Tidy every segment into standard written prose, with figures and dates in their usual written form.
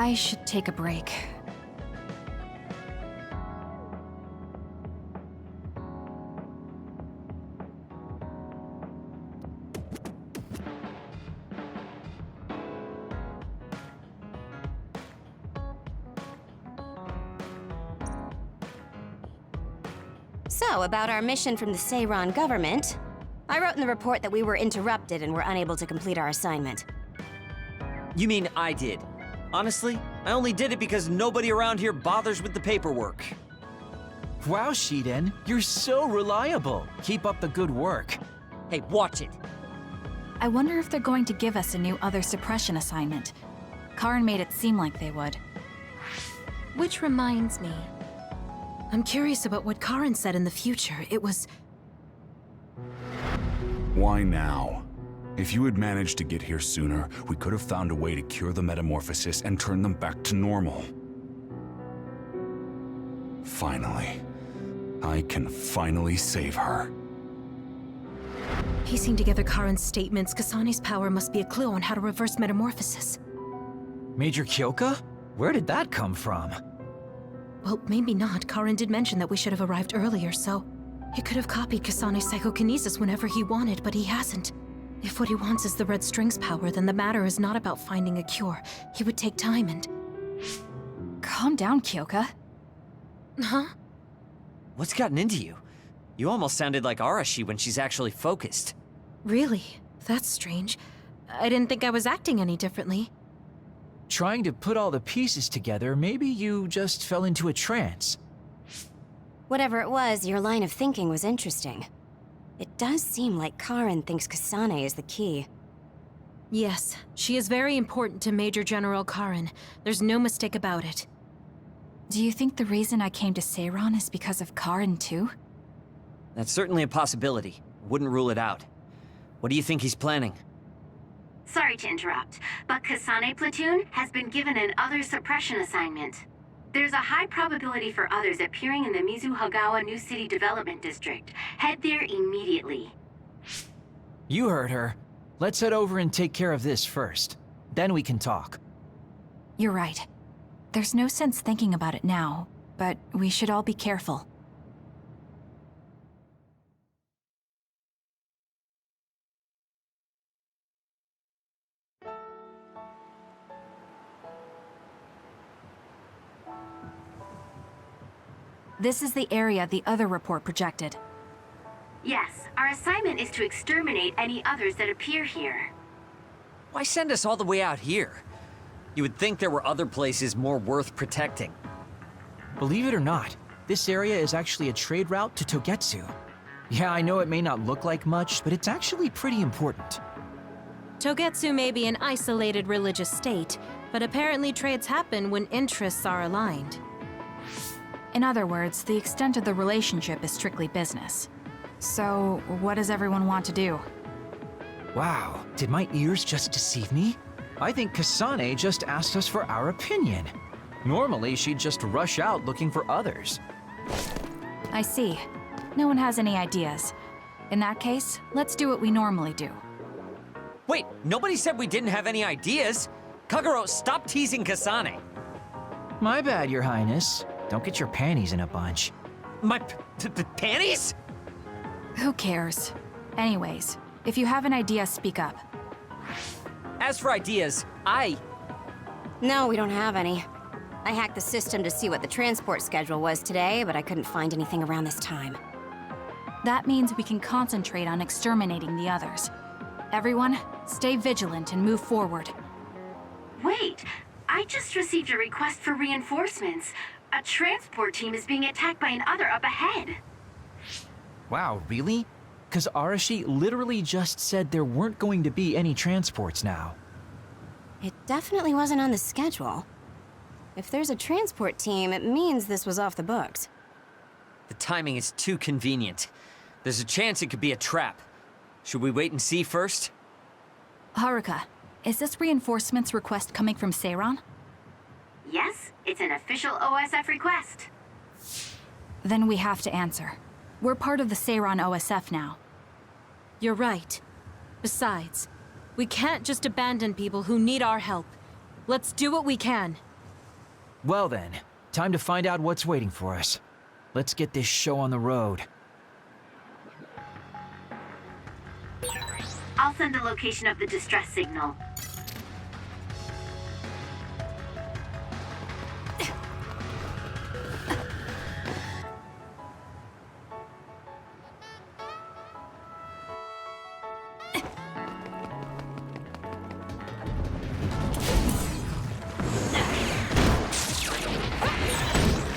I should take a break. So, about our mission from the Seiran government, I wrote in the report that we were interrupted and were unable to complete our assignment. You mean I did? Honestly, I only did it because nobody around here bothers with the paperwork. Wow, Shiden, you're so reliable. Keep up the good work. Hey, watch it. I wonder if they're going to give us a new other suppression assignment. Karin made it seem like they would. Which reminds me, I'm curious about what Karin said in the future. It was... Why now? If you had managed to get here sooner, we could have found a way to cure the metamorphosis and turn them back to normal. Finally. I can finally save her. Piecing together Karin's statements, Kasane's power must be a clue on how to reverse metamorphosis. Major Kyoka? Where did that come from? Well, maybe not. Karin did mention that we should have arrived earlier, so... He could have copied Kasane's psychokinesis whenever he wanted, but he hasn't. If what he wants is the Red String's power, then the matter is not about finding a cure. He would take time and... Calm down, Kyoka. Huh? What's gotten into you? You almost sounded like Arashi when she's actually focused. Really? That's strange. I didn't think I was acting any differently. Trying to put all the pieces together, maybe you just fell into a trance. Whatever it was, your line of thinking was interesting. It does seem like Karin thinks Kasane is the key. Yes, she is very important to Major General Karin. There's no mistake about it. Do you think the reason I came to Seiran is because of Karin too? That's certainly a possibility. Wouldn't rule it out. What do you think he's planning? Sorry to interrupt, but Kasane Platoon has been given an other suppression assignment. There's a high probability for others appearing in the Mizuhagawa New City Development District. Head there immediately. You heard her. Let's head over and take care of this first. Then we can talk. You're right. There's no sense thinking about it now, but we should all be careful. This is the area the other report projected. Yes, our assignment is to exterminate any others that appear here. Why send us all the way out here? You would think there were other places more worth protecting. Believe it or not, this area is actually a trade route to Togetsu. Yeah, I know it may not look like much, but it's actually pretty important. Togetsu may be an isolated religious state, but apparently trades happen when interests are aligned. In other words, the extent of the relationship is strictly business. So, what does everyone want to do? Wow, did my ears just deceive me? I think Kasane just asked us for our opinion. Normally, she'd just rush out looking for others. I see. No one has any ideas. In that case, let's do what we normally do. Wait, nobody said we didn't have any ideas. Kagero, stop teasing Kasane. My bad, Your Highness. Don't get your panties in a bunch. My panties? Who cares? Anyways, if you have an idea, speak up. As for ideas, No, we don't have any. I hacked the system to see what the transport schedule was today, but I couldn't find anything around this time. That means we can concentrate on exterminating the others. Everyone, stay vigilant and move forward. Wait, I just received a request for reinforcements. A transport team is being attacked by an other up ahead. Wow, really? Because Arashi literally just said there weren't going to be any transports now. It definitely wasn't on the schedule. If there's a transport team, it means this was off the books. the timing is too convenient. There's a chance it could be a trap. Should we wait and see first? Haruka, is this reinforcements request coming from Seiran? Yes, it's an official OSF request. Then we have to answer. We're part of the Seiran OSF now. You're right. Besides, we can't just abandon people who need our help. Let's do what we can. Well then, time to find out what's waiting for us. Let's get this show on the road. I'll send the location of the distress signal.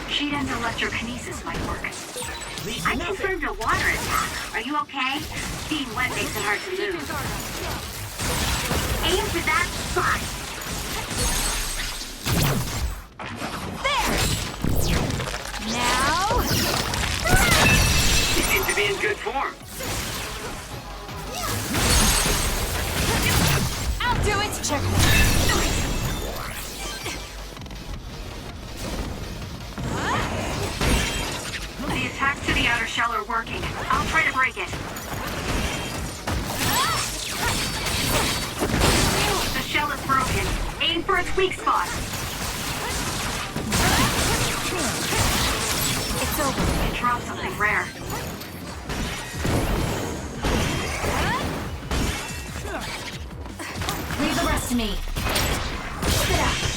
Sheetan's electrokinesis might work. I confirmed a water attack. Are you okay? Being wet makes it hard to move. Aim for that spot. There! Now... You seem to be in good form. I'll do it! Check. The attacks to the outer shell are working. I'll try to break it. The shell is broken. Aim for its weak spot. It's over. It dropped something rare. Leave the rest to me. Spit out.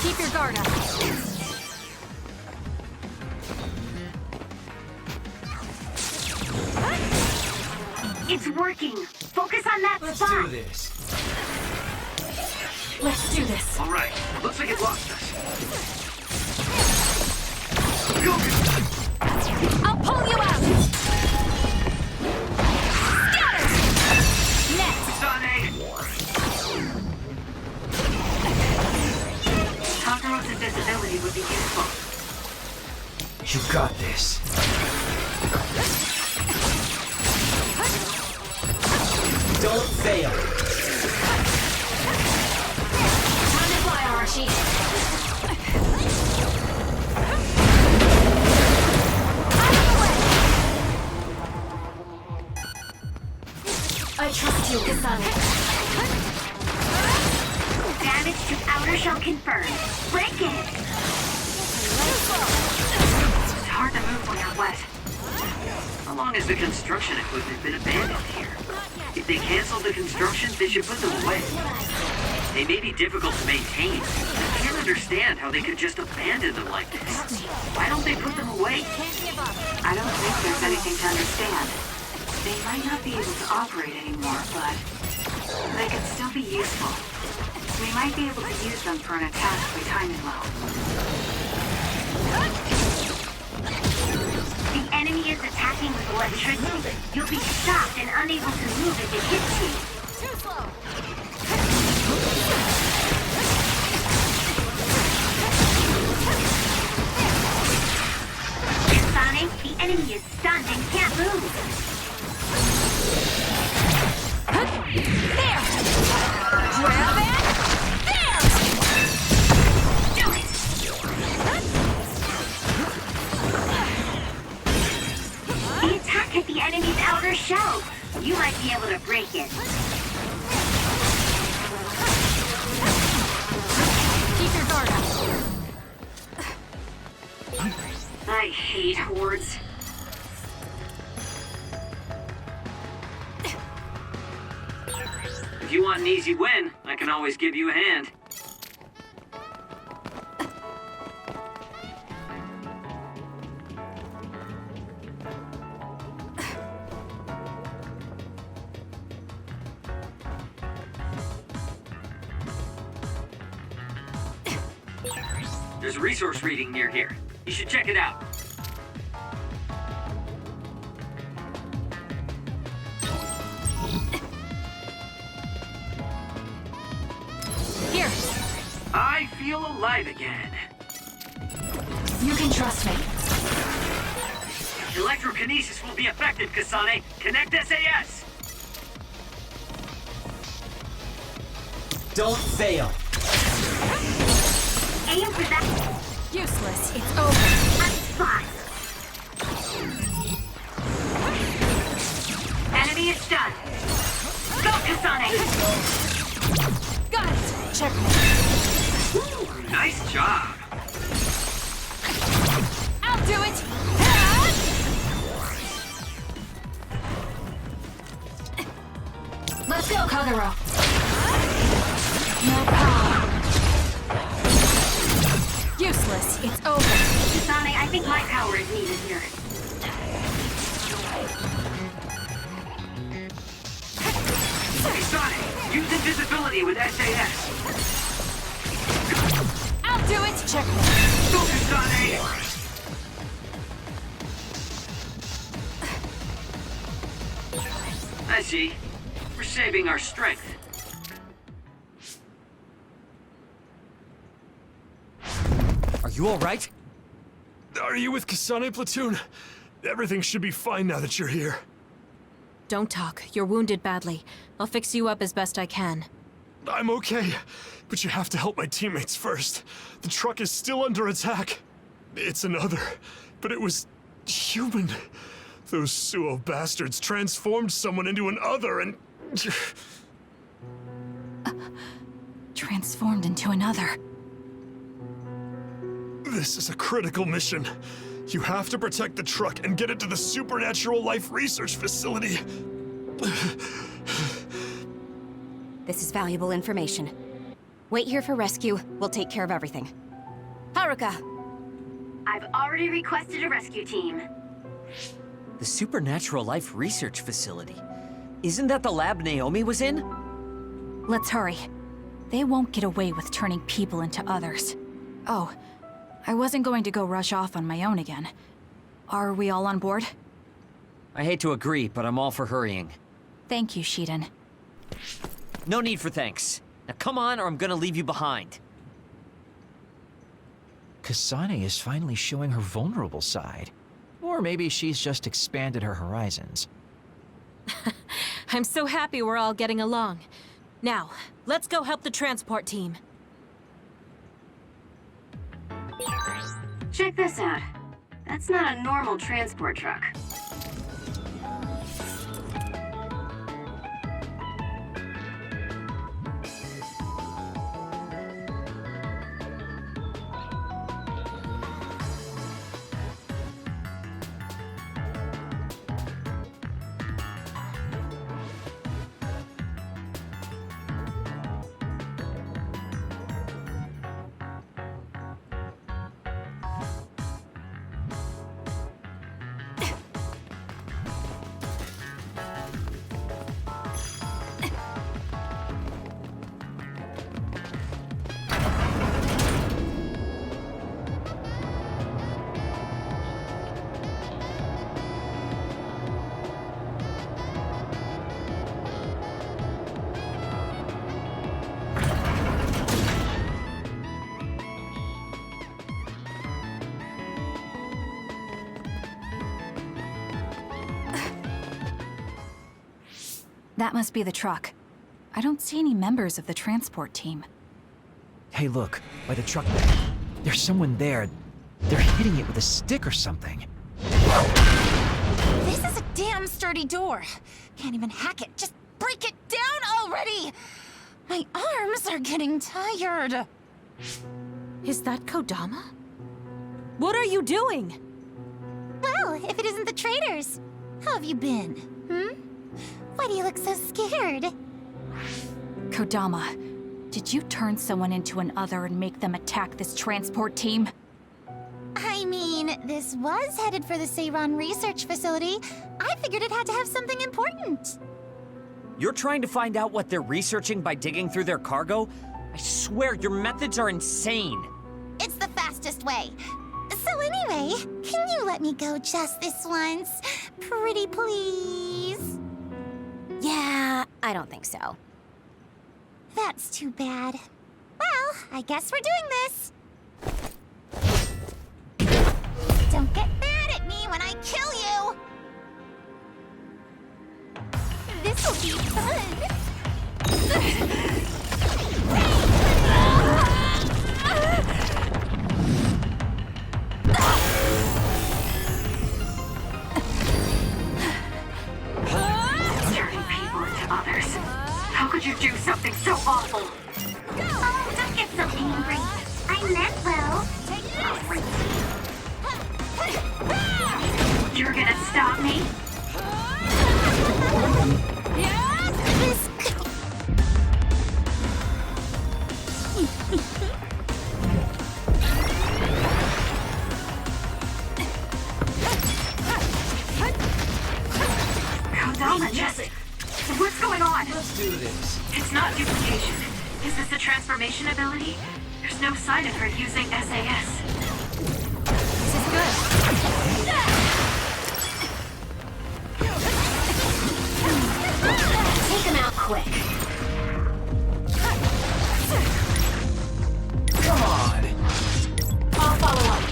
Keep your guard up. It's working. Focus on that spot. this. Let's do this. All right. Looks like it lost us. I'll pull you out. Scatter! Next. Conqueror's invisibility would be useful. You got this. Don't fail. Time to fly, Arashi. I trust you, Kasane. Damage to outer shell confirmed. Break it. It's hard to move when you're wet. How long has the construction equipment been abandoned here? If they canceled the construction, they should put them away. They may be difficult to maintain. I can't understand how they could just abandon them like this. Why don't they put them away? I don't think there's anything to understand. They might not be able to operate anymore, but they could still be useful. We might be able to use them for an attack if we time it well. The enemy is attacking with electricity. You'll be shocked and unable to move if it hits you. Too slow. Sonic, the enemy is stunned and can't move. There! Grab it! There! Do it! The attack hit the enemy's outer shell. You might be able to break it. Keep your guard up. I hate hordes. If you want an easy win, I can always give you a hand. There's a resource reading near here. You should check it out. Here, I feel alive again. you can trust me. Electrokinesis will be effective, Kasane. Connect SAS! Don't fail. Aim for that Useless. It's over. spot. Enemy is Almost done. Go, Kasane! Got it! Check. Nice job. I'll do it! Let's go, Kagero. No power. Useless. It's over. Kasane, I think my power is needed here. Hey, Sonic, use invisibility with SAS. I'll do it! Check. Go, Kasane! I see. We're saving our strength. Are you all right? Are you with Kasane Platoon? Everything should be fine now that you're here. Don't talk. You're wounded badly. I'll fix you up as best I can. I'm okay, but you have to help my teammates first. The truck is still under attack. It's another, but it was human. Those Suo bastards transformed someone into an other and... Transformed into another. This is a critical mission. You have to protect the truck and get it to the Supernatural Life Research Facility. This is valuable information. Wait here for rescue. We'll take care of everything. Haruka! I've already requested a rescue team. The Supernatural Life Research Facility. Isn't that the lab Naomi was in? Let's hurry. They won't get away with turning people into others. Oh, I wasn't going to go rush off on my own again. Are we all on board? I hate to agree, but I'm all for hurrying. Thank you, Shiden. No need for thanks. Now come on, or I'm gonna leave you behind. Kasane is finally showing her vulnerable side. Or maybe she's just expanded her horizons. I'm so happy we're all getting along. Now, let's go help the transport team. Check this out. That's not a normal transport truck. That must be the truck. I don't see any members of the transport team. Hey, look, by the truck. There's someone there. They're hitting it with a stick or something. This is a damn sturdy door. Can't even hack it. Just break it down already! My arms are getting tired. Is that Kodama? What are you doing? Well, if it isn't the traitors, how have you been? Why do you look so scared? Kodama, did you turn someone into an other and make them attack this transport team? I mean, this was headed for the Seiran Research Facility. I figured it had to have something important. You're trying to find out what they're researching by digging through their cargo? I swear, your methods are insane. It's the fastest way. So anyway, can you let me go just this once? Pretty please? Yeah, I don't think so. That's too bad. Well, I guess we're doing this. Don't get mad at me when I kill you! This'll be fun! you do something so awful? Oh, don't get so angry. I meant well. You're gonna stop me? This Kodama just... What's going on? Let's do this. It's not duplication. Is this a transformation ability? There's no sign of her using SAS. This is good. Take him out quick. Come on. I'll follow up.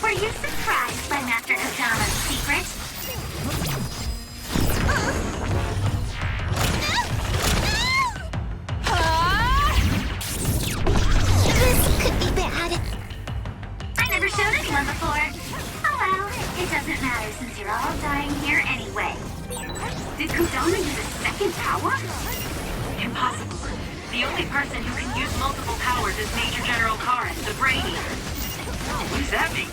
Were you surprised by Master Kodama's secret? This could be bad. I never showed anyone before. Oh well, it doesn't matter since you're all dying here anyway. Did Kodama use a second power? Impossible. The only person who can use multiple powers is Major General Karen, the Brain Eater. What does that mean?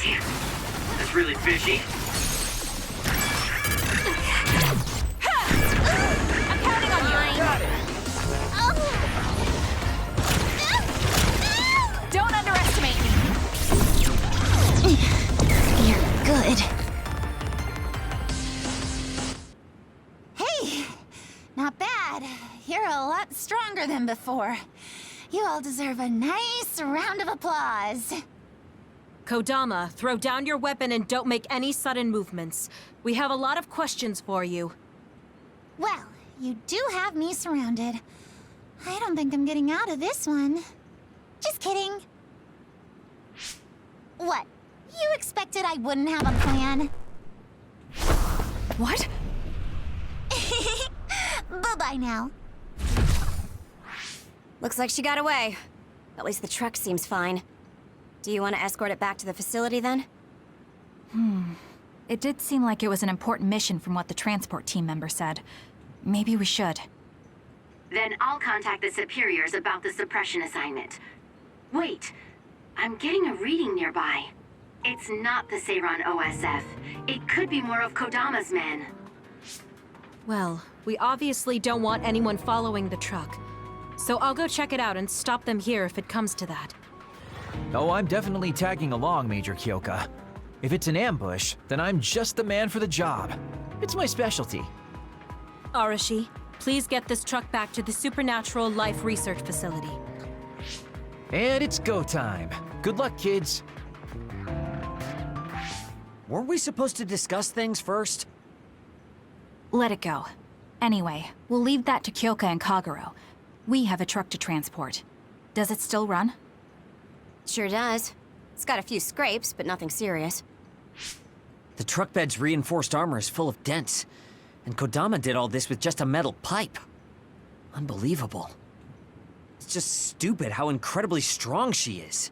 Damn, that's really fishy. I'm counting on you. Got it. Don't underestimate me. You're good. Hey, not bad. You're a lot stronger than before. You all deserve a nice round of applause. Kodama, throw down your weapon and don't make any sudden movements. We have a lot of questions for you. Well, you do have me surrounded. I don't think I'm getting out of this one. Just kidding. What? You expected I wouldn't have a plan? What? Bye-bye now. Looks like she got away. At least the truck seems fine. Do you want to escort it back to the facility then? It did seem like it was an important mission from what the transport team member said. Maybe we should. Then I'll contact the superiors about the suppression assignment. Wait, I'm getting a reading nearby. It's not the Seiran OSF. It could be more of Kodama's men. Well, we obviously don't want anyone following the truck. So I'll go check it out and stop them here if it comes to that. Oh, I'm definitely tagging along, Major Kyoka. If it's an ambush, then I'm just the man for the job. It's my specialty. Arashi, please get this truck back to the Supernatural Life Research Facility. And it's go time. Good luck, kids. Weren't we supposed to discuss things first? Let it go. Anyway, we'll leave that to Kyoka and Kagero. We have a truck to transport. Does it still run? Sure does. It's got a few scrapes, but nothing serious. The truck bed's reinforced armor is full of dents. And Kodama did all this with just a metal pipe. Unbelievable. It's just stupid how incredibly strong she is.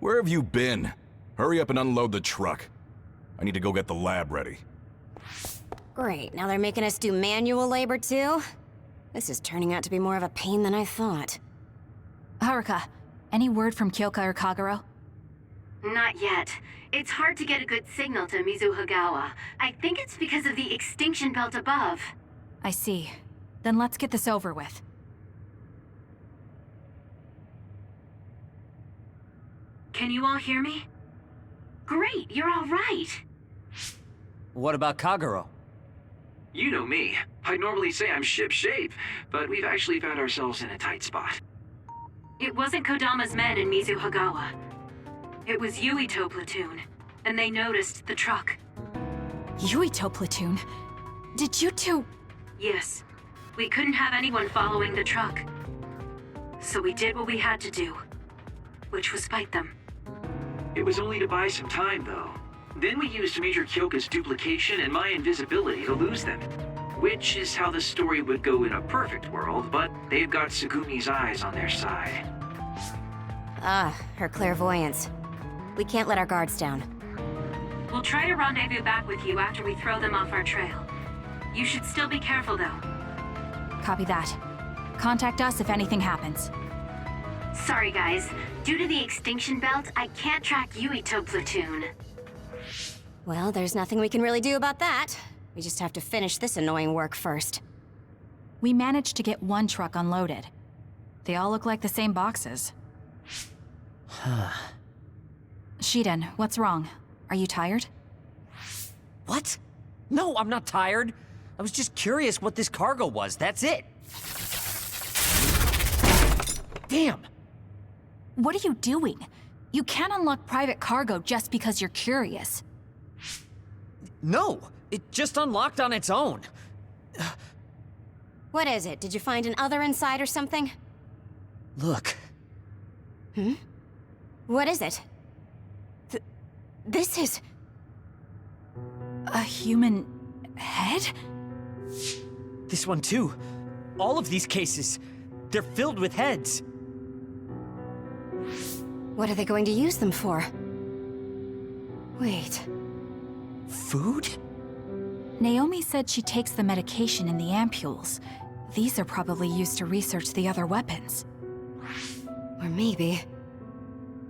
Where have you been? Hurry up and unload the truck. I need to go get the lab ready. Great, now they're making us do manual labor too? This is turning out to be more of a pain than I thought. Haruka, any word from Kyoka or Kagero? Not yet. It's hard to get a good signal to Mizuhagawa. I think it's because of the extinction belt above. I see. Then let's get this over with. Can you all hear me? Great, you're all right. What about Kagero? You know me. I'd normally say I'm ship-shape, but we've actually found ourselves in a tight spot. It wasn't Kodama's men in Mizuhagawa. It was Yuito platoon, and they noticed the truck. Yuito platoon? Did you two... Yes. We couldn't have anyone following the truck. So we did what we had to do, which was fight them. It was only to buy some time, though. Then we used Major Kyoka's duplication and my invisibility to lose them. Which is how the story would go in a perfect world, but they've got Segumi's eyes on their side. Ah, her clairvoyance. We can't let our guards down. We'll try to rendezvous back with you after we throw them off our trail. You should still be careful, though. Copy that. Contact us if anything happens. Sorry, guys. Due to the extinction belt, I can't track Yuito platoon. Well, there's nothing we can really do about that. We just have to finish this annoying work first. We managed to get one truck unloaded. They all look like the same boxes. Shiden, what's wrong? Are you tired? What? No, I'm not tired. I was just curious what this cargo was, that's it. Damn! What are you doing? You can't unlock private cargo just because you're curious. No, it just unlocked on its own. What is it? Did you find an other inside or something? Look. What is it? This is... A human head? This one too. All of these cases, they're filled with heads. What are they going to use them for? Wait. Food? Naomi said she takes the medication in the ampules. These are probably used to research the other weapons. Or maybe...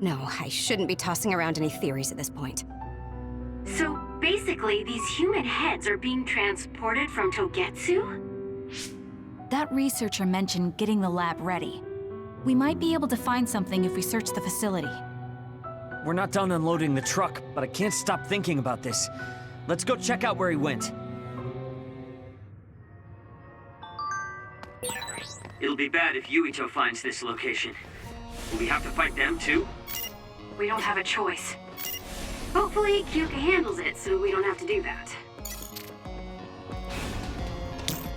No, I shouldn't be tossing around any theories at this point. So basically, these human heads are being transported from Togetsu? That researcher mentioned getting the lab ready. We might be able to find something if we search the facility. We're not done unloading the truck, but I can't stop thinking about this. Let's go check out where he went. It'll be bad if Yuito finds this location. Will we have to fight them too? We don't have a choice. Hopefully, Kyoka handles it so we don't have to do that.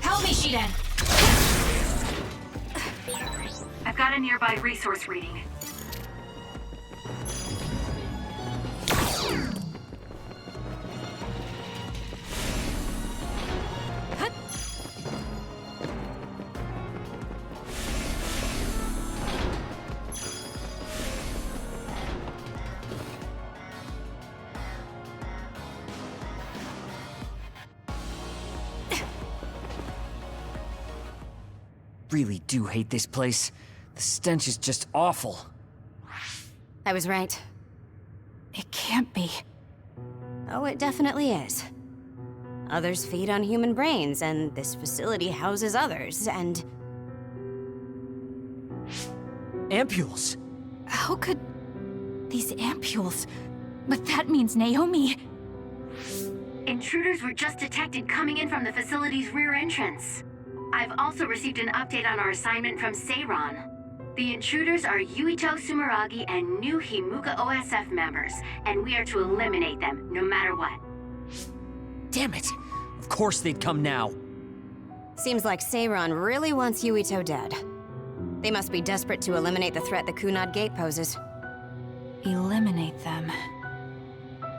Help me, Shiden! I've got a nearby resource reading. Really do hate this place. The stench is just awful. I was right. It can't be. Oh, it definitely is. Others feed on human brains, and this facility houses others, and... Ampules! How could... These ampules... But that means Naomi... Intruders were just detected coming in from the facility's rear entrance. I've also received an update on our assignment from Seiron. The intruders are Yuito Sumeragi and new Himuka OSF members, and we are to eliminate them, no matter what. Damn it! Of course they'd come now. Seems like Seiron really wants Yuito dead. They must be desperate to eliminate the threat the Kunad Gate poses. Eliminate them.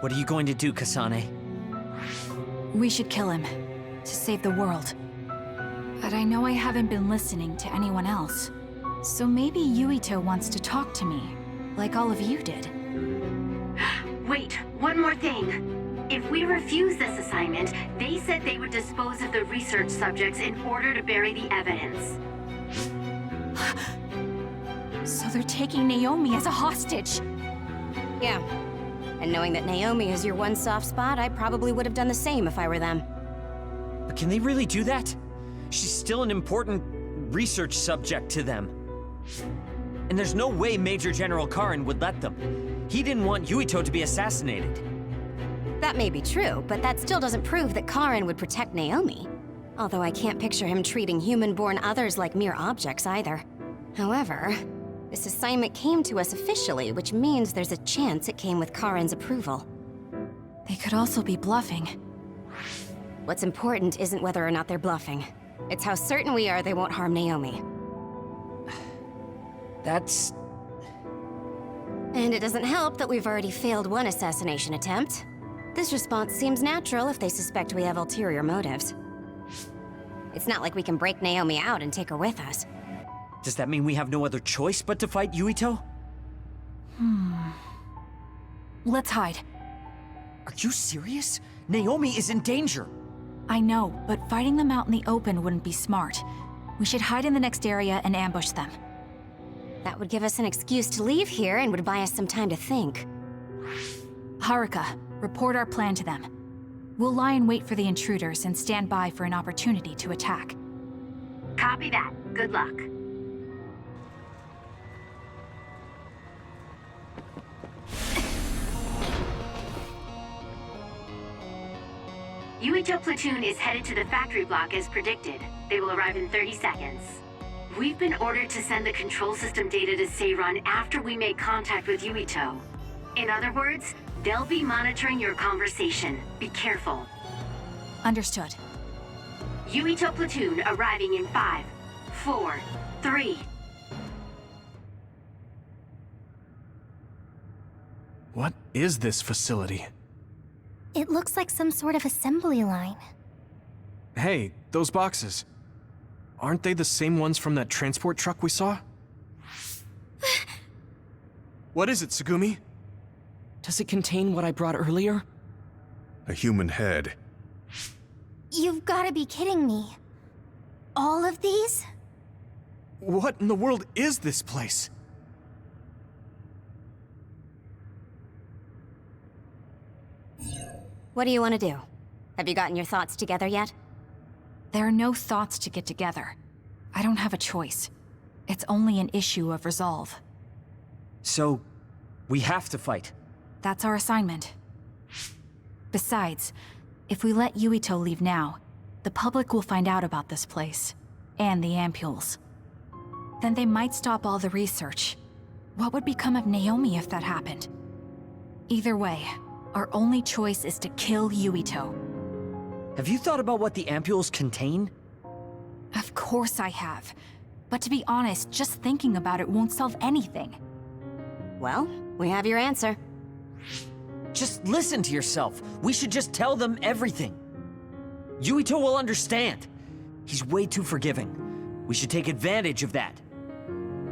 What are you going to do, Kasane? We should kill him, to save the world. But I know I haven't been listening to anyone else. So maybe Yuito wants to talk to me, like all of you did. Wait, one more thing. If we refuse this assignment, they said they would dispose of the research subjects in order to bury the evidence. So they're taking Naomi as a hostage. Yeah. And knowing that Naomi is your one soft spot, I probably would have done the same if I were them. But can they really do that? She's still an important research subject to them. And there's no way Major General Karin would let them. He didn't want Yuito to be assassinated. That may be true, but that still doesn't prove that Karin would protect Naomi. Although I can't picture him treating human-born others like mere objects either. However, this assignment came to us officially, which means there's a chance it came with Karin's approval. They could also be bluffing. What's important isn't whether or not they're bluffing. It's how certain we are they won't harm Naomi. That's... And it doesn't help that we've already failed one assassination attempt. This response seems natural if they suspect we have ulterior motives. It's not like we can break Naomi out and take her with us. Does that mean we have no other choice but to fight Yuito? Let's hide. Are you serious? Naomi is in danger. I know, but fighting them out in the open wouldn't be smart. We should hide in the next area and ambush them. That would give us an excuse to leave here and would buy us some time to think. Haruka, report our plan to them. We'll lie in wait for the intruders and stand by for an opportunity to attack. Copy that. Good luck. Yuito platoon is headed to the factory block as predicted. They will arrive in 30 seconds. We've been ordered to send the control system data to Seiran after we make contact with Yuito. In other words, they'll be monitoring your conversation. Be careful. Understood. Yuito platoon arriving in 5, 4, 3. What is this facility? It looks like some sort of assembly line. Hey, those boxes. Aren't they the same ones from that transport truck we saw? What is it, Tsugumi? Does it contain what I brought earlier? A human head. You've gotta be kidding me. All of these? What in the world is this place? What do you want to do? Have you gotten your thoughts together yet? There are no thoughts to get together. I don't have a choice. It's only an issue of resolve. So, we have to fight. That's our assignment. Besides, if we let Yuito leave now, the public will find out about this place, and the ampules. Then they might stop all the research. What would become of Naomi if that happened? Either way, our only choice is to kill Yuito. Have you thought about what the ampules contain? Of course I have. But to be honest, just thinking about it won't solve anything. Well, we have your answer. Just listen to yourself. We should just tell them everything. Yuito will understand. He's way too forgiving. We should take advantage of that.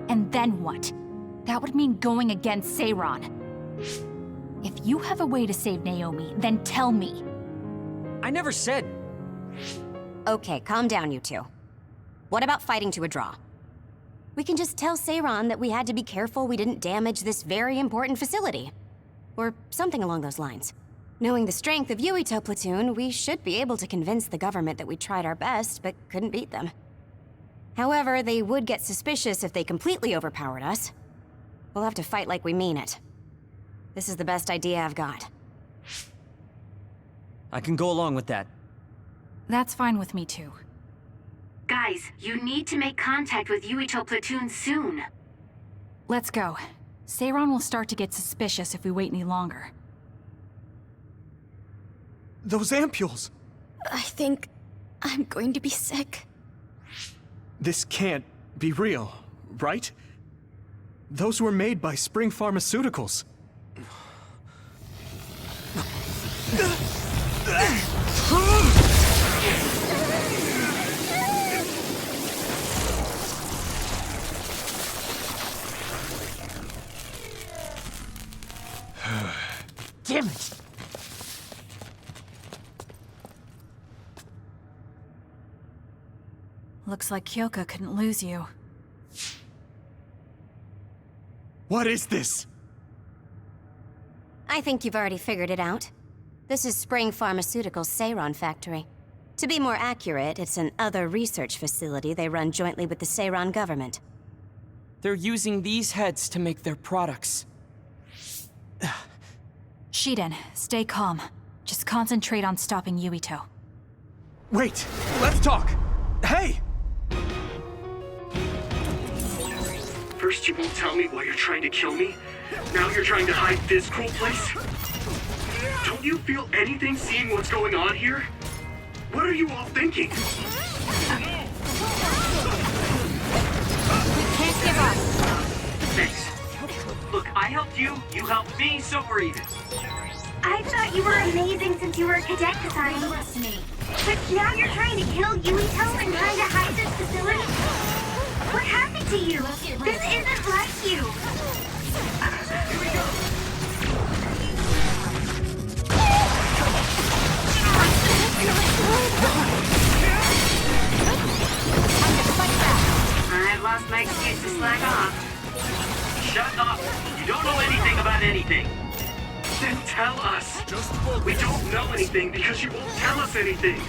And then what? That would mean going against Seiran. If you have a way to save Naomi, then tell me. I never said... Okay, calm down, you two. What about fighting to a draw? We can just tell Seiran that we had to be careful we didn't damage this very important facility. Or something along those lines. Knowing the strength of Yuito platoon, we should be able to convince the government that we tried our best, but couldn't beat them. However, they would get suspicious if they completely overpowered us. We'll have to fight like we mean it. This is the best idea I've got. I can go along with that. That's fine with me too. Guys, you need to make contact with Yuito platoon soon. Let's go. Seiran will start to get suspicious if we wait any longer. Those ampules! I think I'm going to be sick. This can't be real, right? Those were made by Spring Pharmaceuticals. Damn it! Looks like Kyoka couldn't lose you. What is this? I think you've already figured it out. This is Spring Pharmaceuticals' Seiran factory. To be more accurate, it's an other research facility they run jointly with the Seiran government. They're using these heads to make their products. Shiden, stay calm. Just concentrate on stopping Yuito. Wait, let's talk! Hey! First you won't tell me why you're trying to kill me. Now you're trying to hide this cool place? Don't you feel anything seeing what's going on here? What are you all thinking? We can't give up. helped you, you helped me, so we're even. I thought you were amazing since you were a cadet, Kasane. But now you're trying to kill Yuito and trying to hide this facility? What happened to you? This isn't like you. Here we go. I've lost my excuse to slack off. Shut up! You don't know anything about anything. Then tell us. We don't know anything because you won't tell us anything.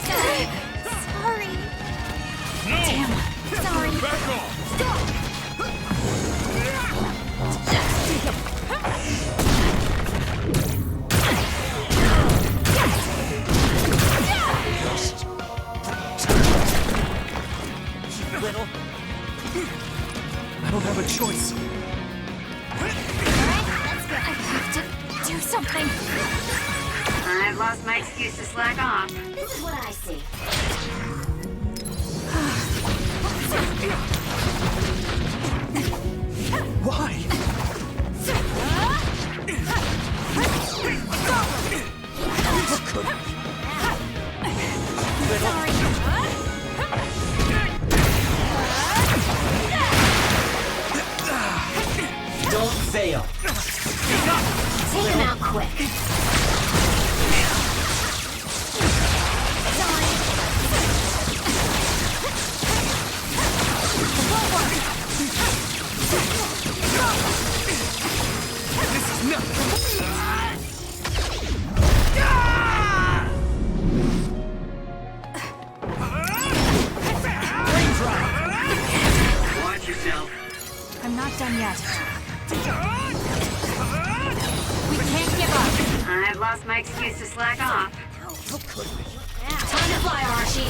Sorry. Damn. Sorry. Back off! Little. I don't have a choice. I have to do something. I've lost my excuse to slack off. This is what I see. Why? Don't fail. Take him out quick. This is nothing. Watch yourself. I'm not done yet. We can't give up. I've lost my excuse to slack off. Time to fly, Arashi.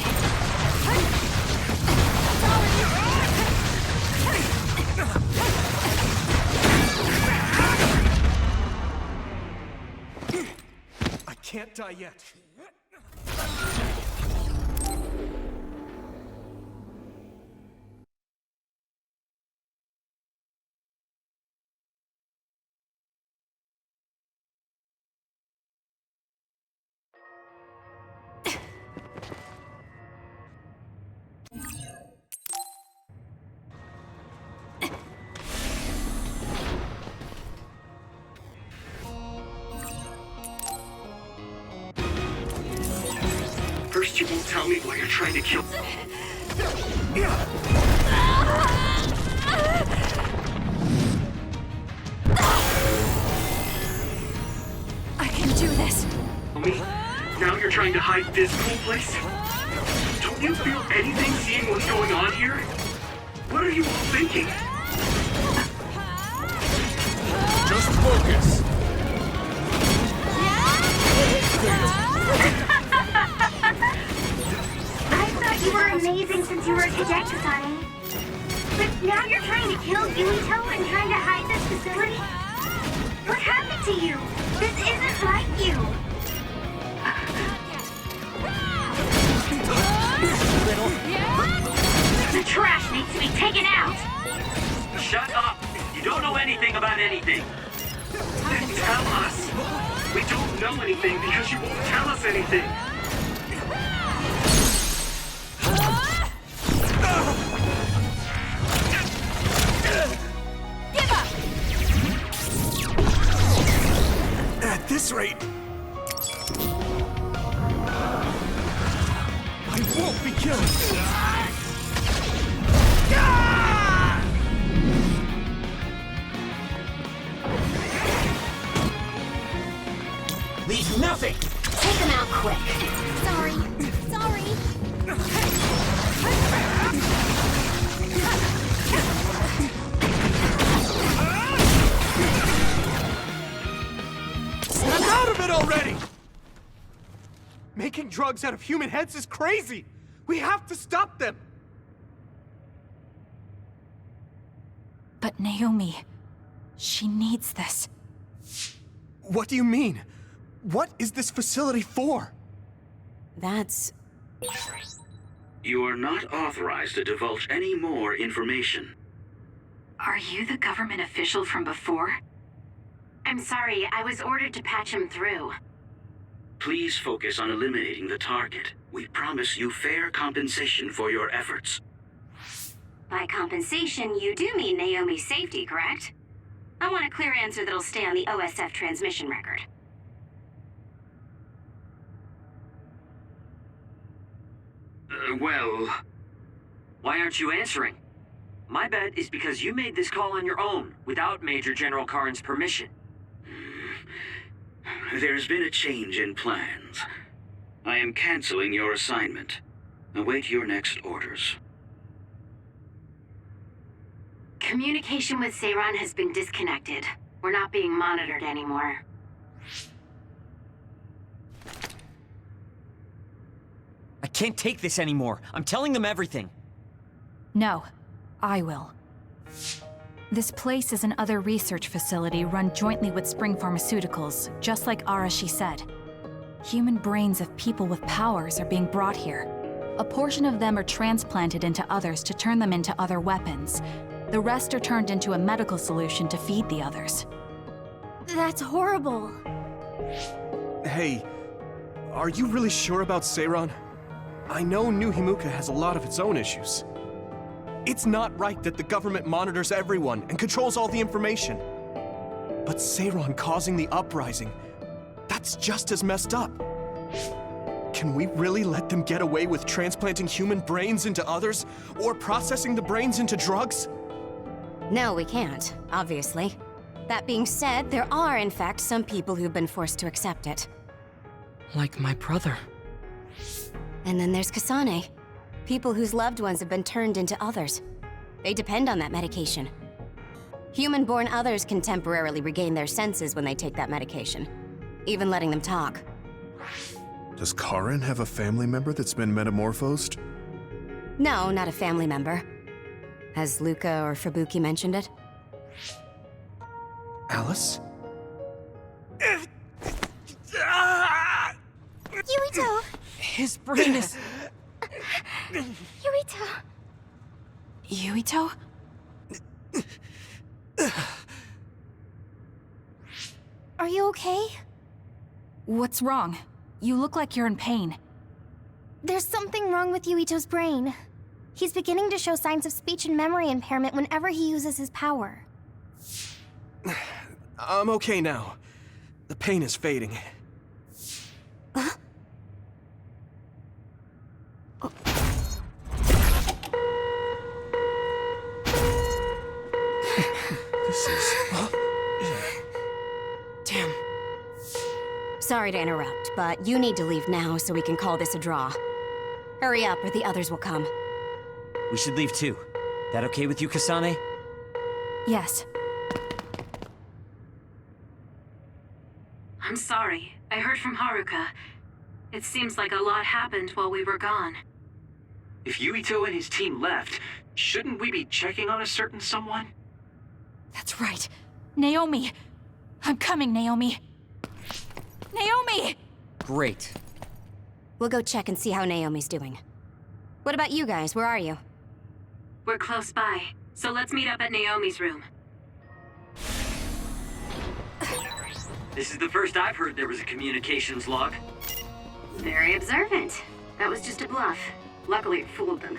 I can't die yet. First you won't tell me why you're trying to kill... I can do this. Me? Now you're trying to hide this cool place? Don't you feel anything seeing what's going on here? What are you all thinking? Just focus! I thought you were amazing since you were a cadet, Kasane. But now you're trying to kill Yuito and trying to hide this facility? What happened to you? This isn't like you. The trash needs to be taken out. Shut up! You don't know anything about anything. Then tell us. We don't know anything because you won't tell us anything. At this rate, I won't be killed. Leave nothing. Take him out quick. Sorry. Sorry. Snap out of it already! Making drugs out of human heads is crazy! We have to stop them! But Naomi, she needs this. What do you mean? What is this facility for? That's... You are not authorized to divulge any more information. Are you the government official from before? I'm sorry, I was ordered to patch him through. Please focus on eliminating the target. We promise you fair compensation for your efforts. By compensation, you do mean Naomi's safety, correct? I want a clear answer that'll stay on the OSF transmission record. Well... Why aren't you answering? My bet is because you made this call on your own, without Major General Karin's permission. There's been a change in plans. I am canceling your assignment. Await your next orders. Communication with Seiran has been disconnected. We're not being monitored anymore. I can't take this anymore. I'm telling them everything. No, I will. This place is an other research facility run jointly with Spring Pharmaceuticals, just like Arashi said. Human brains of people with powers are being brought here. A portion of them are transplanted into others to turn them into other weapons. The rest are turned into a medical solution to feed the others. That's horrible. Hey, are you really sure about Seiran? I know New Himuka has a lot of its own issues. It's not right that the government monitors everyone and controls all the information. But Seiran causing the uprising, that's just as messed up. Can we really let them get away with transplanting human brains into others, or processing the brains into drugs? No, we can't, obviously. That being said, there are, in fact, some people who've been forced to accept it. Like my brother. And then there's Kasane. People whose loved ones have been turned into others. They depend on that medication. Human-born others can temporarily regain their senses when they take that medication, even letting them talk. Does Karin have a family member that's been metamorphosed? No, not a family member. Has Luca or Fubuki mentioned it? Alice? Yuito! His brain is... Yuito! Yuito? Are you okay? What's wrong? You look like you're in pain. There's something wrong with Yuito's brain. He's beginning to show signs of speech and memory impairment whenever he uses his power. I'm okay now. The pain is fading. This is... Damn. Sorry to interrupt, but you need to leave now so we can call this a draw. Hurry up or the others will come. We should leave too. That okay with you, Kasane? Yes. I'm sorry. I heard from Haruka. It seems like a lot happened while we were gone. If Yuito and his team left, shouldn't we be checking on a certain someone? That's right. Naomi! I'm coming, Naomi! Naomi! Great. We'll go check and see how Naomi's doing. What about you guys? Where are you? We're close by, so let's meet up at Naomi's room. This is the first I've heard there was a communications log. Very observant. That was just a bluff. Luckily, it fooled them.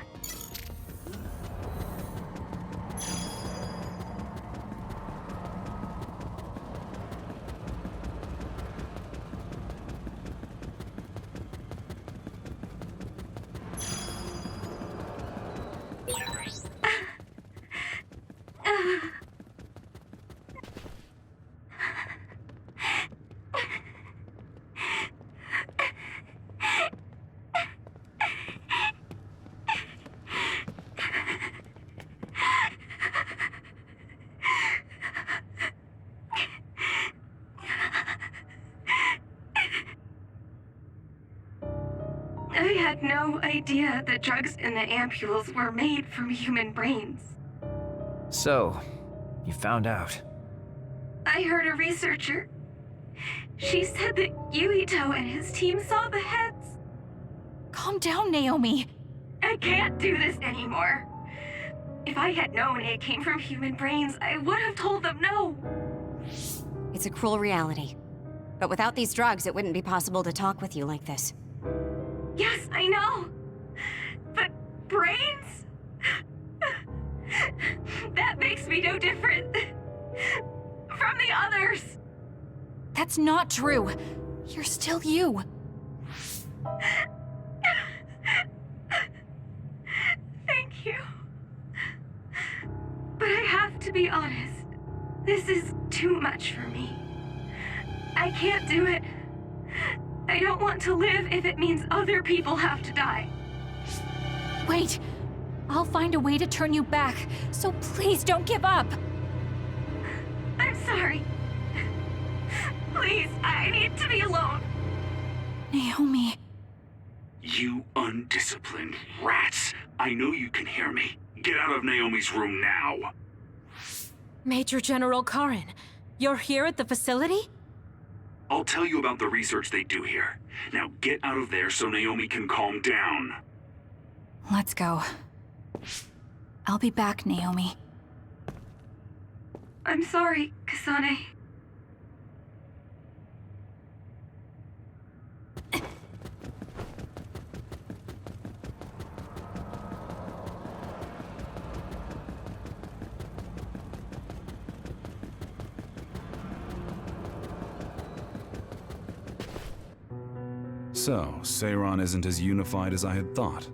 I had no idea the drugs in the ampules were made from human brains. So, you found out. I heard a researcher. She said that Yuito and his team saw the heads. Calm down, Naomi. I can't do this anymore. If I had known it came from human brains, I would have told them no. It's a cruel reality. But without these drugs, it wouldn't be possible to talk with you like this. Yes, I know. But brains? That makes me no different from the others. That's not true. You're still you. Thank you. But I have to be honest. This is too much for me. I can't do it. I don't want to live if it means other people have to die. Wait. I'll find a way to turn you back, so please don't give up. I'm sorry. Please, I need to be alone. Naomi. You undisciplined rats. I know you can hear me. Get out of Naomi's room now. Major General Karin, you're here at the facility? I'll tell you about the research they do here. Now get out of there so Naomi can calm down. Let's go. I'll be back, Naomi. I'm sorry, Kasane. So, Seiron isn't as unified as I had thought.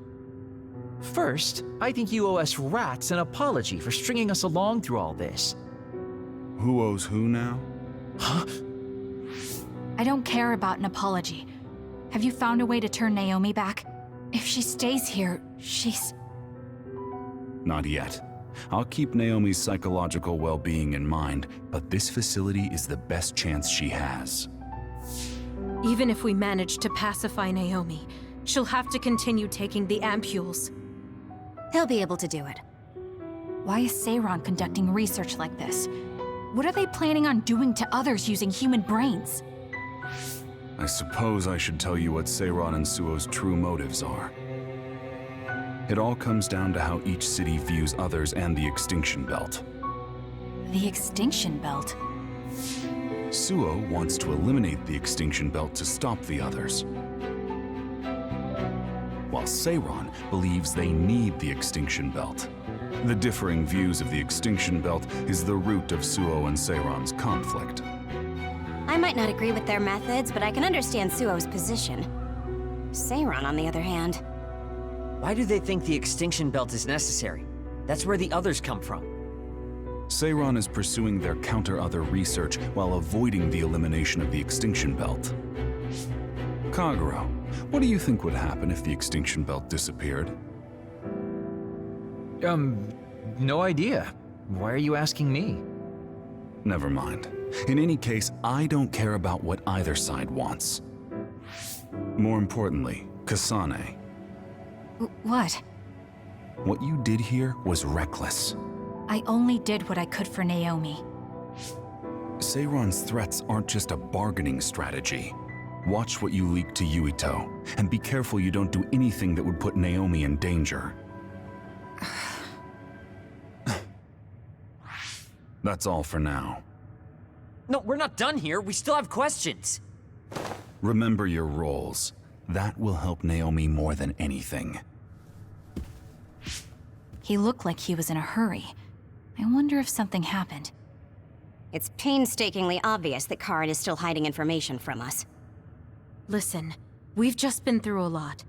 First, I think you owe us rats an apology for stringing us along through all this. Who owes who now? Huh? I don't care about an apology. Have you found a way to turn Naomi back? If she stays here, she's... Not yet. I'll keep Naomi's psychological well-being in mind, but this facility is the best chance she has. Even if we manage to pacify Naomi, she'll have to continue taking the ampules. He'll be able to do it. Why is Seiron conducting research like this? What are they planning on doing to others using human brains? I suppose I should tell you what Seiron and Suo's true motives are. It all comes down to how each city views others and the Extinction Belt. The Extinction Belt? Suo wants to eliminate the Extinction Belt to stop the others, while Seiron believes they need the Extinction Belt. The differing views of the Extinction Belt is the root of Suo and Seiron's conflict. I might not agree with their methods, but I can understand Suo's position. Seiron, on the other hand... Why do they think the Extinction Belt is necessary? That's where the others come from. Seiron is pursuing their counter-other research while avoiding the elimination of the Extinction Belt. Kagero, what do you think would happen if the Extinction Belt disappeared? No idea. Why are you asking me? Never mind. In any case, I don't care about what either side wants. More importantly, Kasane. What? What you did here was reckless. I only did what I could for Naomi. Seiron's threats aren't just a bargaining strategy. Watch what you leak to Yuito, and be careful you don't do anything that would put Naomi in danger. That's all for now. No, we're not done here. We still have questions. Remember your roles. That will help Naomi more than anything. He looked like he was in a hurry. I wonder if something happened. It's painstakingly obvious that Karin is still hiding information from us. Listen, we've just been through a lot.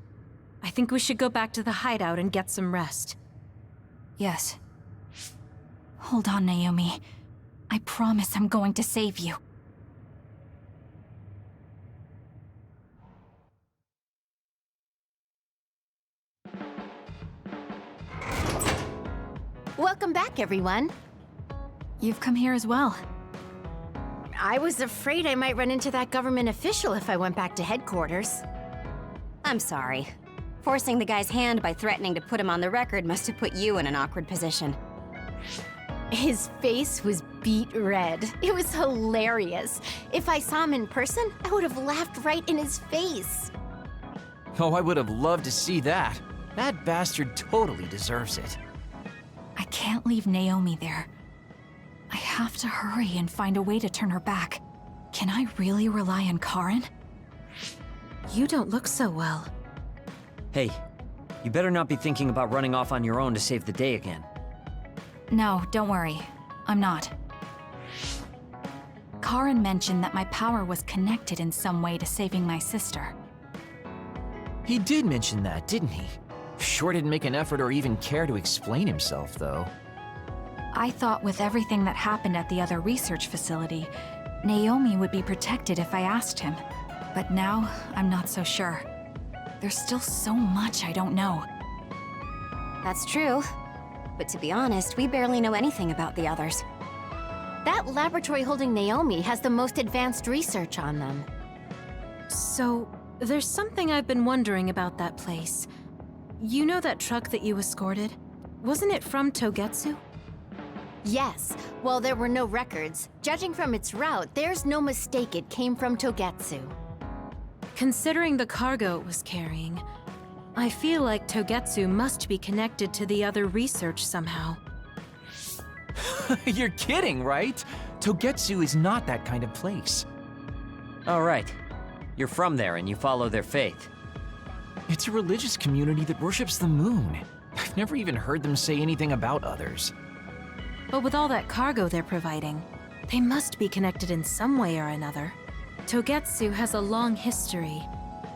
I think we should go back to the hideout and get some rest. Yes. Hold on, Naomi. I promise I'm going to save you. Welcome back, everyone. You've come here as well. I was afraid I might run into that government official if I went back to headquarters. I'm sorry. Forcing the guy's hand by threatening to put him on the record must have put you in an awkward position. His face was beet red. It was hilarious. If I saw him in person, I would have laughed right in his face. Oh, I would have loved to see that. That bastard totally deserves it. I can't leave Naomi there. I have to hurry and find a way to turn her back. Can I really rely on Karen? You don't look so well. Hey, you better not be thinking about running off on your own to save the day again. No, don't worry. I'm not. Karen mentioned that my power was connected in some way to saving my sister. He did mention that, didn't he? Sure didn't make an effort or even care to explain himself, though. I thought with everything that happened at the other research facility, Naomi would be protected if I asked him. But now, I'm not so sure. There's still so much I don't know. That's true. But to be honest, we barely know anything about the others. That laboratory holding Naomi has the most advanced research on them. So, there's something I've been wondering about that place. You know that truck that you escorted? Wasn't it from Togetsu? Yes, while there were no records, judging from its route, there's no mistake it came from Togetsu. Considering the cargo it was carrying, I feel like Togetsu must be connected to the other research somehow. You're kidding, right? Togetsu is not that kind of place. All right. You're from there and you follow their faith. It's a religious community that worships the moon. I've never even heard them say anything about others. But with all that cargo they're providing, they must be connected in some way or another. Togetsu has a long history,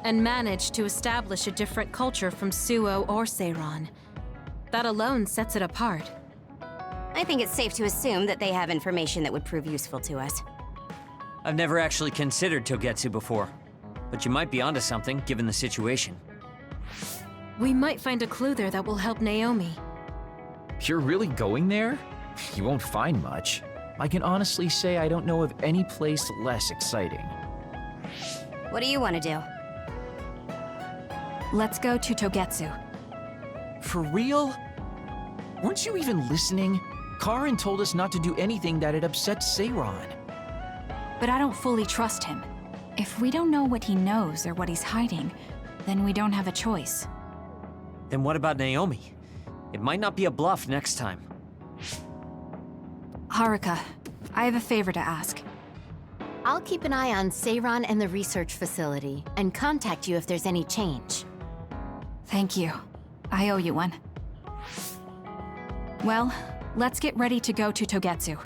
and managed to establish a different culture from Suo or Seiran. That alone sets it apart. I think it's safe to assume that they have information that would prove useful to us. I've never actually considered Togetsu before, but you might be onto something given the situation. We might find a clue there that will help Naomi. You're really going there? You won't find much. I can honestly say I don't know of any place less exciting. What do you want to do? Let's go to Togetsu. For real? Weren't you even listening? Karen told us not to do anything that'd upset Seiran. But I don't fully trust him. If we don't know what he knows or what he's hiding, then we don't have a choice. Then what about Naomi? It might not be a bluff next time. Haruka, I have a favor to ask. I'll keep an eye on Seiran and the research facility, and contact you if there's any change. Thank you. I owe you one. Well, let's get ready to go to Togetsu.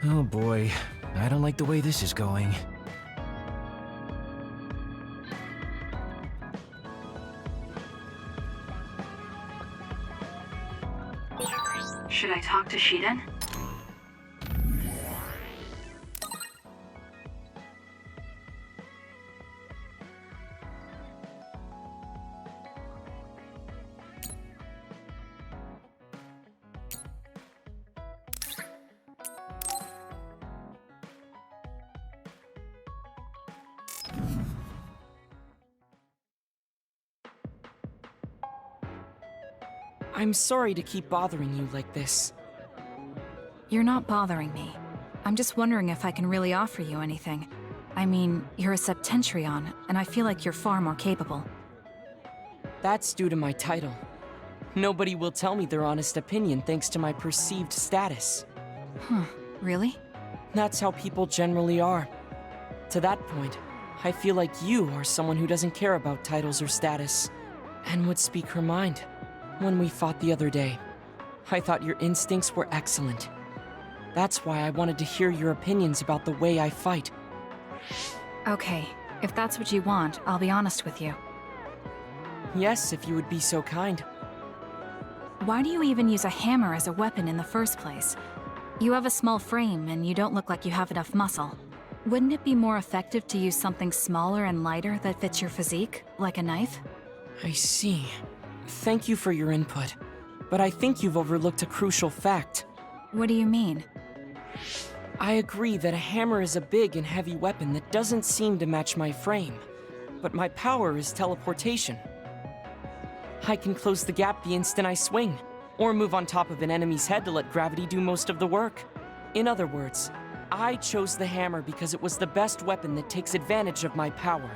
Oh boy, I don't like the way this is going. Should I talk to Shiden? I'm sorry to keep bothering you like this. You're not bothering me. I'm just wondering if I can really offer you anything. I mean, you're a Septentrion, and I feel like you're far more capable. That's due to my title. Nobody will tell me their honest opinion thanks to my perceived status. Huh, really? That's how people generally are. To that point, I feel like you are someone who doesn't care about titles or status, and would speak her mind. When we fought the other day, I thought your instincts were excellent. That's why I wanted to hear your opinions about the way I fight. Okay, if that's what you want, I'll be honest with you. Yes, if you would be so kind. Why do you even use a hammer as a weapon in the first place? You have a small frame, and you don't look like you have enough muscle. Wouldn't it be more effective to use something smaller and lighter that fits your physique, like a knife? I see. Thank you for your input, but I think you've overlooked a crucial fact. What do you mean? I agree that a hammer is a big and heavy weapon that doesn't seem to match my frame, but my power is teleportation. I can close the gap the instant I swing, or move on top of an enemy's head to let gravity do most of the work. In other words, I chose the hammer because it was the best weapon that takes advantage of my power.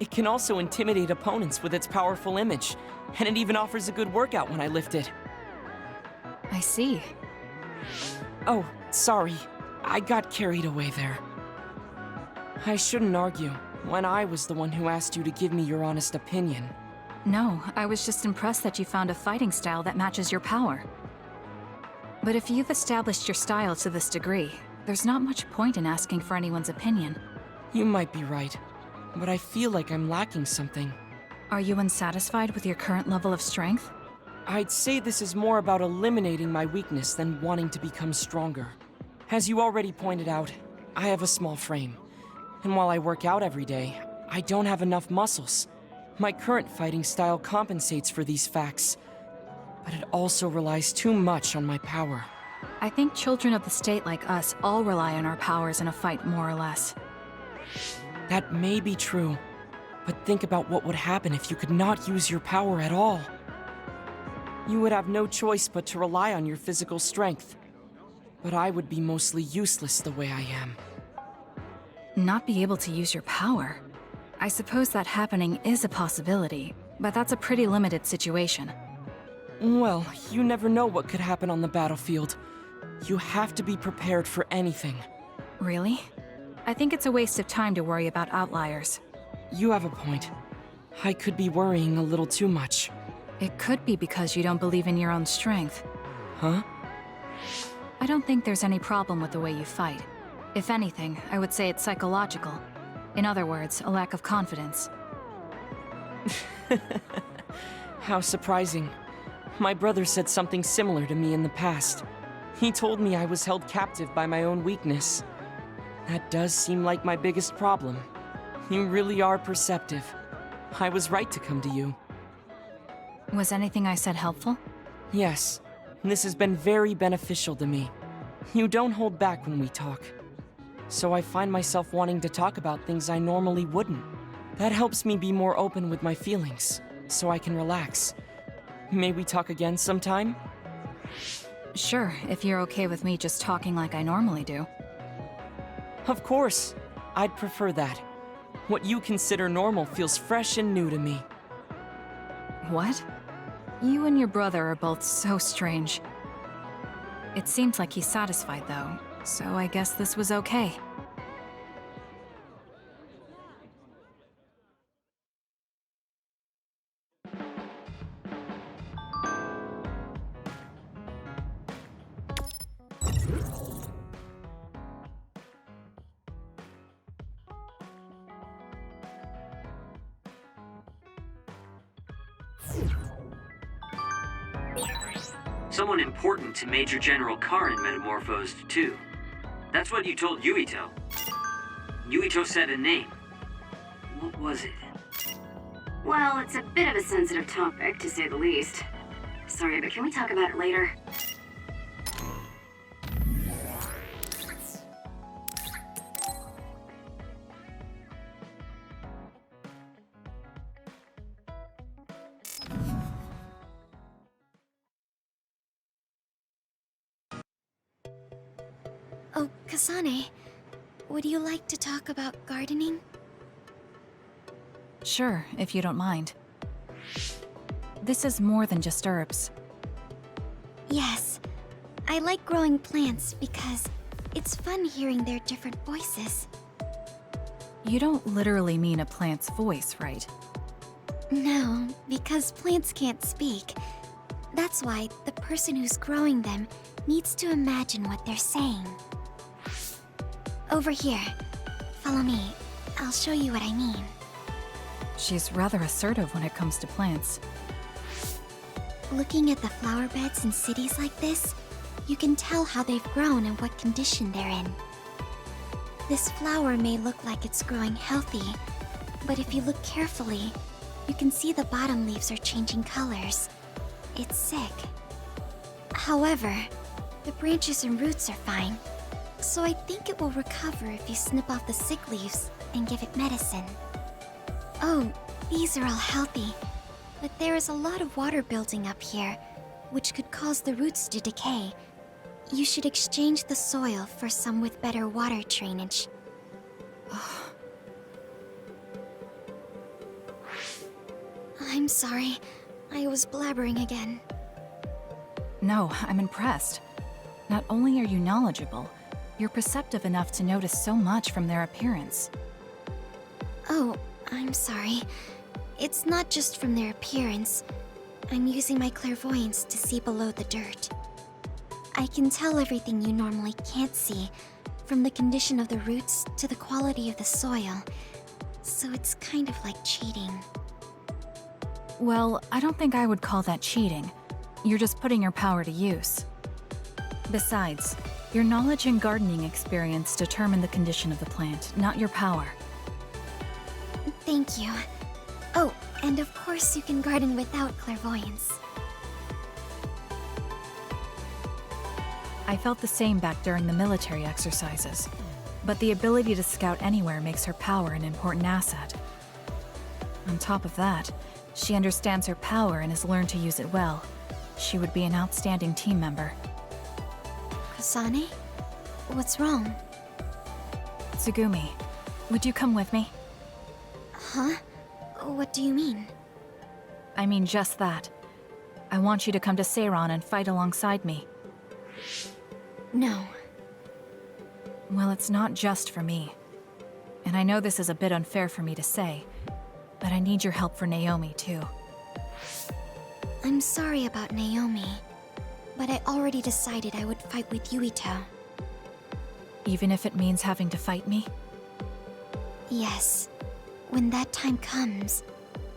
It can also intimidate opponents with its powerful image, and it even offers a good workout when I lift it. I see. Oh, sorry. I got carried away there. I shouldn't argue, when I was the one who asked you to give me your honest opinion. No, I was just impressed that you found a fighting style that matches your power. But if you've established your style to this degree, there's not much point in asking for anyone's opinion. You might be right, but I feel like I'm lacking something. Are you unsatisfied with your current level of strength? I'd say this is more about eliminating my weakness than wanting to become stronger. As you already pointed out, I have a small frame. And while I work out every day, I don't have enough muscles. My current fighting style compensates for these facts, but it also relies too much on my power. I think children of the state like us all rely on our powers in a fight, more or less. That may be true, but think about what would happen if you could not use your power at all. You would have no choice but to rely on your physical strength. But I would be mostly useless the way I am. Not be able to use your power? I suppose that happening is a possibility, but that's a pretty limited situation. Well, you never know what could happen on the battlefield. You have to be prepared for anything. Really? I think it's a waste of time to worry about outliers. You have a point. I could be worrying a little too much. It could be because you don't believe in your own strength. Huh? I don't think there's any problem with the way you fight. If anything, I would say it's psychological. In other words, a lack of confidence. How surprising. My brother said something similar to me in the past. He told me I was held captive by my own weakness. That does seem like my biggest problem. You really are perceptive. I was right to come to you. Was anything I said helpful? Yes. This has been very beneficial to me. You don't hold back when we talk. So I find myself wanting to talk about things I normally wouldn't. That helps me be more open with my feelings, so I can relax. May we talk again sometime? Sure, if you're okay with me just talking like I normally do. Of course. I'd prefer that. What you consider normal feels fresh and new to me. What? You and your brother are both so strange. It seems like he's satisfied, though, so I guess this was okay. Someone important to Major General Karin metamorphosed, too. That's what you told Yuito. Yuito said a name. What was it? Well, it's a bit of a sensitive topic, to say the least. Sorry, but can we talk about it later? Oh, Kasane, would you like to talk about gardening? Sure, if you don't mind. This is more than just herbs. Yes. I like growing plants because it's fun hearing their different voices. You don't literally mean a plant's voice, right? No, because plants can't speak. That's why the person who's growing them needs to imagine what they're saying. Over here. Follow me. I'll show you what I mean. She's rather assertive when it comes to plants. Looking at the flower beds in cities like this, you can tell how they've grown and what condition they're in. This flower may look like it's growing healthy, but if you look carefully, you can see the bottom leaves are changing colors. It's sick. However, the branches and roots are fine, so I think it will recover if you snip off the sick leaves and give it medicine. Oh, these are all healthy, but there is a lot of water building up here, which could cause the roots to decay. You should exchange the soil for some with better water drainage. I'm sorry. I was blabbering again. No, I'm impressed. Not only are you knowledgeable, you're perceptive enough to notice so much from their appearance. Oh, I'm sorry. It's not just from their appearance. I'm using my clairvoyance to see below the dirt. I can tell everything you normally can't see, from the condition of the roots to the quality of the soil. So it's kind of like cheating. Well, I don't think I would call that cheating. You're just putting your power to use. Besides, your knowledge and gardening experience determine the condition of the plant, not your power. Thank you. Oh, and of course you can garden without clairvoyance. I felt the same back during the military exercises, but the ability to scout anywhere makes her power an important asset. On top of that, she understands her power and has learned to use it well. She would be an outstanding team member. Kasane? What's wrong? Tsugumi, would you come with me? Huh? What do you mean? I mean just that. I want you to come to Seiron and fight alongside me. No. Well, it's not just for me. And I know this is a bit unfair for me to say, but I need your help for Naomi, too. I'm sorry about Naomi, but I already decided I would fight with Yuito. Even if it means having to fight me? Yes. When that time comes,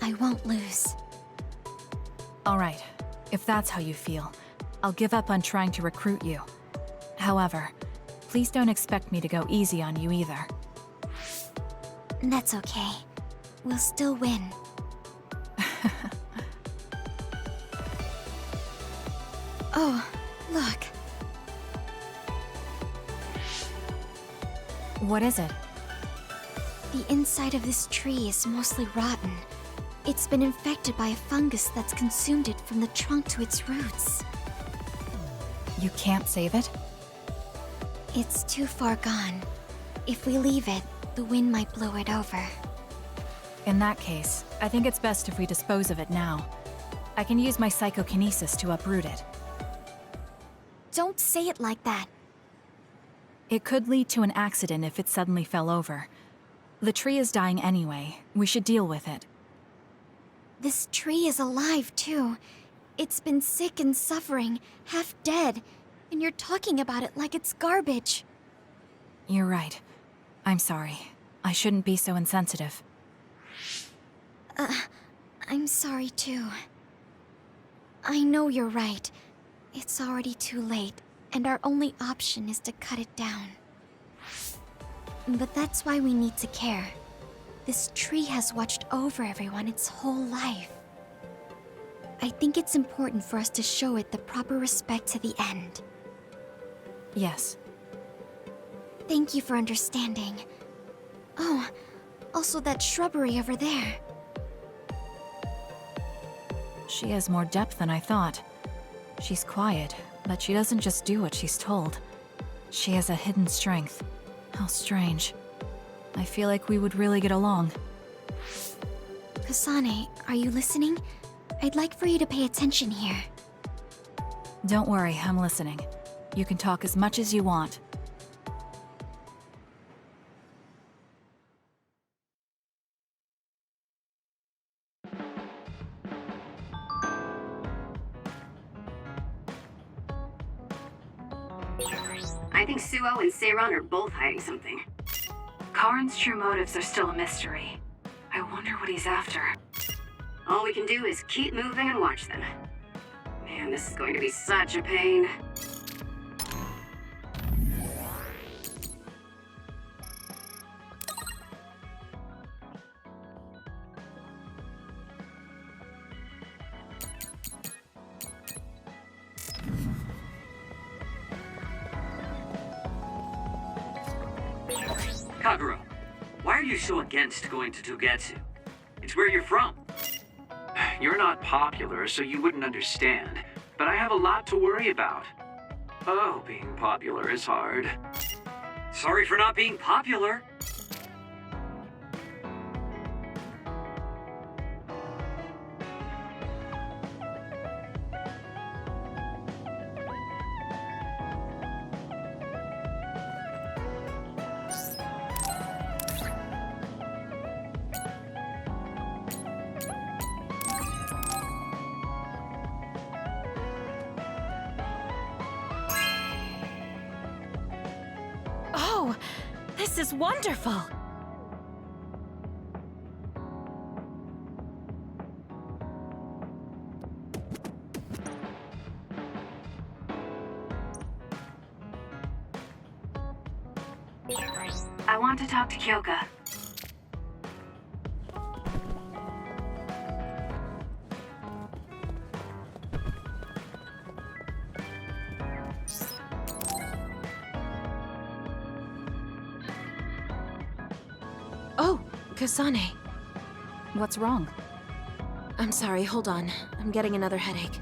I won't lose. All right. If that's how you feel, I'll give up on trying to recruit you. However, please don't expect me to go easy on you either. That's okay. We'll still win. Oh, look. What is it? The inside of this tree is mostly rotten. It's been infected by a fungus that's consumed it from the trunk to its roots. You can't save it? It's too far gone. If we leave it, the wind might blow it over. In that case, I think it's best if we dispose of it now. I can use my psychokinesis to uproot it. Don't say it like that. It could lead to an accident if it suddenly fell over. The tree is dying anyway. We should deal with it. This tree is alive, too. It's been sick and suffering, half dead, and you're talking about it like it's garbage. You're right. I'm sorry. I shouldn't be so insensitive. I'm sorry, too. I know you're right. It's already too late, and our only option is to cut it down. But that's why we need to care. This tree has watched over everyone its whole life. I think it's important for us to show it the proper respect to the end. Yes. Thank you for understanding. Oh, also that shrubbery over there. She has more depth than I thought. She's quiet, but she doesn't just do what she's told. She has a hidden strength. How strange. I feel like we would really get along. Kasane, are you listening? I'd like for you to pay attention here. Don't worry, I'm listening. You can talk as much as you want. I think Suo and Seiron are both hiding something. Karin's true motives are still a mystery. I wonder what he's after. All we can do is keep moving and watch them. Man, this is going to be such a pain. Kaguro, why are you so against going to Togetsu? It's where you're from. You're not popular, so you wouldn't understand. But I have a lot to worry about. Oh, being popular is hard. Sorry for not being popular. This is wonderful! I want to talk to Kyoka. Oh, Kasane. What's wrong? I'm sorry, hold on. I'm getting another headache.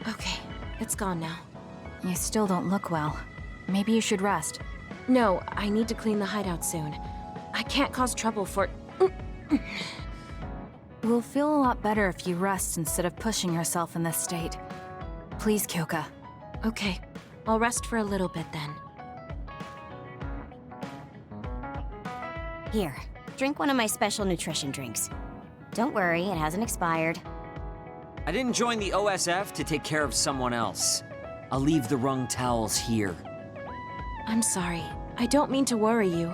Okay, it's gone now. You still don't look well. Maybe you should rest. No, I need to clean the hideout soon. I can't cause trouble for... We'll feel a lot better if you rest instead of pushing yourself in this state. Please, Kyoka. Okay, I'll rest for a little bit then. Here, drink one of my special nutrition drinks. Don't worry, it hasn't expired. I didn't join the OSF to take care of someone else. I'll leave the wrung towels here. I'm sorry. I don't mean to worry you.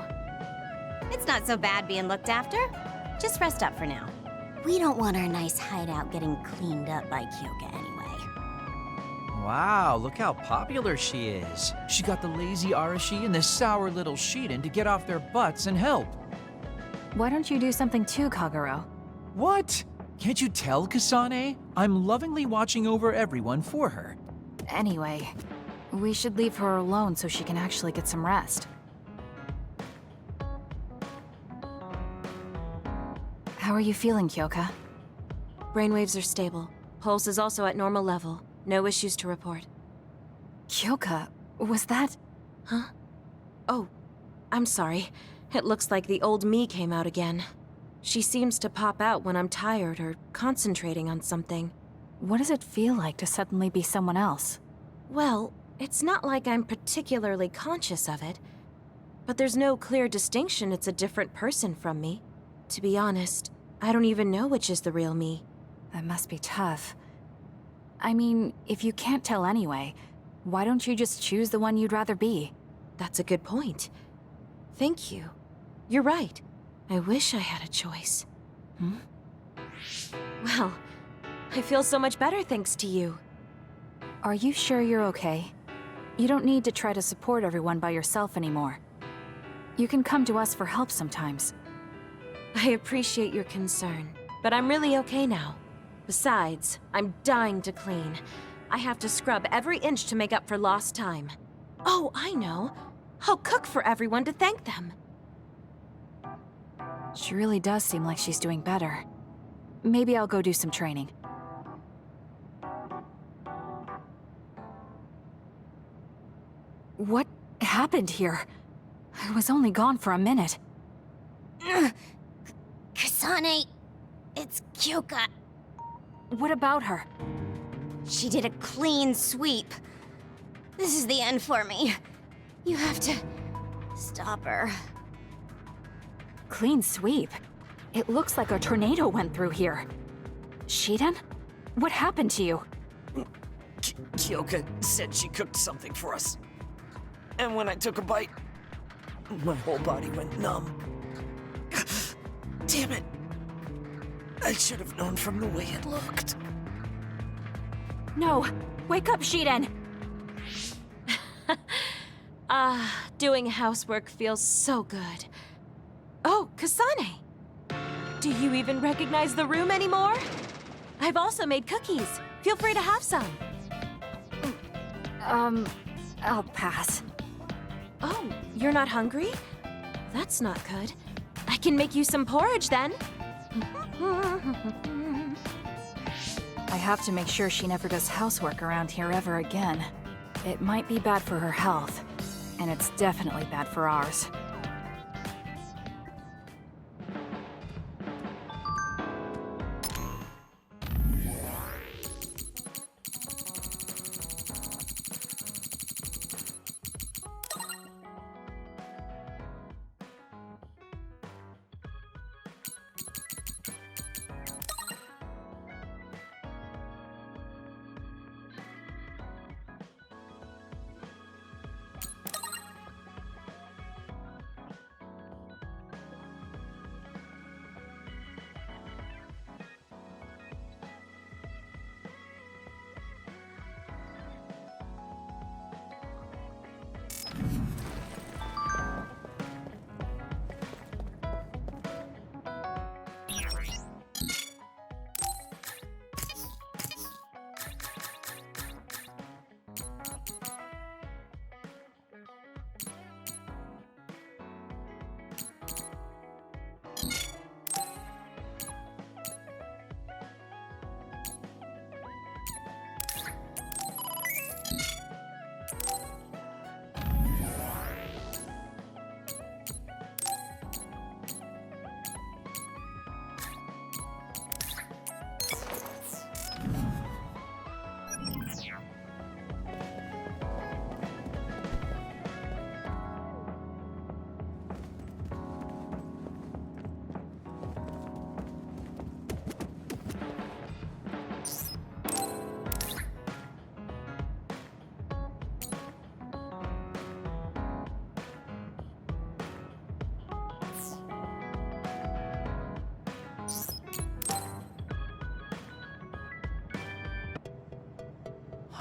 It's not so bad being looked after. Just rest up for now. We don't want our nice hideout getting cleaned up by Kyoka anyway. Wow, look how popular she is. She got the lazy Arashi and the sour little Shiden to get off their butts and help. Why don't you do something too, Kagero? What? Can't you tell, Kasane? I'm lovingly watching over everyone for her. Anyway, we should leave her alone so she can actually get some rest. How are you feeling, Kyoka? Brainwaves are stable. Pulse is also at normal level. No issues to report. Kyoka, was that... Huh? Oh, I'm sorry. It looks like the old me came out again. She seems to pop out when I'm tired or concentrating on something. What does it feel like to suddenly be someone else? Well, it's not like I'm particularly conscious of it. But there's no clear distinction it's a different person from me. To be honest, I don't even know which is the real me. That must be tough. I mean, if you can't tell anyway, why don't you just choose the one you'd rather be? That's a good point. Thank you. You're right. I wish I had a choice. Hmm? Well, I feel so much better thanks to you. Are you sure you're okay? You don't need to try to support everyone by yourself anymore. You can come to us for help sometimes. I appreciate your concern, but I'm really okay now. Besides, I'm dying to clean. I have to scrub every inch to make up for lost time. Oh, I know. I'll cook for everyone to thank them. She really does seem like she's doing better. Maybe I'll go do some training. What happened here? I was only gone for a minute. Kasane, it's Kyoka. What about her? She did a clean sweep. This is the end for me. You have to stop her. Clean sweep? It looks like a tornado went through here. Shiden? What happened to you? Kyoka said she cooked something for us. And when I took a bite, my whole body went numb. Damn it. I should have known from the way it looked. No! Wake up, Shiden! Doing housework feels so good. Oh, Kasane! Do you even recognize the room anymore? I've also made cookies. Feel free to have some. I'll pass. Oh, you're not hungry? That's not good. I can make you some porridge then. I have to make sure she never does housework around here ever again. It might be bad for her health, and it's definitely bad for ours.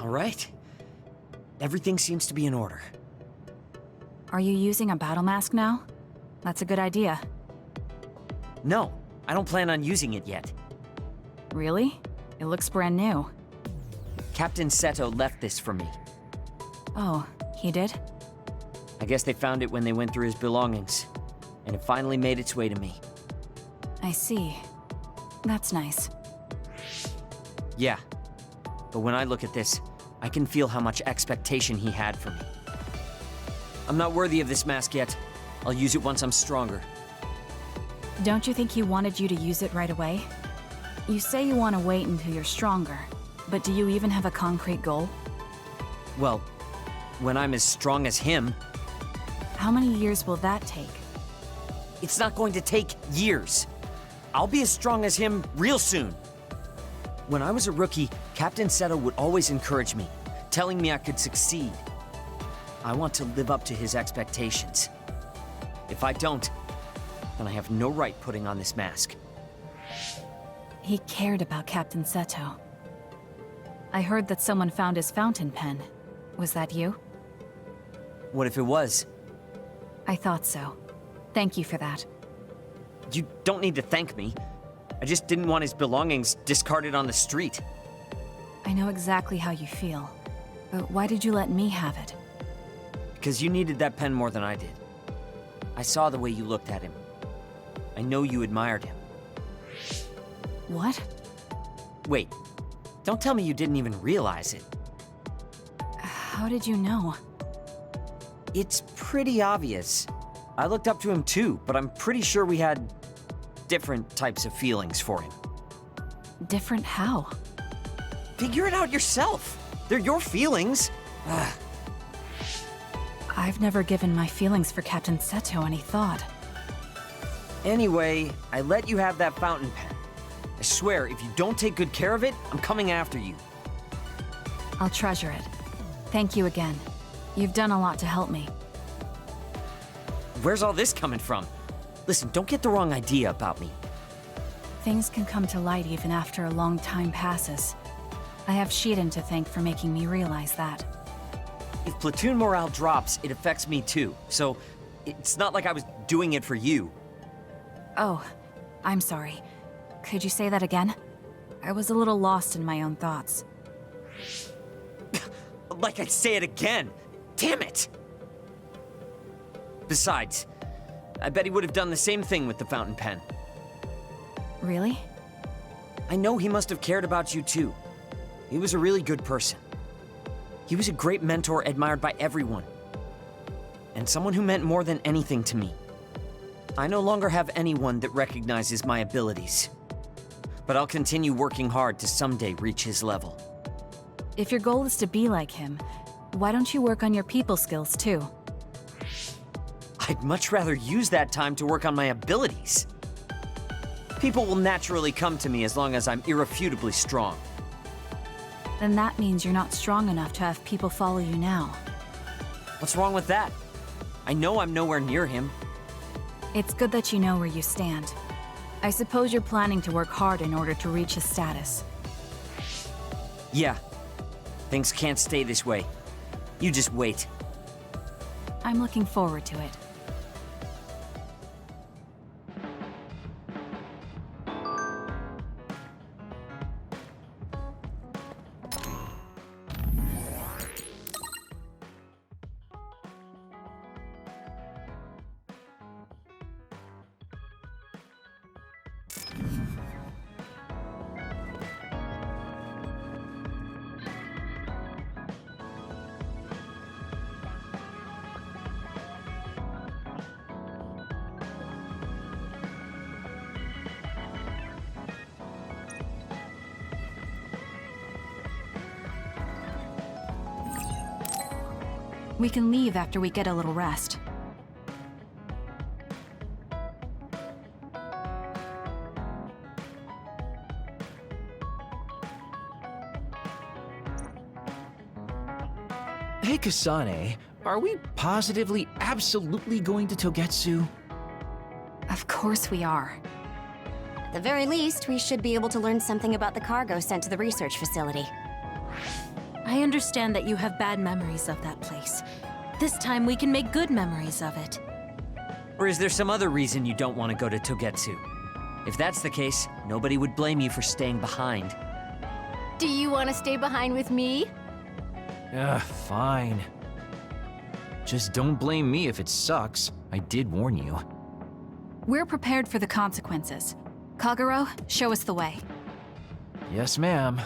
All right. Everything seems to be in order. Are you using a battle mask now? That's a good idea. No, I don't plan on using it yet. Really? It looks brand new. Captain Seto left this for me. Oh, he did? I guess they found it when they went through his belongings, and it finally made its way to me. I see. That's nice. Yeah, but when I look at this, I can feel how much expectation he had for me. I'm not worthy of this mask yet. I'll use it once I'm stronger. Don't you think he wanted you to use it right away? You say you want to wait until you're stronger, but do you even have a concrete goal? Well, when I'm as strong as him... How many years will that take? It's not going to take years. I'll be as strong as him real soon. When I was a rookie, Captain Seto would always encourage me, telling me I could succeed. I want to live up to his expectations. If I don't, then I have no right putting on this mask. He cared about Captain Seto. I heard that someone found his fountain pen. Was that you? What if it was? I thought so. Thank you for that. You don't need to thank me. I just didn't want his belongings discarded on the street. I know exactly how you feel. But why did you let me have it? Because you needed that pen more than I did. I saw the way you looked at him. I know you admired him. What? Wait, don't tell me you didn't even realize it. How did you know? It's pretty obvious. I looked up to him too, but I'm pretty sure we had different types of feelings for him. Different how? Figure it out yourself. They're your feelings. I've never given my feelings for Captain Seto any thought. Anyway, I let you have that fountain pen. I swear, if you don't take good care of it, I'm coming after you. I'll treasure it. Thank you again. You've done a lot to help me. Where's all this coming from? Listen, don't get the wrong idea about me. Things can come to light even after a long time passes. I have Shiden to thank for making me realize that. If platoon morale drops, it affects me too. So, it's not like I was doing it for you. Oh, I'm sorry. Could you say that again? I was a little lost in my own thoughts. Like I'd say it again! Damn it! Besides, I bet he would have done the same thing with the fountain pen. Really? I know he must have cared about you too. He was a really good person. He was a great mentor admired by everyone. And someone who meant more than anything to me. I no longer have anyone that recognizes my abilities. But I'll continue working hard to someday reach his level. If your goal is to be like him, why don't you work on your people skills too? I'd much rather use that time to work on my abilities. People will naturally come to me as long as I'm irrefutably strong. Then that means you're not strong enough to have people follow you now. What's wrong with that? I know I'm nowhere near him. It's good that you know where you stand. I suppose you're planning to work hard in order to reach his status. Yeah. Things can't stay this way. You just wait. I'm looking forward to it. We can leave after we get a little rest. Hey, Kasane, are we positively, absolutely going to Togetsu? Of course we are. At the very least, we should be able to learn something about the cargo sent to the research facility. I understand that you have bad memories of that place. This time we can make good memories of it. Or is there some other reason you don't want to go to Togetsu? If that's the case, nobody would blame you for staying behind. Do you want to stay behind with me? Fine. Just don't blame me if it sucks. I did warn you. We're prepared for the consequences. Kagero, show us the way. Yes, ma'am.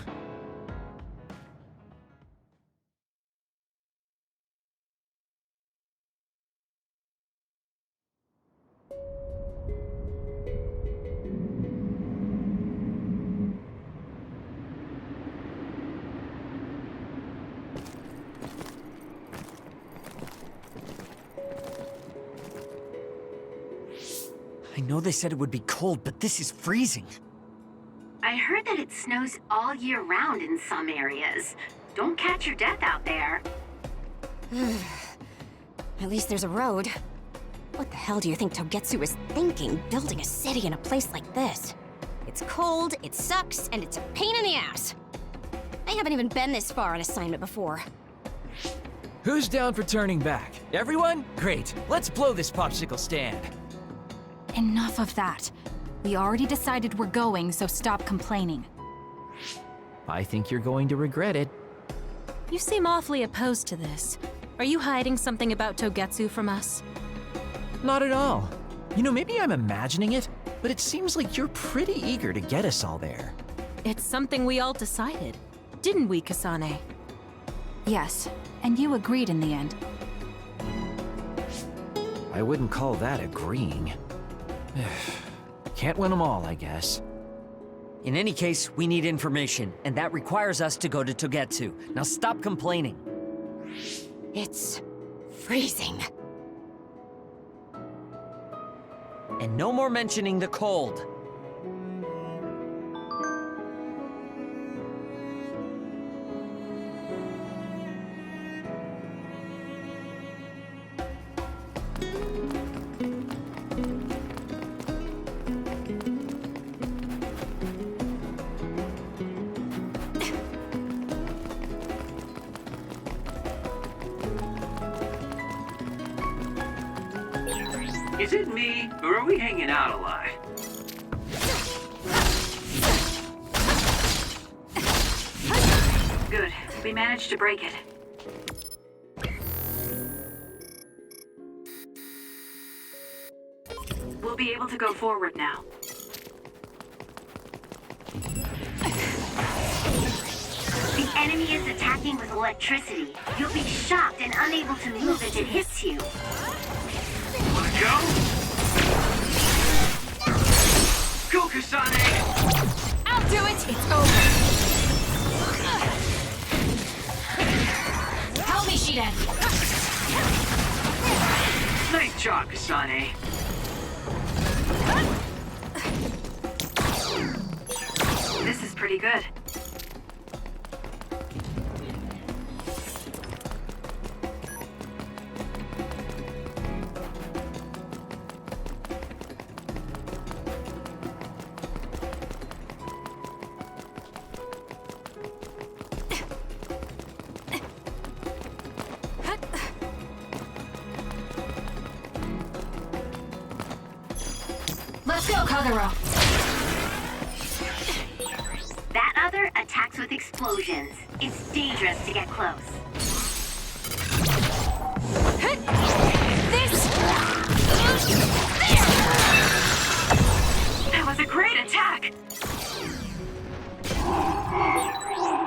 I know they said it would be cold, but this is freezing. I heard that it snows all year round in some areas. Don't catch your death out there. At least there's a road. What the hell do you think Togetsu is thinking, building a city in a place like this? It's cold, it sucks, and it's a pain in the ass. I haven't even been this far on assignment before. Who's down for turning back? Everyone? Great. Let's blow this popsicle stand. Enough of that. We already decided we're going, so stop complaining. I think you're going to regret it. You seem awfully opposed to this. Are you hiding something about Togetsu from us? Not at all. You know, maybe I'm imagining it, but it seems like you're pretty eager to get us all there. It's something we all decided. Didn't we, Kasane? Yes, and you agreed in the end. I wouldn't call that agreeing. Can't win them all, I guess. In any case, we need information, and that requires us to go to Togetsu. Now stop complaining. It's freezing. And no more mentioning the cold. Is it me, or are we hanging out a lot? Good. We managed to break it. We'll be able to go forward now. The enemy is attacking with electricity. You'll be shocked and unable to move as it hits you. Wanna go? Go, Kasane! I'll do it! It's over! Help me, Shiden! Nice job, Kasane. This is pretty good. Let's go, Kagero! That other attacks with explosions. It's dangerous to get close. This! That was a great attack!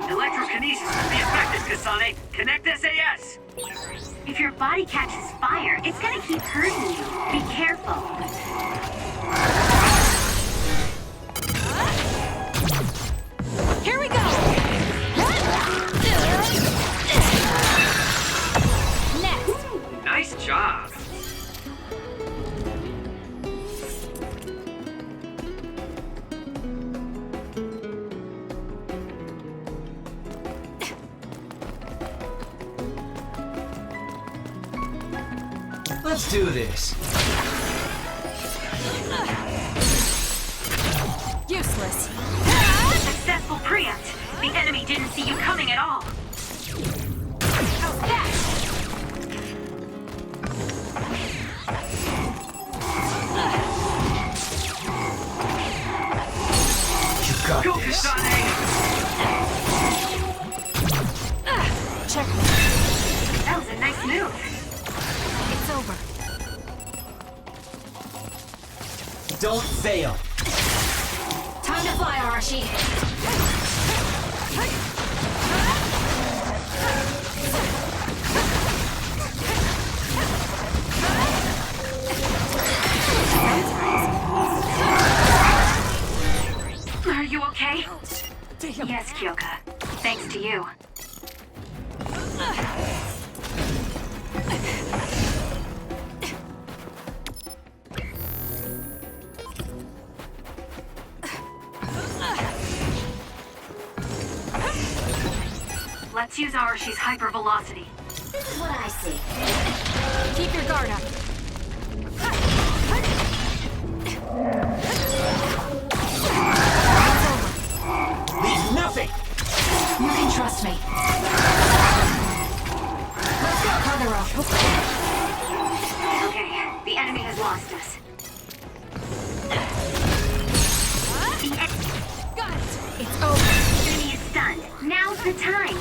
Electrokinesis will be effective, Kasane. Connect SAS! If your body catches fire, it's gonna keep hurting you. Be careful. Here we go! Next! Nice job. Let's do this. Useless. Successful preempt. The enemy didn't see you coming at all. got Go, this. Kasane! Check. That was a nice move. It's over. Don't fail. Time to fly, Arashi. Are you okay? Yes, Kyoka. Thanks to you. Let's use Arashi's hypervelocity. This is what I see. Keep your guard up. Leave nothing! You can trust me. Let's go, Kagero. Okay, the enemy has lost us. Got it. It's over. The enemy is stunned. Now's the time.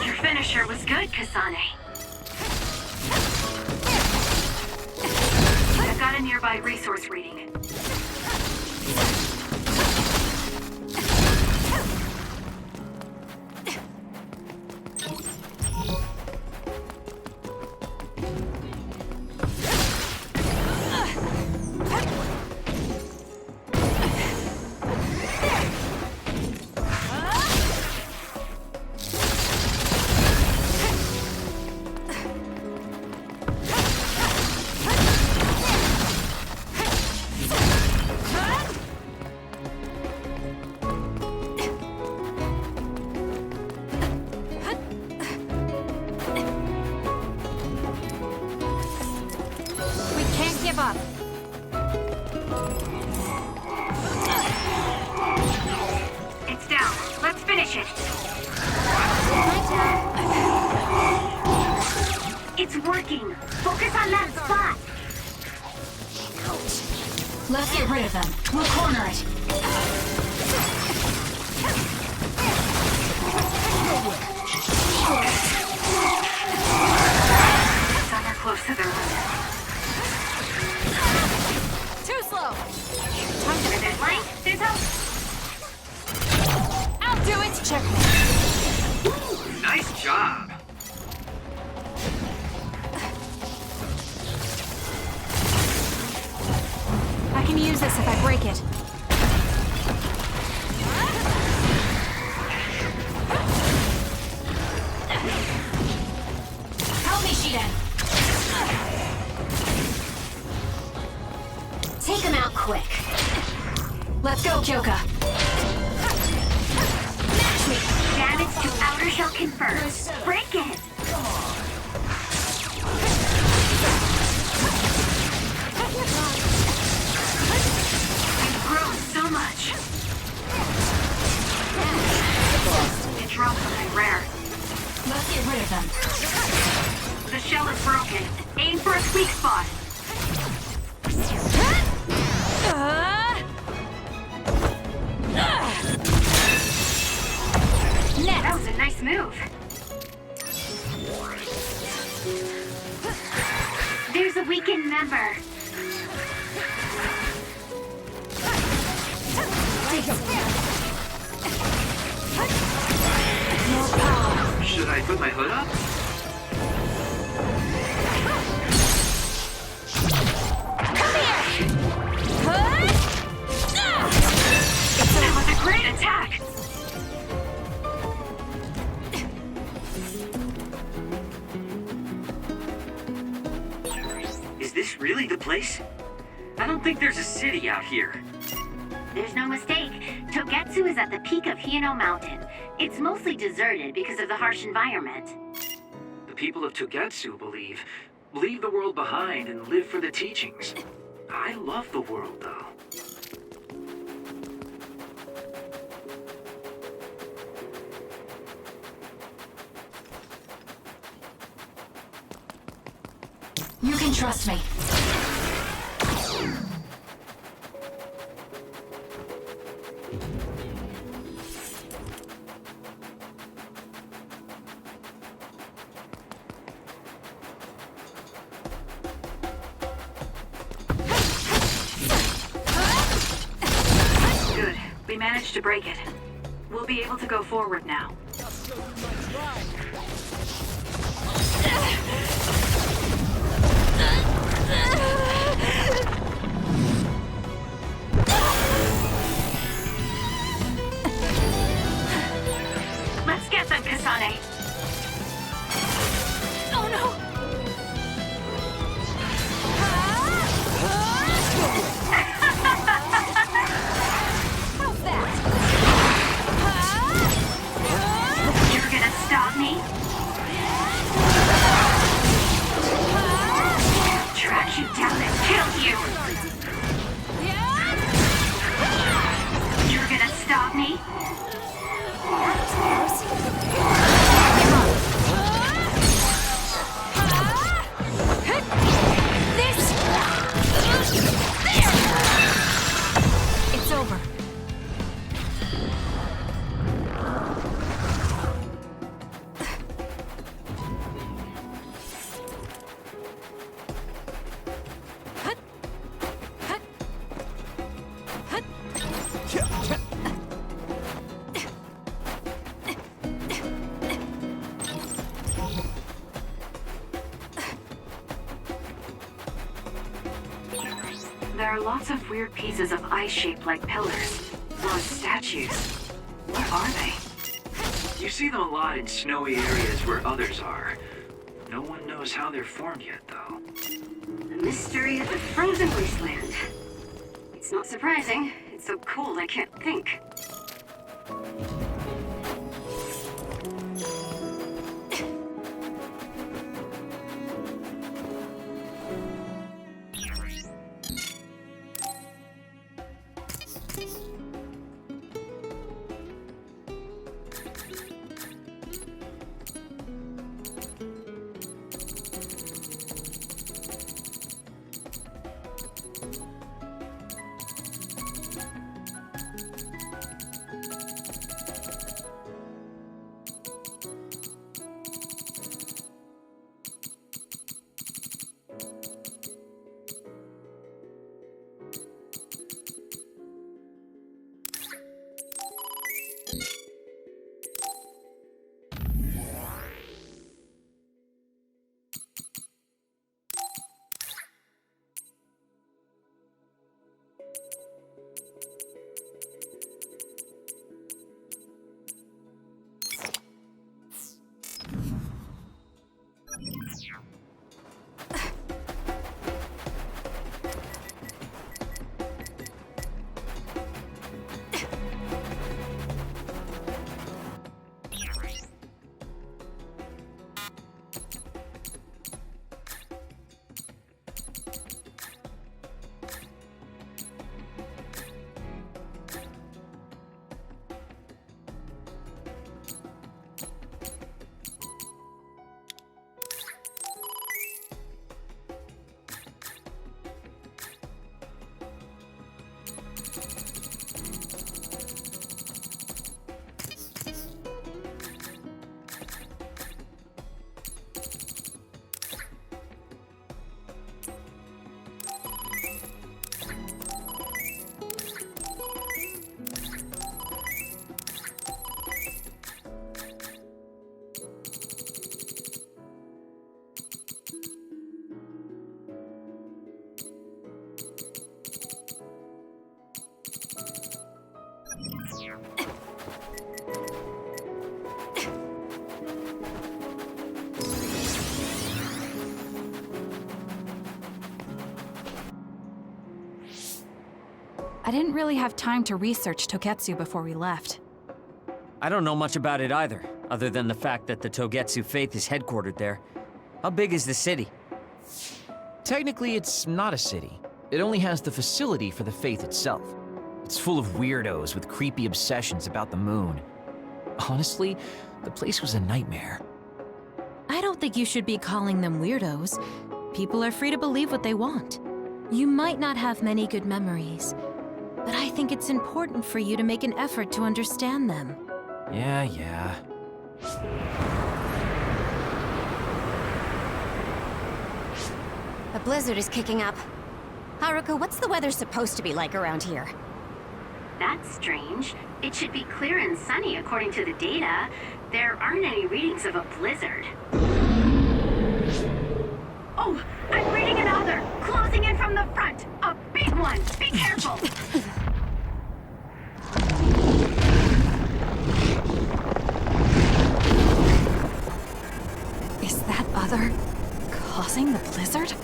Your finisher was good, Kasane. I've got a nearby resource reading. Give up. It's down. Let's finish it. It's working. Focus on that spot. Let's get rid of them. We'll corner it. Some are close to their limit. Too slow. Where there's light, there's hope. I'll do it. Check. Nice job. I can use this if I break it. Help me, Shiden. Take him out quick. Let's go, Kyoka. Match me. Damage to outer shell confirmed. Break it. You've grown so much. It dropped something rare. Let's get rid of them. The shell is broken. Aim for its weak spot. That was a nice move. There's a weakened member. Should I put my hood up? That was a great attack. Is this really the place? I don't think there's a city out here. There's no mistake. Togetsu is at the peak of Hino Mountain. It's mostly deserted because of the harsh environment. The people of Togetsu believe leave the world behind and live for the teachings. I love the world, though. You can trust me. We managed to break it. We'll be able to go forward now. Let's get them, Kasane. Oh no! How's that? You're gonna stop me? Track you down and kill you! You're gonna stop me? It's over. There are lots of weird pieces of ice shaped like pillars, or statues. What are they? You see them a lot in snowy areas where others are. No one knows how they're formed yet, though. The mystery of the frozen wasteland. It's not surprising. It's so cold I can't think. I didn't really have time to research Togetsu before we left. I don't know much about it either, other than the fact that the Togetsu faith is headquartered there. How big is the city? Technically, it's not a city. It only has the facility for the faith itself. It's full of weirdos with creepy obsessions about the moon. Honestly, the place was a nightmare. I don't think you should be calling them weirdos. People are free to believe what they want. You might not have many good memories, but I think it's important for you to make an effort to understand them. Yeah. A blizzard is kicking up. Haruka, what's the weather supposed to be like around here? That's strange. It should be clear and sunny according to the data. There aren't any readings of a blizzard. Oh, I'm reading another! Closing in from the front! A big one! Be careful! Is that other causing the blizzard?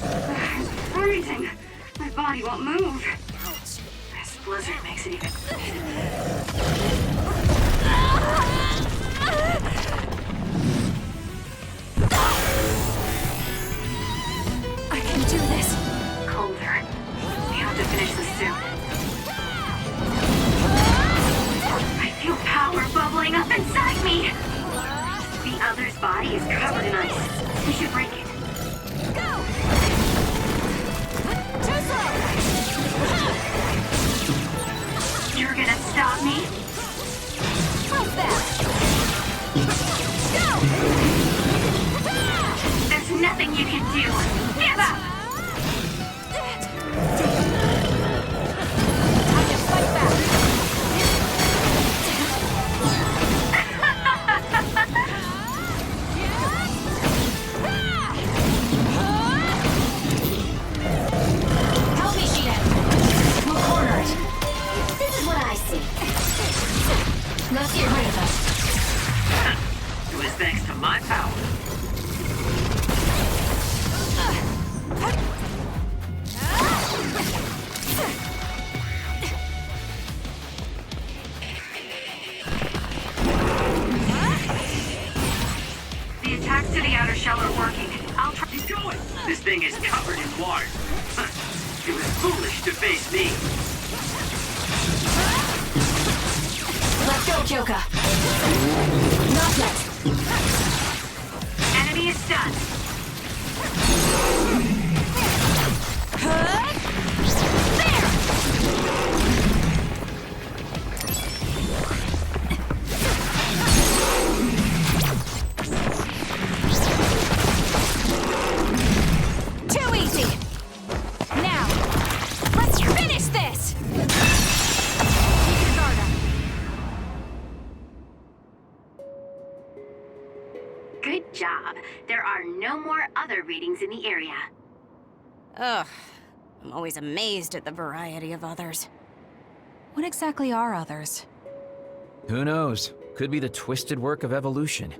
I'm freezing. My body won't move. This blizzard makes it even... I can do this. Colder. We have to finish this soon. I feel power bubbling up inside me. The other's body is covered in ice. We should break it. Go! Too slow! You're gonna stop me? How's that? Go! There's nothing you can do. Give up! I can fight back. Help me, Sheeta. We'll corner it. This is what I see. Let's get rid of them. It was thanks to my power. The attacks to the outer shell are working. I'll try. Keep going! This thing is covered in water. It was foolish to face me. Let's go, Kyoka. Not yet. Enemy is stunned. Too easy. Now, let's finish this. Keep your guard up. Good job. There are no more other readings in the area. Ugh. I'm always amazed at the variety of others. What exactly are others? Who knows? Could be the twisted work of evolution.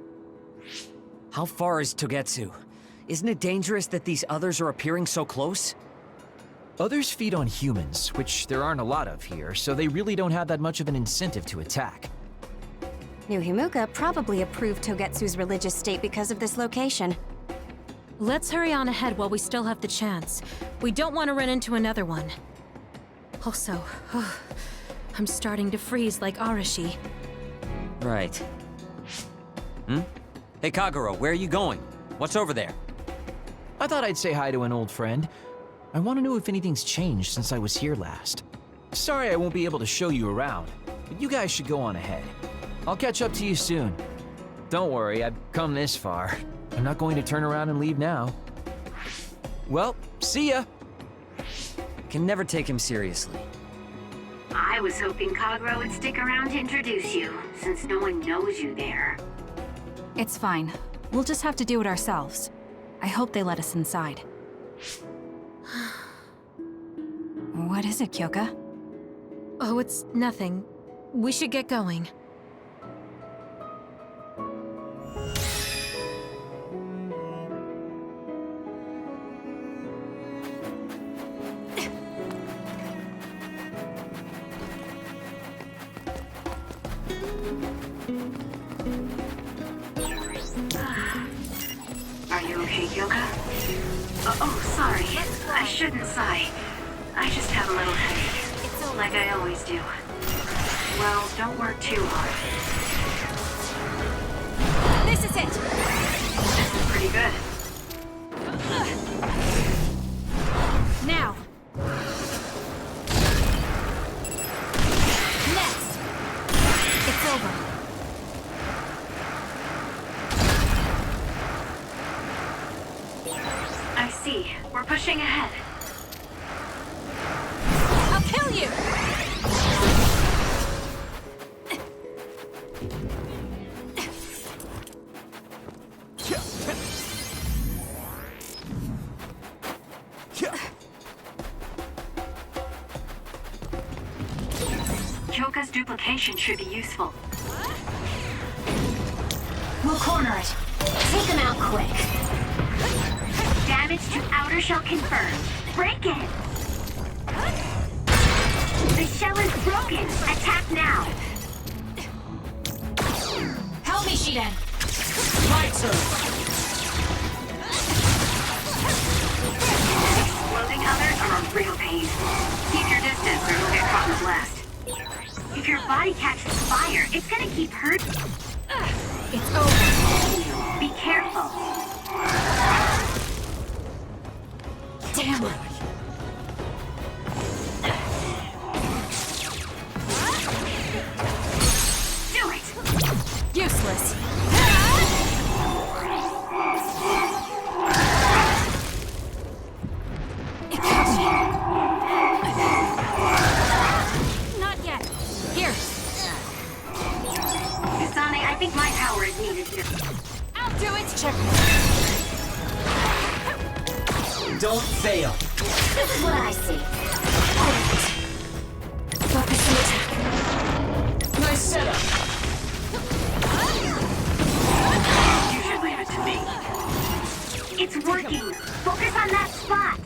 How far is Togetsu? Isn't it dangerous that these others are appearing so close? Others feed on humans, which there aren't a lot of here, so they really don't have that much of an incentive to attack. New Himuka probably approved Togetsu's religious state because of this location. Let's hurry on ahead while we still have the chance. We don't want to run into another one. Also, I'm starting to freeze like Arashi. Right. Hey, Kagero, where are you going? What's over there? I thought I'd say hi to an old friend. I want to know if anything's changed since I was here last. Sorry I won't be able to show you around, but you guys should go on ahead. I'll catch up to you soon. Don't worry, I've come this far. I'm not going to turn around and leave now. Well, see ya! Can never take him seriously. I was hoping Kagero would stick around to introduce you, since no one knows you there. It's fine. We'll just have to do it ourselves. I hope they let us inside. What is it, Kyoka? Oh, it's nothing. We should get going. Are you okay, Kyoka? Oh, sorry. I shouldn't sigh. I just have a little headache. It's like I always do. Well, don't work too hard. This is it! This is pretty good. Now! Next! It's over. see. We're pushing ahead. I'll kill you! Choka's duplication should be useful. We'll corner it. Take him out quick. Damage to outer shell confirmed. Break it! The shell is broken. Attack now. Help me, Shiden. My turn! Exploding others are a real pain. Keep your distance or you'll get caught in the blast. If your body catches fire, it's gonna keep hurting. It's over. Be careful. Damn it. Do it! Useless. Not yet. Here. Kasane, I think my power is needed here. I'll do it. Check. Don't fail. This is what I see. Focus the attack. Nice setup. You should leave it to me. It's working. Focus on that spot.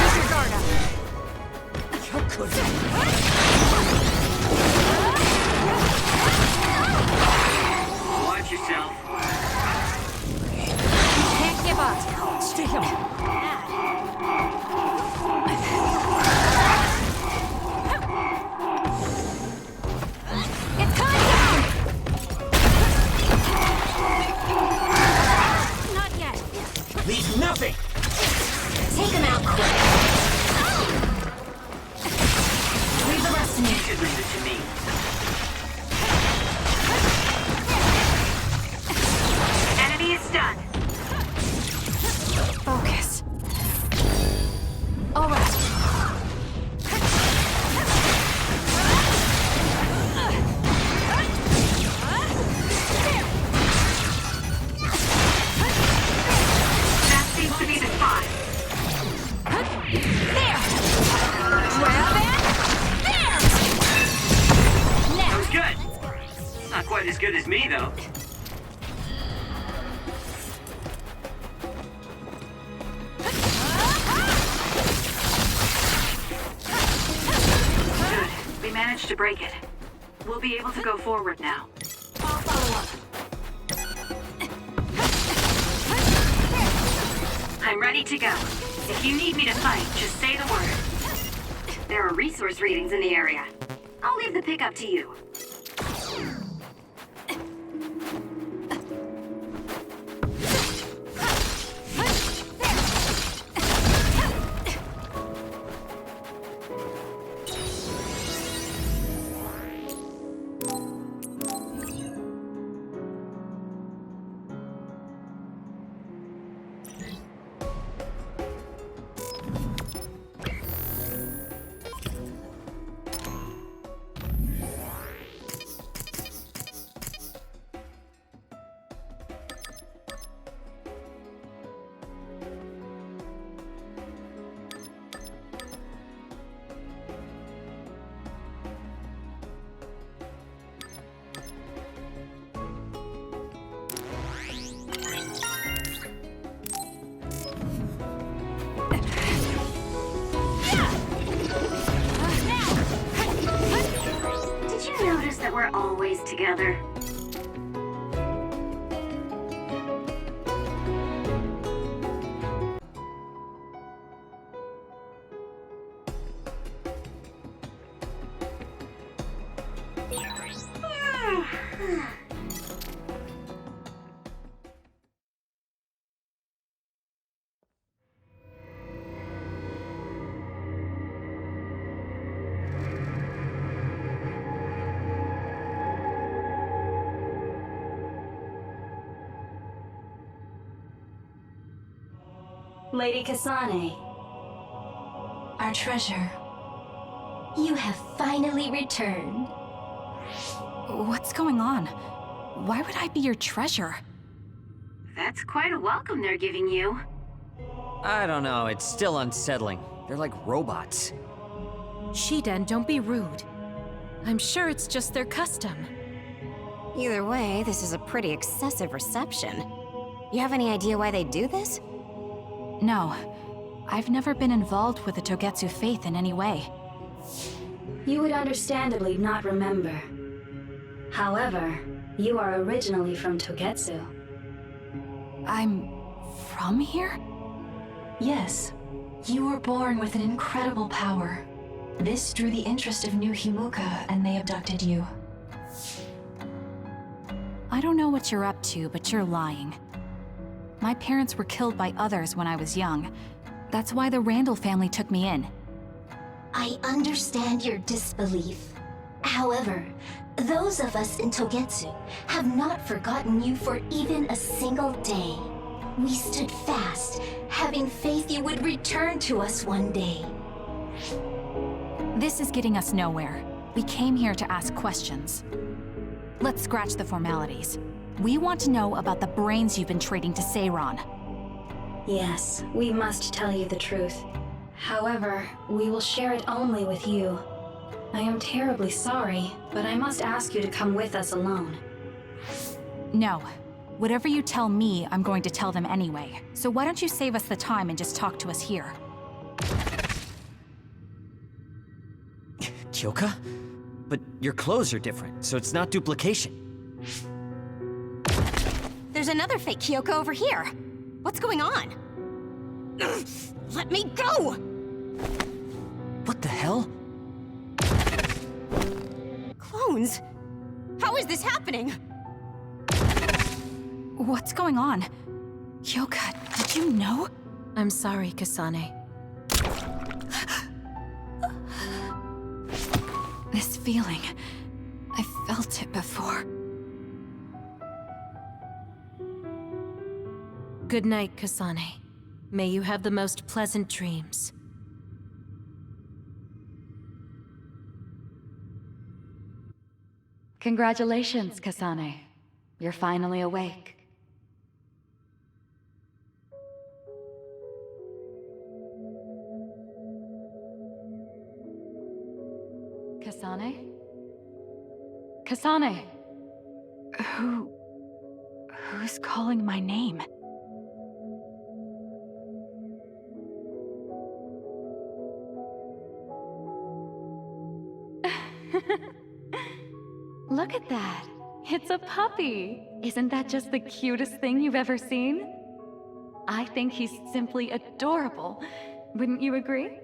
Disregard up. How could Watch yourself. Can't give up. Stick him. It's coming down. Not yet. Leave nothing. Take him out quick. Leave the rest to You me. should leave it to me. Enemy is stunned. Focus. All right. That seems to be the spot. There. Grab it. There. That was good. Not quite as good as me, though. Good. We managed to break it. We'll be able to go forward now. I'll follow up. I'm ready to go. If you need me to fight, just say the word. There are resource readings in the area. I'll leave the pickup to you. Did you notice that we're always together? Lady Kasane. Our treasure. You have finally returned. What's going on? Why would I be your treasure? That's quite a welcome they're giving you. I don't know, it's still unsettling. They're like robots. Shiden, don't be rude. I'm sure it's just their custom. Either way, this is a pretty excessive reception. You have any idea why they do this? No. I've never been involved with the Togetsu faith in any way. You would understandably not remember. However, you are originally from Togetsu. I'm from here? Yes. You were born with an incredible power. This drew the interest of New Himuka, and they abducted you. I don't know what you're up to, but you're lying. My parents were killed by others when I was young. That's why the Randall family took me in. I understand your disbelief. However, those of us in Togetsu have not forgotten you for even a single day. We stood fast, having faith you would return to us one day. This is getting us nowhere. We came here to ask questions. Let's scratch the formalities. We want to know about the brains you've been trading to Seiron. Yes, we must tell you the truth. However, we will share it only with you. I am terribly sorry, but I must ask you to come with us alone. No. Whatever you tell me, I'm going to tell them anyway. So why don't you save us the time and just talk to us here? Kyoka? But your clothes are different, so it's not duplication. There's another fake Kyoko over here. What's going on? Let me go! What the hell? Clones? How is this happening? What's going on? Kyoka, did you know? I'm sorry, Kasane. This feeling, I felt it before. Good night, Kasane. May you have the most pleasant dreams. Congratulations, Kasane. You're finally awake. Kasane? Kasane! Who's calling my name? Look at that! It's a puppy! Isn't that just the cutest thing you've ever seen? I think he's simply adorable. Wouldn't you agree?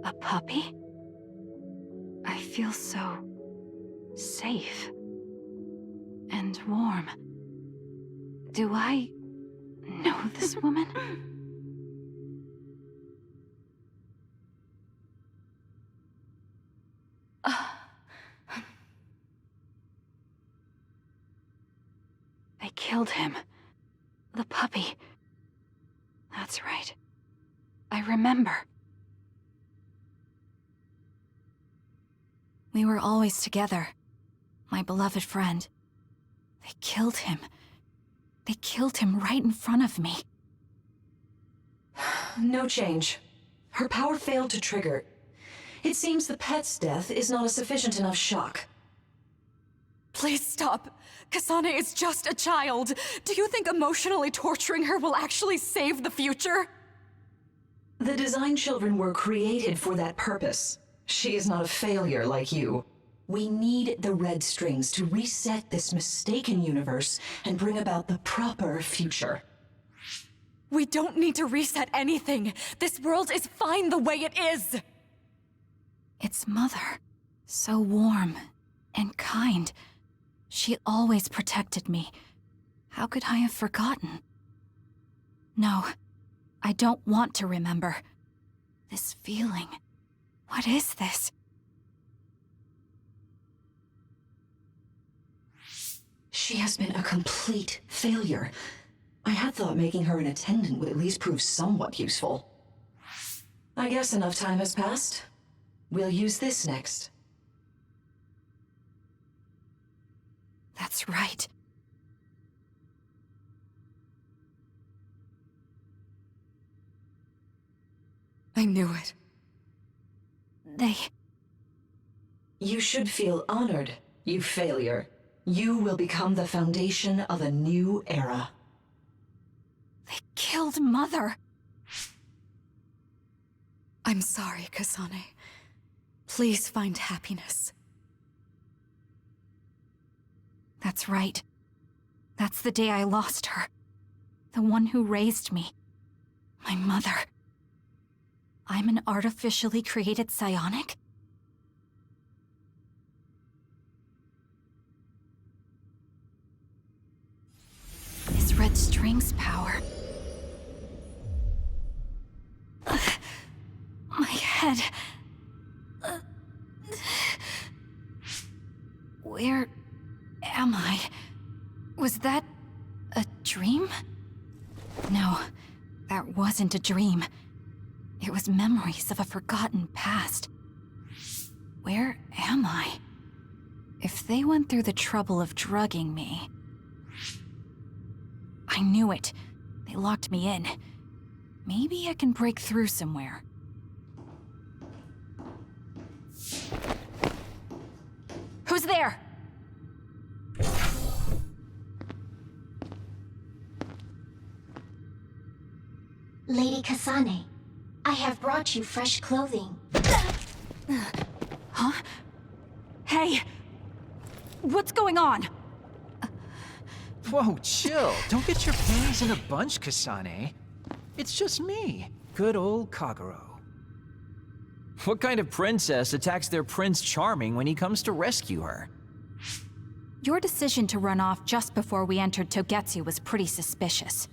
A puppy? I feel so safe and warm. Do I know this woman? They killed him. The puppy. That's right. I remember. We were always together. My beloved friend. They killed him. They killed him right in front of me. No change. Her power failed to trigger. It seems the pet's death is not a sufficient enough shock. Please stop. Kasane is just a child. Do you think emotionally torturing her will actually save the future? The design children were created for that purpose. She is not a failure like you. We need the red strings to reset this mistaken universe and bring about the proper future. We don't need to reset anything. This world is fine the way it is. It's Mother. So warm and kind. She always protected me. How could I have forgotten? No, I don't want to remember. This feeling. What is this? She has been a complete failure. I had thought making her an attendant would at least prove somewhat useful. I guess enough time has passed. We'll use this next. That's right. I knew it. You should feel honored, you failure. You will become the foundation of a new era. They killed Mother. I'm sorry, Kasane. Please find happiness. That's right. That's the day I lost her. The one who raised me. My mother. I'm an artificially created psionic? This red string's power. My head. Where am I? Was that a dream? No, that wasn't a dream. It was memories of a forgotten past. Where am I? If they went through the trouble of drugging me... I knew it. They locked me in. Maybe I can break through somewhere. Who's there? Lady Kasane, I have brought you fresh clothing. Huh? Hey! What's going on? Whoa, chill. Don't get your panties in a bunch, Kasane. It's just me, good old Kagero. What kind of princess attacks their Prince Charming when he comes to rescue her? Your decision to run off just before we entered Togetsu was pretty suspicious.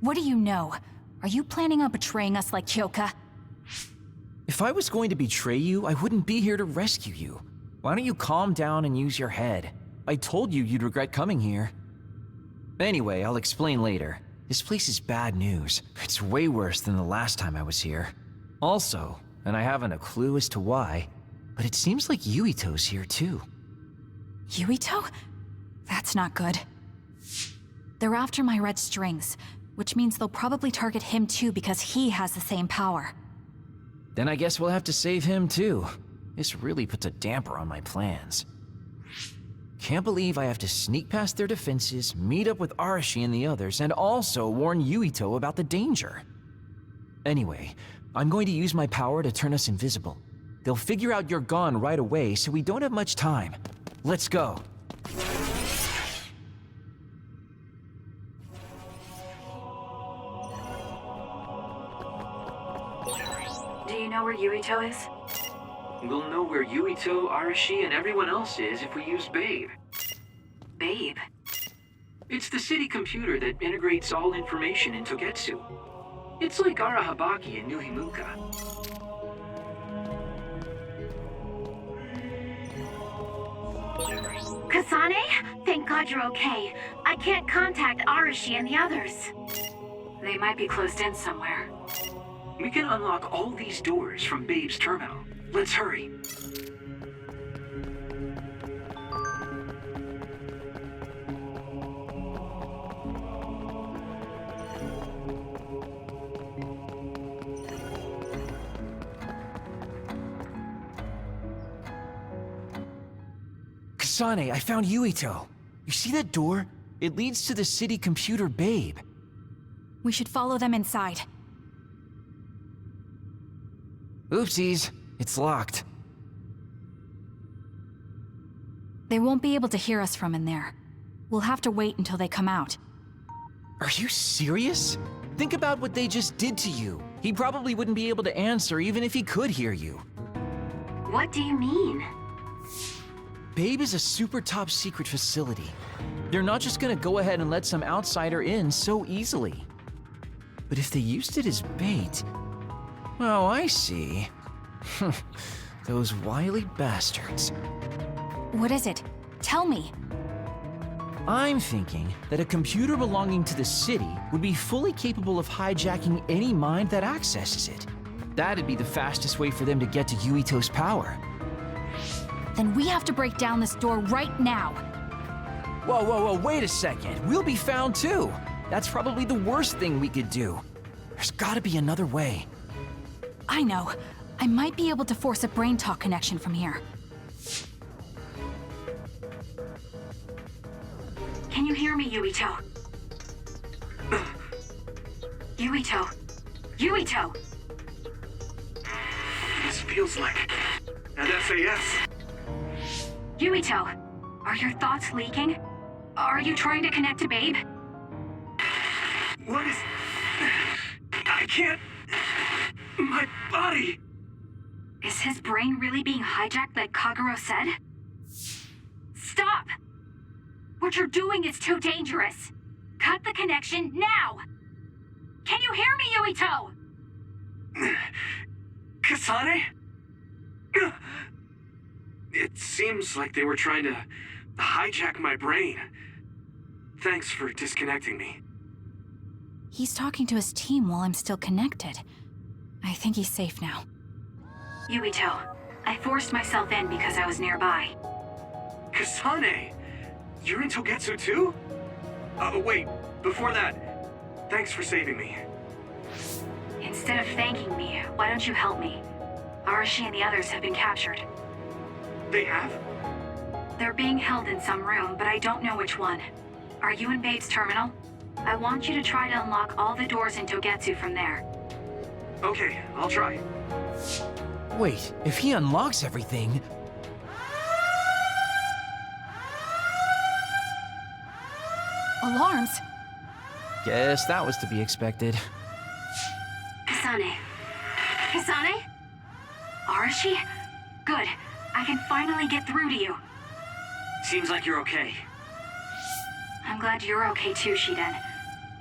What do you know? Are you planning on betraying us like Kyoka? If I was going to betray you, I wouldn't be here to rescue you. Why don't you calm down and use your head? I told you you'd regret coming here. Anyway, I'll explain later. This place is bad news. It's way worse than the last time I was here. Also, and I haven't a clue as to why, but it seems like Yuito's here too. Yuito? That's not good. They're after my red strings, which means they'll probably target him too because he has the same power. Then I guess we'll have to save him too. This really puts a damper on my plans. Can't believe I have to sneak past their defenses, meet up with Arashi and the others, and also warn Yuito about the danger. Anyway, I'm going to use my power to turn us invisible. They'll figure out you're gone right away, so we don't have much time. Let's go. Do you know where Yuito is? We'll know where Yuito, Arashi, and everyone else is if we use Babe. Babe? It's the city computer that integrates all information in Togetsu. It's like Arahabaki in New Himuka. Kasane? Thank God you're okay. I can't contact Arashi and the others. They might be closed in somewhere. We can unlock all these doors from Babe's terminal. Let's hurry. Kasane, I found Yuito. You see that door? It leads to the city computer Babe. We should follow them inside. Oopsies, it's locked. They won't be able to hear us from in there. We'll have to wait until they come out. Are you serious? Think about what they just did to you. He probably wouldn't be able to answer even if he could hear you. What do you mean? Babe is a super top secret facility. They're not just gonna go ahead and let some outsider in so easily. But if they used it as bait... Oh, I see. Those wily bastards. What is it? Tell me. I'm thinking that a computer belonging to the city would be fully capable of hijacking any mind that accesses it. That'd be the fastest way for them to get to Yuito's power. Then we have to break down this door right now. Whoa, wait a second. We'll be found too. That's probably the worst thing we could do. There's gotta be another way. I know. I might be able to force a brain talk connection from here. Can you hear me, Yuito? Yuito! Yuito! This feels like an SAS. Yuito! Are your thoughts leaking? Are you trying to connect to Babe? What is... I can't... My body... Is his brain really being hijacked like Kagero said? Stop! What you're doing is too dangerous. Cut the connection now! Can you hear me, Yuito? Kasane? It seems like they were trying to hijack my brain. Thanks for disconnecting me. He's talking to his team while I'm still connected. I think he's safe now. Yuito, I forced myself in because I was nearby. Kasane! You're in Togetsu too? Wait, before that, thanks for saving me. Instead of thanking me, why don't you help me? Arashi and the others have been captured. They have? They're being held in some room, but I don't know which one. Are you in Babe's terminal? I want you to try to unlock all the doors in Togetsu from there. Okay, I'll try. Wait, if he unlocks everything... Alarms? Guess that was to be expected. Kasane. Kasane? Arashi? Good. I can finally get through to you. Seems like you're okay. I'm glad you're okay too, Shiden.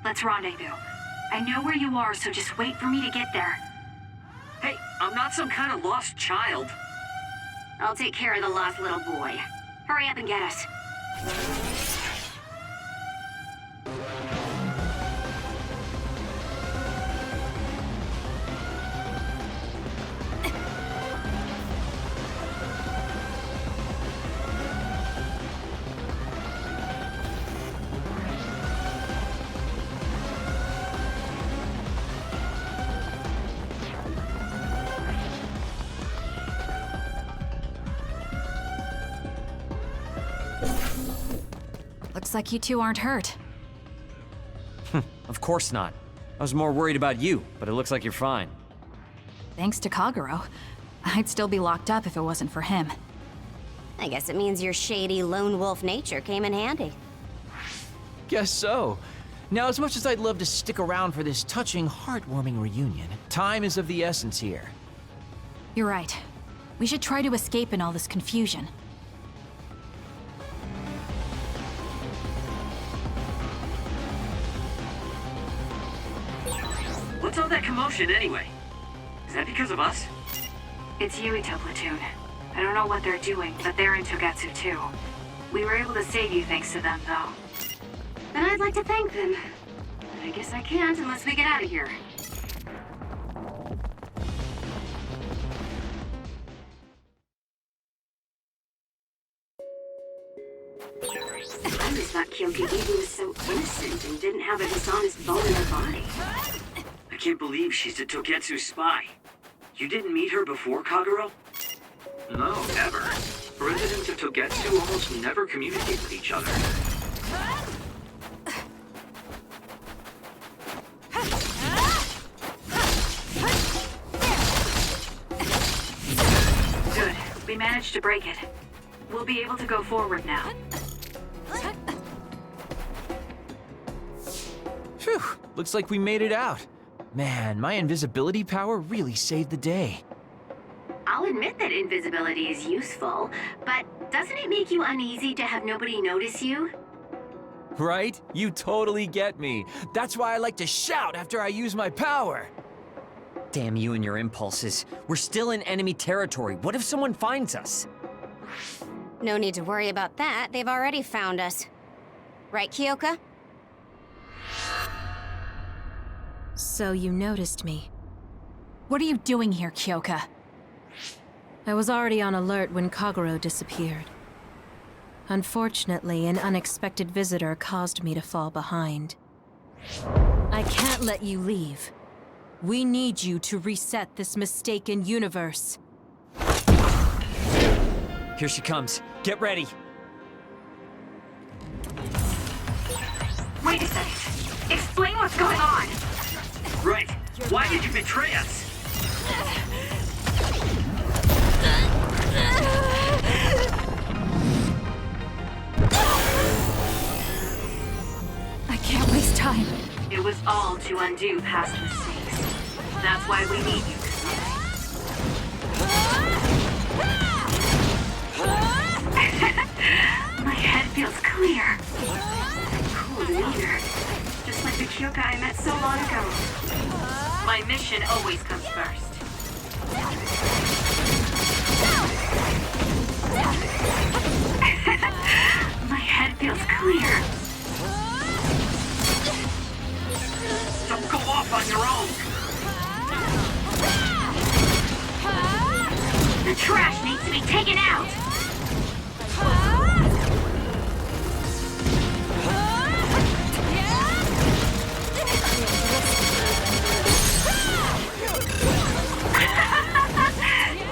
Let's rendezvous. I know where you are, so just wait for me to get there. Hey, I'm not some kind of lost child. I'll take care of the lost little boy. Hurry up and get us. Looks like you two aren't hurt. Of course not. I was more worried about you, but it looks like you're fine. Thanks to Kagero. I'd still be locked up if it wasn't for him. I guess it means your shady lone wolf nature came in handy. Guess so. Now, as much as I'd love to stick around for this touching, heartwarming reunion, time is of the essence here. You're right. We should try to escape in all this confusion. What's all that commotion anyway? Is that because of us? It's Yuito Platoon. I don't know what they're doing, but they're in Togetsu too. We were able to save you thanks to them, though. And I'd like to thank them. But I guess I can't unless we get out of here. I just thought Kyoki was so innocent and didn't have a dishonest bone in her body. I can't believe she's a Togetsu spy. You didn't meet her before, Kagero? No, never. Residents of Togetsu almost never communicate with each other. Good. We managed to break it. We'll be able to go forward now. Phew, looks like we made it out. Man, my invisibility power really saved the day. I'll admit that invisibility is useful, but doesn't it make you uneasy to have nobody notice you? Right? You totally get me. That's why I like to shout after I use my power. Damn you and your impulses. We're still in enemy territory. What if someone finds us? No need to worry about that. They've already found us. Right, Kyoka? So you noticed me. What are you doing here, Kyoka? I was already on alert when Kagero disappeared. Unfortunately, an unexpected visitor caused me to fall behind. I can't let you leave. We need you to reset this mistaken universe. Here she comes. Get ready. Wait a second. Explain what's going on. Right. Why did you betray us? I can't waste time. It was all to undo past mistakes. That's why we need you, Kasane. My head feels clear. Cool leader. Just like the Kyoka I met so long ago. My mission always comes first. My head feels clear. Don't go off on your own. The trash needs to be taken out.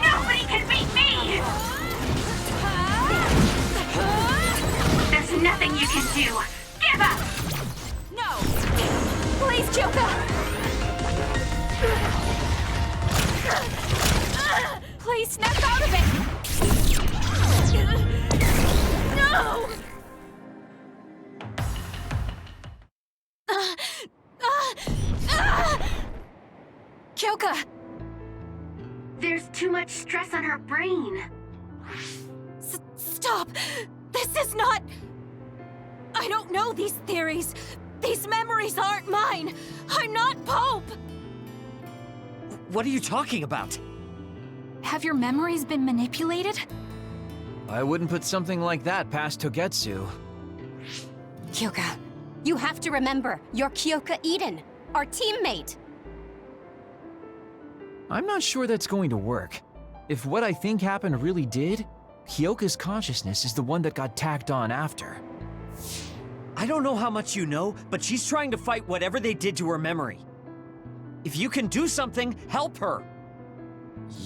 Nobody can beat me. There's nothing you can do. Give up. No! Please, Kyoka! Please snap out of it! No! Kyoka! There's too much stress on her brain. Stop! This is not... I don't know these theories. These memories aren't mine. I'm not Pope! What are you talking about? Have your memories been manipulated? I wouldn't put something like that past Togetsu. Kyoka, you have to remember, you're Kyoka Eden, our teammate. I'm not sure that's going to work. If what I think happened really did, Kyoka's consciousness is the one that got tacked on after. I don't know how much you know, but she's trying to fight whatever they did to her memory. If you can do something, help her!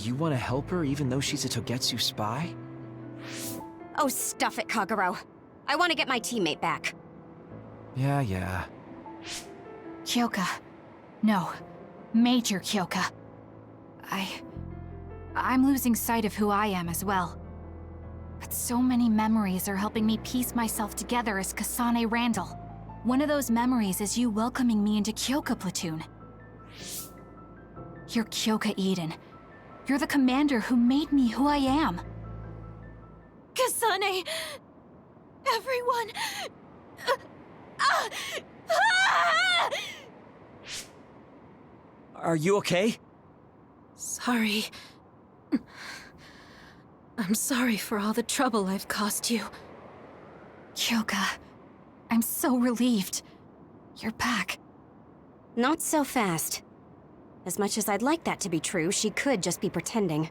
You want to help her even though she's a Togetsu spy? Oh, stuff it, Kagero. I want to get my teammate back. Yeah. Kyoka. No. Major Kyoka. I'm losing sight of who I am as well. But so many memories are helping me piece myself together as Kasane Randall. One of those memories is you welcoming me into Kyoka Platoon. You're Kyoka Eden. You're the commander who made me who I am. Kasane! Everyone! Are you okay? Sorry. I'm sorry for all the trouble I've caused you. Kyoka, I'm so relieved. You're back. Not so fast. As much as I'd like that to be true, she could just be pretending.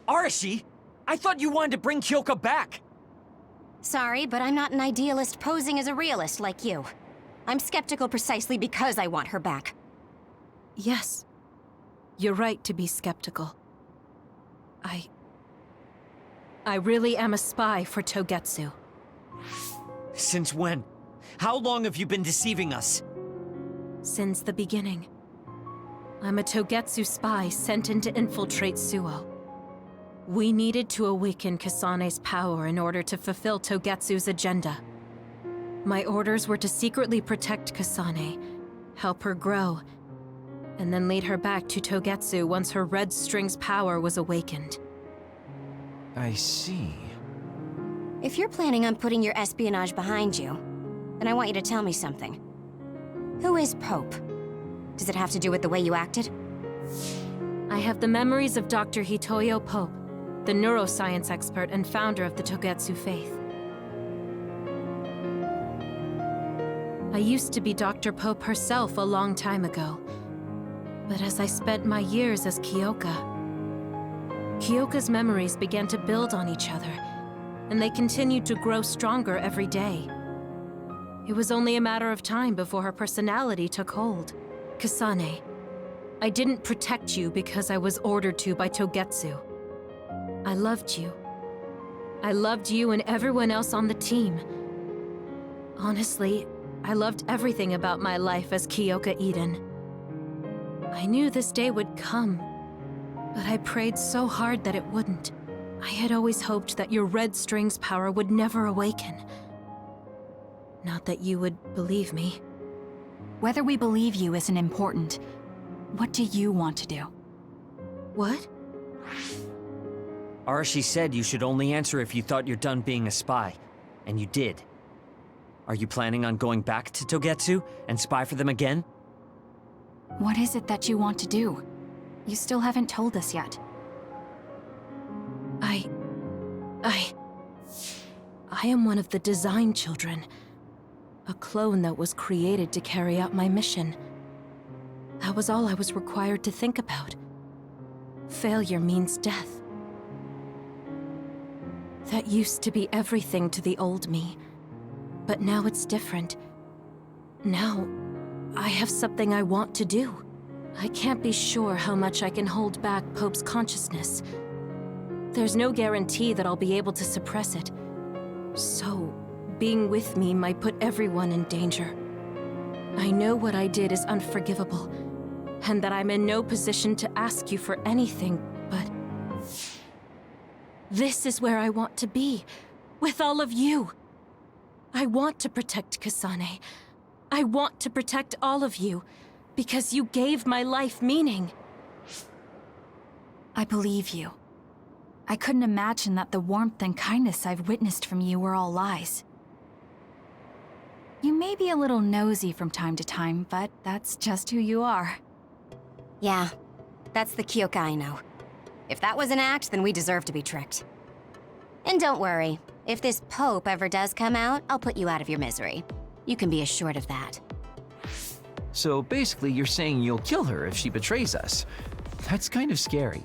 Arashi! I thought you wanted to bring Kyoka back! Sorry, but I'm not an idealist posing as a realist like you. I'm skeptical precisely because I want her back. Yes. You're right to be skeptical. I really am a spy for Togetsu. Since when? How long have you been deceiving us? Since the beginning. I'm a Togetsu spy sent in to infiltrate Suo. We needed to awaken Kasane's power in order to fulfill Togetsu's agenda. My orders were to secretly protect Kasane, help her grow, and then lead her back to Togetsu once her red string's power was awakened. I see. If you're planning on putting your espionage behind you, then I want you to tell me something. Who is Pope? Does it have to do with the way you acted? I have the memories of Dr. Hitoyo Pope, the neuroscience expert and founder of the Togetsu faith. I used to be Dr. Pope herself a long time ago. But as I spent my years as Kyoka's memories began to build on each other, and they continued to grow stronger every day. It was only a matter of time before her personality took hold. Kasane, I didn't protect you because I was ordered to by Togetsu. I loved you. I loved you and everyone else on the team. Honestly, I loved everything about my life as Kyoka Eden. I knew this day would come, but I prayed so hard that it wouldn't. I had always hoped that your red strings power would never awaken. Not that you would believe me. Whether we believe you isn't important. What do you want to do? What? Arashi said you should only answer if you thought you're done being a spy. And you did. Are you planning on going back to Togetsu and spy for them again? What is it that you want to do? You still haven't told us yet. I am one of the design children. A clone that was created to carry out my mission. That was all I was required to think about. Failure means death. That used to be everything to the old me. But now it's different. Now, I have something I want to do. I can't be sure how much I can hold back Pope's consciousness. There's no guarantee that I'll be able to suppress it. So, being with me might put everyone in danger. I know what I did is unforgivable, and that I'm in no position to ask you for anything, but... this is where I want to be, with all of you. I want to protect Kasane. I want to protect all of you, because you gave my life meaning. I believe you. I couldn't imagine that the warmth and kindness I've witnessed from you were all lies. You may be a little nosy from time to time, but that's just who you are. Yeah, that's the Kyoka I know. If that was an act, then we deserve to be tricked. And don't worry, if this Pope ever does come out, I'll put you out of your misery. You can be assured of that. So basically, you're saying you'll kill her if she betrays us. That's kind of scary.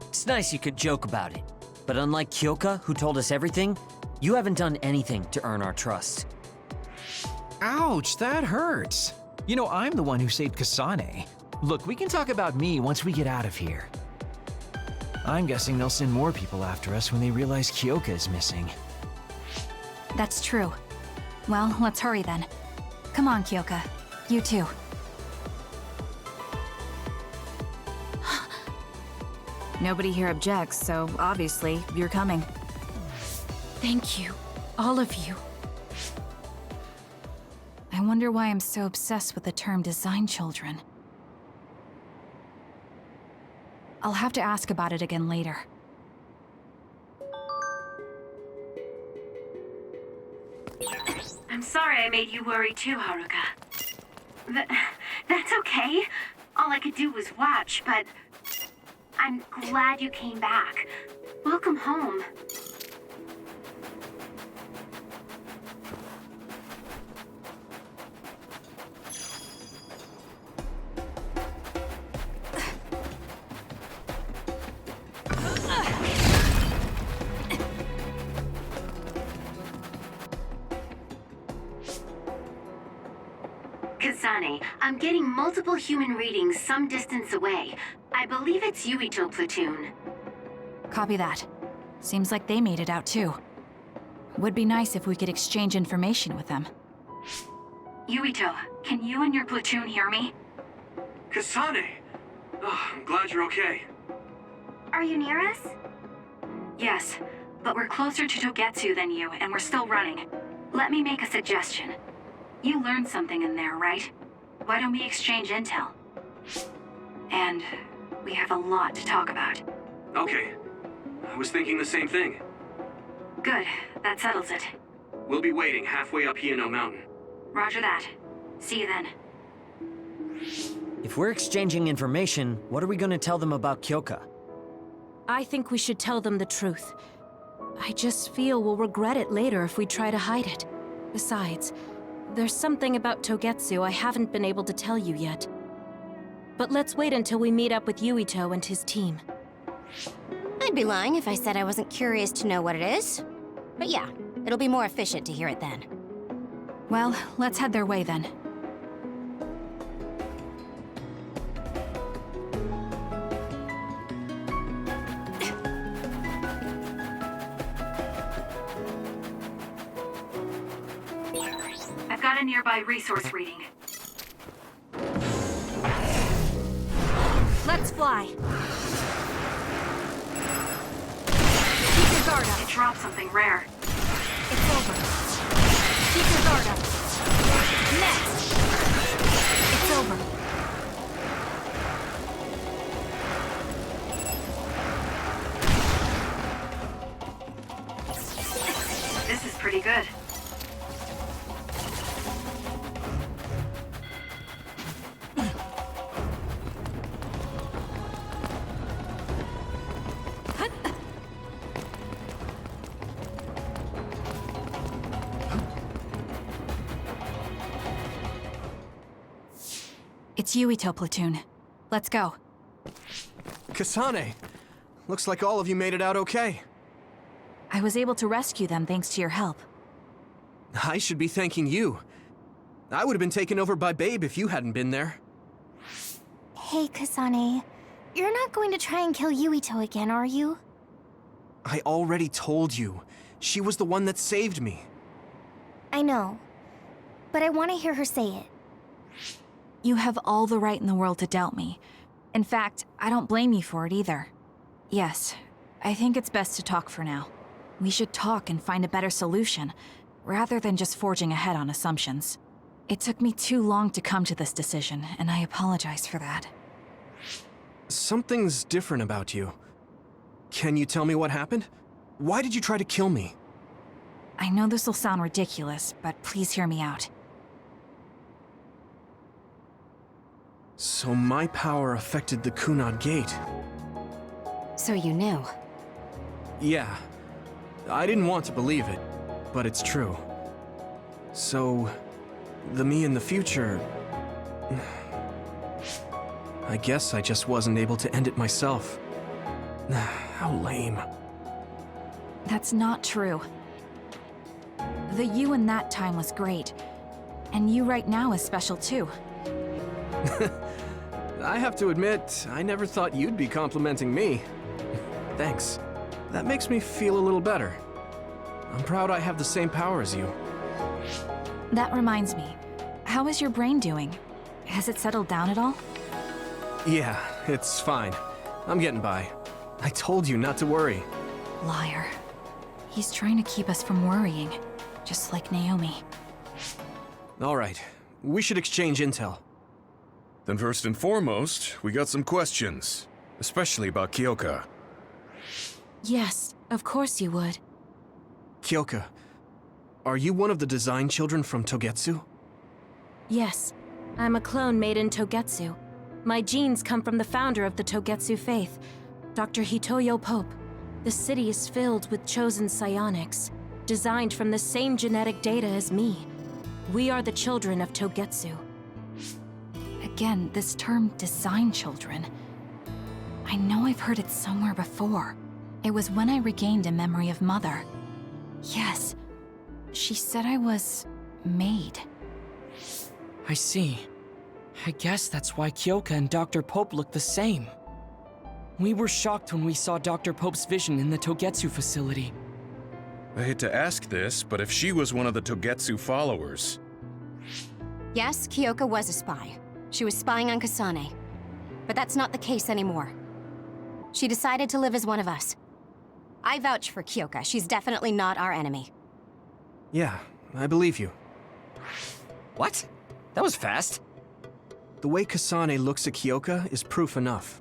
It's nice you could joke about it. But unlike Kyoka, who told us everything, you haven't done anything to earn our trust. Ouch, that hurts. You know, I'm the one who saved Kasane. Look, we can talk about me once we get out of here. I'm guessing they'll send more people after us when they realize Kyoka is missing. That's true. Well, let's hurry then. Come on, Kyoka. You too. Nobody here objects, so obviously, you're coming. Thank you, all of you. I wonder why I'm so obsessed with the term design children. I'll have to ask about it again later. I'm sorry I made you worry too, Haruka. That's okay. All I could do was watch, but I'm glad you came back. Welcome home. Kasane, I'm getting multiple human readings some distance away. I believe it's Yuito platoon. Copy that. Seems like they made it out too. Would be nice if we could exchange information with them. Yuito, can you and your platoon hear me? Kasane! Oh, I'm glad you're okay. Are you near us? Yes, but we're closer to Togetsu than you, and we're still running. Let me make a suggestion. You learned something in there, right? Why don't we exchange intel? And we have a lot to talk about. Okay. I was thinking the same thing. Good, that settles it. We'll be waiting halfway up Hino Mountain. Roger that. See you then. If we're exchanging information, what are we going to tell them about Kyoka? I think we should tell them the truth. I just feel we'll regret it later if we try to hide it. Besides, There's something about Togetsu I haven't been able to tell you yet. But let's wait until we meet up with Yuito and his team. I'd be lying if I said I wasn't curious to know what it is. But yeah, it'll be more efficient to hear it then. Well, let's head their way then. I've got a nearby resource reading. Let's fly. Keep your guard up. It dropped something rare. It's over. Keep your guard up. Next. It's over. This is pretty good. It's Yuito platoon. Let's go. Kasane! Looks like all of you made it out okay. I was able to rescue them thanks to your help. I should be thanking you. I would have been taken over by Babe if you hadn't been there. Hey, Kasane. You're not going to try and kill Yuito again, are you? I already told you. She was the one that saved me. I know. But I want to hear her say it. You have all the right in the world to doubt me. In fact, I don't blame you for it either. Yes, I think it's best to talk for now. We should talk and find a better solution, rather than just forging ahead on assumptions. It took me too long to come to this decision, and I apologize for that. Something's different about you. Can you tell me what happened? Why did you try to kill me? I know this will sound ridiculous, but please hear me out. So my power affected the Kunad Gate. So you knew. Yeah. I didn't want to believe it, but it's true. So, the me in the future... I guess I just wasn't able to end it myself. How lame. That's not true. The you in that time was great, and you right now is special too. I have to admit, I never thought you'd be complimenting me. Thanks. That makes me feel a little better. I'm proud I have the same power as you. That reminds me, how is your brain doing? Has it settled down at all? Yeah, it's fine. I'm getting by. I told you not to worry. Liar. He's trying to keep us from worrying, just like Naomi. All right, we should exchange intel. Then first and foremost, we got some questions, especially about Kyoka. Yes, of course you would. Kyoka, are you one of the design children from Togetsu? Yes, I'm a clone made in Togetsu. My genes come from the founder of the Togetsu faith, Dr. Hitoyo Pope. The city is filled with chosen psionics, designed from the same genetic data as me. We are the children of Togetsu. Again, this term, design children. I know I've heard it somewhere before. It was when I regained a memory of Mother. Yes, she said I was... made. I see. I guess that's why Kyoka and Dr. Pope look the same. We were shocked when we saw Dr. Pope's vision in the Togetsu facility. I hate to ask this, but if she was one of the Togetsu followers... Yes, Kyoka was a spy. She was spying on Kasane. But that's not the case anymore. She decided to live as one of us. I vouch for Kyoka. She's definitely not our enemy. Yeah, I believe you. What? That was fast. The way Kasane looks at Kyoka is proof enough.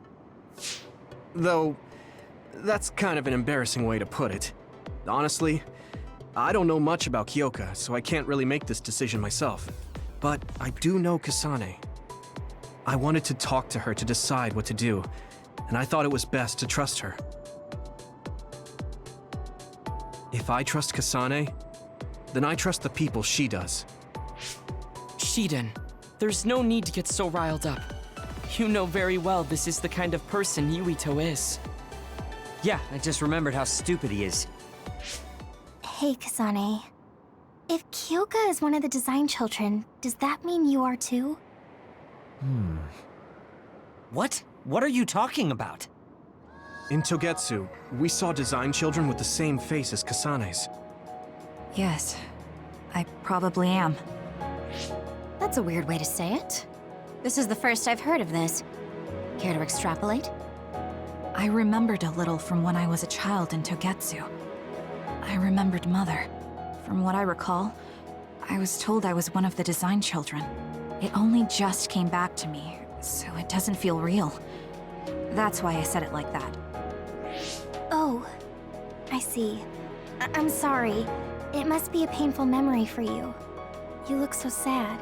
Though, that's kind of an embarrassing way to put it. Honestly, I don't know much about Kyoka, so I can't really make this decision myself. But I do know Kasane. I wanted to talk to her to decide what to do, and I thought it was best to trust her. If I trust Kasane, then I trust the people she does. Shiden, there's no need to get so riled up. You know very well this is the kind of person Yuito is. Yeah, I just remembered how stupid he is. Hey, Kasane. If Kyoka is one of the design children, does that mean you are too? What? What are you talking about? In Togetsu, we saw design children with the same face as Kasanes. Yes, I probably am. That's a weird way to say it. This is the first I've heard of this. Care to extrapolate? I remembered a little from when I was a child in Togetsu. I remembered Mother. From what I recall, I was told I was one of the design children. It only just came back to me, so it doesn't feel real. That's why I said it like that. Oh, I see. I'm sorry. It must be a painful memory for you. You look so sad.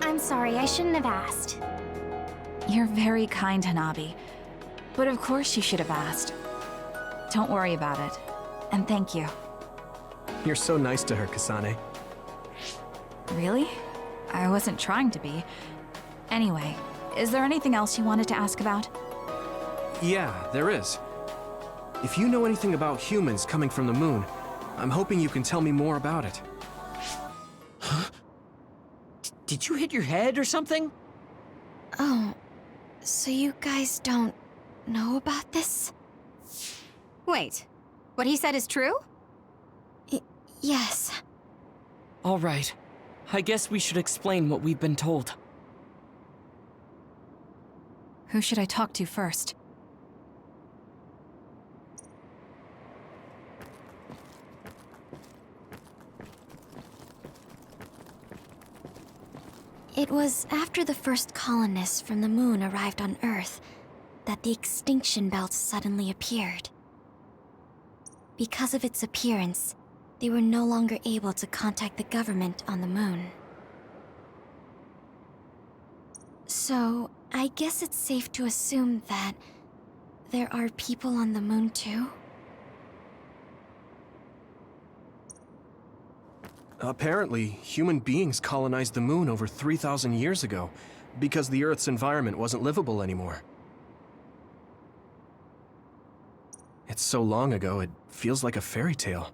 I'm sorry, I shouldn't have asked. You're very kind, Hanabi. But of course you should have asked. Don't worry about it. And thank you. You're so nice to her, Kasane. Really? I wasn't trying to be. Anyway, is there anything else you wanted to ask about? Yeah, there is. If you know anything about humans coming from the moon, I'm hoping you can tell me more about it. Huh? Did you hit your head or something? Oh, so you guys don't know about this? Wait, what he said is true? Yes. All right. I guess we should explain what we've been told. Who should I talk to first? It was after the first colonists from the moon arrived on Earth that the extinction belt suddenly appeared. Because of its appearance, they were no longer able to contact the government on the moon. So, I guess it's safe to assume that there are people on the moon too? Apparently, human beings colonized the moon over 3,000 years ago, because the Earth's environment wasn't livable anymore. It's so long ago, it feels like a fairy tale.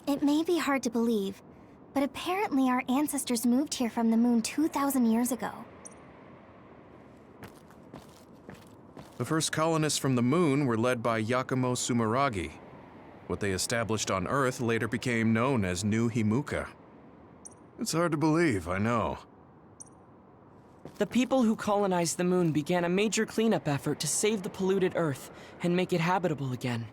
It may be hard to believe, but apparently our ancestors moved here from the moon 2,000 years ago. The first colonists from the moon were led by Yakumo Sumeragi. What they established on Earth later became known as New Himuka. It's hard to believe, I know. The people who colonized the moon began a major cleanup effort to save the polluted Earth and make it habitable again.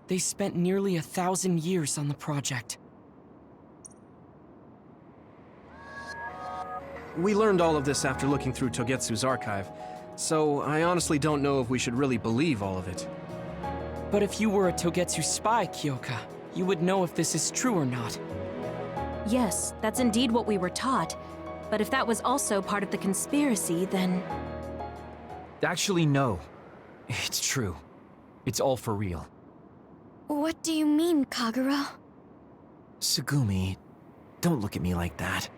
They spent nearly 1,000 years on the project. We learned all of this after looking through Togetsu's archive, so I honestly don't know if we should really believe all of it. But if you were a Togetsu spy, Kyoka, you would know if this is true or not. Yes, that's indeed what we were taught. But if that was also part of the conspiracy, then... Actually, no. It's true. It's all for real. What do you mean, Kagura? Tsugumi, don't look at me like that.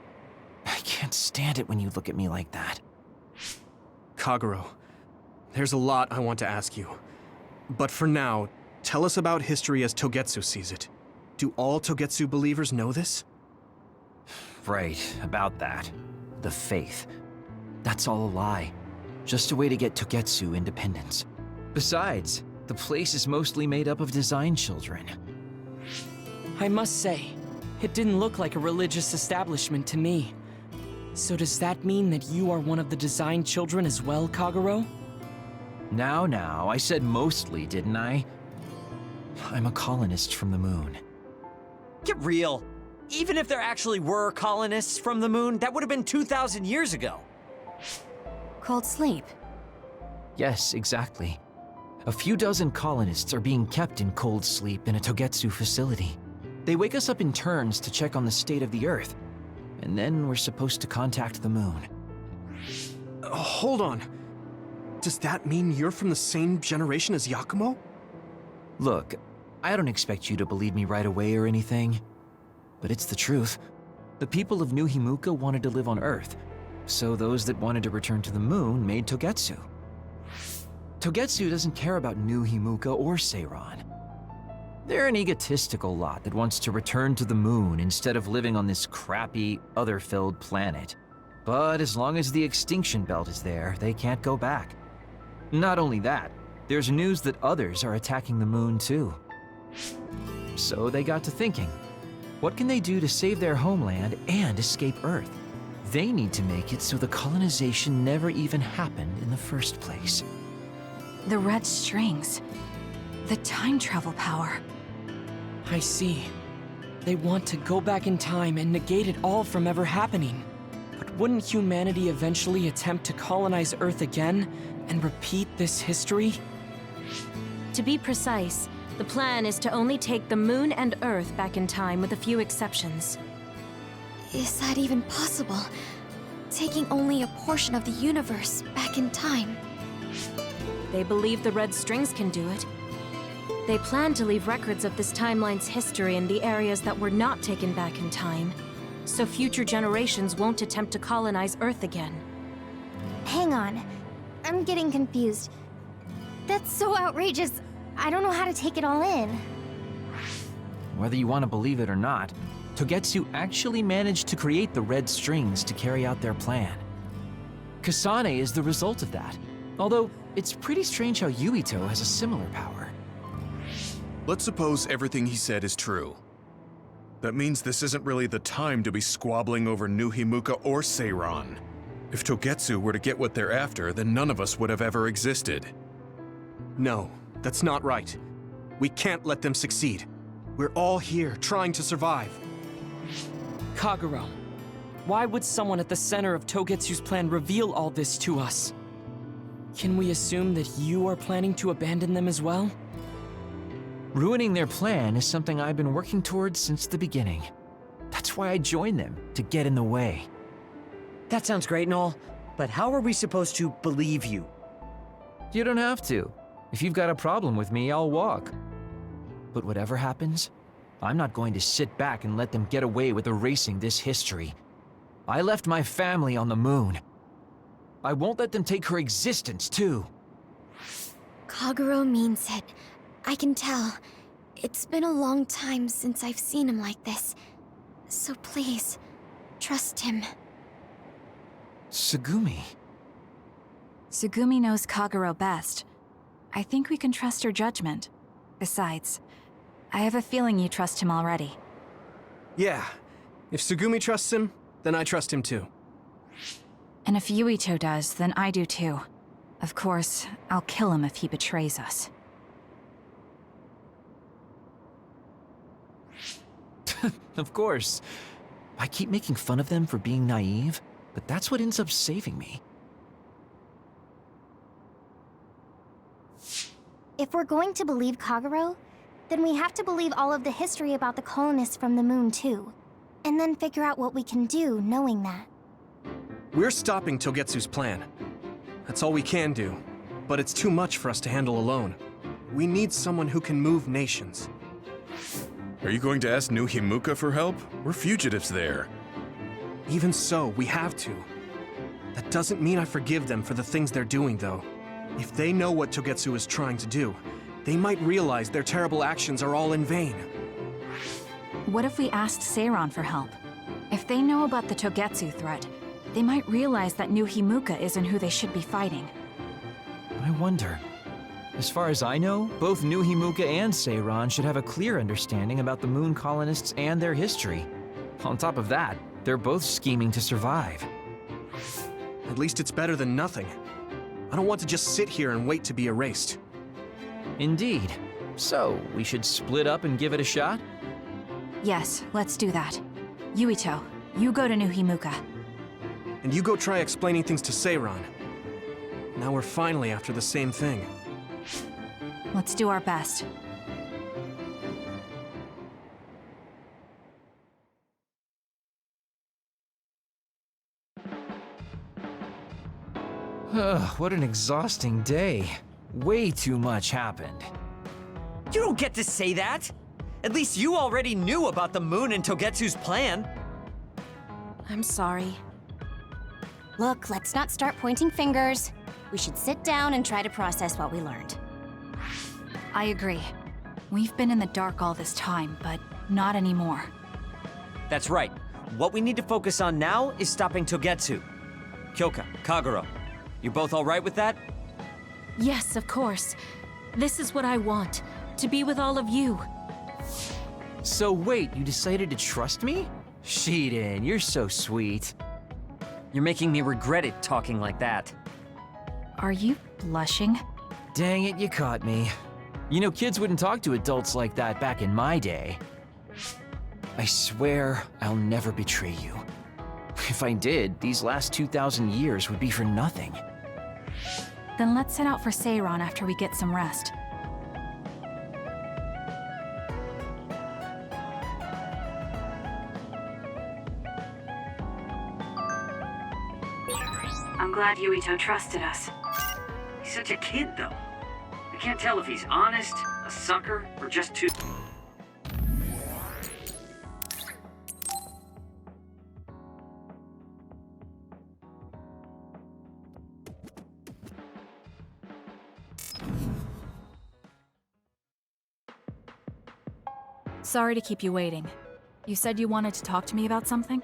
I can't stand it when you look at me like that. Kaguro, there's a lot I want to ask you. But for now, tell us about history as Togetsu sees it. Do all Togetsu believers know this? Right, about that. The faith. That's all a lie. Just a way to get Togetsu independence. Besides, the place is mostly made up of design children. I must say, it didn't look like a religious establishment to me. So does that mean that you are one of the design children as well, Kaguro? Now, I said mostly, didn't I? I'm a colonist from the moon. Get real. Even if there actually were colonists from the moon, that would have been 2,000 years ago. Cold sleep. Yes, exactly. A few dozen colonists are being kept in cold sleep in a Togetsu facility. They wake us up in turns to check on the state of the Earth, and then we're supposed to contact the moon. Hold on. Does that mean you're from the same generation as Yakumo? Look, I don't expect you to believe me right away or anything, but it's the truth. The people of New Himuka wanted to live on Earth, so those that wanted to return to the moon made Togetsu. Togetsu doesn't care about New Himuka or Seiran. They're an egotistical lot that wants to return to the moon instead of living on this crappy, other-filled planet. But as long as the extinction belt is there, they can't go back. Not only that, there's news that others are attacking the moon too. So they got to thinking, what can they do to save their homeland and escape Earth? They need to make it so the colonization never even happened in the first place. The red strings. The time travel power. I see. They want to go back in time and negate it all from ever happening. But wouldn't humanity eventually attempt to colonize Earth again and repeat this history? To be precise, the plan is to only take the moon and Earth back in time with a few exceptions. Is that even possible? Taking only a portion of the universe back in time? They believe the red strings can do it. They plan to leave records of this timeline's history in the areas that were not taken back in time, so future generations won't attempt to colonize Earth again. Hang on. I'm getting confused. That's so outrageous. I don't know how to take it all in. Whether you want to believe it or not, Togetsu actually managed to create the red strings to carry out their plan. Kasane is the result of that, although it's pretty strange how Yuito has a similar power. Let's suppose everything he said is true. That means this isn't really the time to be squabbling over New Himuka or Seiran. If Togetsu were to get what they're after, then none of us would have ever existed. No, that's not right. We can't let them succeed. We're all here trying to survive. Kagero, why would someone at the center of Togetsu's plan reveal all this to us? Can we assume that you are planning to abandon them as well? Ruining their plan is something I've been working towards since the beginning. That's why I joined them, to get in the way. That sounds great and all, but how are we supposed to believe you? You don't have to. If you've got a problem with me, I'll walk. But whatever happens, I'm not going to sit back and let them get away with erasing this history. I left my family on the moon. I won't let them take her existence, too. Kagero means it. I can tell. It's been a long time since I've seen him like this. So please, trust him. Tsugumi. Tsugumi knows Kagero best. I think we can trust her judgment. Besides, I have a feeling you trust him already. Yeah. If Tsugumi trusts him, then I trust him too. And if Yuito does, then I do too. Of course, I'll kill him if he betrays us. Of course. I keep making fun of them for being naive, but that's what ends up saving me. If we're going to believe Kagero, then we have to believe all of the history about the colonists from the moon too. And then figure out what we can do knowing that. We're stopping Togetsu's plan. That's all we can do. But it's too much for us to handle alone. We need someone who can move nations. Are you going to ask New Himuka for help? We're fugitives there. Even so, we have to. That doesn't mean I forgive them for the things they're doing, though. If they know what Togetsu is trying to do, they might realize their terrible actions are all in vain. What if we asked Seiran for help? If they know about the Togetsu threat, they might realize that New Himuka isn't who they should be fighting. I wonder. As far as I know, both New Himuka and Seiran should have a clear understanding about the moon colonists and their history. On top of that, they're both scheming to survive. At least it's better than nothing. I don't want to just sit here and wait to be erased. Indeed. So, we should split up and give it a shot? Yes, let's do that. Yuito, you go to New Himuka. And you go try explaining things to Seiran. Now we're finally after the same thing. Let's do our best. What an exhausting day. Way too much happened. You don't get to say that! At least you already knew about the moon and Togetsu's plan. I'm sorry. Look, let's not start pointing fingers. We should sit down and try to process what we learned. I agree. We've been in the dark all this time, but not anymore. That's right. What we need to focus on now is stopping Togetsu. Kyoka, Kagero, you both all right with that? Yes, of course. This is what I want. To be with all of you. So wait, you decided to trust me? Shiden, you're so sweet. You're making me regret it talking like that. Are you blushing? Dang it, you caught me. You know, kids wouldn't talk to adults like that back in my day. I swear I'll never betray you. If I did, these last 2,000 years would be for nothing. Then let's set out for Seiron after we get some rest. I'm glad Yuito trusted us. He's such a kid, though. I can't tell if he's honest, a sucker, or just too... Sorry to keep you waiting. You said you wanted to talk to me about something?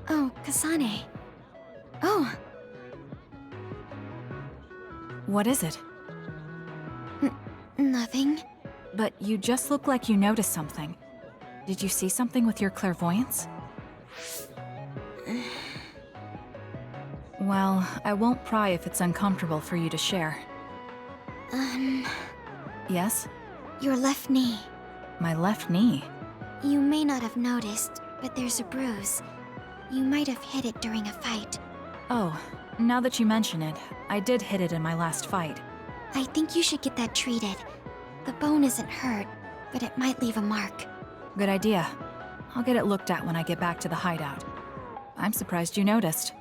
Oh, Kasane. Oh. What is it? Nothing. But you just look like you noticed something. Did you see something with your clairvoyance? Well, I won't pry if it's uncomfortable for you to share. Yes? Your left knee. My left knee? You may not have noticed, but there's a bruise. You might have hit it during a fight. Oh, now that you mention it, I did hit it in my last fight. I think you should get that treated. The bone isn't hurt, but it might leave a mark. Good idea. I'll get it looked at when I get back to the hideout. I'm surprised you noticed.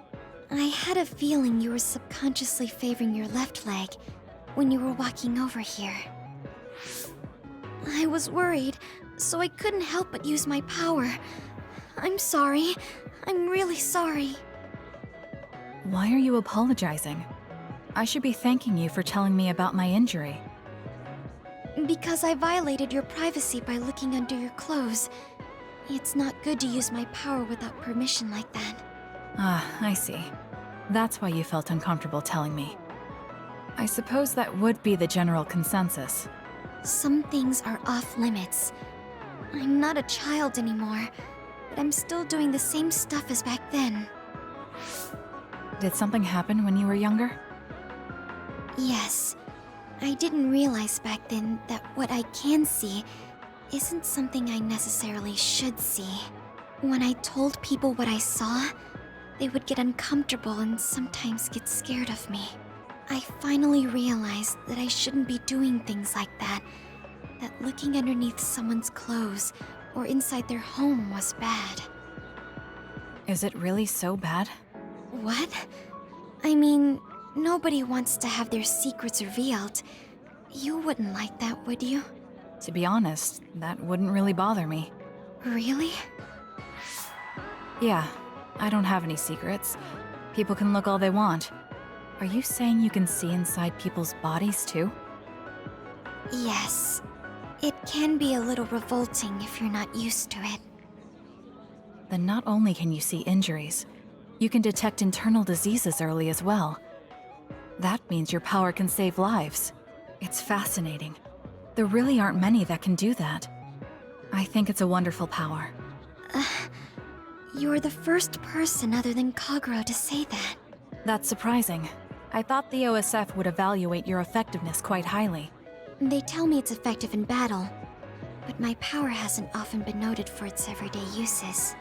I had a feeling you were subconsciously favoring your left leg when you were walking over here. I was worried, so I couldn't help but use my power. I'm sorry. I'm really sorry. Why are you apologizing? I should be thanking you for telling me about my injury. Because I violated your privacy by looking under your clothes. It's not good to use my power without permission like that. Ah, I see. That's why you felt uncomfortable telling me. I suppose that would be the general consensus. Some things are off limits. I'm not a child anymore, but I'm still doing the same stuff as back then. Did something happen when you were younger? Yes. I didn't realize back then that what I can see isn't something I necessarily should see. When I told people what I saw, they would get uncomfortable and sometimes get scared of me. I finally realized that I shouldn't be doing things like that, that looking underneath someone's clothes or inside their home was bad. Is it really so bad? What? I mean, nobody wants to have their secrets revealed. You wouldn't like that, would you? To be honest, that wouldn't really bother me. Really? Yeah, I don't have any secrets. People can look all they want. Are you saying you can see inside people's bodies too? Yes. It can be a little revolting if you're not used to it. Then not only can you see injuries, you can detect internal diseases early as well. That means your power can save lives. It's fascinating. There really aren't many that can do that. I think it's a wonderful power. You're the first person other than Kagero to say that. That's surprising. I thought the OSF would evaluate your effectiveness quite highly. They tell me it's effective in battle, but my power hasn't often been noted for its everyday uses.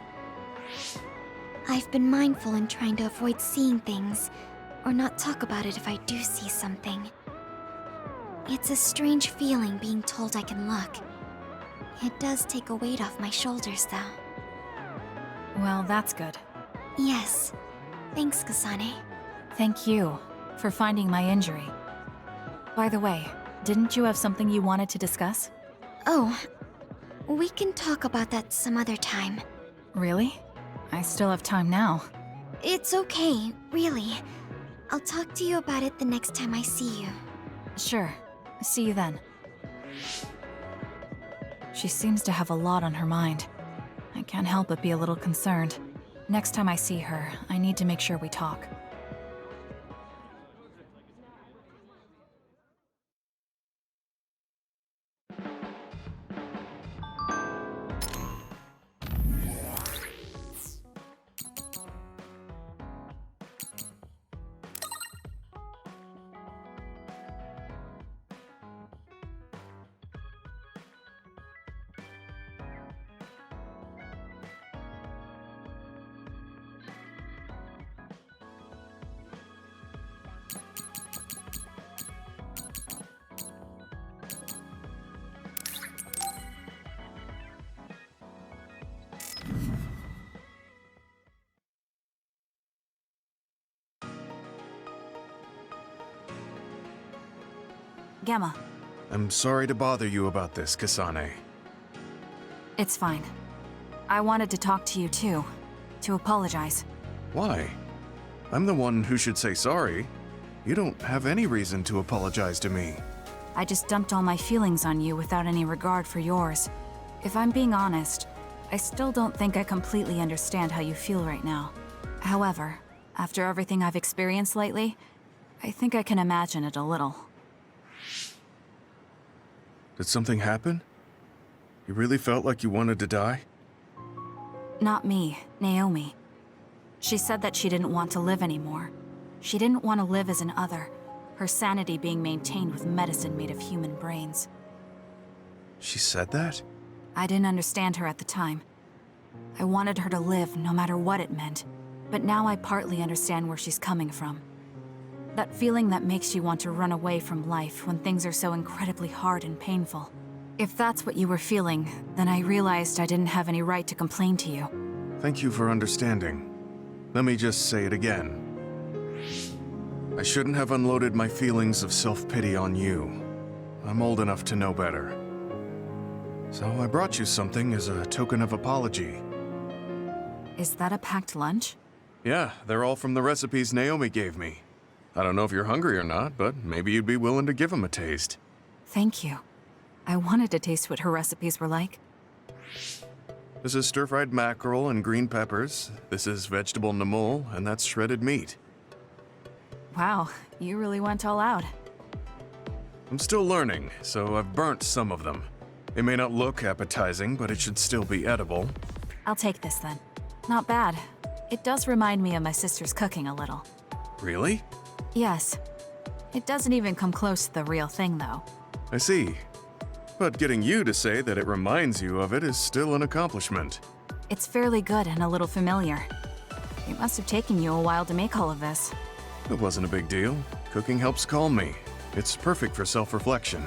I've been mindful in trying to avoid seeing things, or not talk about it if I do see something. It's a strange feeling being told I can look. It does take a weight off my shoulders, though. Well, that's good. Yes. Thanks, Kasane. Thank you for finding my injury. By the way, Didn't you have something you wanted to discuss? Oh, we can talk about that some other time. Really? I still have time now. It's okay, really. I'll talk to you about it the next time I see you. Sure. See you then. She seems to have a lot on her mind. I can't help but be a little concerned. Next time I see her, I need to make sure we talk. Gamma. I'm sorry to bother you about this, Kasane. It's fine. I wanted to talk to you too. To apologize. Why? I'm the one who should say sorry. You don't have any reason to apologize to me. I just dumped all my feelings on you without any regard for yours. If I'm being honest, I still don't think I completely understand how you feel right now. However, after everything I've experienced lately, I think I can imagine it a little. Did something happen? You really felt like you wanted to die? Not me, Naomi. She said that she didn't want to live anymore. She didn't want to live as an other, her sanity being maintained with medicine made of human brains. She said that? I didn't understand her at the time. I wanted her to live no matter what it meant, but now I partly understand where she's coming from. That feeling that makes you want to run away from life when things are so incredibly hard and painful. If that's what you were feeling, then I realized I didn't have any right to complain to you. Thank you for understanding. Let me just say it again. I shouldn't have unloaded my feelings of self-pity on you. I'm old enough to know better. So I brought you something as a token of apology. Is that a packed lunch? Yeah, they're all from the recipes Naomi gave me. I don't know if you're hungry or not, but maybe you'd be willing to give them a taste. Thank you. I wanted to taste what her recipes were like. This is stir-fried mackerel and green peppers. This is vegetable namul, and that's shredded meat. Wow, you really went all out. I'm still learning, so I've burnt some of them. It may not look appetizing, but it should still be edible. I'll take this then. Not bad. It does remind me of my sister's cooking a little. Really? Yes. It doesn't even come close to the real thing, though. I see. But getting you to say that it reminds you of it is still an accomplishment. It's fairly good and a little familiar. It must have taken you a while to make all of this. It wasn't a big deal. Cooking helps calm me. It's perfect for self-reflection.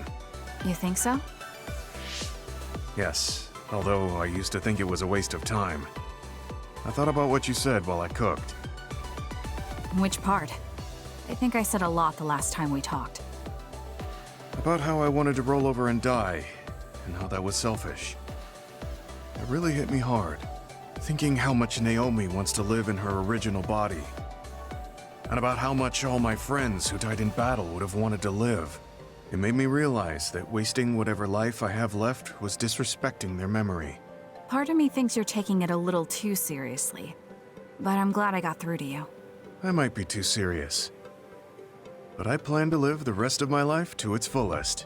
You think so? Yes, although I used to think it was a waste of time. I thought about what you said while I cooked. Which part? I think I said a lot the last time we talked. About how I wanted to roll over and die, and how that was selfish. It really hit me hard, thinking how much Naomi wants to live in her original body. And about how much all my friends who died in battle would have wanted to live. It made me realize that wasting whatever life I have left was disrespecting their memory. Part of me thinks you're taking it a little too seriously. But I'm glad I got through to you. I might be too serious. But I plan to live the rest of my life to its fullest.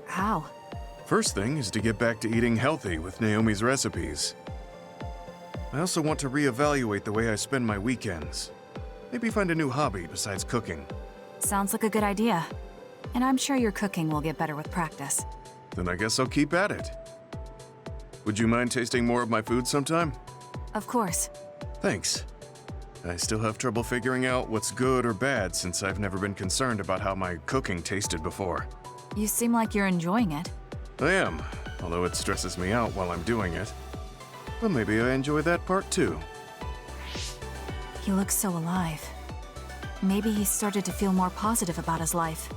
How? First thing is to get back to eating healthy with Naomi's recipes. I also want to reevaluate the way I spend my weekends. Maybe find a new hobby besides cooking. Sounds like a good idea. And I'm sure your cooking will get better with practice. Then I guess I'll keep at it. Would you mind tasting more of my food sometime? Of course. Thanks. I still have trouble figuring out what's good or bad since I've never been concerned about how my cooking tasted before. You seem like you're enjoying it. I am, although it stresses me out while I'm doing it. But maybe I enjoy that part too. He looks so alive. Maybe he started to feel more positive about his life.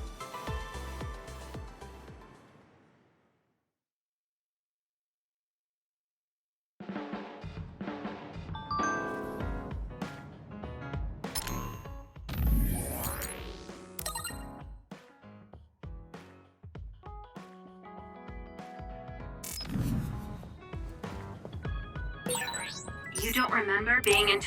You don't remember being in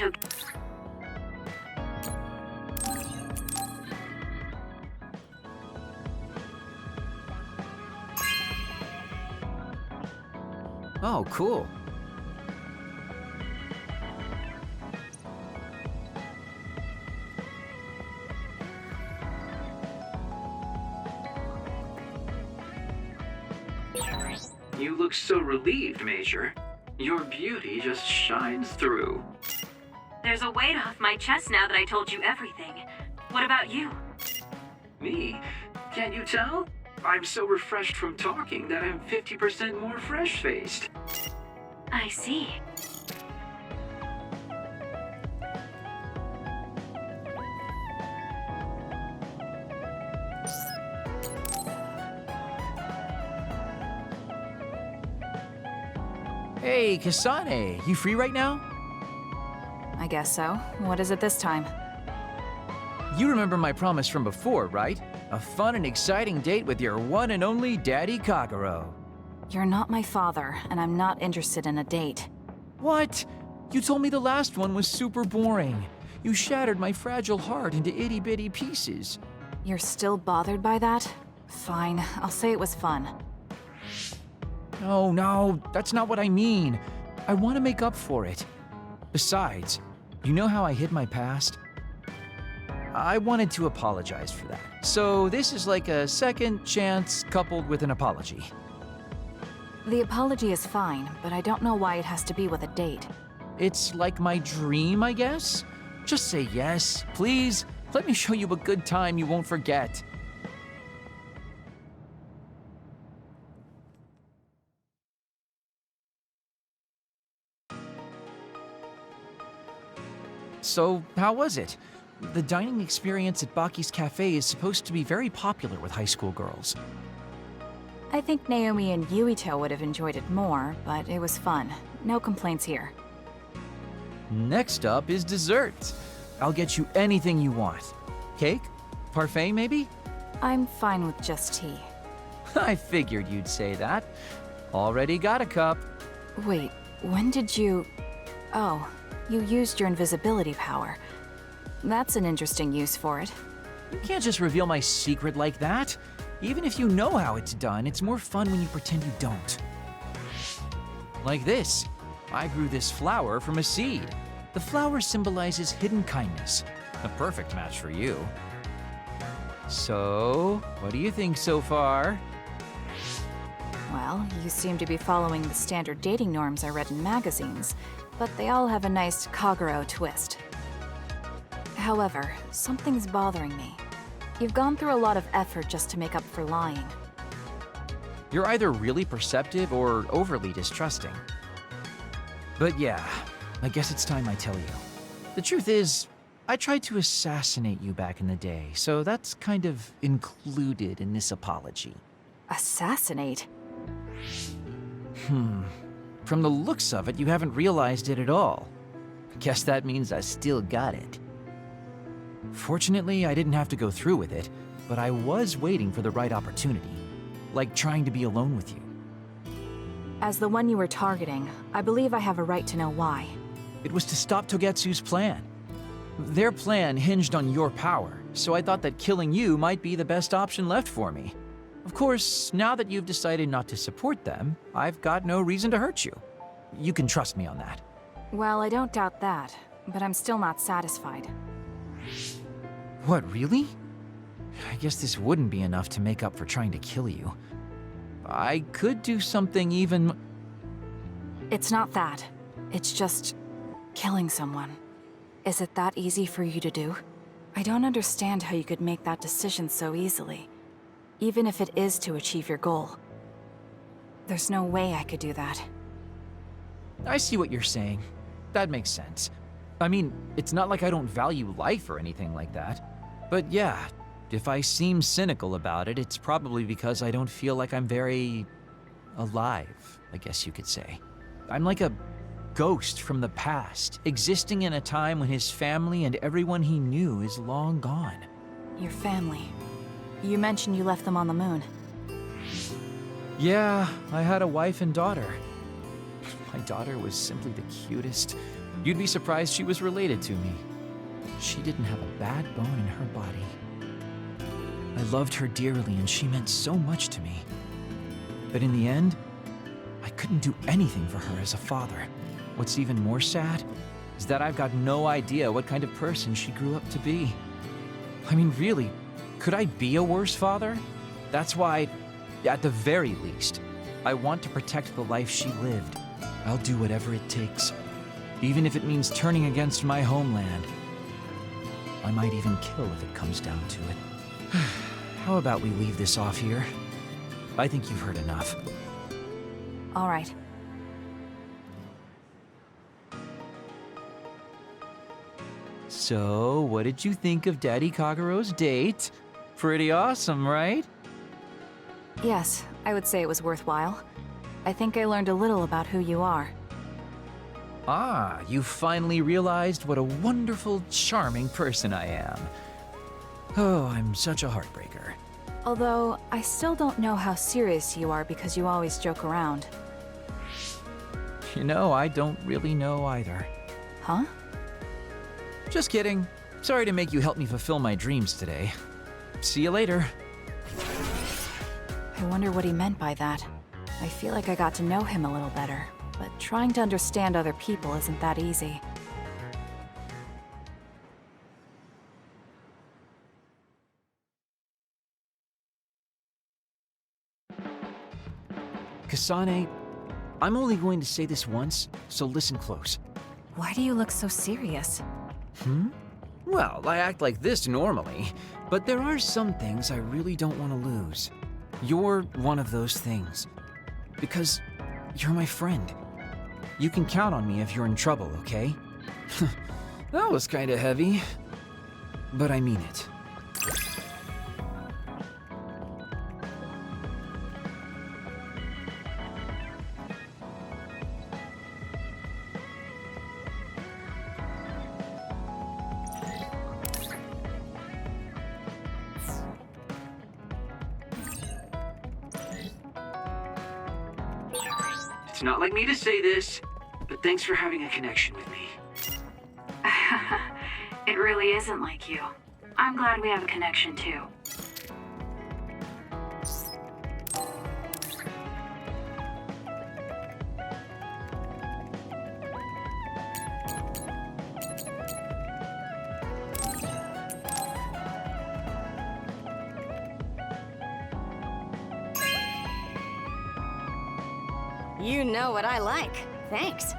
Oh, cool. You look so relieved, Major. Your beauty just shines through. There's a weight off my chest now that I told you everything. What about you? Me? Can't you tell? I'm so refreshed from talking that I'm 50% more fresh-faced. I see. Hey, Kasane, you free right now? I guess so. What is it this time? You remember my promise from before, right? A fun and exciting date with your one and only Daddy Kagero. You're not my father, and I'm not interested in a date. What? You told me the last one was super boring. You shattered my fragile heart into itty-bitty pieces. You're still bothered by that? Fine, I'll say it was fun. No, that's not what I mean. I want to make up for it. Besides, you know how I hid my past? I wanted to apologize for that. So this is like a second chance coupled with an apology. The apology is fine, but I don't know why it has to be with a date. It's like my dream, I guess? Just say yes, please. Let me show you a good time you won't forget. So, how was it? The dining experience at Baki's Cafe is supposed to be very popular with high school girls. I think Naomi and Yuito would have enjoyed it more, but it was fun. No complaints here. Next up is dessert. I'll get you anything you want. Cake? Parfait, maybe? I'm fine with just tea. I figured you'd say that. Already got a cup. Wait, when did you... Oh, you used your invisibility power. That's an interesting use for it. You can't just reveal my secret like that. Even if you know how it's done, it's more fun when you pretend you don't. Like this. I grew this flower from a seed. The flower symbolizes hidden kindness. A perfect match for you. So, what do you think so far? Well, you seem to be following the standard dating norms I read in magazines, but they all have a nice Kagero twist. However, something's bothering me. You've gone through a lot of effort just to make up for lying. You're either really perceptive or overly distrusting. But yeah, I guess it's time I tell you. The truth is, I tried to assassinate you back in the day, so that's kind of included in this apology. Assassinate? From the looks of it, you haven't realized it at all. Guess that means I still got it. Fortunately, I didn't have to go through with it, but I was waiting for the right opportunity. Like trying to be alone with you. As the one you were targeting, I believe I have a right to know why. It was to stop Togetsu's plan. Their plan hinged on your power, so I thought that killing you might be the best option left for me. Of course, now that you've decided not to support them, I've got no reason to hurt you. You can trust me on that. Well, I don't doubt that, but I'm still not satisfied. What, really? I guess this wouldn't be enough to make up for trying to kill you. I could do something even... It's not that. It's just... killing someone. Is it that easy for you to do? I don't understand how you could make that decision so easily. Even if it is to achieve your goal. There's no way I could do that. I see what you're saying. That makes sense. I mean, it's not like I don't value life or anything like that. But yeah, if I seem cynical about it, it's probably because I don't feel like I'm very... alive, I guess you could say. I'm like a ghost from the past, existing in a time when his family and everyone he knew is long gone. Your family. You mentioned you left them on the moon. Yeah, I had a wife and daughter. My daughter was simply the cutest, You'd be surprised she was related to me. She didn't have a bad bone in her body. I loved her dearly and she meant so much to me. But in the end, I couldn't do anything for her as a father. What's even more sad is that I've got no idea what kind of person she grew up to be. I mean, really, could I be a worse father? That's why, at the very least, I want to protect the life she lived. I'll do whatever it takes, even if it means turning against my homeland. I might even kill if it comes down to it. How about we leave this off here? I think you've heard enough. All right. So, what did you think of Daddy Kagero's date? Pretty awesome, right? Yes, I would say it was worthwhile. I think I learned a little about who you are. Ah, you finally realized what a wonderful, charming person I am. Oh, I'm such a heartbreaker. Although, I still don't know how serious you are because you always joke around. You know, I don't really know either. Huh? Just kidding. Sorry to make you help me fulfill my dreams today. See you later. I wonder what he meant by that. I feel like I got to know him a little better, but trying to understand other people isn't that easy. Kasane, I'm only going to say this once, so listen close. Why do you look so serious? Well, I act like this normally, but there are some things I really don't want to lose. You're one of those things. Because you're my friend. You can count on me if you're in trouble, okay? That was kinda heavy. But I mean it. It's not like me to say this, but thanks for having a connection with me. It really isn't like you. I'm glad we have a connection too. You know what I like. Thanks.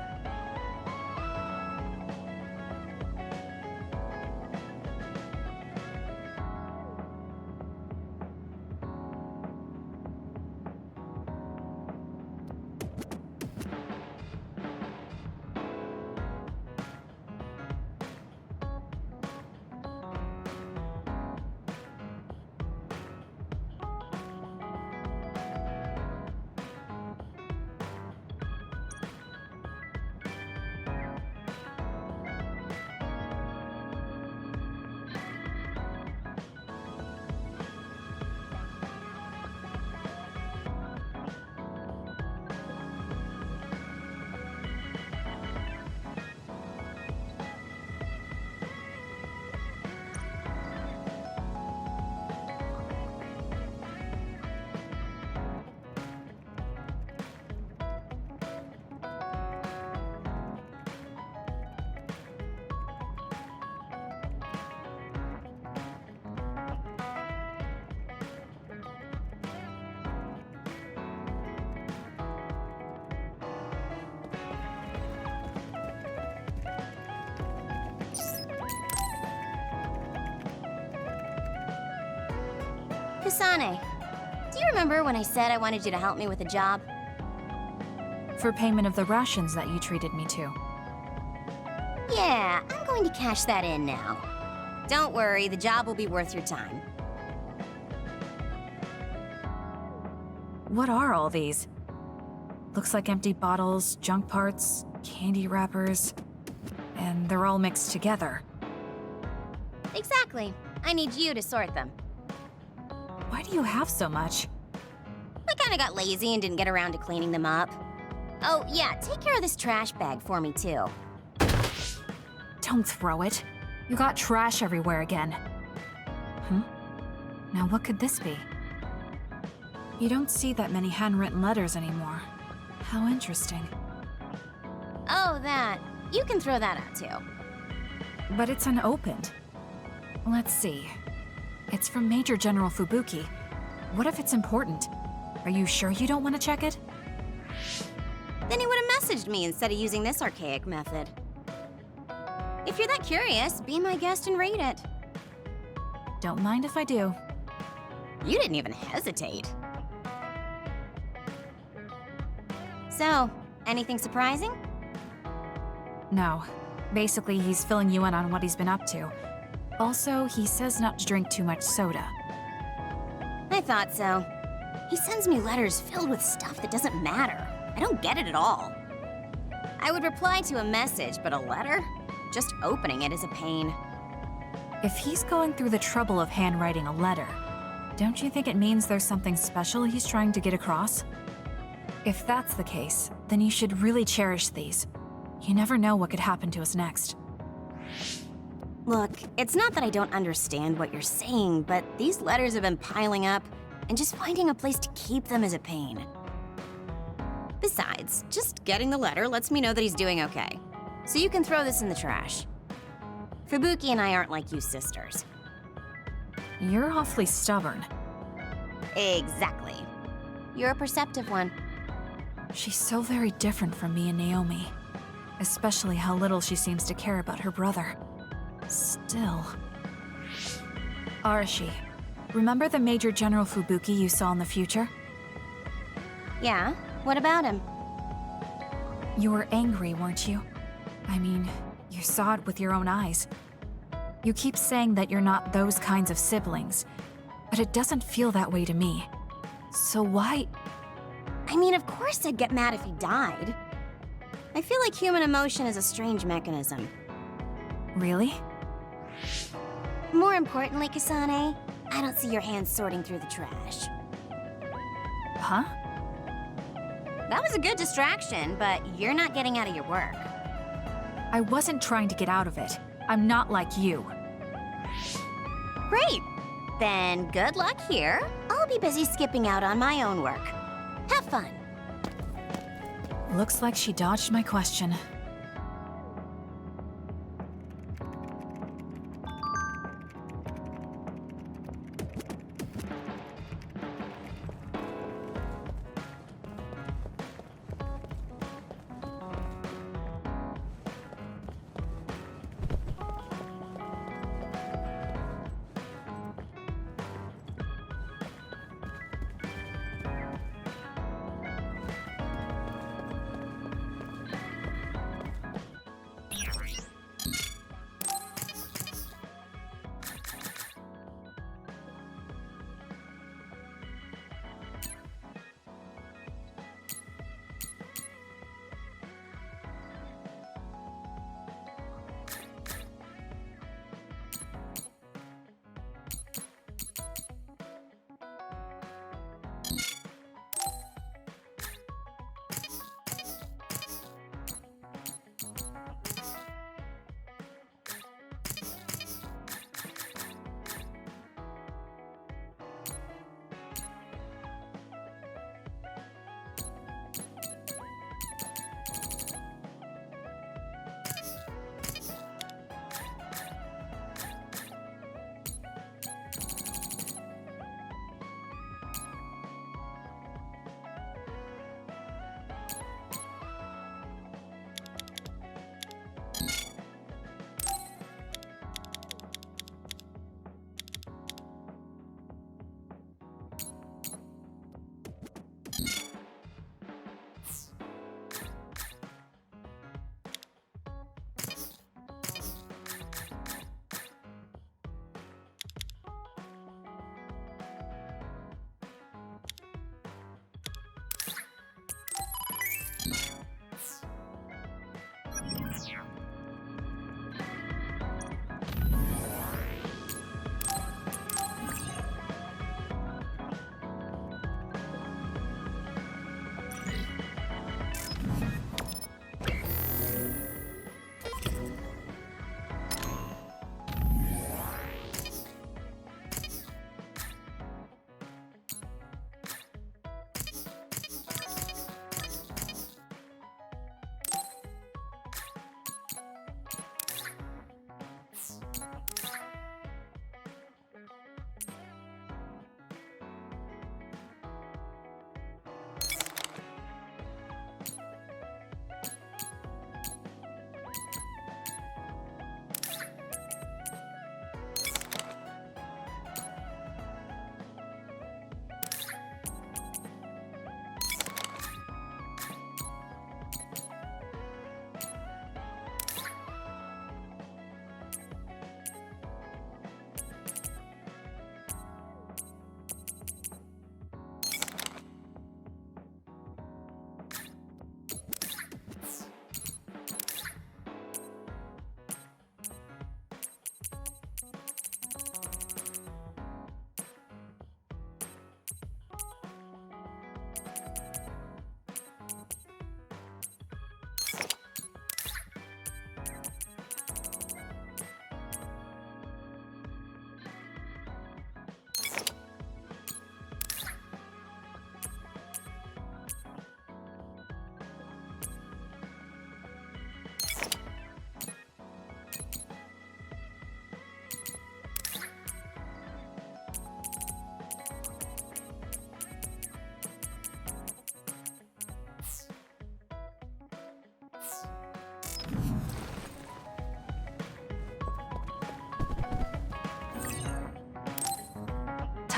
Kasane, do you remember when I said I wanted you to help me with a job? For payment of the rations that you treated me to. Yeah, I'm going to cash that in now. Don't worry, the job will be worth your time. What are all these? Looks like empty bottles, junk parts, candy wrappers, and they're all mixed together. Exactly. I need you to sort them. Why do you have so much? I kinda got lazy and didn't get around to cleaning them up. Oh, yeah, take care of this trash bag for me, too. Don't throw it. You got trash everywhere again. Now what could this be? You don't see that many handwritten letters anymore. How interesting. Oh, that. You can throw that out too. But it's unopened. Let's see. It's from Major General Fubuki. What if it's important? Are you sure you don't want to check it? Then he would have messaged me instead of using this archaic method. If you're that curious, be my guest and read it. Don't mind if I do. You didn't even hesitate. So, anything surprising? No. Basically, he's filling you in on what he's been up to. Also, he says not to drink too much soda. I thought so. He sends me letters filled with stuff that doesn't matter. I don't get it at all. I would reply to a message, but a letter? Just opening it is a pain. If he's going through the trouble of handwriting a letter, don't you think it means there's something special he's trying to get across? If that's the case, then you should really cherish these. You never know what could happen to us next. Look, it's not that I don't understand what you're saying, but these letters have been piling up, and just finding a place to keep them is a pain. Besides, just getting the letter lets me know that he's doing okay. So you can throw this in the trash. Fubuki and I aren't like you sisters. You're awfully stubborn. Exactly. You're a perceptive one. She's so very different from me and Naomi. Especially how little she seems to care about her brother. Still... Arashi, remember the Major General Fubuki you saw in the future? Yeah? What about him? You were angry, weren't you? I mean, you saw it with your own eyes. You keep saying that you're not those kinds of siblings, but it doesn't feel that way to me. So why... I mean, of course I'd get mad if he died. I feel like human emotion is a strange mechanism. Really? More importantly, Kasane, I don't see your hands sorting through the trash. Huh? That was a good distraction, but you're not getting out of your work. I wasn't trying to get out of it. I'm not like you. Great! Then good luck here. I'll be busy skipping out on my own work. Have fun. Looks like she dodged my question.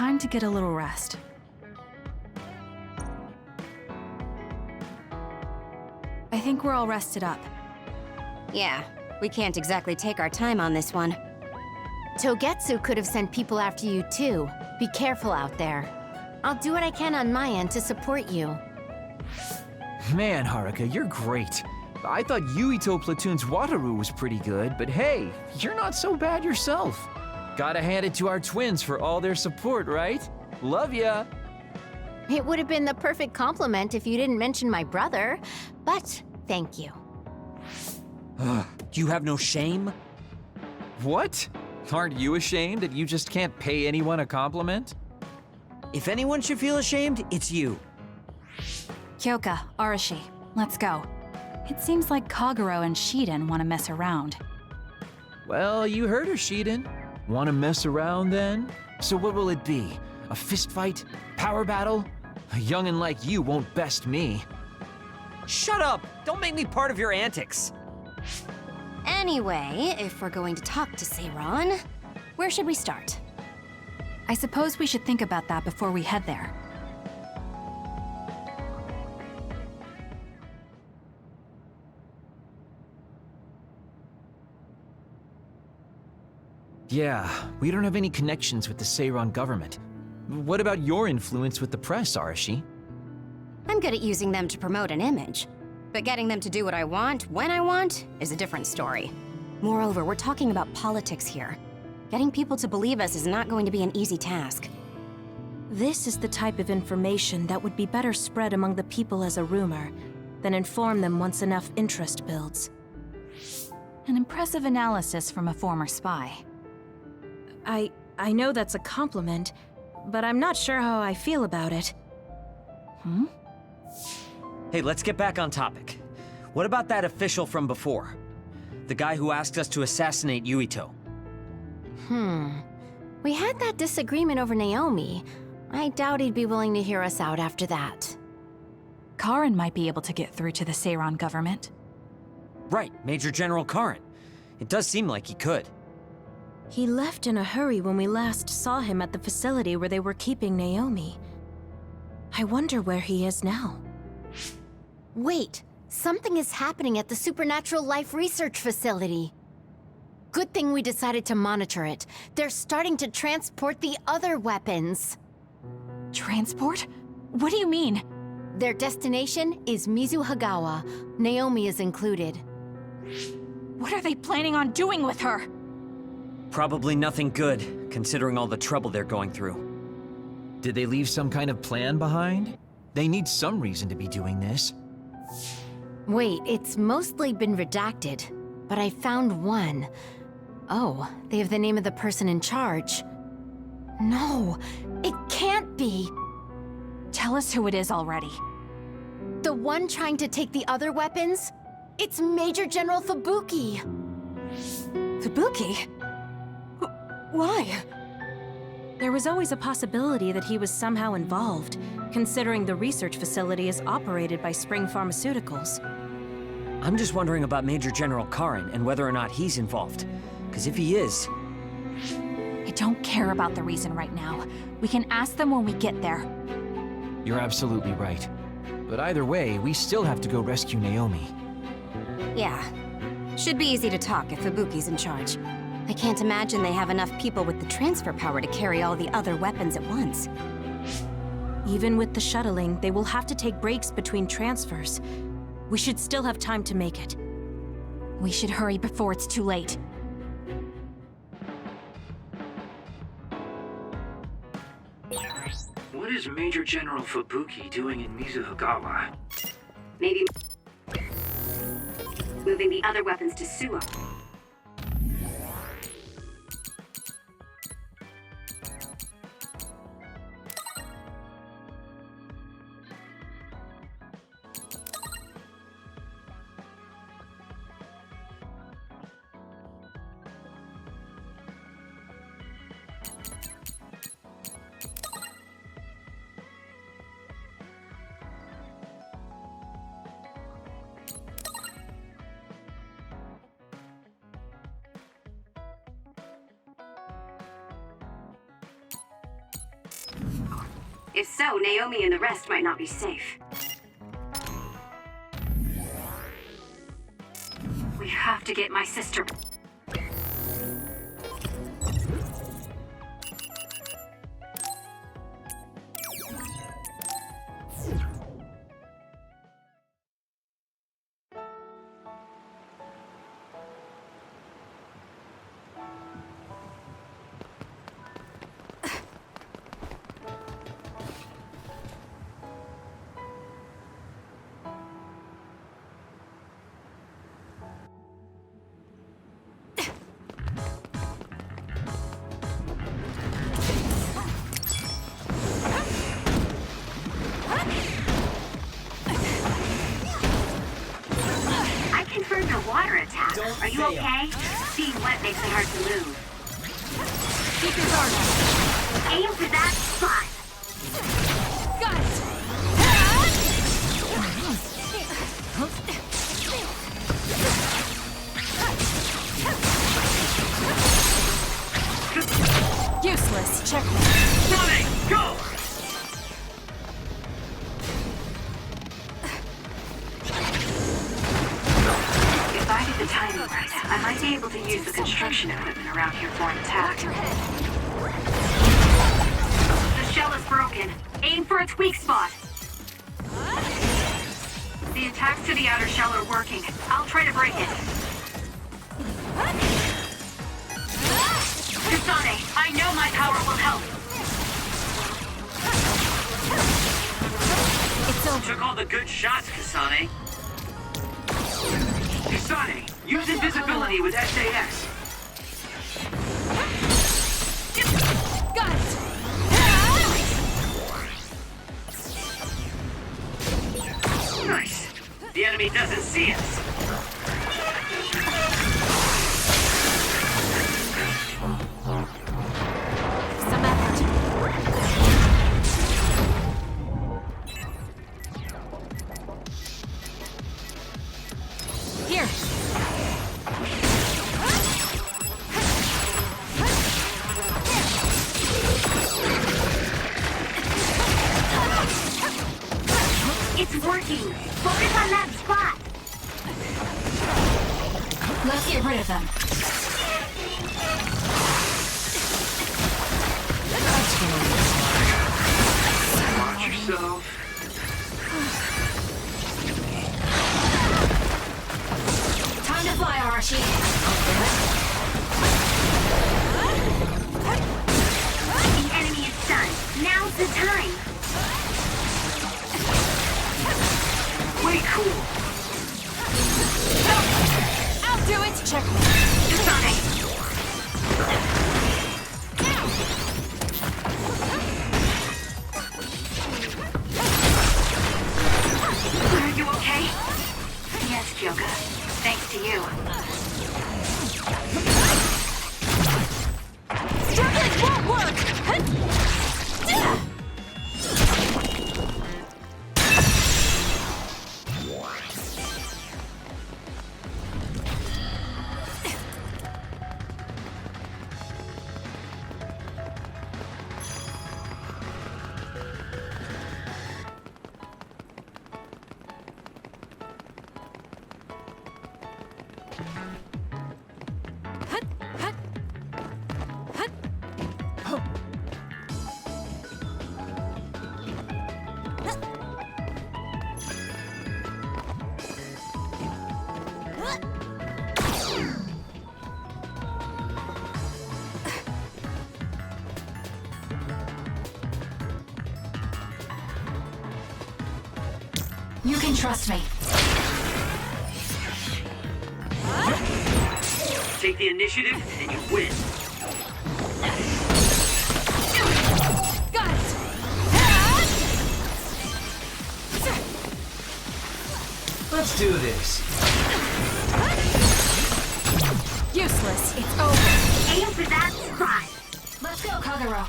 time to get a little rest. I think we're all rested up. Yeah, we can't exactly take our time on this one. Togetsu could have sent people after you too. Be careful out there. I'll do what I can on my end to support you. Man, Haruka, you're great. I thought Yuito Platoon's Wataru was pretty good, but hey, you're not so bad yourself. Gotta hand it to our twins for all their support, right? Love ya! It would have been the perfect compliment if you didn't mention my brother, but thank you. Do you have no shame? What? Aren't you ashamed that you just can't pay anyone a compliment? If anyone should feel ashamed, it's you. Kyoka, Arashi, let's go. It seems like Kagero and Shiden want to mess around. Well, you heard her, Shiden. Want to mess around then? So what will it be? A fist fight? Power battle? A youngin' like you won't best me. Shut up! Don't make me part of your antics. Anyway, if we're going to talk to Seiran, where should we start? I suppose we should think about that before we head there. Yeah, we don't have any connections with the Seiran government. What about your influence with the press, Arashi? I'm good at using them to promote an image. But getting them to do what I want, when I want, is a different story. Moreover, we're talking about politics here. Getting people to believe us is not going to be an easy task. This is the type of information that would be better spread among the people as a rumor, than inform them once enough interest builds. An impressive analysis from a former spy. I know that's a compliment, but I'm not sure how I feel about it. Hey, let's get back on topic. What about that official from before? The guy who asked us to assassinate Yuito? We had that disagreement over Naomi. I doubt he'd be willing to hear us out after that. Karin might be able to get through to the Seiran government. Right, Major General Karin. It does seem like he could. He left in a hurry when we last saw him at the facility where they were keeping Naomi. I wonder where he is now. Wait, something is happening at the Supernatural Life Research Facility. Good thing we decided to monitor it. They're starting to transport the other weapons. Transport? What do you mean? Their destination is Mizuhagawa. Naomi is included. What are they planning on doing with her? Probably nothing good, considering all the trouble they're going through. Did they leave some kind of plan behind? They need some reason to be doing this. Wait, it's mostly been redacted, but I found one. Oh, they have the name of the person in charge. No, it can't be. Tell us who it is already. The one trying to take the other weapons? It's Major General Fubuki. Fubuki? Why? There was always a possibility that he was somehow involved, considering the research facility is operated by Spring Pharmaceuticals. I'm just wondering about Major General Karin and whether or not he's involved. Because if he is... I don't care about the reason right now. We can ask them when we get there. You're absolutely right. But either way, we still have to go rescue Naomi. Yeah. Should be easy to talk if Fubuki's in charge. I can't imagine they have enough people with the transfer power to carry all the other weapons at once. Even with the shuttling, they will have to take breaks between transfers. We should still have time to make it. We should hurry before it's too late. What is Major General Fubuki doing in Mizuhagawa? Maybe moving the other weapons to Suo. If so, Naomi and the rest might not be safe. We have to get my sister. Are you okay? Being wet makes it hard to move. Keep your guard up. Aim for that spot. Got it. Useless. Checkmate. Running! Go! The timing right. I might be able to use the construction equipment around here for an attack. The shell is broken. Aim for its weak spot. The attacks to the outer shell are working. I'll try to break it. Kasane, I know my power will help. It's over. Took all the good shots, Kasane. Kasane, use invisibility with SAS. Got it! Nice. The enemy doesn't see us. Some effort. Here. It's working. Focus on that spot. Let's get rid of them. Watch yourself. Time to fly, Arashi. The enemy is stunned. Now's the time. Way cool. I'll do it. Check me. Kasane. Are you okay? Yes, Kyoka. Thanks to you. Struggling won't work! You can trust me. Take the initiative and you win. Got it! Let's do this. Useless. It's over. Aim for that spot. Let's go, Kagero.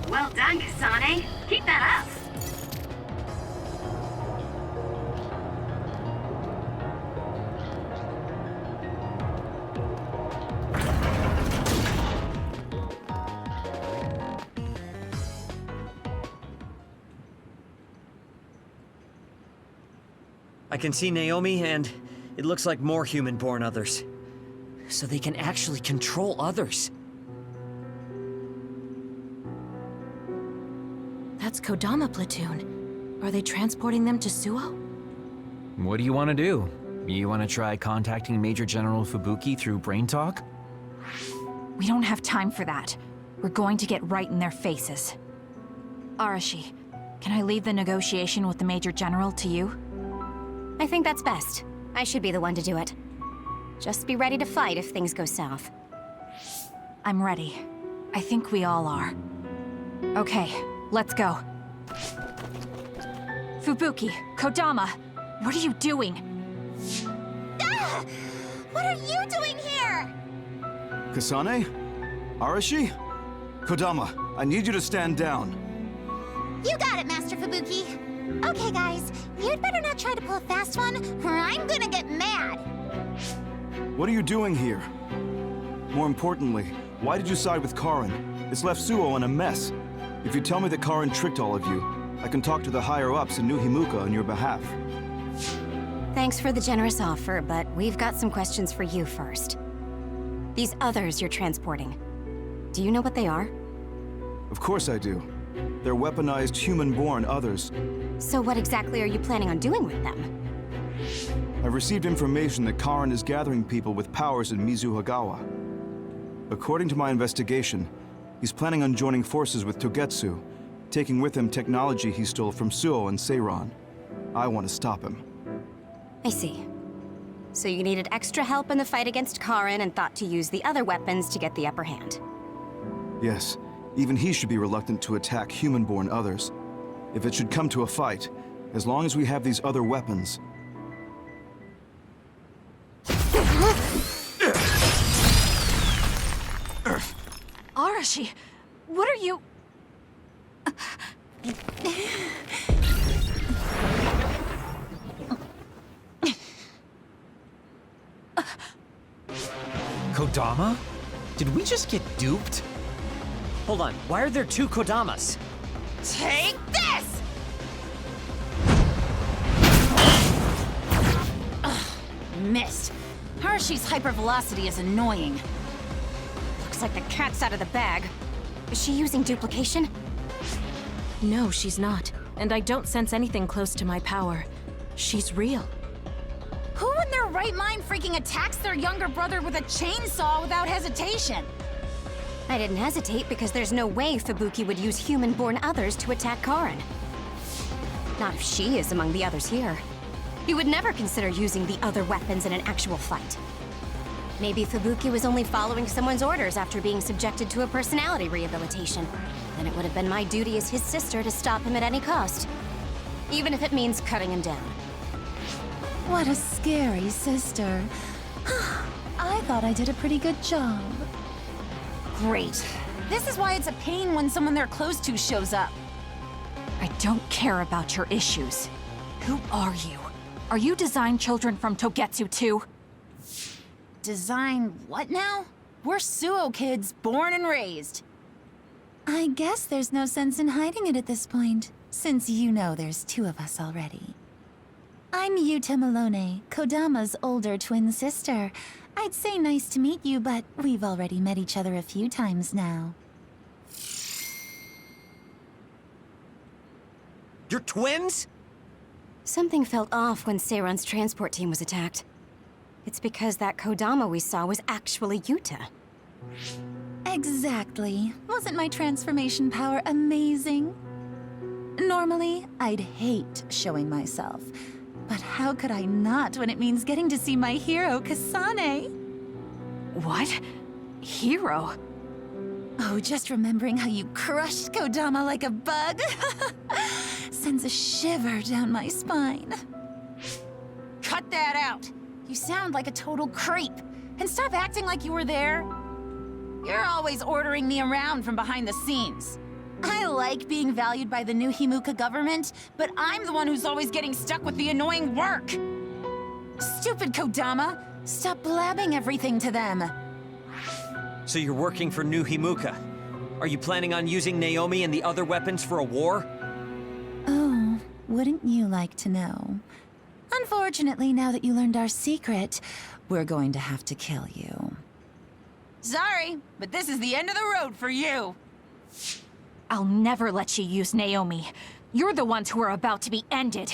Well done, Kasane. Keep that up. I can see Naomi, and it looks like more human-born others. So they can actually control others. That's Kodama platoon. Are they transporting them to Suo? What do you want to do? You want to try contacting Major General Fubuki through Brain Talk? We don't have time for that. We're going to get right in their faces. Arashi, can I leave the negotiation with the Major General to you? I think that's best. I should be the one to do it. Just be ready to fight if things go south. I'm ready. I think we all are. Okay, let's go. Fubuki, Kodama, what are you doing? Ah! What are you doing here? Kasane? Arashi? Kodama, I need you to stand down. You got it, Master Fubuki. Okay, guys, you'd better not try to pull a fast one, or I'm gonna get mad. What are you doing here? More importantly, why did you side with Karin? It's left Suo in a mess. If you tell me that Karin tricked all of you, I can talk to the higher-ups in New Himuka on your behalf. Thanks for the generous offer, but we've got some questions for you first. These others you're transporting, do you know what they are? Of course I do. They're weaponized human-born others. So what exactly are you planning on doing with them? I've received information that Karin is gathering people with powers in Mizuhagawa. According to my investigation, he's planning on joining forces with Togetsu, taking with him technology he stole from Suo and Seiran. I want to stop him. I see. So you needed extra help in the fight against Karin and thought to use the other weapons to get the upper hand. Yes, even he should be reluctant to attack human-born others. If it should come to a fight, as long as we have these other weapons... Arashi, what are you... Kodama? Did we just get duped? Hold on, why are there two Kodamas? Take this! Ugh, missed. Hershey's hypervelocity is annoying. Looks like the cat's out of the bag. Is she using duplication? No, she's not. And I don't sense anything close to my power. She's real. Who in their right mind freaking attacks their younger brother with a chainsaw without hesitation? I didn't hesitate because there's no way Fubuki would use human-born others to attack Karin. Not if she is among the others here. He would never consider using the other weapons in an actual fight. Maybe Fubuki was only following someone's orders after being subjected to a personality rehabilitation. Then it would have been my duty as his sister to stop him at any cost. Even if it means cutting him down. What a scary sister. I thought I did a pretty good job. Great. This is why it's a pain when someone they're close to shows up. I don't care about your issues. Who are you? Are you design children from Togetsu too? Design what now? We're Suo kids, born and raised. I guess there's no sense in hiding it at this point, since you know there's two of us already. I'm Yuta Malone, Kodama's older twin sister. I'd say nice to meet you, but we've already met each other a few times now. You're twins? Something felt off when Seiran's transport team was attacked. It's because that Kodama we saw was actually Yuta. Exactly. Wasn't my transformation power amazing? Normally, I'd hate showing myself. But how could I not when it means getting to see my hero, Kasane? What? Hero? Oh, just remembering how you crushed Kodama like a bug sends a shiver down my spine. Cut that out! You sound like a total creep. And stop acting like you were there. You're always ordering me around from behind the scenes. I like being valued by the New Himuka government, but I'm the one who's always getting stuck with the annoying work. Stupid Kodama! Stop blabbing everything to them. So you're working for New Himuka. Are you planning on using Naomi and the other weapons for a war? Oh, wouldn't you like to know? Unfortunately, now that you learned our secret, we're going to have to kill you. Sorry, but this is the end of the road for you. I'll never let you use Naomi. You're the ones who are about to be ended.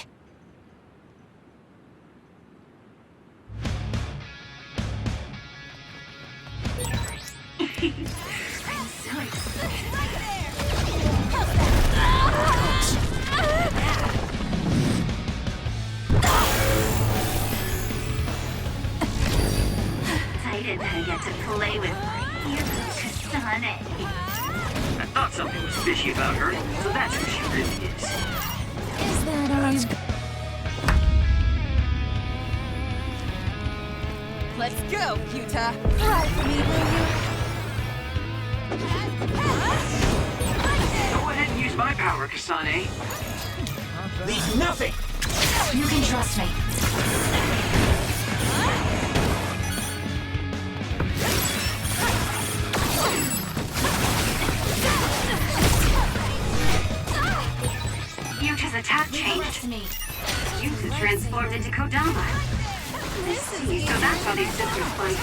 Excited that I get to play with my hero, Kasane. I thought something was fishy about her, so that's who she really is. Is that all you... Let's go, Yuta. Ride for me, will you? Go ahead and use my power, Kasane. Leave nothing! You can trust me. Yuta's attack changed. Yuta transformed into Kodama. So that's how these sisters fight.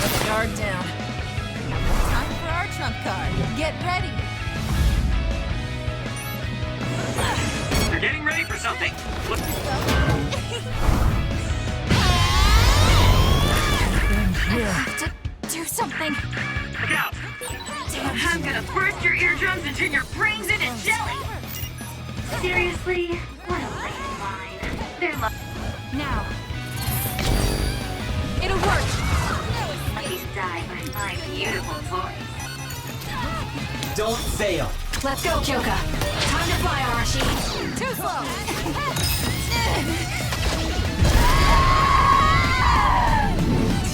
Let the guard down. Time for our trump card. Get ready. You're getting ready for something. Look. I have to do something. Look out! Damn, I'm gonna burst your eardrums and turn your brains into jelly! Seriously? What a lame line. They're Now. It'll work. lucky to die by my beautiful toys. Don't fail. Let's go, Kyoka. Time to fly, Arashi. Too slow.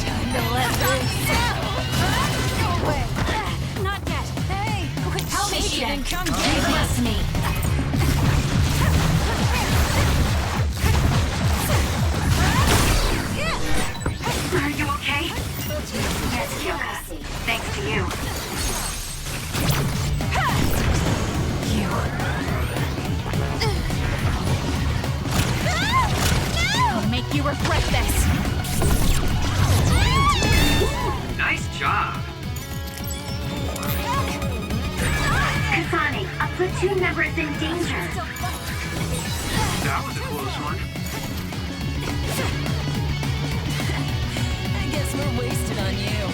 Time to let loose. Go away. Not yet. Hey, quit Help me, shaking Shen. and come Leave get this to me. Are you okay? Yes, Kyoka. Thanks to you. I'll make you regret this. Nice job. Kasane, a platoon member is in danger. That was a close one. I guess we're wasted on you.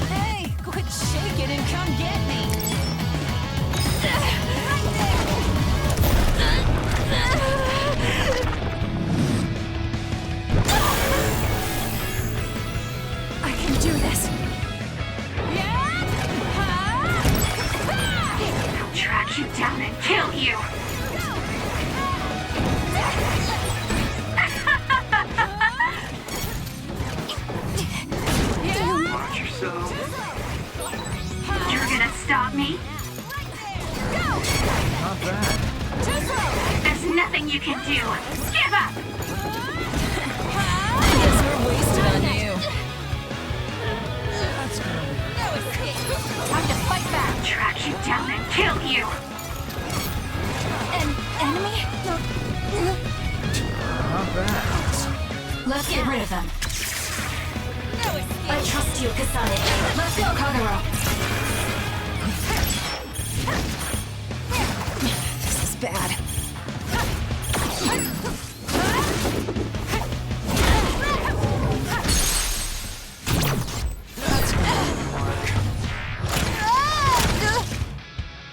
Hey, quit shaking and come get me. I can do this. I'll track you down and kill you. Watch yourself. You're gonna stop me? Not bad. There's nothing you can do. Give up! I guess we're wasted on you. Time to fight back. Track you down and kill you. An enemy? Not bad. Let's get rid of them. I trust you, Kasane. Let's go, Kagero. This is bad.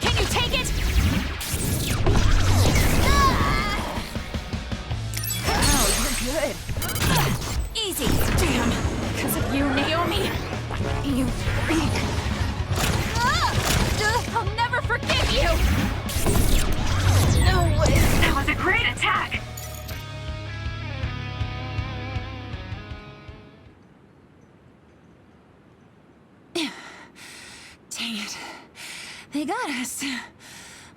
Can you take it? Oh, you're good. Easy. Damn. Because of you, Naomi. You freak. I'll never forgive you. No way. That was a great attack. Dang it. They got us.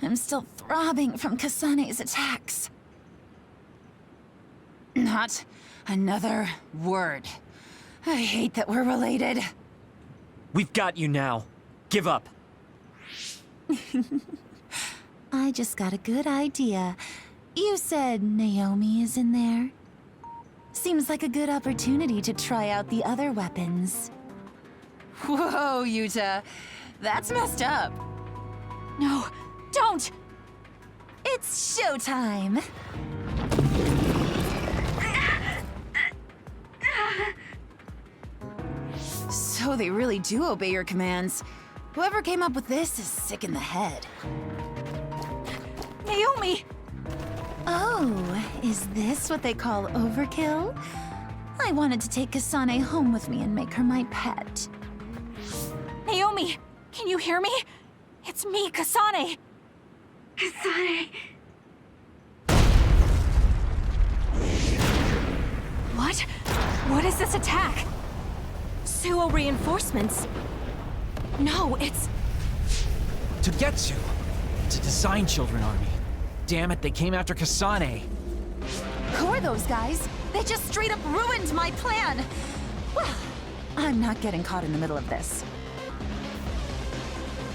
I'm still throbbing from Kasane's attacks. Not another word. I hate that we're related. We've got you now. Give up. I just got a good idea. You said Naomi is in there? Seems like a good opportunity to try out the other weapons. Whoa, Yuta. That's messed up. No, don't! It's showtime! So they really do obey your commands. Whoever came up with this is sick in the head. Naomi! Oh, is this what they call overkill? I wanted to take Kasane home with me and make her my pet. Naomi! Can you hear me? It's me, Kasane! Kasane! What? What is this attack? Suo reinforcements. No, it's... Togetsu! It's a Design Children army. Damn it, they came after Kasane. Who are those guys? They just straight up ruined my plan! Well, I'm not getting caught in the middle of this.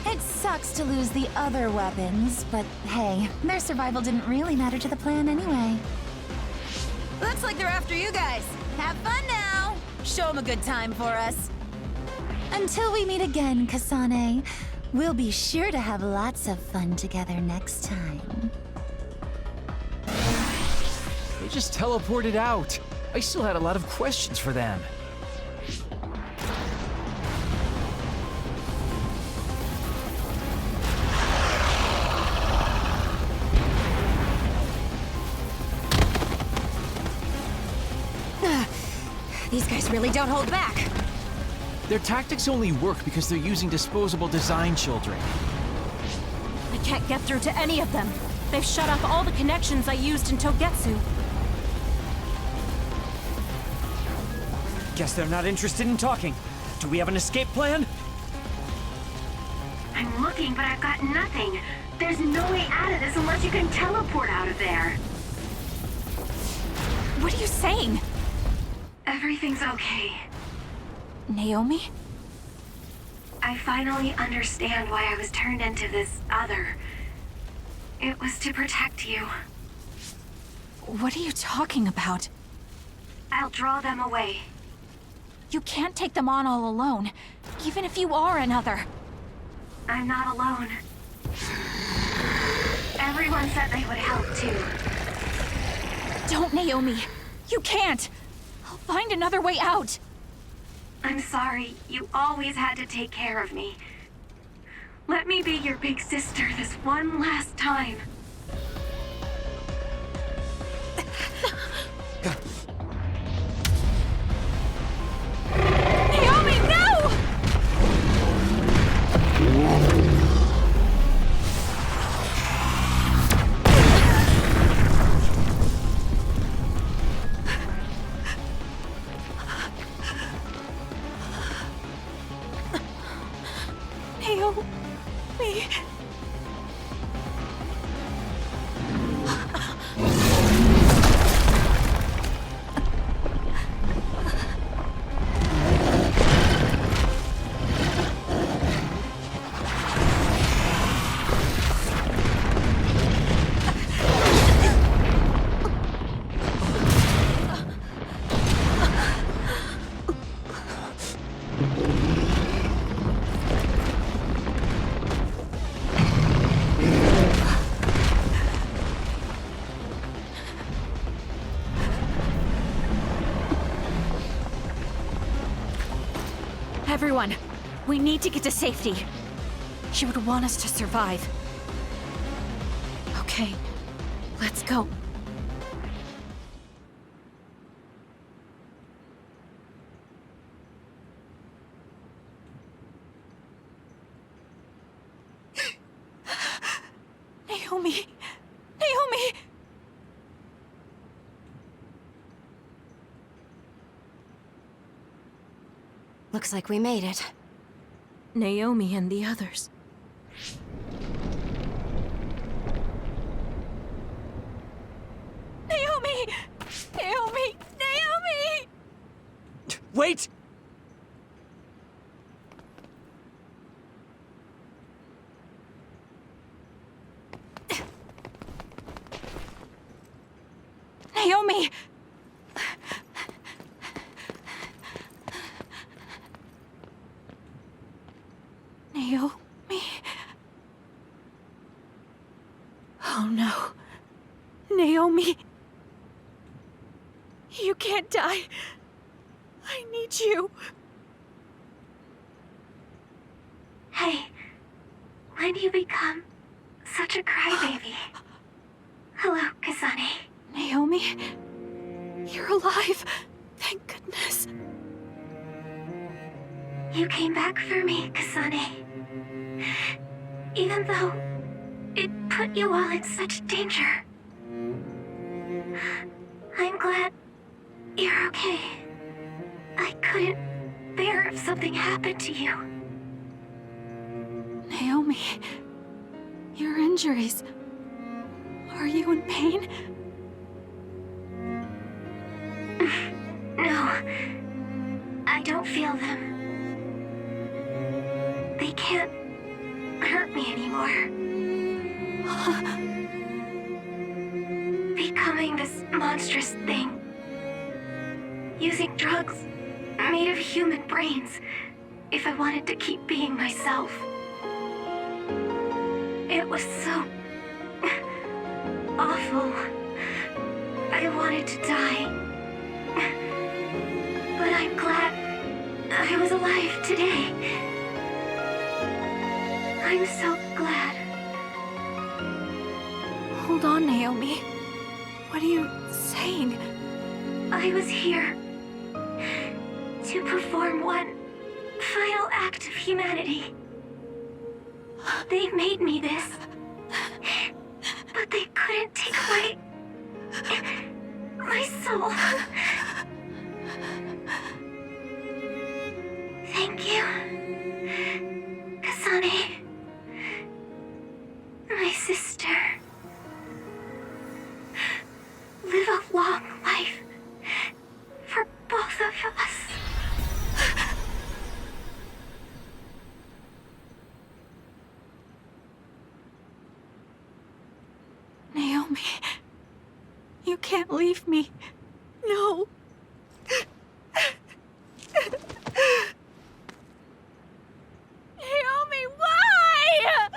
It sucks to lose the other weapons, but hey, their survival didn't really matter to the plan anyway. Looks like they're after you guys. Have fun now! Show them a good time for us. Until we meet again, Kasane, we'll be sure to have lots of fun together next time. They just teleported out. I still had a lot of questions for them. These guys really don't hold back. Their tactics only work because they're using disposable Design Children. I can't get through to any of them. They've shut off all the connections I used in Togetsu. Guess they're not interested in talking. Do we have an escape plan? I'm looking, but I've got nothing. There's no way out of this unless you can teleport out of there. What are you saying? Everything's okay. Naomi? I finally understand why I was turned into this other. It was to protect you. What are you talking about? I'll draw them away. You can't take them on all alone, even if you are another. I'm not alone. Everyone said they would help too. Don't, Naomi. You can't. I'll find another way out. I'm sorry. You always had to take care of me. Let me be your big sister this one last time. Naomi, no! Naomi... Everyone, we need to get to safety. She would want us to survive. Okay, let's go. Naomi! Naomi! Looks like we made it. Naomi and the others. Wait! Naomi! Naomi? Oh no. Naomi! You can't die. I need you. Hey, when do you become such a crybaby? Hello, Kasane. Naomi? You're alive. Thank goodness. You came back for me, Kasane. Even though it put you all in such danger. I'm glad you're okay. I couldn't bear if something happened to you. Naomi, your injuries. Are you in pain? No, I don't feel them. They can't hurt me anymore. Becoming this monstrous thing. Using drugs made of human brains if I wanted to keep being myself. It was so awful. I wanted to die. But I'm glad I was alive today. I'm so glad. Hold on, Naomi. What are you saying? I was here to perform one final act of humanity. They made me this, but they couldn't take away my soul. Thank you, Kasane, my sister. Live a long life for both of us. Naomi, you can't leave me. No. Naomi, why?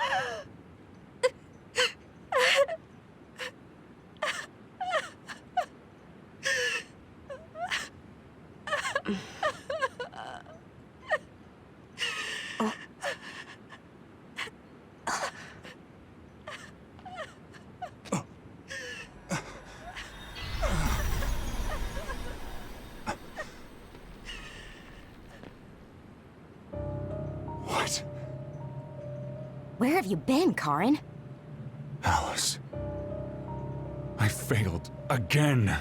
What? Where have you been, Karin? Alice. I failed again.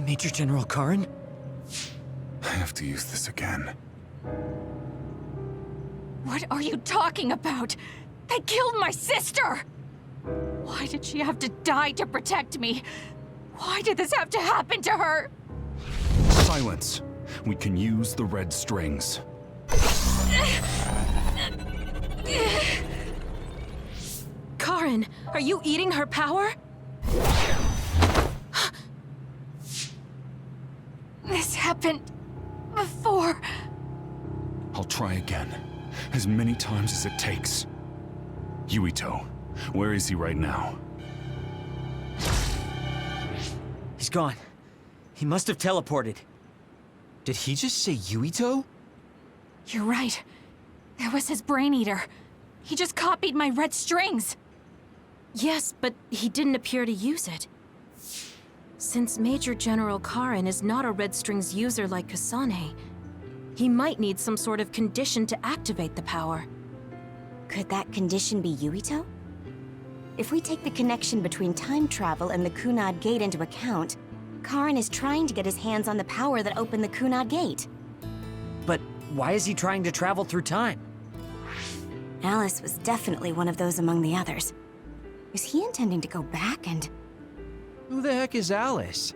Major General Karin? I have to use this again. What are you talking about? They killed my sister! Why did she have to die to protect me? Why did this have to happen to her? Silence. We can use the red strings. Karin, are you eating her power? This happened before. I'll try again. As many times as it takes. Yuito, where is he right now? He's gone. He must have teleported. Did he just say Yuito? You're right. That was his brain eater. He just copied my red strings. Yes, but he didn't appear to use it. Since Major General Karin is not a red strings user like Kasane, he might need some sort of condition to activate the power. Could that condition be Yuito? If we take the connection between time travel and the Kunad Gate into account, Karin is trying to get his hands on the power that opened the Kunad Gate. But why is he trying to travel through time? Alice was definitely one of those among the others. Is he intending to go back and... Who the heck is Alice?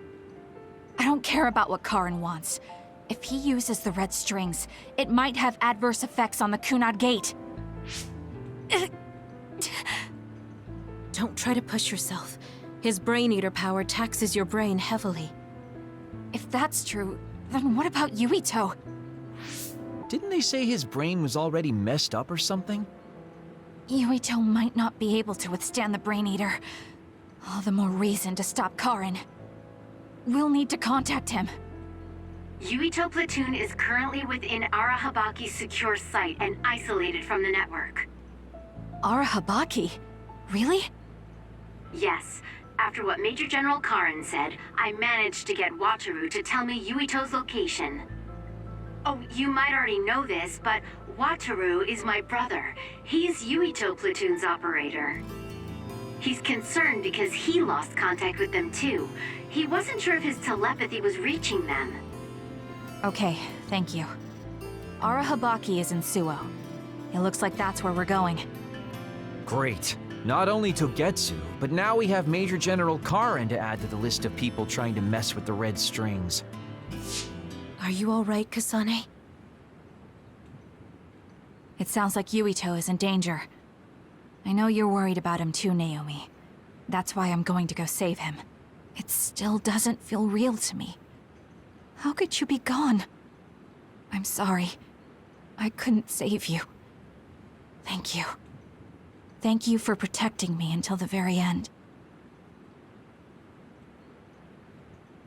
I don't care about what Karen wants. If he uses the red strings, it might have adverse effects on the Kunad Gate. Don't try to push yourself. His Brain Eater power taxes your brain heavily. If that's true, then what about Yuito? Didn't they say his brain was already messed up or something? Yuito might not be able to withstand the Brain Eater. All the more reason to stop Karen. We'll need to contact him. Yuito Platoon is currently within Arahabaki's secure site and isolated from the network. Arahabaki? Really? Yes. After what Major General Karen said, I managed to get Wataru to tell me Yuito's location. Oh, you might already know this, but Wataru is my brother. He's Yuito Platoon's operator. He's concerned because he lost contact with them too. He wasn't sure if his telepathy was reaching them. Okay, thank you. Arahabaki is in Suo. It looks like that's where we're going. Great. Not only Togetsu, but now we have Major General Karen to add to the list of people trying to mess with the red strings. Are you all right, Kasane? It sounds like Yuito is in danger. I know you're worried about him too, Naomi. That's why I'm going to go save him. It still doesn't feel real to me. How could you be gone? I'm sorry. I couldn't save you. Thank you. Thank you for protecting me until the very end.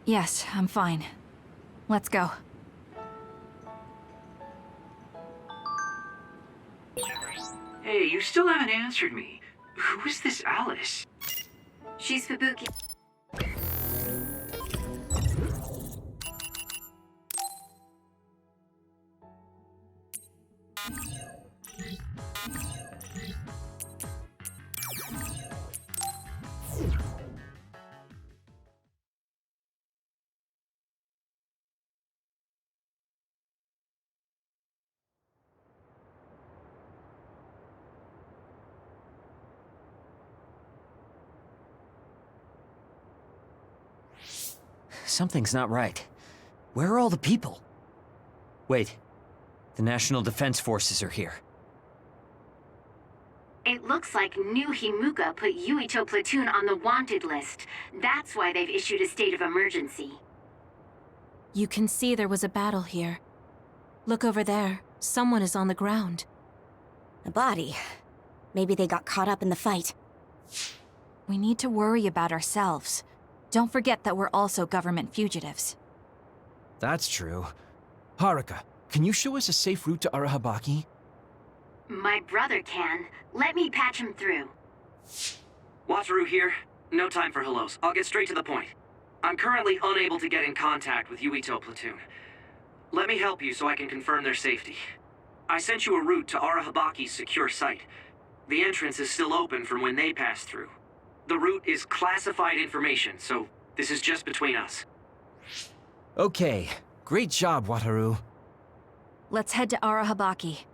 Yes, I'm fine. Let's go. Hey, you still haven't answered me. Who is this Alice? She's Fubuki. Something's not right. Where are all the people? Wait. The National Defense Forces are here. It looks like New Himuka put Yuito Platoon on the wanted list. That's why they've issued a state of emergency. You can see there was a battle here. Look over there. Someone is on the ground. A body. Maybe they got caught up in the fight. We need to worry about ourselves. Don't forget that we're also government fugitives. That's true. Haruka, can you show us a safe route to Arahabaki? My brother can. Let me patch him through. Wataru here. No time for hellos. I'll get straight to the point. I'm currently unable to get in contact with Yuito Platoon. Let me help you so I can confirm their safety. I sent you a route to Arahabaki's secure site. The entrance is still open from when they passed through. The route is classified information, so this is just between us. Okay. Great job, Wataru. Let's head to Arahabaki.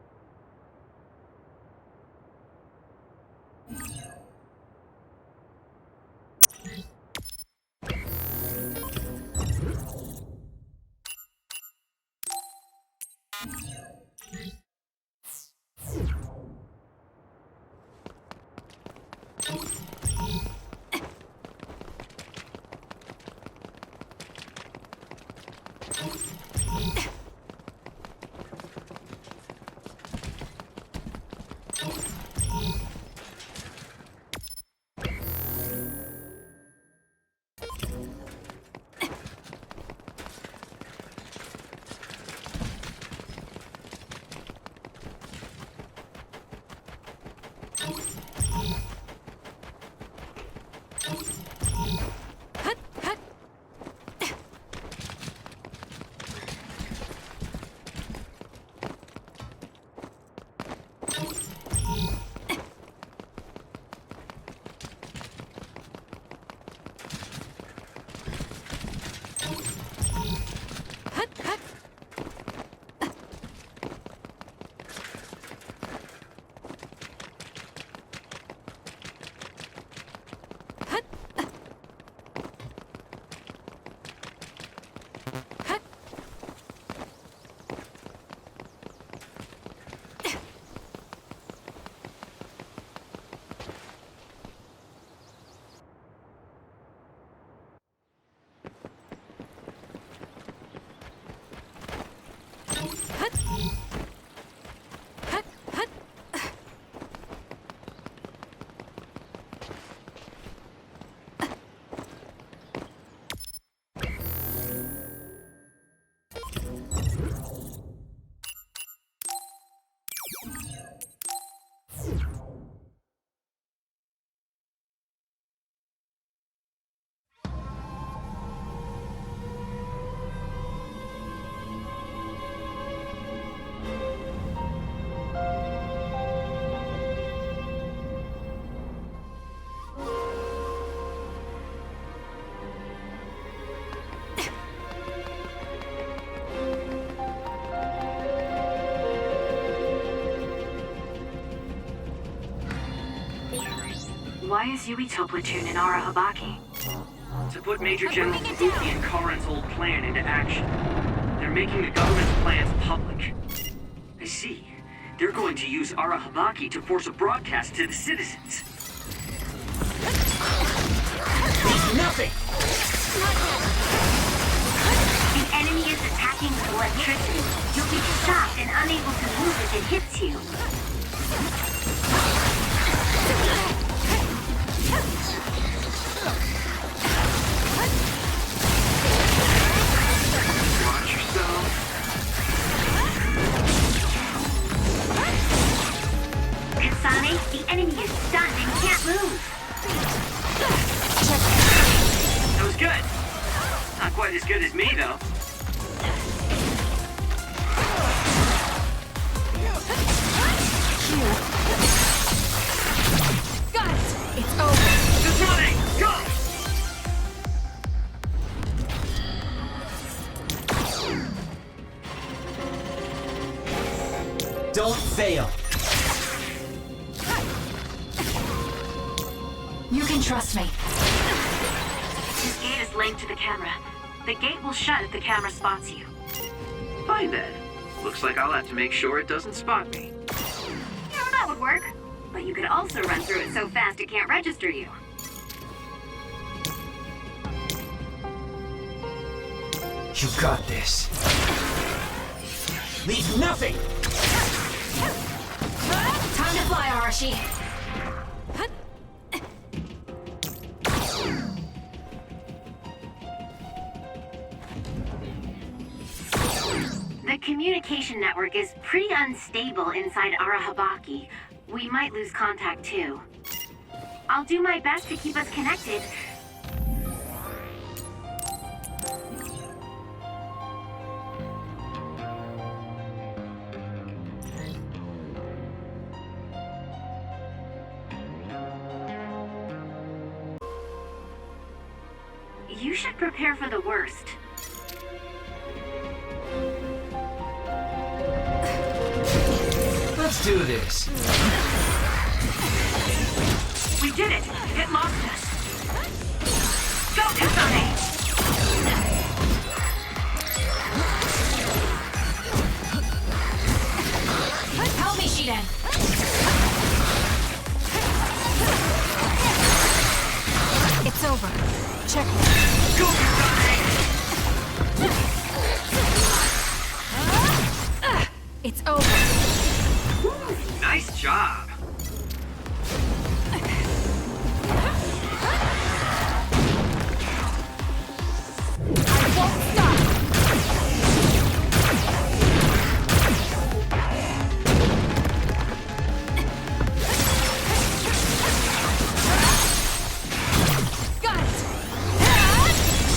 Why is Yuito platoon in Arahabaki? To put Major General Fubuki and Karen's old plan into action. They're making the government's plans public. I see. They're going to use Arahabaki to force a broadcast to the citizens. Nothing! The enemy is attacking with electricity. You'll be shocked and unable to move if it hits you. Watch yourself. Kasane, the enemy is stunned and can't move. That was good. Not quite as good as me, though. Got it! It's over. Just running! Go! Don't fail. You can trust me. This gate is linked to the camera. The gate will shut if the camera spots you. Fine then. Looks like I'll have to make sure it doesn't spot me. Yeah, that would work. But you could also run through it so fast it can't register you. You got this. Leave nothing! Time to fly, Arashi. The communication network is pretty unstable inside Arahabaki. We might lose contact too. I'll do my best to keep us connected. You should prepare for the worst. Let's do this. We did it! It lost us! Go, Kasane! Help me, Shiden! It's over. Check. Go, Kasane! It's over. Nice job.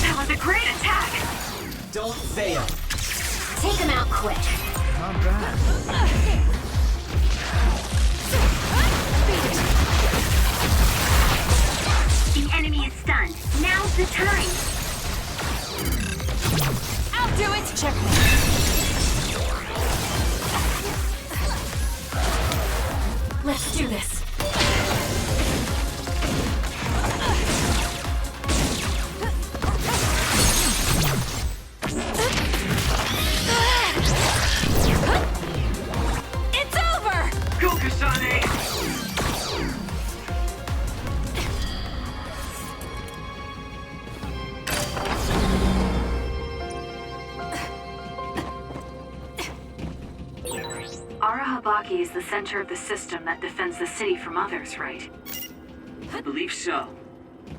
That was a great attack! Don't fail. Take him out quick. Not bad. The enemy is stunned. Now's the time. I'll do it! Check. Let's do this. It's over! Go, Kasane! Arahabaki is the center of the system that defends the city from others, right? I believe so.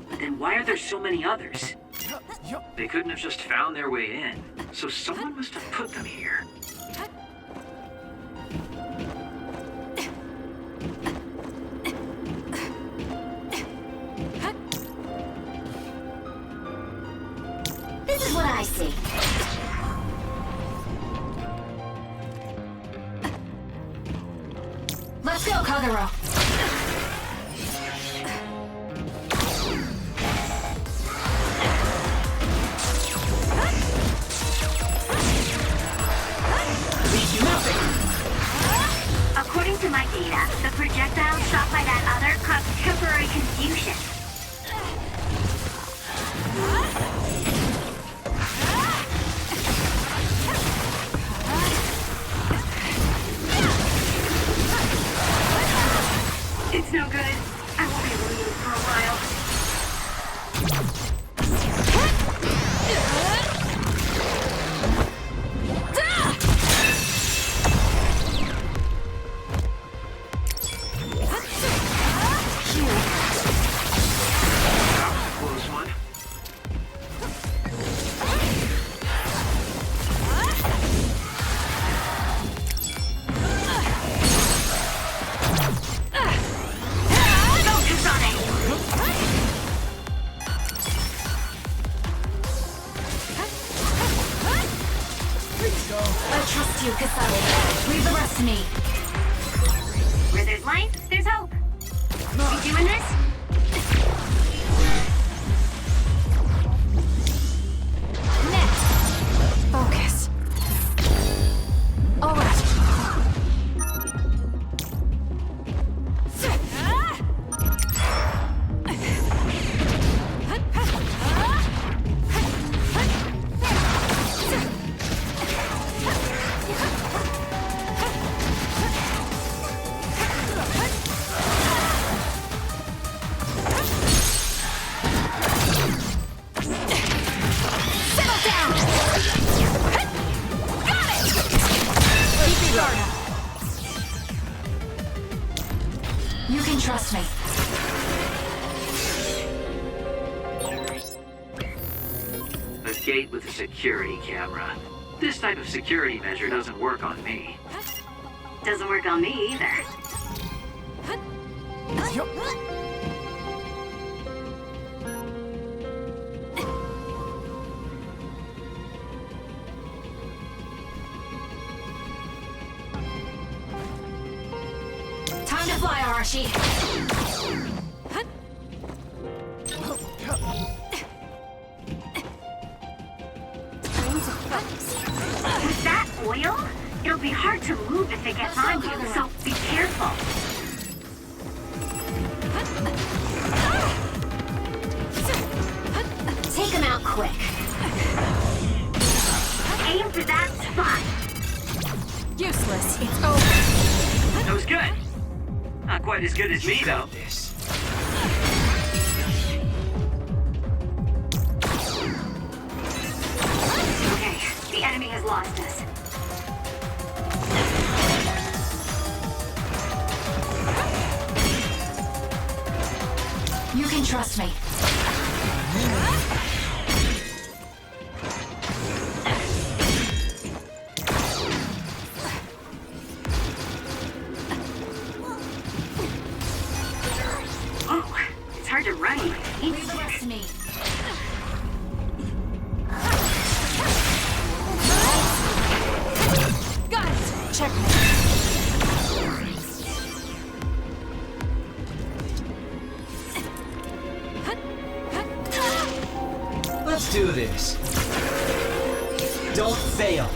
But then why are there so many others? They couldn't have just found their way in, so someone must have put them here. This is what I see. Let's go, Kagero. According to my data, the projectile shot by that other caused temporary confusion. you, Kasane. Leave the rest to me. Where there's life, there's hope. You doing this? Focus. All right. You can trust me. A gate with a security camera. This type of security measure doesn't work on me. Doesn't work on me either. Time to fly, Arashi. With that oil, it'll be hard to move if it gets on you, so be careful. Take him out quick. Aim for that spot. Useless. It's over. That was good. Not quite as good as me, though. Okay, the enemy has lost us. You can trust me. Oh, it's hard to run. Leave the rest to me. Got it. Check me. Let's do this. Don't fail.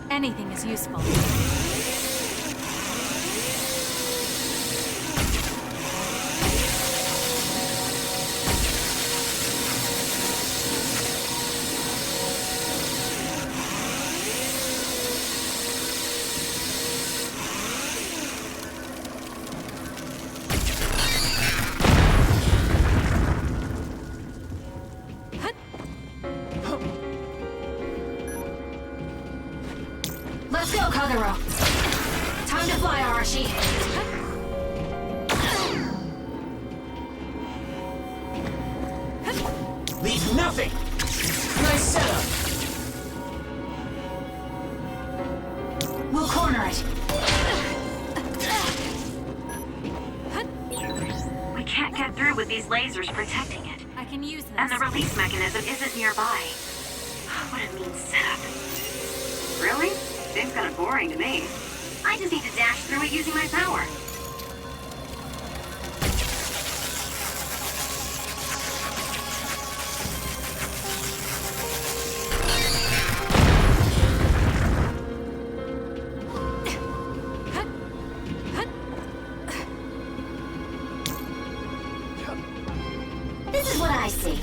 Anything is useful. Let's go, Kagero. Time to fly, Arashi. Leave nothing. Nice setup. We'll corner it. We can't get through with these lasers protecting it. I can use this. And the release mechanism isn't nearby. What a mean setup. Really? Seems kind of boring to me. I just need to dash through it using my power. This is what I see.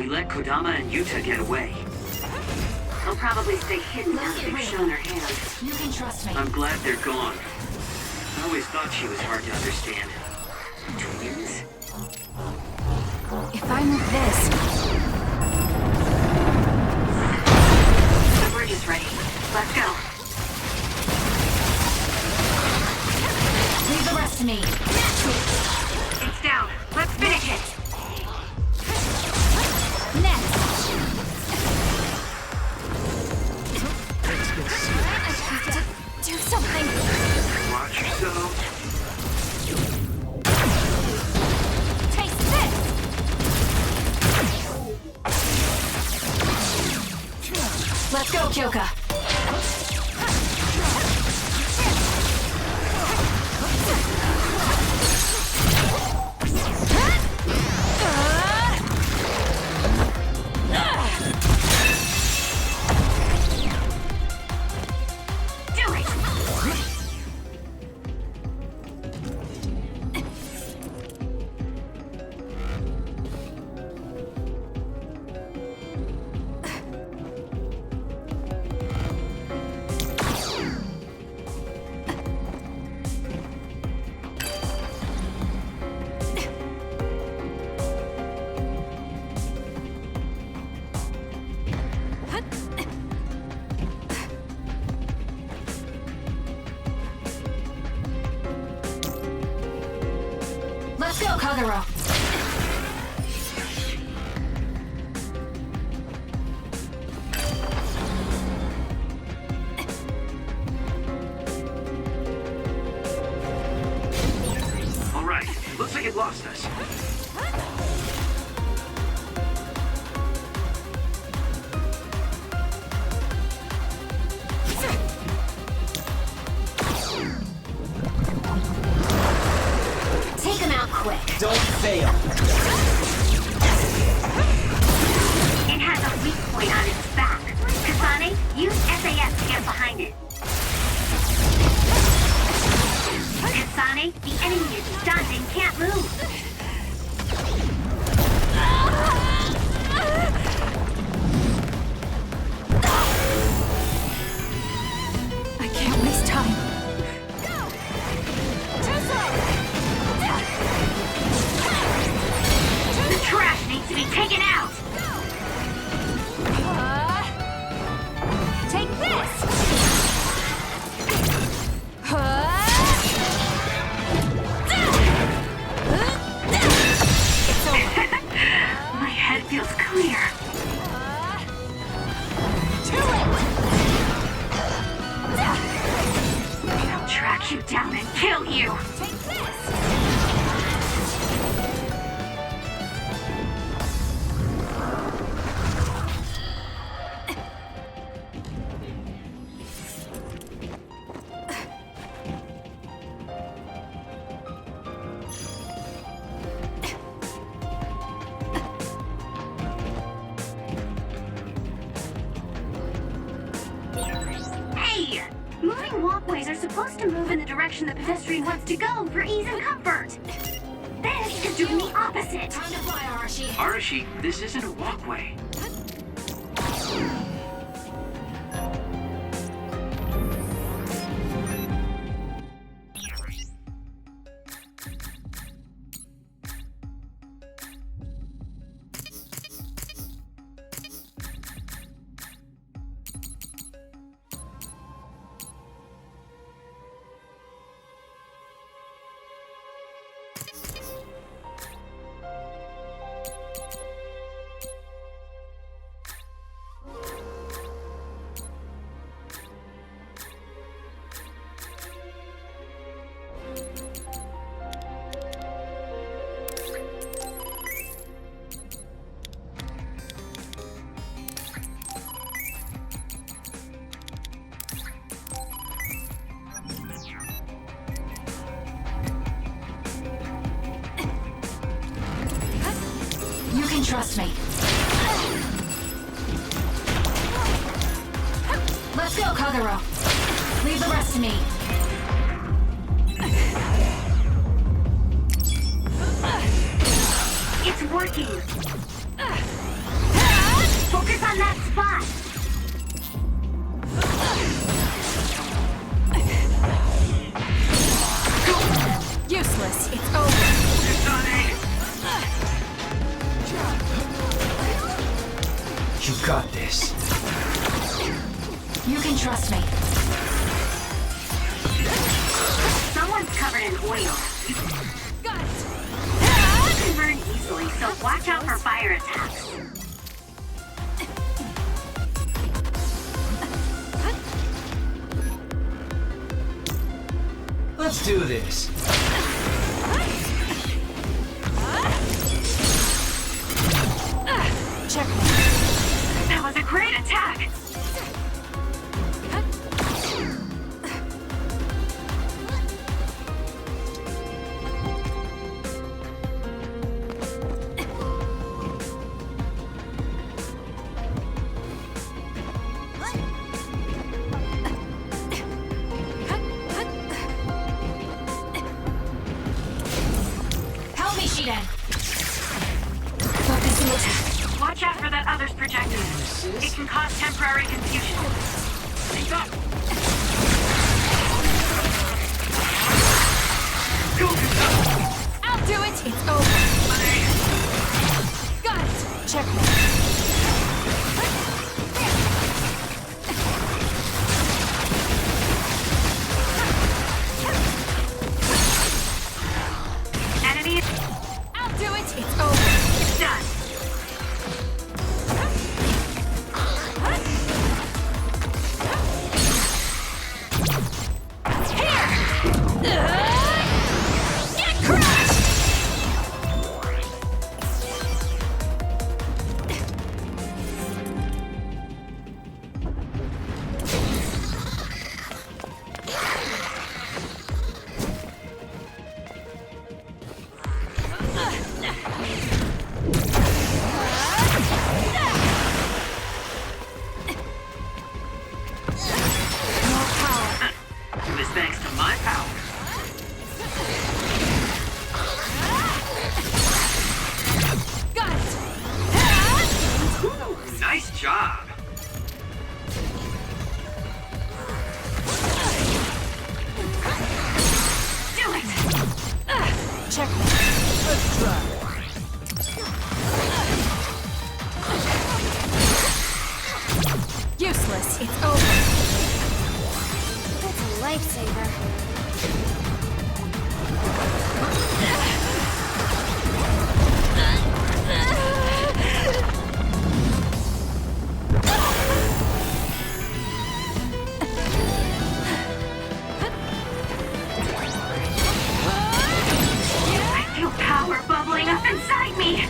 We let Kodama and Yuta get away. They'll probably stay hidden now that they've shown their hand. You can trust me. I'm glad they're gone. I always thought she was hard to understand. Twins? If I move this... The bridge is ready. Let's go. Leave the rest to me. It's down. Let's finish it. Next. Do something. Watch yourself. Taste this. Let's go, Kyoka. Let's go, Kagero. All right, looks like it lost us. Take him out quick. Don't fail. It has a weak point on its back. Kasane, use SAS to get behind it. Kasane, the enemy is stunned and can't move. I can't waste time. The trash needs to be taken out. Take this. It's over. My head feels clear. I'll track you down and kill you. Take this. Hey! Moving walkways are supposed to move in the direction the pedestrian wants to go for ease and comfort. This is doing the opposite. Time to fly, Arashi. Arashi, this isn't a walkway. You can trust me. Let's go, Kagero. Leave the rest to me. It's working. Focus on that spot! Useless. It's over. You got this. You can trust me. Someone's covered in oil. Got it. It can burn easily, so watch out for fire attacks. Let's do this. Check. That was a great attack! Help me, Shiden. Focusing attack. Watch out for that other's projectile. It can cause temporary confusion. Think up! I'll do it. It's over. Got it. Checkmate. Enemy, I'll do it. It's over. it's done. Get crushed! It was thanks to my power. Got it. Ooh, nice job. Do it! Checkmate. Let's try. Useless. It's over. That's a lifesaver. I feel power bubbling up inside me!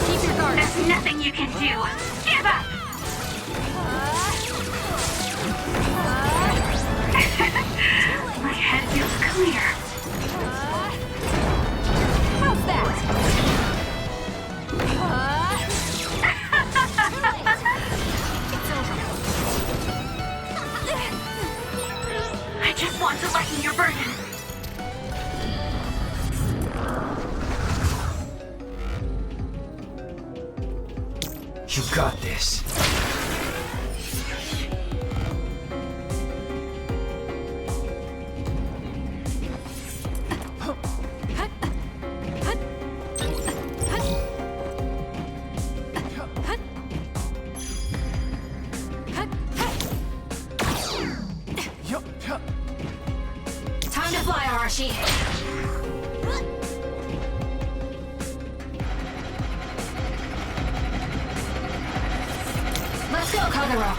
Keep your guard. There's nothing you can do! Give up! My head feels clear. How's that? I just want to lighten your burden. You got this. Time to fly, Arashi. Let's go, Kagero.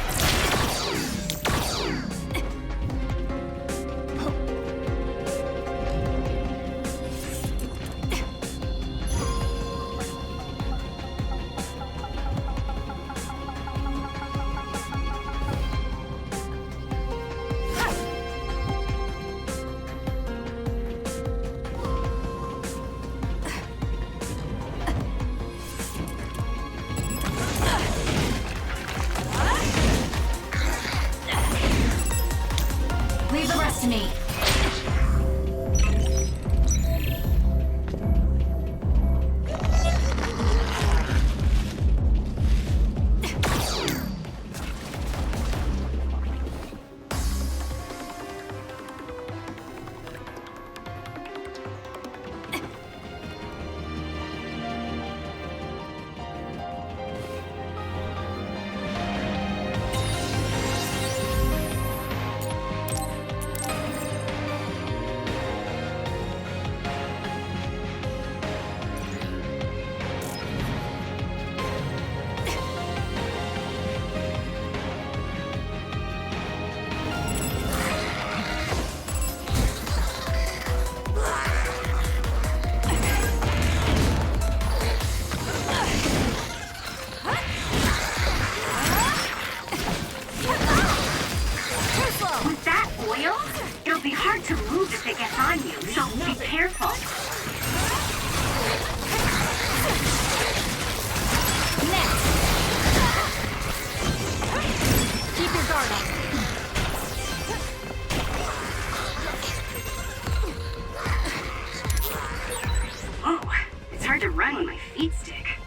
to run with my feet stick.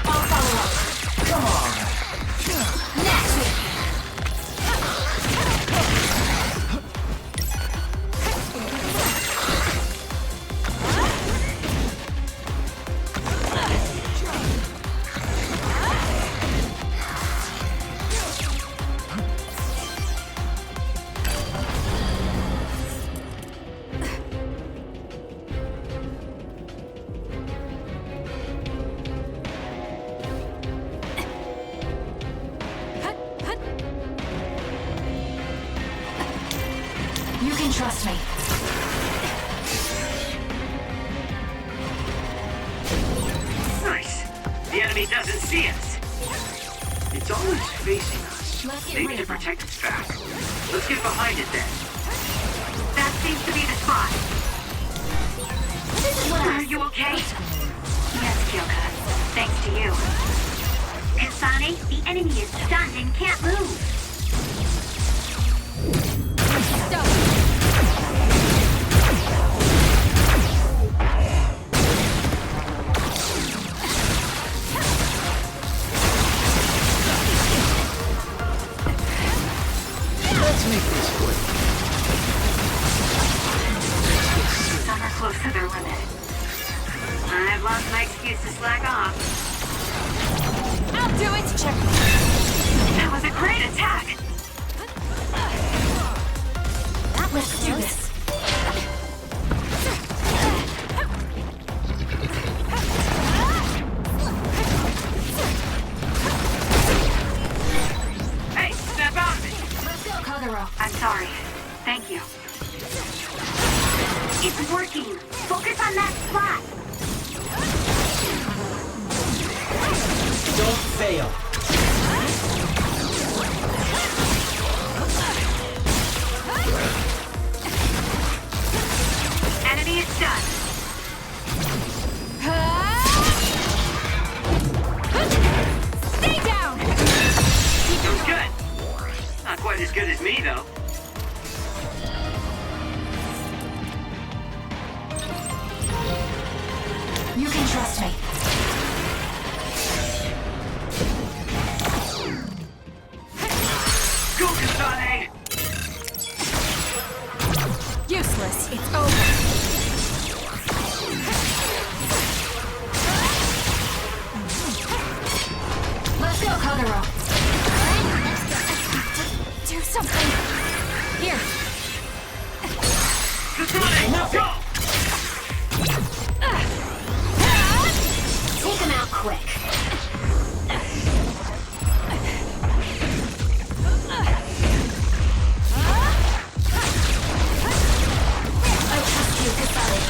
I'll follow up. Come on. Nexus. You can trust me. Nice. The enemy doesn't see us. It's always facing us. Maybe to protect its back. Let's get behind it then. That seems to be the spot. This is what Are you okay? Yes, Kyoka. Thanks to you. Kasane, the enemy is stunned and can't move. Let's make this quick. Some are close to their limit. I've lost my excuse to slack off. I'll do it! Check. That was a great attack! Let's do this. Hey, snap out of it! Let's go, Kagero. I'm sorry. Thank you. It's working. Focus on that spot. Don't fail. Enemy is done. Stay down! That was good. Not quite as good as me, though. You can trust me. Go, Kasane! Useless. It's over. Let's go, Kagero. Do something. Here. Kasane, go! Take him out quick. I trust you, Kasane.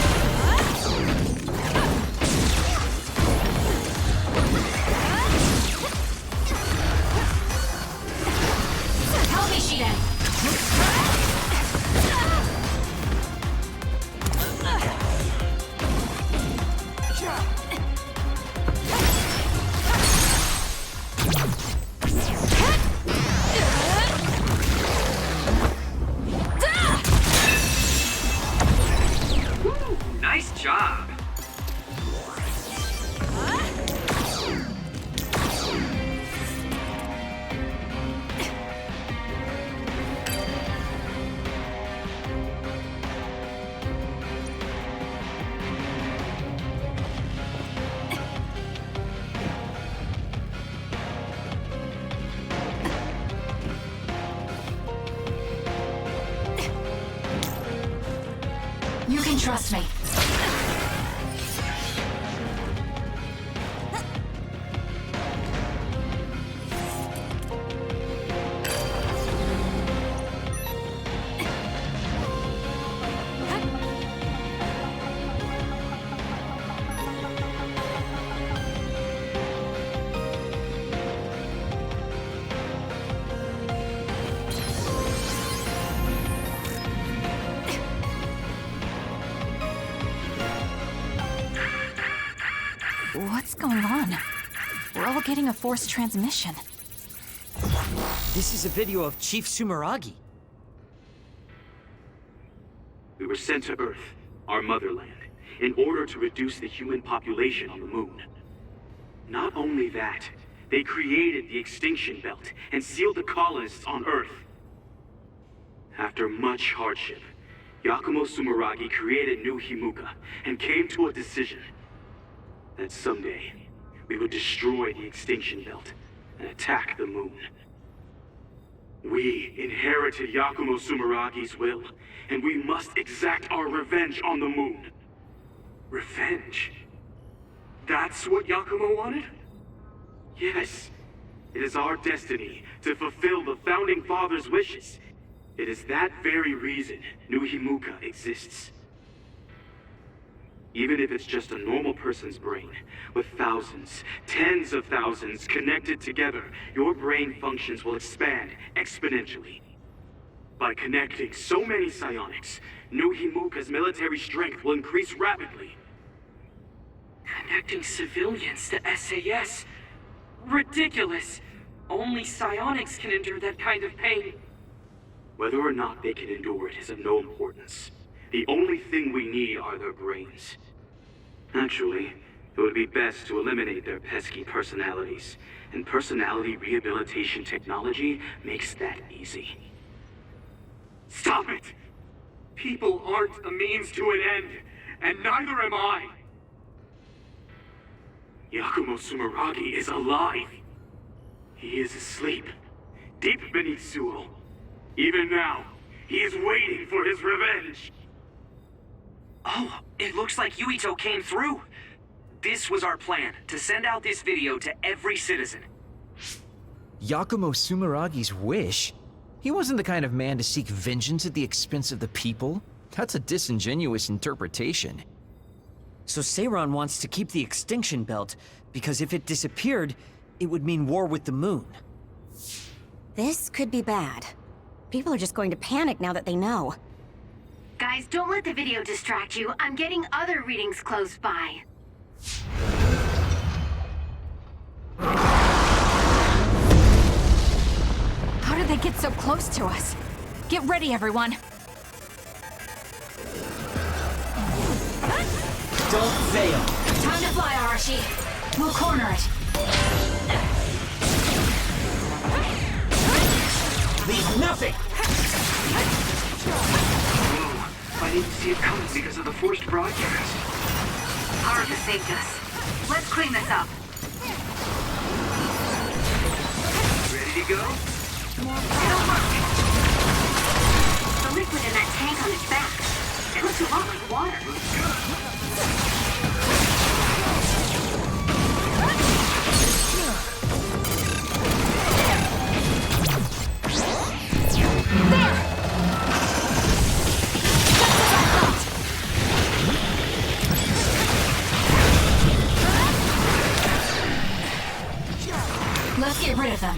Help me, Shiden. Nice job. You can trust me. What's going on? We're all getting a forced transmission. This is a video of Chief Sumeragi. We were sent to Earth, our motherland, in order to reduce the human population on the moon. Not only that, they created the extinction belt and sealed the colonists on Earth. After much hardship, Yakumo Sumeragi created New Himuka and came to a decision that someday we would destroy the extinction belt and attack the moon. We inherited Yakumo Sumeragi's will, and we must exact our revenge on the moon. Revenge? That's what Yakumo wanted? Yes. It is our destiny to fulfill the Founding Father's wishes. It is that very reason New Himuka exists. Even if it's just a normal person's brain, with thousands, tens of thousands connected together, your brain functions will expand exponentially. By connecting so many psionics, New Himuka's military strength will increase rapidly. Connecting civilians to SAS? Ridiculous! Only psionics can endure that kind of pain. Whether or not they can endure it is of no importance. The only thing we need are their brains. Actually, it would be best to eliminate their pesky personalities, and personality rehabilitation technology makes that easy. Stop it! People aren't a means to an end, and neither am I! Yakumo Sumeragi is alive! He is asleep, deep beneath Suo. Even now, he is waiting for his revenge! Oh, it looks like Yuito came through. This was our plan, to send out this video to every citizen. Yakumo Sumeragi's wish? He wasn't the kind of man to seek vengeance at the expense of the people. That's a disingenuous interpretation. So Seiran wants to keep the extinction belt, because if it disappeared, it would mean war with the moon. This could be bad. People are just going to panic now that they know. Guys, don't let the video distract you. I'm getting other readings close by. How did they get so close to us? Get ready, everyone. Don't fail. Time to fly, Arashi. We'll corner it. Leave nothing! I didn't see it coming because of the forced broadcast. Haruka saved us. Let's clean this up. Ready to go? It'll work. The liquid in that tank on its back. It looks a lot like water. Let's get rid of them.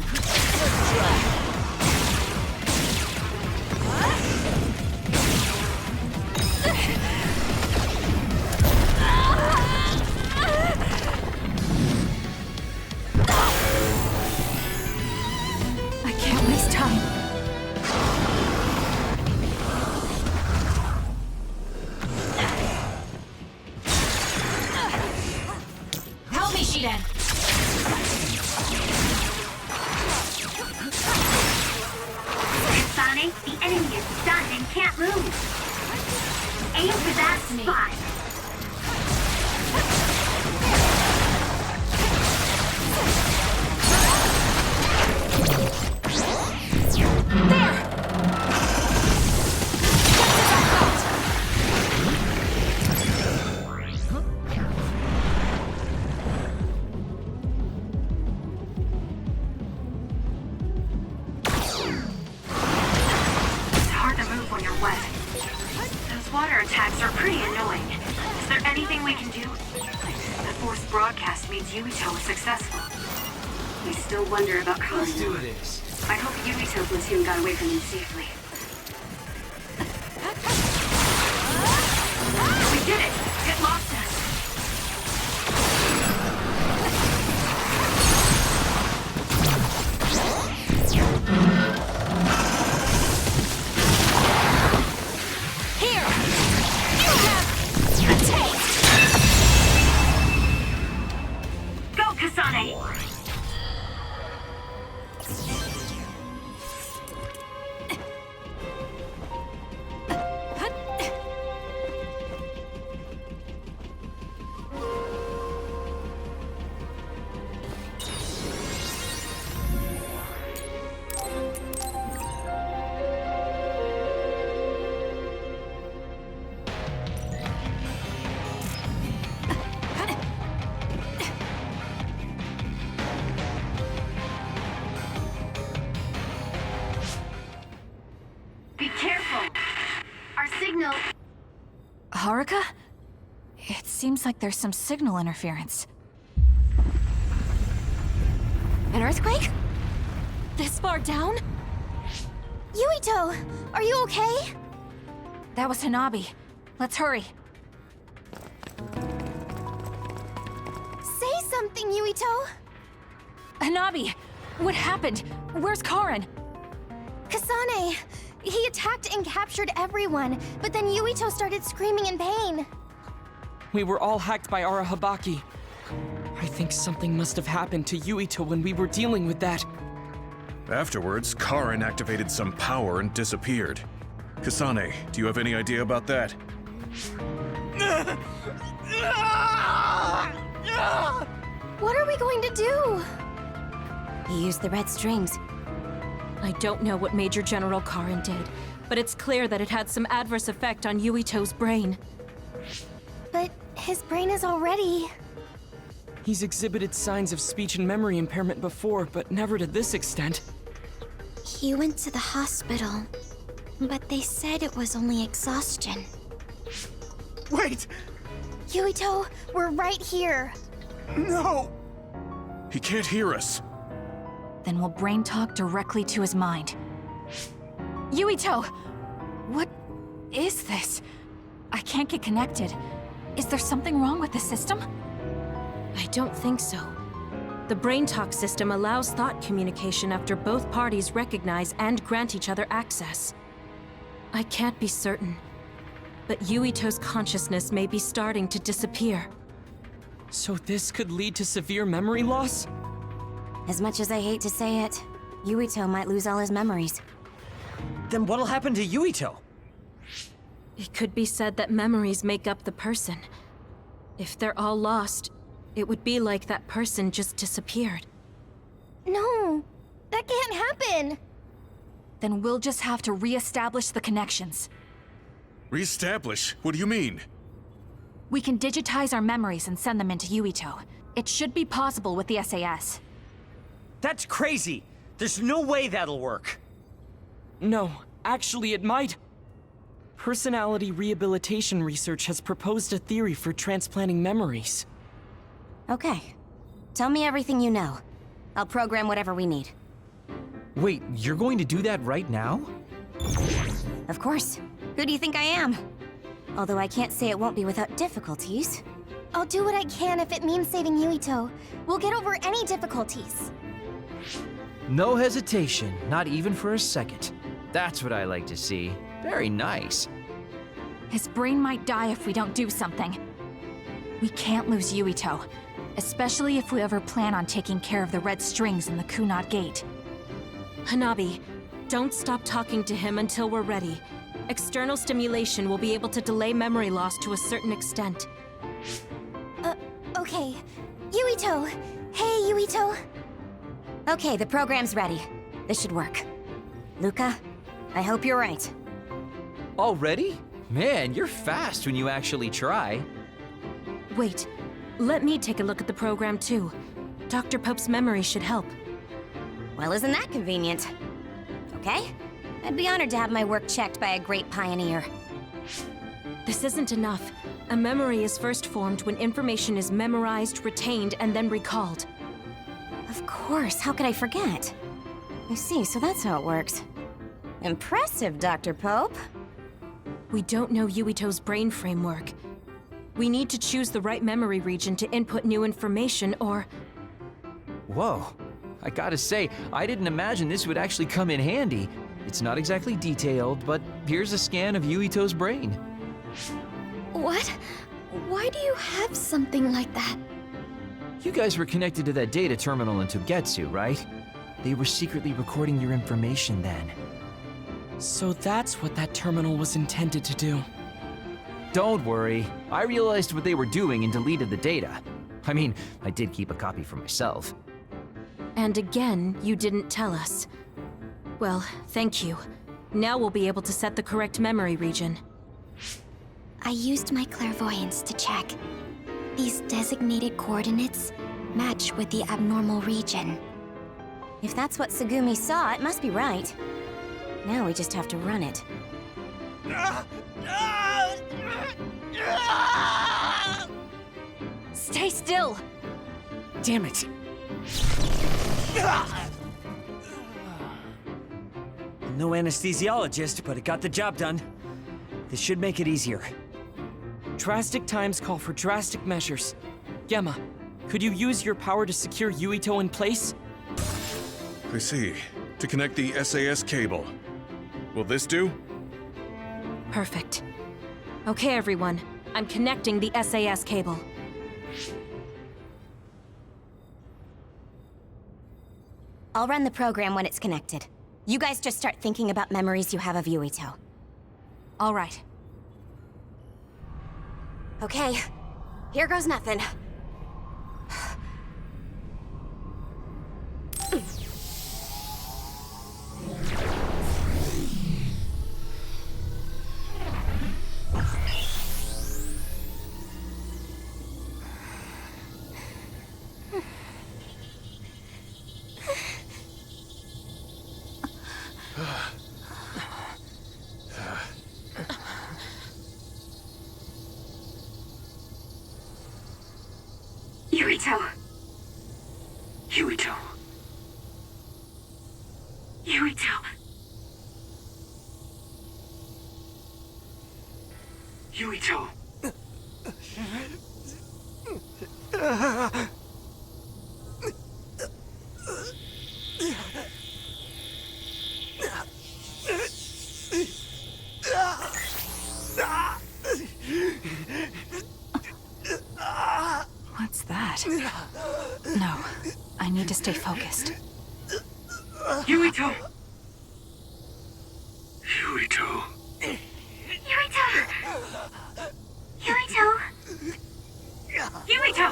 I can't waste time. Help me, Shiden! Kasane, the enemy is stunned and can't move. Aim for that spot. Water attacks are pretty annoying. Is there anything we can do? The forced broadcast means Yuito was successful. We still wonder about Karin. Let's do this. I hope Yuito platoon got away from him safely. We did it! It lost us! Bye. Be careful. Our signal... Haruka? It seems like there's some signal interference. An earthquake? This far down? Yuito, are you okay? That was Hanabi. Let's hurry. Say something, Yuito. Hanabi! What happened? Where's Karin? Kasane! He attacked and captured everyone, but then Yuito started screaming in pain. We were all hacked by Arahabaki. I think something must have happened to Yuito when we were dealing with that. Afterwards, Karin activated some power and disappeared. Kasane, do you have any idea about that? What are we going to do? He used the red strings. I don't know what Major General Karin did, but it's clear that it had some adverse effect on Yuito's brain. But his brain is already... He's exhibited signs of speech and memory impairment before, but never to this extent. He went to the hospital, but they said it was only exhaustion. Wait! Yuito, we're right here. No! He can't hear us. Then we'll brain talk directly to his mind. Yuito! What is this? I can't get connected. Is there something wrong with the system? I don't think so. The brain talk system allows thought communication after both parties recognize and grant each other access. I can't be certain, but Yuito's consciousness may be starting to disappear. So this could lead to severe memory loss? As much as I hate to say it, Yuito might lose all his memories. Then what'll happen to Yuito? It could be said that memories make up the person. If they're all lost, it would be like that person just disappeared. No, that can't happen. Then we'll just have to re-establish the connections. Reestablish? What do you mean? We can digitize our memories and send them into Yuito. It should be possible with the SAS. That's crazy! There's no way that'll work! No, actually it might. Personality rehabilitation research has proposed a theory for transplanting memories. Okay. Tell me everything you know. I'll program whatever we need. Wait, you're going to do that right now? Of course. Who do you think I am? Although I can't say it won't be without difficulties. I'll do what I can if it means saving Yuito. We'll get over any difficulties. No hesitation, not even for a second. That's what I like to see. Very nice. His brain might die if we don't do something. We can't lose Yuito, especially if we ever plan on taking care of the red strings in the Kunad Gate. Hanabi, don't stop talking to him until we're ready. External stimulation will be able to delay memory loss to a certain extent. Okay. Yuito! Hey, Yuito! Okay, the program's ready. This should work. Luca, I hope you're right. Already? Man, you're fast when you actually try. Wait, let me take a look at the program too. Dr. Pope's memory should help. Well, isn't that convenient? Okay? I'd be honored to have my work checked by a great pioneer. This isn't enough. A memory is first formed when information is memorized, retained, and then recalled. Of course, how could I forget? I see, so that's how it works. Impressive, Dr. Pope. We don't know Yuito's brain framework. We need to choose the right memory region to input new information, or... Whoa. I gotta say, I didn't imagine this would actually come in handy. It's not exactly detailed, but here's a scan of Yuito's brain. What? Why do you have something like that? You guys were connected to that data terminal in Togetsu, right? They were secretly recording your information then. So that's what that terminal was intended to do. Don't worry. I realized what they were doing and deleted the data. I mean, I did keep a copy for myself. And again, you didn't tell us. Well, thank you. Now we'll be able to set the correct memory region. I used my clairvoyance to check. These designated coordinates match with the abnormal region. If that's what Tsugumi saw, it must be right. Now we just have to run it. Stay still! Damn it! No anesthesiologist, but it got the job done. This should make it easier. Drastic times call for drastic measures. Gemma, could you use your power to secure Yuito in place? I see. To connect the SAS cable. Will this do? Perfect. Okay, everyone. I'm connecting the SAS cable. I'll run the program when it's connected. You guys just start thinking about memories you have of Yuito. All right. Okay, here goes nothing. Yuito. Yuito. Yuito. Yuito. What's that? No, I need to stay focused. Yuito. Yuito. Yuito. Yuito. Yuito.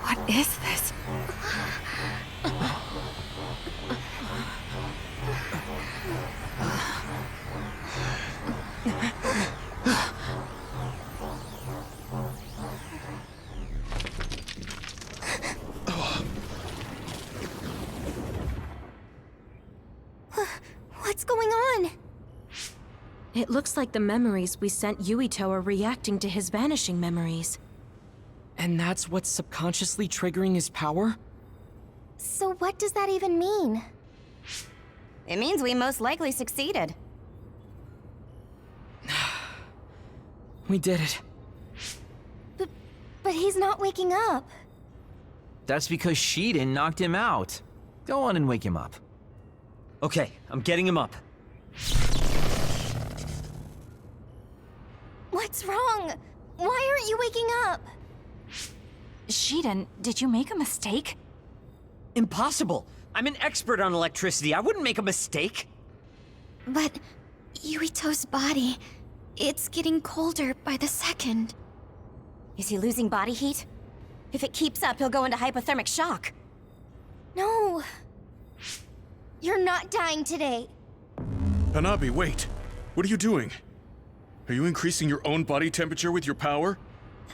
What is this? What's going on? It looks like the memories we sent Yuito are reacting to his vanishing memories. And that's what's subconsciously triggering his power? So what does that even mean? It means we most likely succeeded. We did it. But he's not waking up. That's because Shiden knocked him out. Go on and wake him up. Okay, I'm getting him up. What's wrong? Why aren't you waking up? Shiden, did you make a mistake? Impossible! I'm an expert on electricity. I wouldn't make a mistake. But Yuito's body, it's getting colder by the second. Is he losing body heat? If it keeps up, he'll go into hypothermic shock. No. You're not dying today. Hanabi, wait. What are you doing? Are you increasing your own body temperature with your power?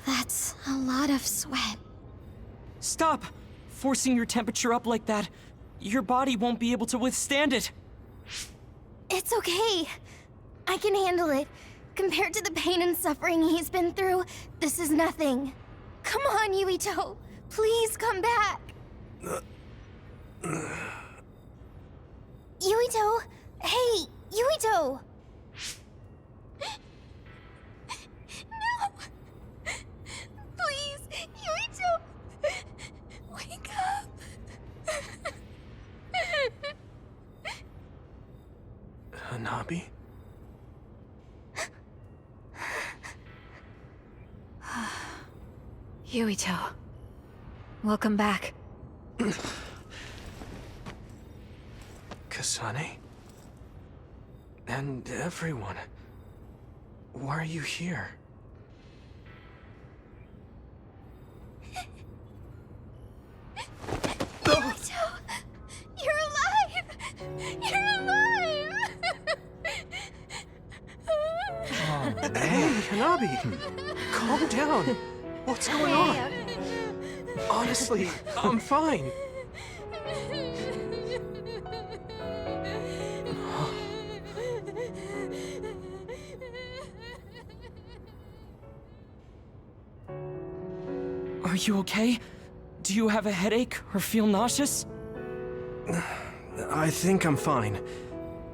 That's a lot of sweat. Stop! Forcing your temperature up like that. Your body won't be able to withstand it. It's okay. I can handle it. Compared to the pain and suffering he's been through, this is nothing. Come on, Yuito. Please come back. Yuito! Hey, Yuito! No! Please, Yuito! Wake up! Hanabi? Yuito. Welcome back. Kasane? And everyone. Why are you here? Yuito! You're alive! You're alive! Hey, Hanabi! Calm down! What's going on? Honestly, I'm fine. Are you okay? Do you have a headache or feel nauseous? I think I'm fine.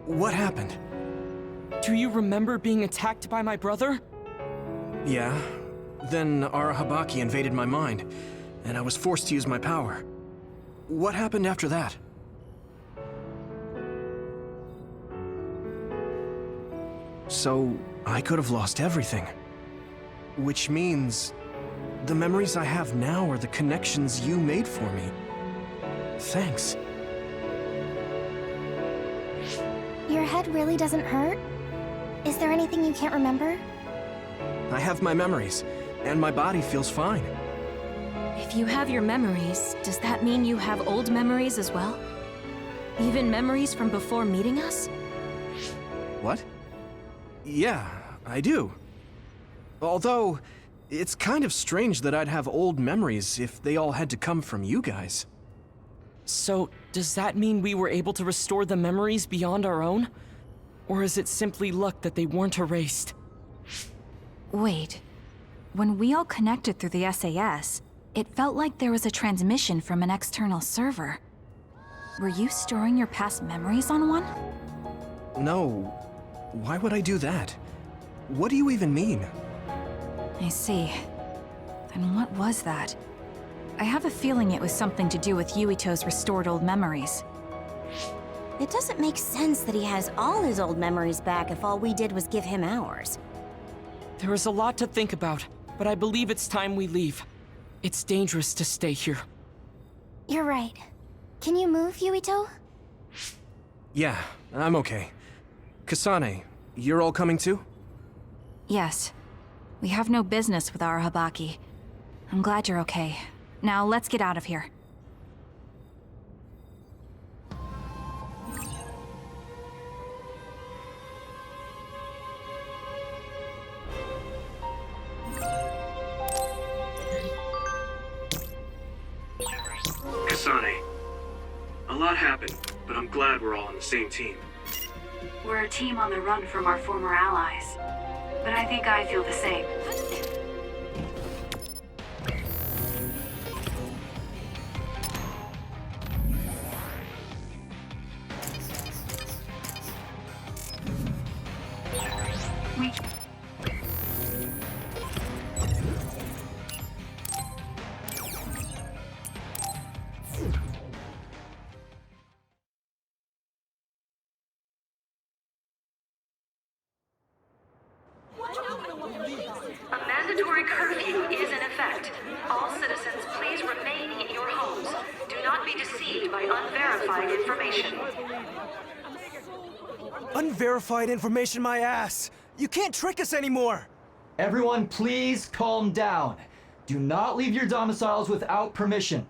What happened? Do you remember being attacked by my brother? Yeah. Then Arahabaki invaded my mind, and I was forced to use my power. What happened after that? So, I could have lost everything. Which means the memories I have now are the connections you made for me. Thanks. Your head really doesn't hurt? Is there anything you can't remember? I have my memories, and my body feels fine. If you have your memories, does that mean you have old memories as well? Even memories from before meeting us? What? Yeah, I do. Although, it's kind of strange that I'd have old memories if they all had to come from you guys. So, does that mean we were able to restore the memories beyond our own? Or is it simply luck that they weren't erased? Wait. When we all connected through the SAS, it felt like there was a transmission from an external server. Were you storing your past memories on one? No. Why would I do that? What do you even mean? I see. Then what was that? I have a feeling it was something to do with Yuito's restored old memories. It doesn't make sense that he has all his old memories back if all we did was give him ours. There is a lot to think about, but I believe it's time we leave. It's dangerous to stay here. You're right. Can you move, Yuito? Yeah, I'm okay. Kasane, you're all coming too? Yes. We have no business with Arahabaki. I'm glad you're okay. Now let's get out of here. Kasane, a lot happened, but I'm glad we're all on the same team. We're a team on the run from our former allies. But I think I feel the same. A mandatory curfew is in effect. All citizens, please remain in your homes. Do not be deceived by unverified information. Unverified information, my ass! You can't trick us anymore! Everyone, please calm down. Do not leave your domiciles without permission.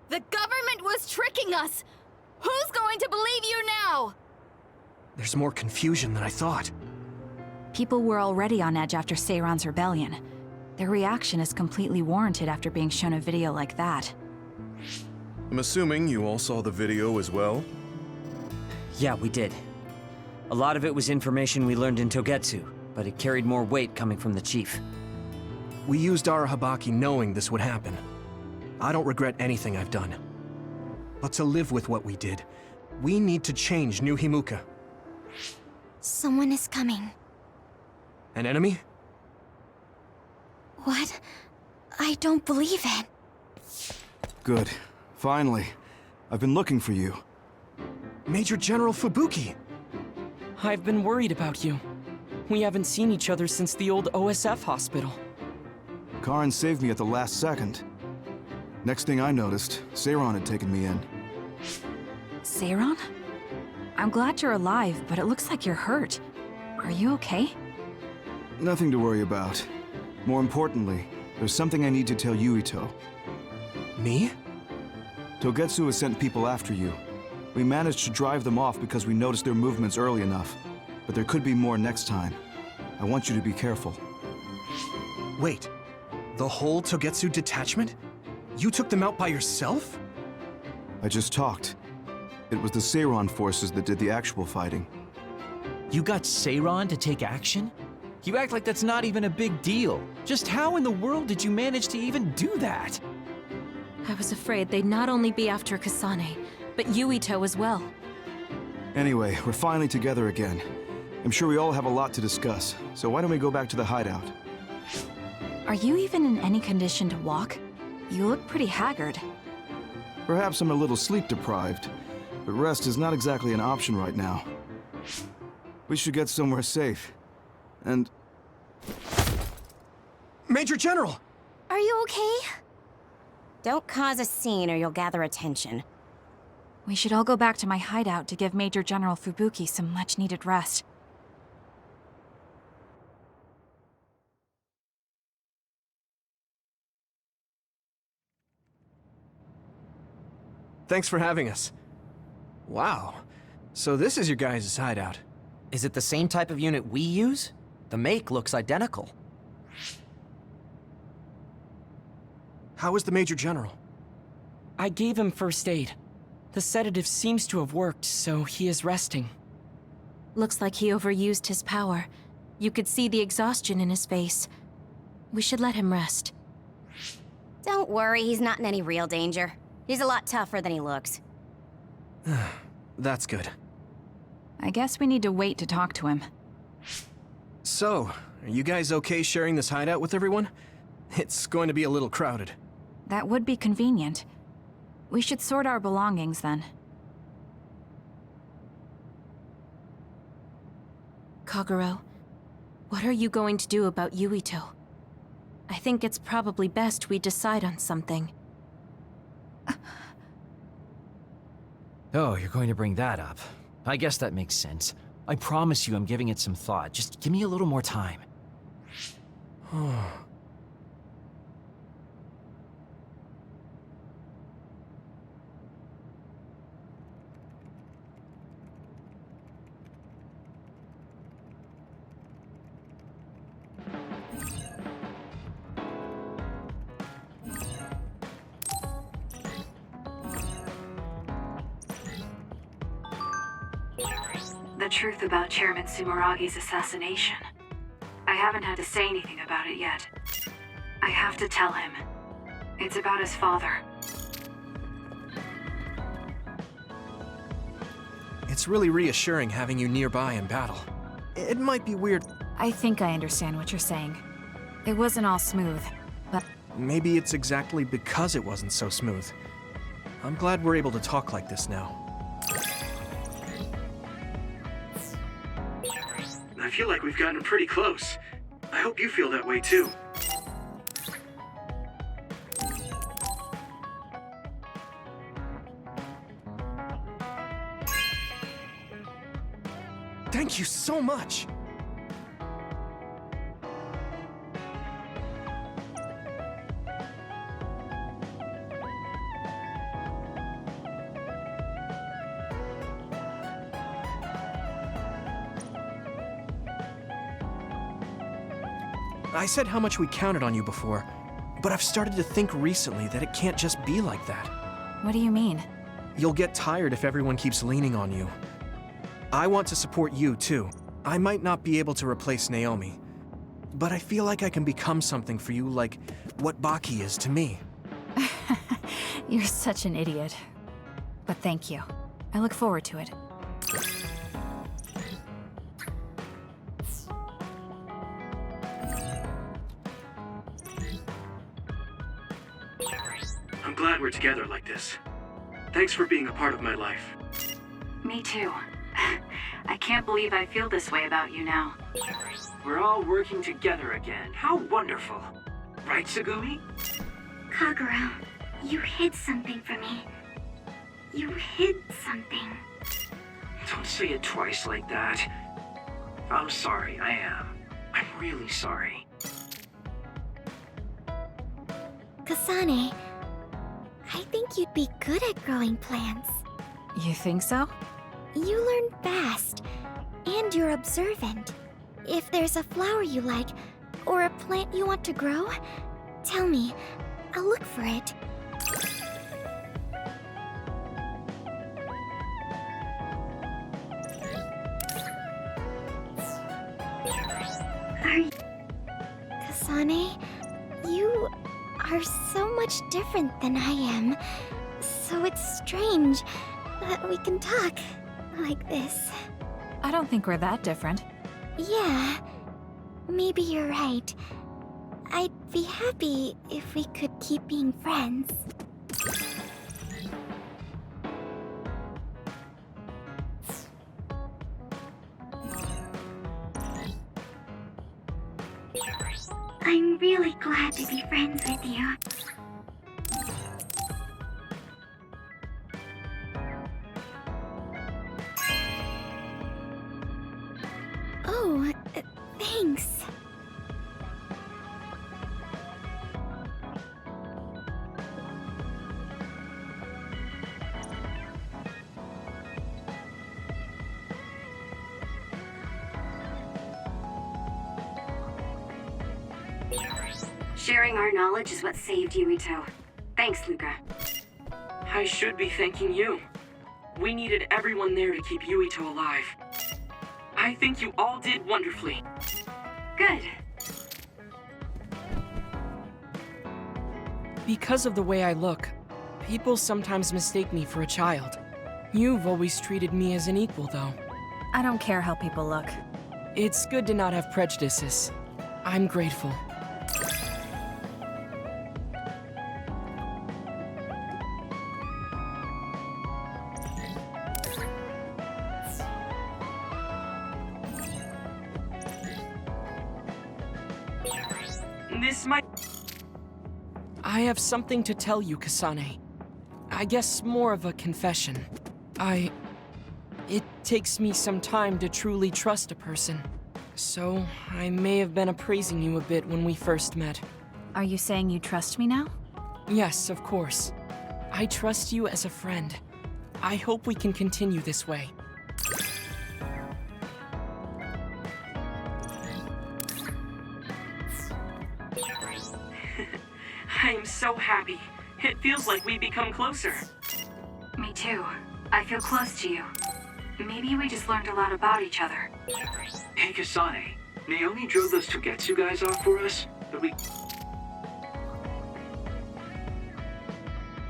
The government was tricking us! Who's going to believe you now? There's more confusion than I thought. People were already on edge after Seiran's rebellion. Their reaction is completely warranted after being shown a video like that. I'm assuming you all saw the video as well? Yeah, we did. A lot of it was information we learned in Togetsu, but it carried more weight coming from the chief. We used Arahabaki knowing this would happen. I don't regret anything I've done. But to live with what we did, we need to change New Himuka. Someone is coming. An enemy? What? I don't believe it. Good. Finally. I've been looking for you. Major General Fubuki! I've been worried about you. We haven't seen each other since the old OSF hospital. Karen saved me at the last second. Next thing I noticed, Seiron had taken me in. Seiron? I'm glad you're alive, but it looks like you're hurt. Are you okay? Nothing to worry about. More importantly, there's something I need to tell Yuito. Me? Togetsu has sent people after you. We managed to drive them off because we noticed their movements early enough. But there could be more next time. I want you to be careful. Wait, the whole Togetsu detachment? You took them out by yourself? I just talked. It was the Seiron forces that did the actual fighting. You got Seiron to take action? You act like that's not even a big deal. Just how in the world did you manage to even do that? I was afraid they'd not only be after Kasane, but Yuito as well. Anyway, we're finally together again. I'm sure we all have a lot to discuss, so why don't we go back to the hideout? Are you even in any condition to walk? You look pretty haggard. Perhaps I'm a little sleep deprived, but rest is not exactly an option right now. We should get somewhere safe. And... Major General! Are you okay? Don't cause a scene or you'll gather attention. We should all go back to my hideout to give Major General Fubuki some much-needed rest. Thanks for having us. Wow. So this is your guys' hideout. Is it the same type of unit we use? The make looks identical. How is the Major General? I gave him first aid. The sedative seems to have worked, so he is resting. Looks like he overused his power. You could see the exhaustion in his face. We should let him rest. Don't worry, he's not in any real danger. He's a lot tougher than he looks. That's good. I guess we need to wait to talk to him. So, are you guys okay sharing this hideout with everyone? It's going to be a little crowded. That would be convenient. We should sort our belongings then. Kagero, what are you going to do about Yuito? I think it's probably best we decide on something. Oh, you're going to bring that up. I guess that makes sense. I promise you I'm giving it some thought. Just give me a little more time. The truth about Chairman Sumeragi's assassination. I haven't had to say anything about it yet. I have to tell him. It's about his father. It's really reassuring having you nearby in battle. It might be weird. I think I understand what you're saying. It wasn't all smooth, but... Maybe it's exactly because it wasn't so smooth. I'm glad we're able to talk like this now. I feel like we've gotten pretty close. I hope you feel that way too. Thank you so much! I said how much we counted on you before, but I've started to think recently that it can't just be like that. What do you mean? You'll get tired if everyone keeps leaning on you. I want to support you, too. I might not be able to replace Naomi, but I feel like I can become something for you like what Baki is to me. You're such an idiot. But thank you. I look forward to it. I'm glad we're together like this. Thanks for being a part of my life. Me too. I Can't believe I feel this way about you now. We're all working together again. How wonderful. Right, Sagumi? Kagura, you hid something from me. You hid something. Don't say it twice like that. I'm sorry, I am. I'm really sorry. Kasane, I think you'd be good at growing plants. You think so? You learn fast, and you're observant. If there's a flower you like, or a plant you want to grow, tell me. I'll look for it. Kasane, you are so much different than I am. So it's strange that we can talk like this. I don't think we're that different. Yeah, maybe you're right. I'd be happy if we could keep being friends. I'm really glad to be friends with you. Oh, thanks. Sharing our knowledge is what saved Yuito. Thanks, Luca. I should be thanking you. We needed everyone there to keep Yuito alive. I think you all did wonderfully. Good. Because of the way I look, people sometimes mistake me for a child. You've always treated me as an equal, though. I don't care how people look. It's good to not have prejudices. I'm grateful. This might... I have something to tell you, Kasane. I guess more of a confession. It takes me some time to truly trust a person. So, I may have been appraising you a bit when we first met. Are you saying you trust me now? Yes, of course. I trust you as a friend. I hope we can continue this way. I'm so happy. It feels like we've become closer. Me too. I feel close to you. Maybe we just learned a lot about each other. Hey, Kasane. Naomi drove those Togetsu guys off for us, but we...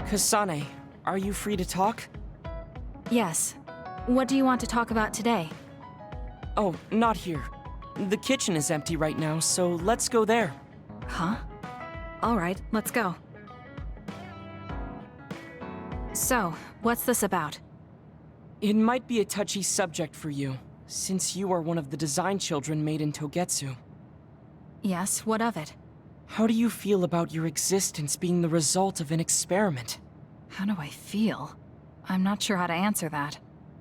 Kasane, are you free to talk? Yes. What do you want to talk about today? Oh, not here. The kitchen is empty right now, so let's go there. Huh? All right, let's go. So, what's this about? It might be a touchy subject for you, since you are one of the design children made in Togetsu. Yes, what of it? How do you feel about your existence being the result of an experiment? How do I feel? I'm not sure how to answer that.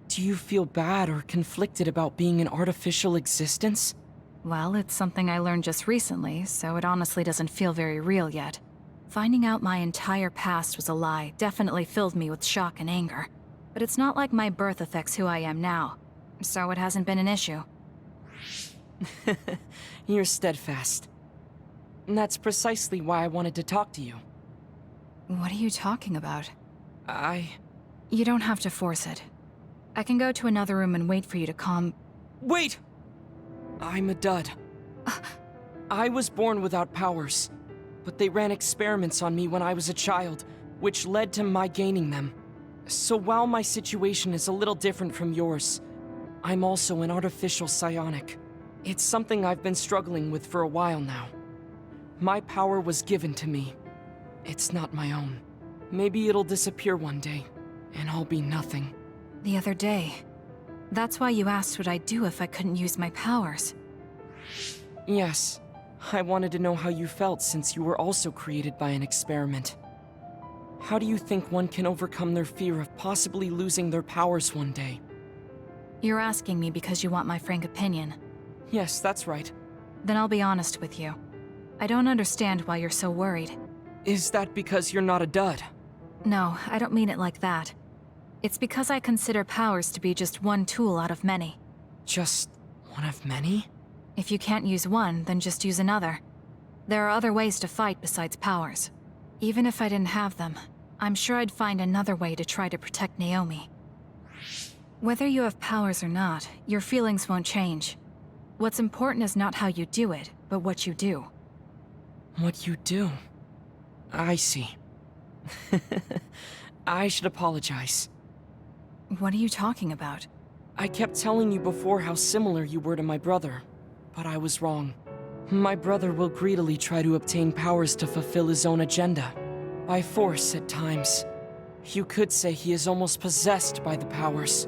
Do you feel bad or conflicted about being an artificial existence? Well, it's something I learned just recently, so it honestly doesn't feel very real yet. Finding out my entire past was a lie definitely filled me with shock and anger. But it's not like my birth affects who I am now, so it hasn't been an issue. You're steadfast. And that's precisely why I wanted to talk to you. What are you talking about? You don't have to force it. I can go to another room and wait for you to calm... Wait! I'm a dud. I was born without powers, but they ran experiments on me when I was a child, which led to my gaining them. So while my situation is a little different from yours, I'm also an artificial psionic. It's something I've been struggling with for a while now. My power was given to me. It's not my own. Maybe it'll disappear one day, and I'll be nothing. The other day, That's why you asked what I'd do if I couldn't use my powers. Yes. I wanted to know how you felt since you were also created by an experiment. How do you think one can overcome their fear of possibly losing their powers one day? You're asking me because you want my frank opinion. Yes, that's right. Then I'll be honest with you. I don't understand why you're so worried. Is that because you're not a dud? No, I don't mean it like that. It's because I consider powers to be just one tool out of many. Just one of many? If you can't use one, then just use another. There are other ways to fight besides powers. Even if I didn't have them, I'm sure I'd find another way to try to protect Naomi. Whether you have powers or not, your feelings won't change. What's important is not how you do it, but what you do. What you do? I see. I should apologize. What are you talking about? I kept telling you before how similar you were to my brother, but I was wrong. My brother will greedily try to obtain powers to fulfill his own agenda. By force at times. You could say he is almost possessed by the powers.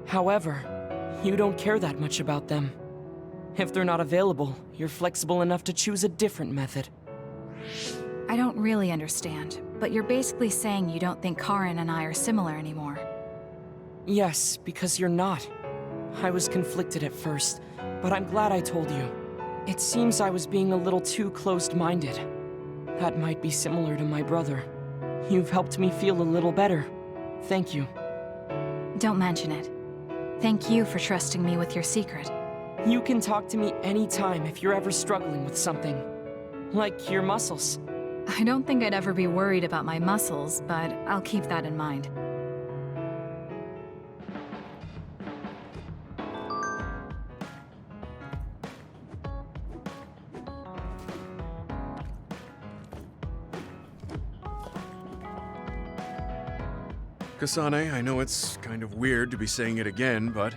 However, you don't care that much about them. If they're not available, you're flexible enough to choose a different method. I don't really understand, but you're basically saying you don't think Karin and I are similar anymore. Yes, because you're not. I was conflicted at first, but I'm glad I told you. It seems I was being a little too closed-minded. That might be similar to my brother. You've helped me feel a little better. Thank you. Don't mention it. Thank you for trusting me with your secret. You can talk to me anytime if you're ever struggling with something. Like your muscles. I don't think I'd ever be worried about my muscles, but I'll keep that in mind. Kasane, I know it's kind of weird to be saying it again, but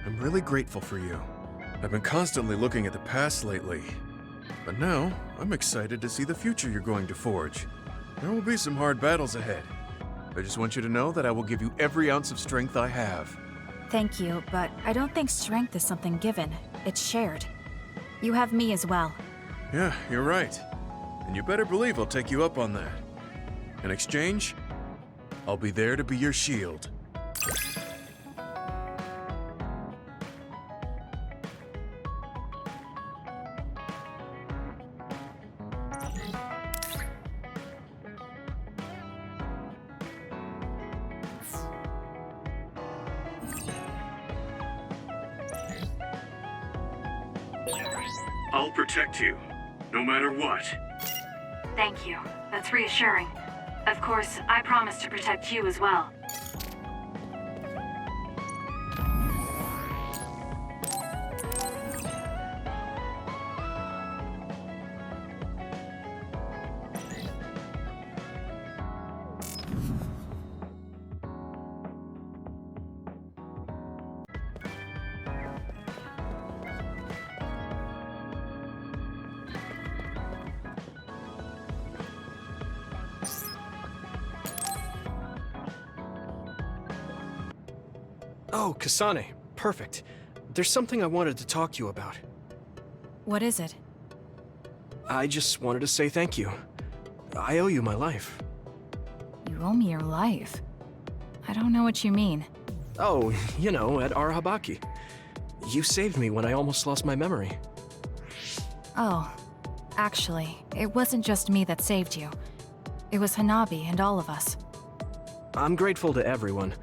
I'm really grateful for you. I've been constantly looking at the past lately, but now I'm excited to see the future you're going to forge. There will be some hard battles ahead. I just want you to know that I will give you every ounce of strength I have. Thank you, but I don't think strength is something given. It's shared. You have me as well. Yeah, you're right. And you better believe I'll take you up on that. In exchange, I'll be there to be your shield. I'll protect you, no matter what. Thank you. That's reassuring. Of course, I promise to protect you as well. Oh, Kasane. Perfect. There's something I wanted to talk to you about. What is it? I just wanted to say thank you. I owe you my life. You owe me your life. I don't know what you mean. Oh, you know, at Arahabaki. You saved me when I almost lost my memory. Oh, actually, it wasn't just me that saved you. It was Hanabi and all of us. I'm grateful to everyone,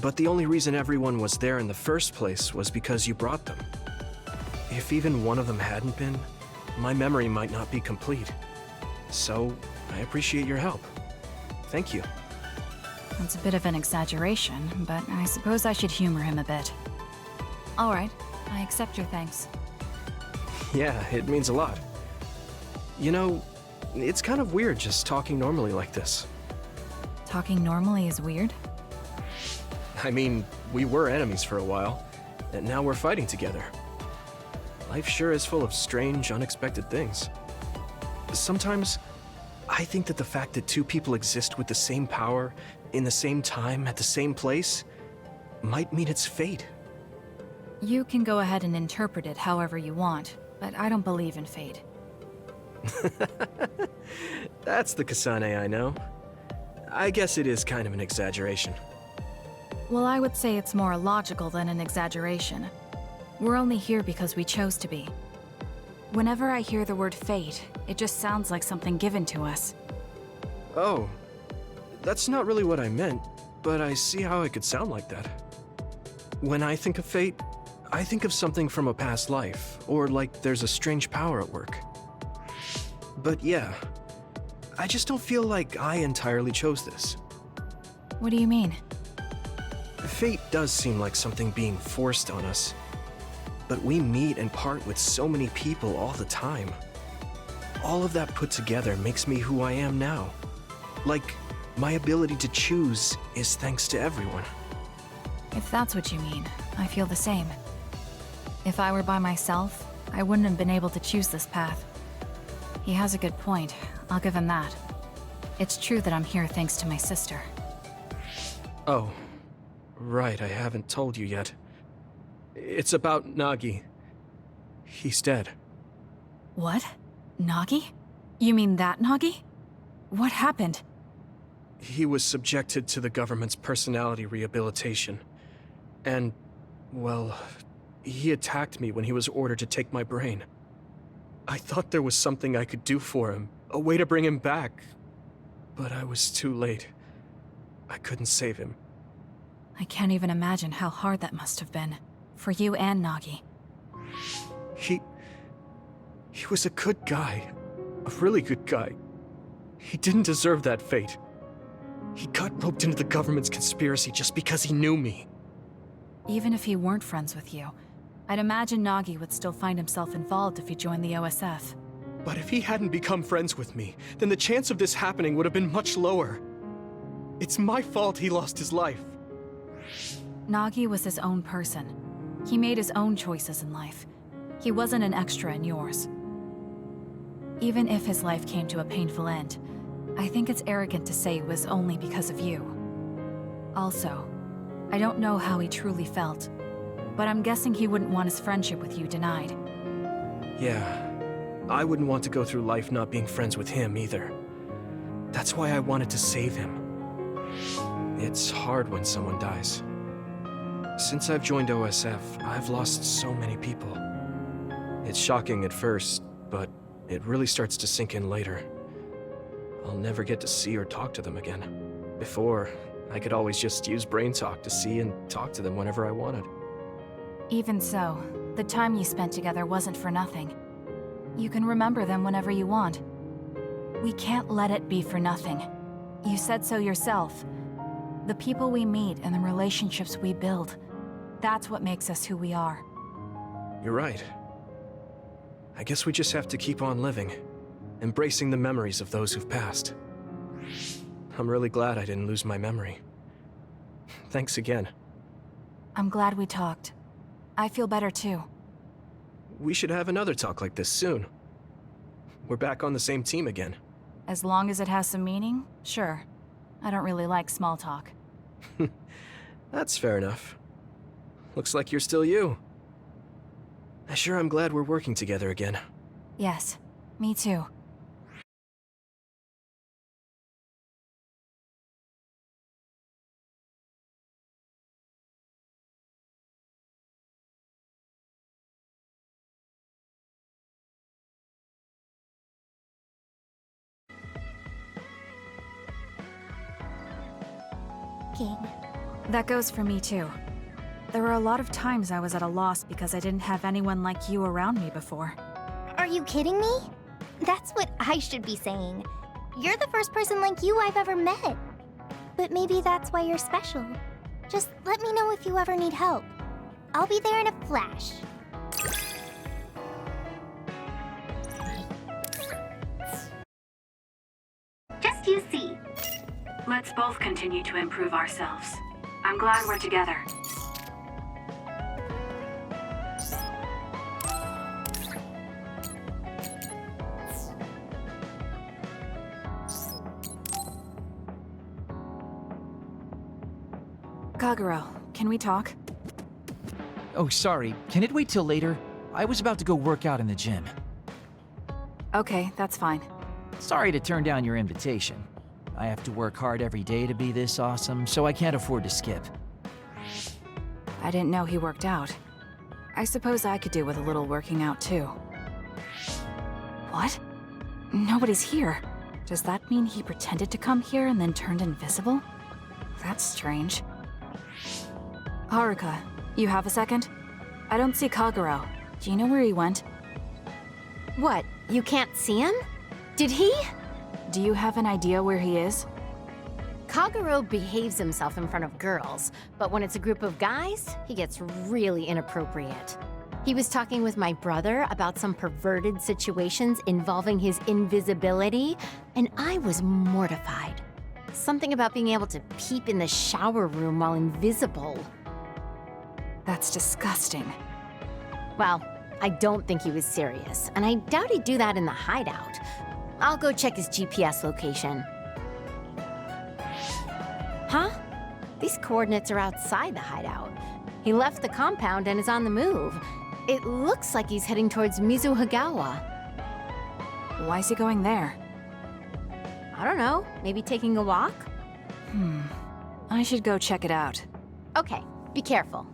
but the only reason everyone was there in the first place was because you brought them. If even one of them hadn't been, my memory might not be complete. So, I appreciate your help. Thank you. That's a bit of an exaggeration, but I suppose I should humor him a bit. All right, I accept your thanks. Yeah, it means a lot. You know, it's kind of weird just talking normally like this. Talking normally is weird? I mean, we were enemies for a while, and now we're fighting together. Life sure is full of strange, unexpected things. Sometimes, I think that the fact that two people exist with the same power, in the same time, at the same place, might mean it's fate, You can go ahead and interpret it however you want, but I don't believe in fate. That's the Kasane I know. I guess it is kind of an exaggeration. Well, I would say it's more logical than an exaggeration. We're only here because we chose to be. Whenever I hear the word fate, it just sounds like something given to us. Oh, that's not really what I meant, but I see how it could sound like that. When I think of fate, I think of something from a past life, or like there's a strange power at work. But yeah, I just don't feel like I entirely chose this. What do you mean? Fate does seem like something being forced on us. But we meet and part with so many people all the time. All of that put together makes me who I am now. Like, my ability to choose is thanks to everyone. If that's what you mean, I feel the same. If I were by myself, I wouldn't have been able to choose this path. He has a good point, I'll give him that. It's true that I'm here thanks to my sister. Oh, right, I haven't told you yet. It's about Nagi. He's dead. What? Nagi? You mean that Nagi? What happened? He was subjected to the government's personality rehabilitation. And, well, he attacked me when he was ordered to take my brain. I thought there was something I could do for him, a way to bring him back. But I was too late. I couldn't save him. I can't even imagine how hard that must have been. For you and Nagi. He was a good guy. A really good guy. He didn't deserve that fate. He got roped into the government's conspiracy just because he knew me. Even if he weren't friends with you, I'd imagine Nagi would still find himself involved if he joined the OSF. But if he hadn't become friends with me, then the chance of this happening would have been much lower. It's my fault he lost his life. Nagi was his own person. He made his own choices in life. He wasn't an extra in yours. Even if his life came to a painful end, I think it's arrogant to say it was only because of you. Also, I don't know how he truly felt, but I'm guessing he wouldn't want his friendship with you denied. Yeah, I wouldn't want to go through life not being friends with him either. That's why I wanted to save him. It's hard when someone dies. Since I've joined OSF, I've lost so many people. It's shocking at first, but it really starts to sink in later. I'll never get to see or talk to them again. Before, I could always just use brain talk to see and talk to them whenever I wanted. Even so, the time you spent together wasn't for nothing. You can remember them whenever you want. We can't let it be for nothing. You said so yourself. The people we meet and the relationships we build, that's what makes us who we are. You're right. I guess we just have to keep on living, embracing the memories of those who've passed. I'm really glad I didn't lose my memory. Thanks again. I'm glad we talked. I feel better too. We should have another talk like this soon. We're back on the same team again. As long as it has some meaning, sure. I don't really like small talk. That's fair enough. Looks like you're still you. I sure am glad we're working together again. Yes, me too. That goes for me too. There were a lot of times I was at a loss because I didn't have anyone like you around me before. Are you kidding me? That's what I should be saying. You're the first person like you I've ever met. But maybe that's why you're special. Just let me know if you ever need help. I'll be there in a flash. Just you see. Let's both continue to improve ourselves. I'm glad we're together. Kagero, can we talk? Oh, sorry. Can it wait till later? I was about to go work out in the gym. Okay, that's fine. Sorry to turn down your invitation. I have to work hard every day to be this awesome, so I can't afford to skip. I didn't know he worked out. I suppose I could do with a little working out too. What? Nobody's here. Does that mean he pretended to come here and then turned invisible? That's strange. Haruka, you have a second? I don't see Kagero. Do you know where he went? What, you can't see him? Did he? Do you have an idea where he is? Kagero behaves himself in front of girls, but when it's a group of guys, he gets really inappropriate. He was talking with my brother about some perverted situations involving his invisibility, and I was mortified. Something about being able to peep in the shower room while invisible. That's disgusting. Well, I don't think he was serious, and I doubt he'd do that in the hideout. I'll go check his GPS location. Huh? These coordinates are outside the hideout. He left the compound and is on the move. It looks like he's heading towards Mizuhagawa. Why is he going there? I don't know, maybe taking a walk? I should go check it out. Okay, be careful.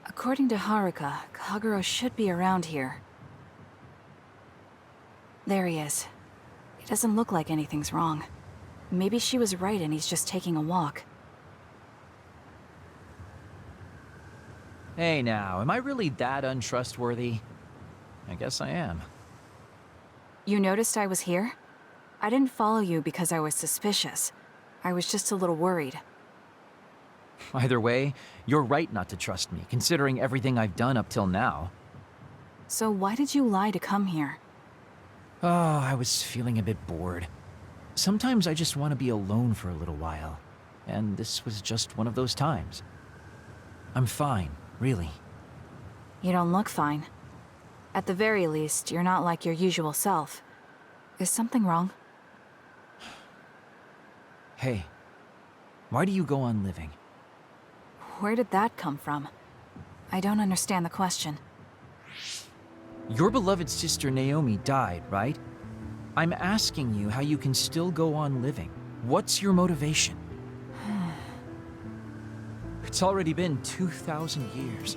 According to Haruka, Kagero should be around here. There he is. It doesn't look like anything's wrong. Maybe she was right and he's just taking a walk. Hey now, am I really that untrustworthy? I guess I am. You noticed I was here? I didn't follow you because I was suspicious. I was just a little worried. Either way, you're right not to trust me, considering everything I've done up till now. So why did you lie to come here? Oh, I was feeling a bit bored. Sometimes I just want to be alone for a little while, and this was just one of those times. I'm fine, really. You don't look fine. At the very least, you're not like your usual self. Is something wrong? Hey, why do you go on living? Where did that come from? I don't understand the question. Your beloved sister Naomi died, right? I'm asking you how you can still go on living. What's your motivation? It's already been 2,000 years.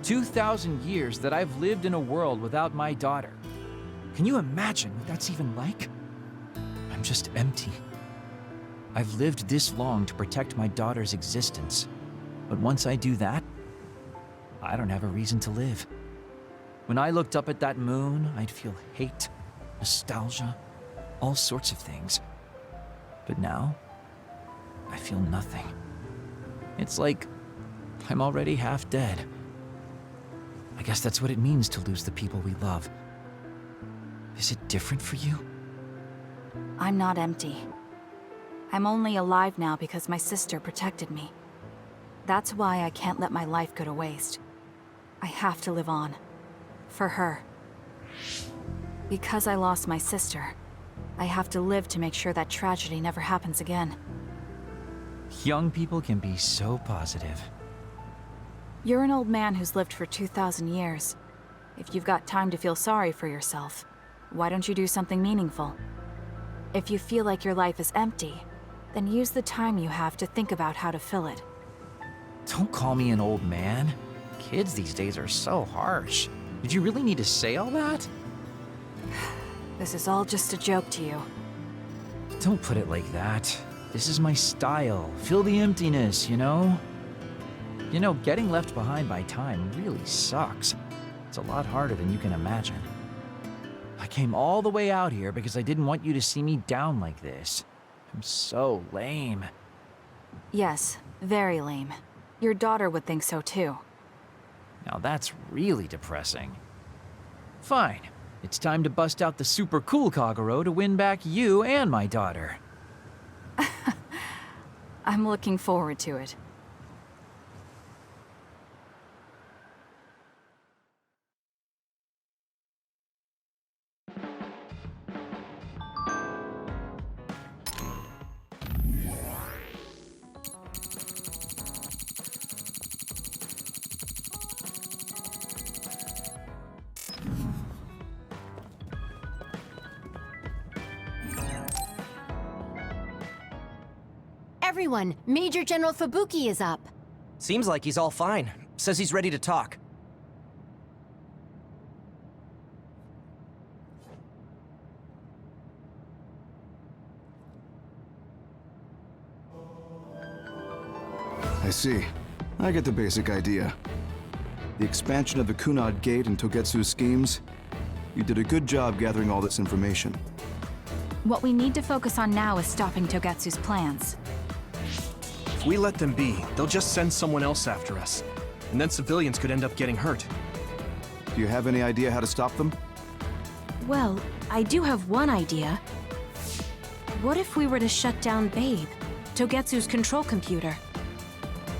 2,000 years that I've lived in a world without my daughter. Can you imagine what that's even like? I'm just empty. I've lived this long to protect my daughter's existence. But once I do that, I don't have a reason to live. When I looked up at that moon, I'd feel hate, nostalgia, all sorts of things. But now, I feel nothing. It's like I'm already half dead. I guess that's what it means to lose the people we love. Is it different for you? I'm not empty. I'm only alive now because my sister protected me. That's why I can't let my life go to waste. I have to live on. For her. Because I lost my sister, I have to live to make sure that tragedy never happens again. Young people can be so positive. You're an old man who's lived for 2,000 years. If you've got time to feel sorry for yourself, why don't you do something meaningful? If you feel like your life is empty, then use the time you have to think about how to fill it. Don't call me an old man. Kids these days are so harsh. Did you really need to say all that? This is all just a joke to you. Don't put it like that. This is my style. Fill the emptiness, you know? You know, getting left behind by time really sucks. It's a lot harder than you can imagine. I came all the way out here because I didn't want you to see me down like this. I'm so lame. Yes, very lame. Your daughter would think so too. Now that's really depressing. Fine. It's time to bust out the super cool Kagero to win back you and my daughter. I'm looking forward to it. Everyone, Major General Fubuki is up. Seems like he's all fine. Says he's ready to talk. I see. I get the basic idea. The expansion of the Kunad Gate and Togetsu's schemes. You did a good job gathering all this information. What we need to focus on now is stopping Togetsu's plans. If we let them be, they'll just send someone else after us. And then civilians could end up getting hurt. Do you have any idea how to stop them? Well, I do have one idea. What if we were to shut down Babe, Togetsu's control computer?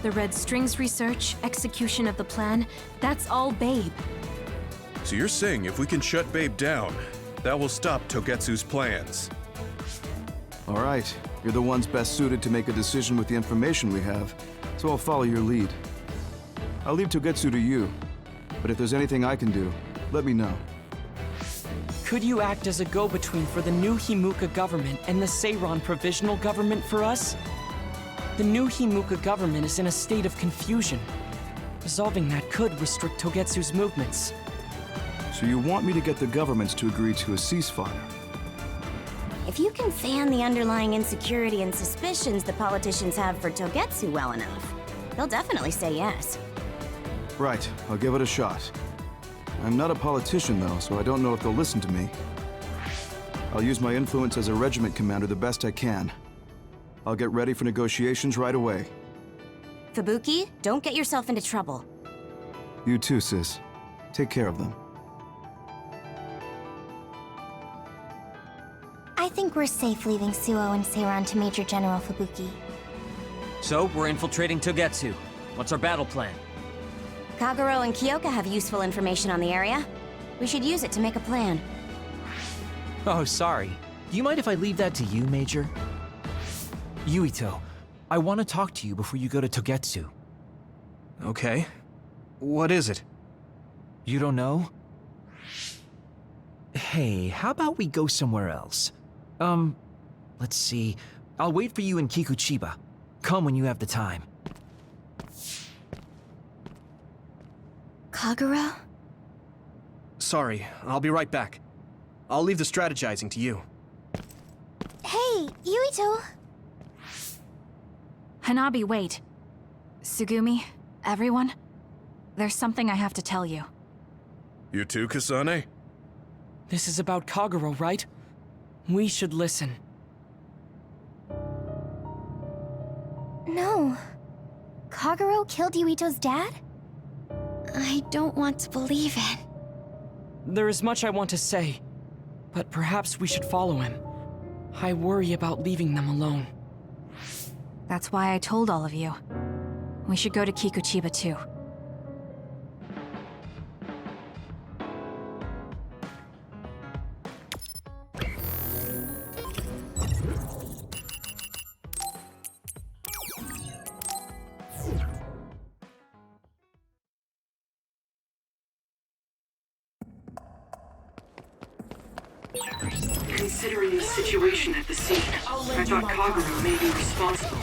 The Red Strings research, execution of the plan, that's all Babe. So you're saying if we can shut Babe down, that will stop Togetsu's plans? All right. You're the ones best suited to make a decision with the information we have, so I'll follow your lead. I'll leave Togetsu to you, but if there's anything I can do, let me know. Could you act as a go-between for the new Himuka government and the Seiran provisional government for us? The new Himuka government is in a state of confusion. Resolving that could restrict Togetsu's movements. So you want me to get the governments to agree to a ceasefire? If you can fan the underlying insecurity and suspicions the politicians have for Togetsu well enough, they'll definitely say yes. Right, I'll give it a shot. I'm not a politician though, so I don't know if they'll listen to me. I'll use my influence as a regiment commander the best I can. I'll get ready for negotiations right away. Fubuki, don't get yourself into trouble. You too, sis. Take care of them. I think we're safe leaving Suo and Seiran to Major General Fubuki. So, we're infiltrating Togetsu. What's our battle plan? Kagero and Kyoka have useful information on the area. We should use it to make a plan. Oh, sorry. Do you mind if I leave that to you, Major? Yuito, I want to talk to you before you go to Togetsu. Okay. What is it? You don't know? Hey, how about we go somewhere else? Let's see. I'll wait for you in Kikuchiba. Come when you have the time. Kagero? Sorry, I'll be right back. I'll leave the strategizing to you. Hey, Yuito! Hanabi, wait. Tsugumi, everyone, there's something I have to tell you. You too, Kasane? This is about Kagero, right? We should listen. No. Kagero killed Yuito's dad? I don't want to believe it. There is much I want to say, but perhaps we should follow him. I worry about leaving them alone. That's why I told all of you. We should go to Kikuchiba too. Considering the situation at the scene, I thought Kagero may be responsible.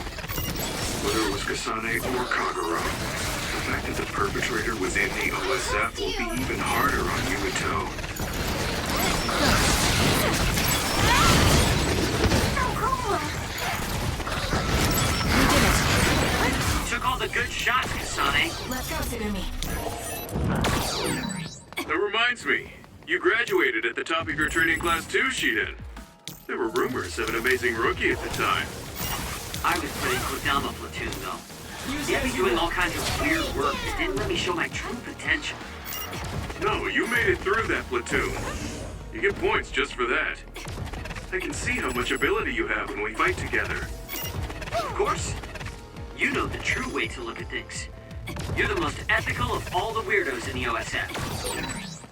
Whether it was Kasane or Kagero, the fact that the perpetrator was in the OSF will be even harder on Yuito. You took all the good shots, Kasane. Let's go, Tsugumi. That reminds me, you graduated at the top of your training class too, Shiden. There were rumors of an amazing rookie at the time. I was playing Kodama platoon, though. He had me doing all kinds of weird work that didn't let me show my true potential. No, you made it through that platoon. You get points just for that. I can see how much ability you have when we fight together. Of course. You know the true way to look at things. You're the most ethical of all the weirdos in the OSF.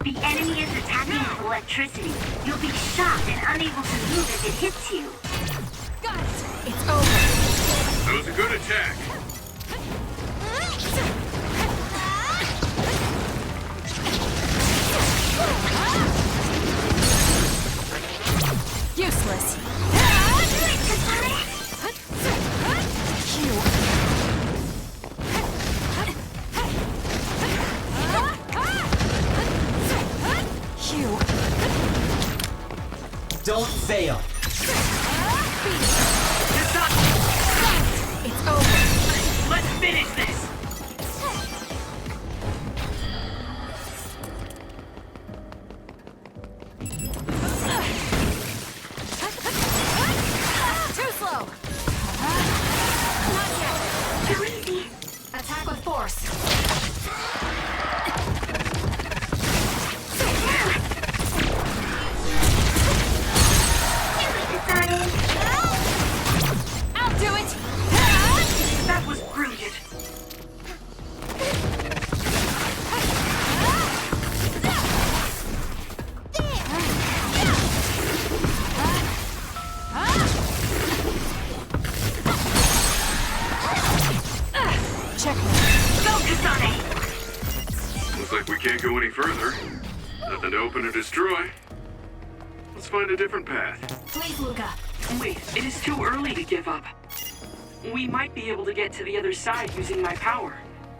The enemy is attacking with electricity. You'll be shocked and unable to move if it hits you. Got it! It's over! That was a good attack. Useless! Don't fail. It's over. Let's finish this! Too slow. Not yet. Too easy. Attack with force. I'll do it. That was brilliant. Checkmate. Go, Kasane! Looks like we can't go any further. Nothing to open or destroy. Let's find a different path. Please, Luca. Wait, it is too early to give up. We might be able to get to the other side using my power.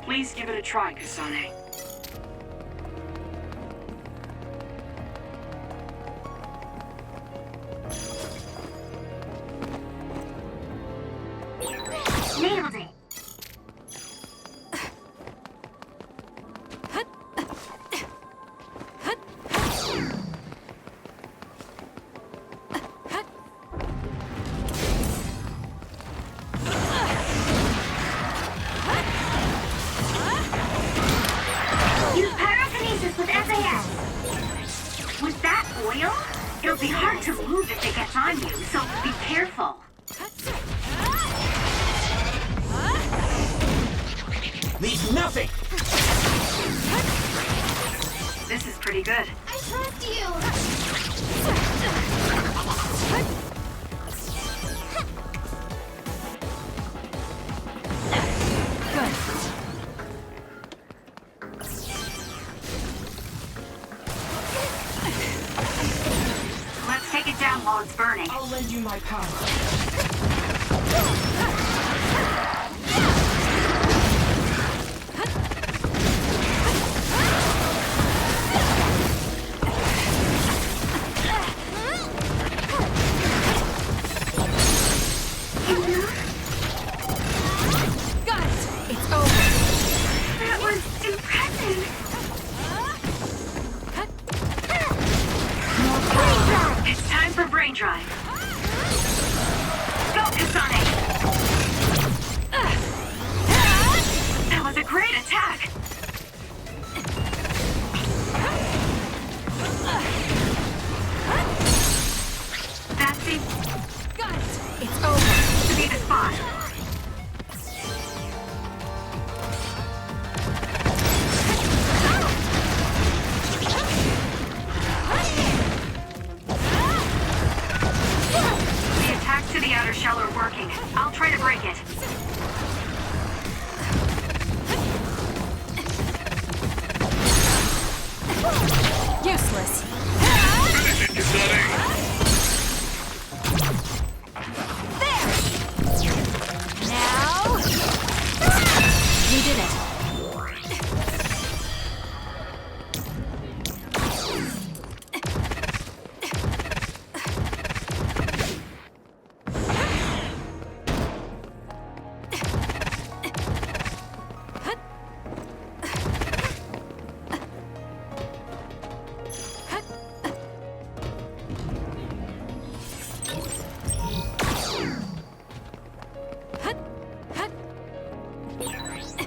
Please give it a try, Kasane. Nailed it. Use pyrokinesis with SAS. With that oil, it'll be hard to move if it gets on you, so be careful. Leave nothing! This is pretty good. I trust you! Good. Let's take it down while it's burning. I'll lend you my power. Got it. It's over. That was impressive. It's time for brain drive. Go, Kasane! That was a great attack. That's it. Got it. It's over. To be the spot. The attacks to the outer shell are working. I'll try to break it. Useless. Now. We did it.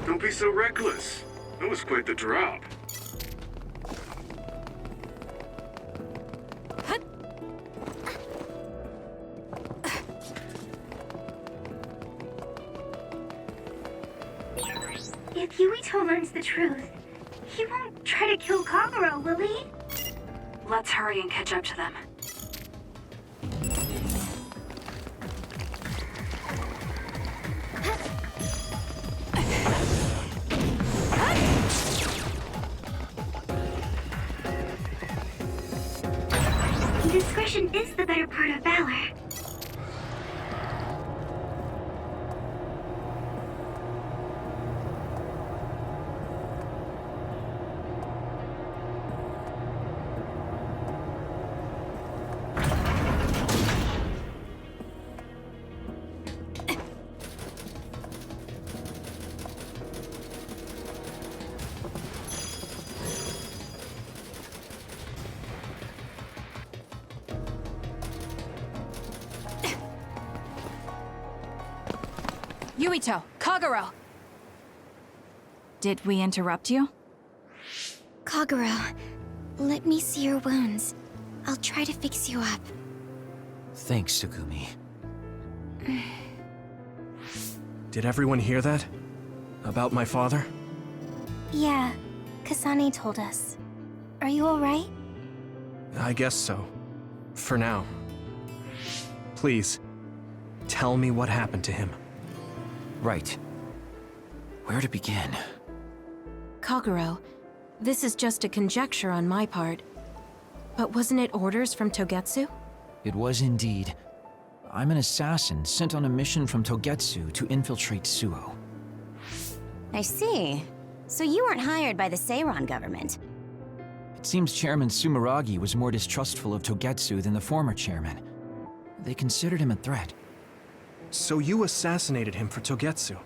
Don't be so reckless. That was quite the drop. If Yuito learns the truth, he won't try to kill Kagura, will he? Let's hurry and catch up to them. Discretion is the better part of valor. Yuito, Kagero! Did we interrupt you? Kagero, let me see your wounds. I'll try to fix you up. Thanks, Tsugumi. Did everyone hear that? About my father? Yeah, Kasane told us. Are you alright? I guess so. For now. Please, tell me what happened to him. Right. Where to begin? Kagero, this is just a conjecture on my part. But wasn't it orders from Togetsu? It was indeed. I'm an assassin sent on a mission from Togetsu to infiltrate Suo. I see. So you weren't hired by the Seiran government. It seems Chairman Sumeragi was more distrustful of Togetsu than the former chairman. They considered him a threat. So you assassinated him for Togetsu?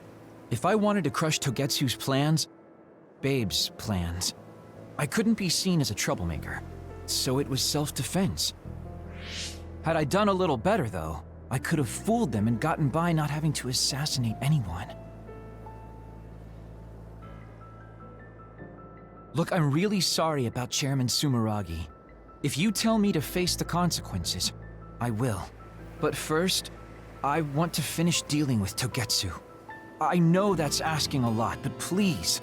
If I wanted to crush Togetsu's plans, Babe's plans, I couldn't be seen as a troublemaker, so it was self-defense. Had I done a little better, though, I could have fooled them and gotten by not having to assassinate anyone. Look, I'm really sorry about Chairman Sumeragi. If you tell me to face the consequences, I will. But first, I want to finish dealing with Togetsu. I know that's asking a lot, but please.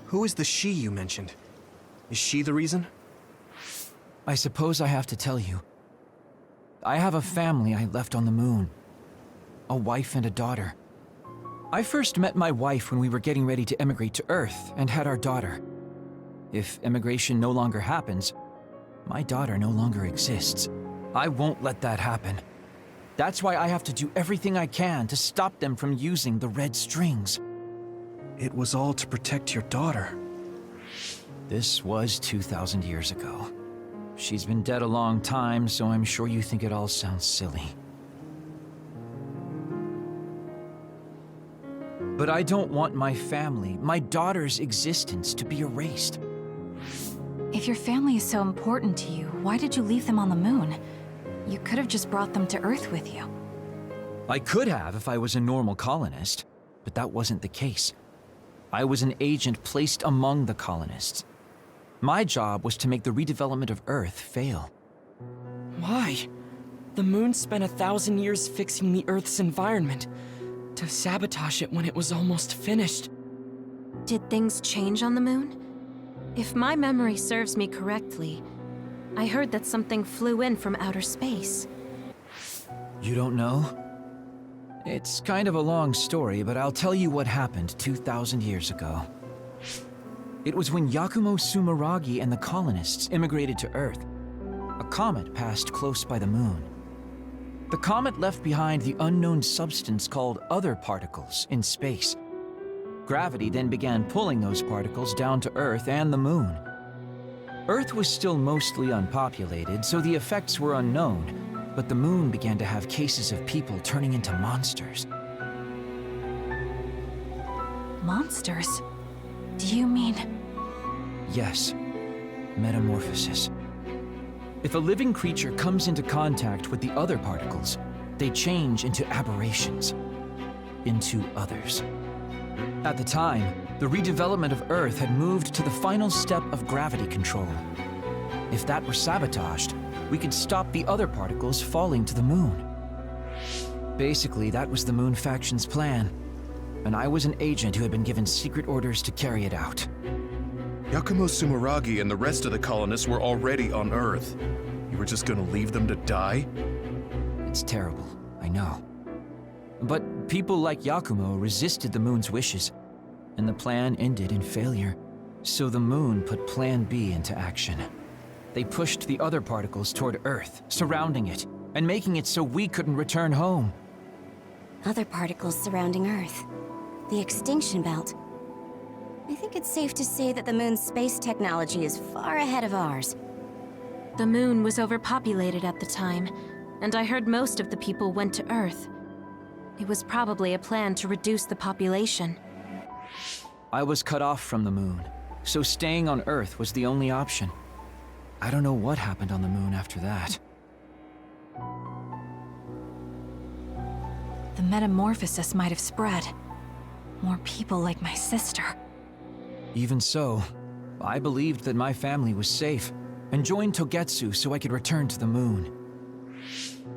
Who is the she you mentioned? Is she the reason? I suppose I have to tell you. I have a family I left on the moon. A wife and a daughter. I first met my wife when we were getting ready to emigrate to Earth and had our daughter. If immigration no longer happens, my daughter no longer exists. I won't let that happen. That's why I have to do everything I can to stop them from using the red strings. It was all to protect your daughter. This was 2,000 years ago. She's been dead a long time, so I'm sure you think it all sounds silly. But I don't want my family, my daughter's existence, to be erased. If your family is so important to you, why did you leave them on the moon? You could have just brought them to Earth with you. I could have if I was a normal colonist, but that wasn't the case. I was an agent placed among the colonists. My job was to make the redevelopment of Earth fail. Why? The moon spent 1,000 years fixing the Earth's environment, to sabotage it when it was almost finished. Did things change on the moon? If my memory serves me correctly, I heard that something flew in from outer space. You don't know? It's kind of a long story, but I'll tell you what happened 2,000 years ago. It was when Yakumo Sumeragi and the colonists immigrated to Earth. A comet passed close by the moon. The comet left behind the unknown substance called other particles in space. Gravity then began pulling those particles down to Earth and the moon. Earth was still mostly unpopulated, so the effects were unknown, but the moon began to have cases of people turning into monsters. Monsters? Do you mean... Yes. Metamorphosis. If a living creature comes into contact with the other particles, they change into aberrations. Into others. At the time, the redevelopment of Earth had moved to the final step of gravity control. If that were sabotaged, we could stop the other particles falling to the moon. Basically, that was the Moon Faction's plan, and I was an agent who had been given secret orders to carry it out. Yakumo Sumeragi and the rest of the colonists were already on Earth. You were just gonna leave them to die? It's terrible, I know. But people like Yakumo resisted the moon's wishes, and the plan ended in failure. So the moon put Plan B into action. They pushed the other particles toward Earth, surrounding it, and making it so we couldn't return home. Other particles surrounding Earth. The extinction belt. I think it's safe to say that the moon's space technology is far ahead of ours. The moon was overpopulated at the time, and I heard most of the people went to Earth. It was probably a plan to reduce the population. I was cut off from the moon, so staying on Earth was the only option. I don't know what happened on the moon after that. the metamorphosis might have spread. More people like my sister. Even so, I believed that my family was safe, and joined Togetsu so I could return to the moon.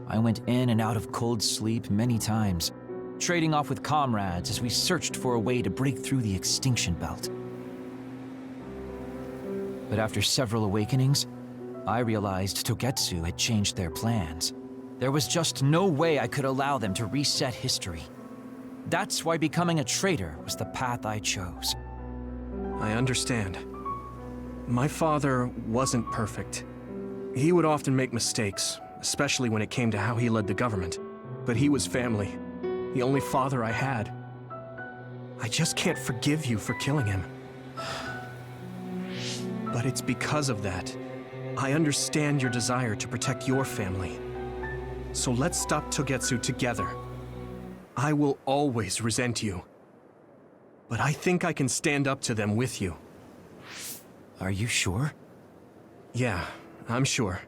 I went in and out of cold sleep many times, trading off with comrades as we searched for a way to break through the extinction belt. But after several awakenings, I realized Togetsu had changed their plans. There was just no way I could allow them to reset history. That's why becoming a traitor was the path I chose. I understand. My father wasn't perfect. He would often make mistakes, especially when it came to how he led the government. But he was family, the only father I had. I just can't forgive you for killing him. But it's because of that. I understand your desire to protect your family. So let's stop Togetsu together. I will always resent you. But I think I can stand up to them with you. Are you sure? Yeah, I'm sure.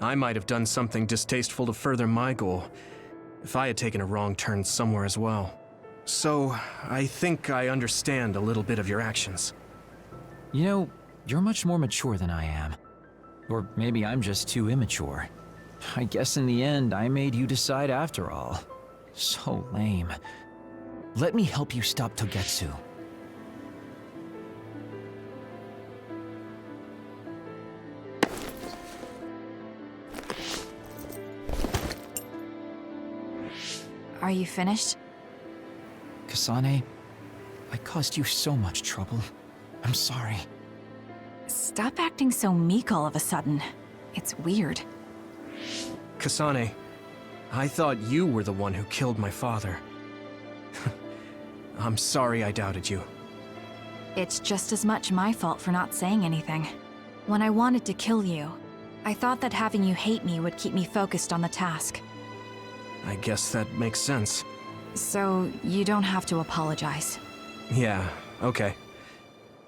I might have done something distasteful to further my goal, if I had taken a wrong turn somewhere as well. So, I think I understand a little bit of your actions. You know, you're much more mature than I am. Or maybe I'm just too immature. I guess in the end, I made you decide after all. So lame. Let me help you stop Togetsu. Are you finished? Kasane, I caused you so much trouble. I'm sorry. Stop acting so meek all of a sudden. It's weird. Kasane, I thought you were the one who killed my father. I'm sorry I doubted you. It's just as much my fault for not saying anything. When I wanted to kill you, I thought that having you hate me would keep me focused on the task. I guess that makes sense. So, you don't have to apologize. Yeah, okay.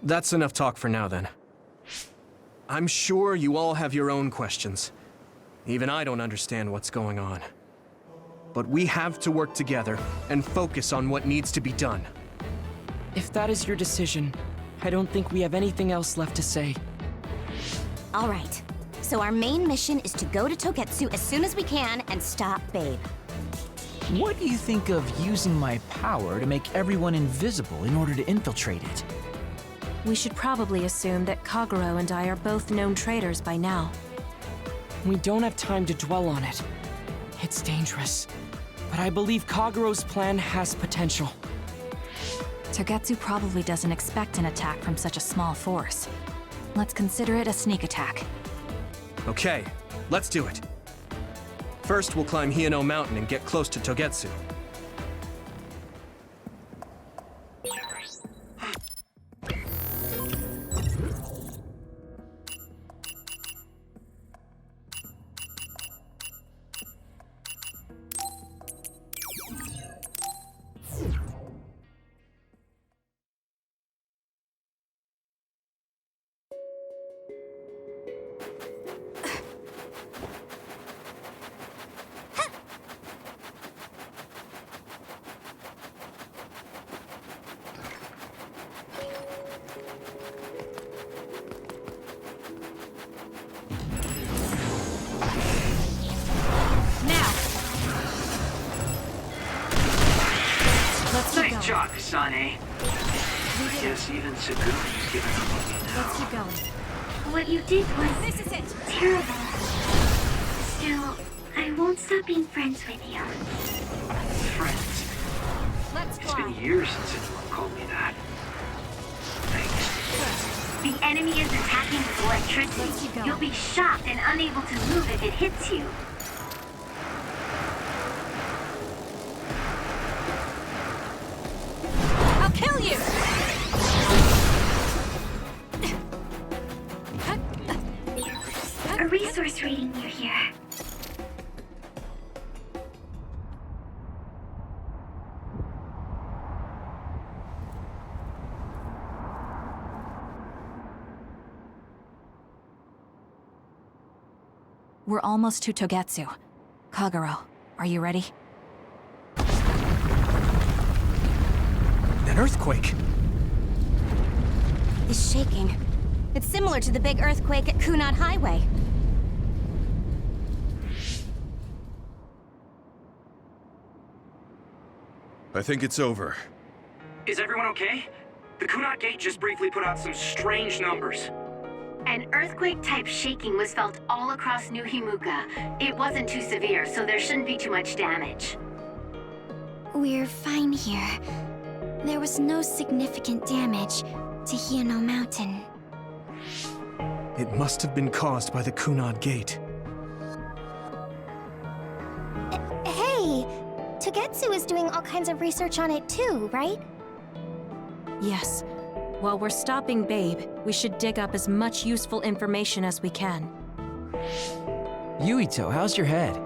That's enough talk for now, then. I'm sure you all have your own questions. Even I don't understand what's going on. But we have to work together and focus on what needs to be done. If that is your decision, I don't think we have anything else left to say. All right. So our main mission is to go to Togetsu as soon as we can and stop Babe. What do you think of using my power to make everyone invisible in order to infiltrate it? We should probably assume that Kagero and I are both known traitors by now. We don't have time to dwell on it. It's dangerous. But I believe Kagero's plan has potential. Togetsu probably doesn't expect an attack from such a small force. Let's consider it a sneak attack. Okay, let's do it. First, we'll climb Hiyano Mountain and get close to Togetsu. Nice job, Kasane. I guess even Sagumi's giving up on me now. Let's keep going. What you did was terrible. Still, I won't stop being friends with you. Friends. Let's It's been years since anyone called me that. Thanks. The enemy is attacking with electricity. You'll be shocked and unable to move if it hits you. I'll kill you! A resource reading near here. We're almost to Togetsu. Kagero, are you ready? An earthquake? It's shaking. It's similar to the big earthquake at Kunad Highway. I think it's over. Is everyone okay? The Kunad Gate just briefly put out some strange numbers. An earthquake-type shaking was felt all across New Himuka. It wasn't too severe, so there shouldn't be too much damage. We're fine here. There was no significant damage to Hiano Mountain. It must have been caused by the Kunad Gate. Hey! Togetsu is doing all kinds of research on it too, right? Yes. While we're stopping Babe, we should dig up as much useful information as we can. Yuito, how's your head?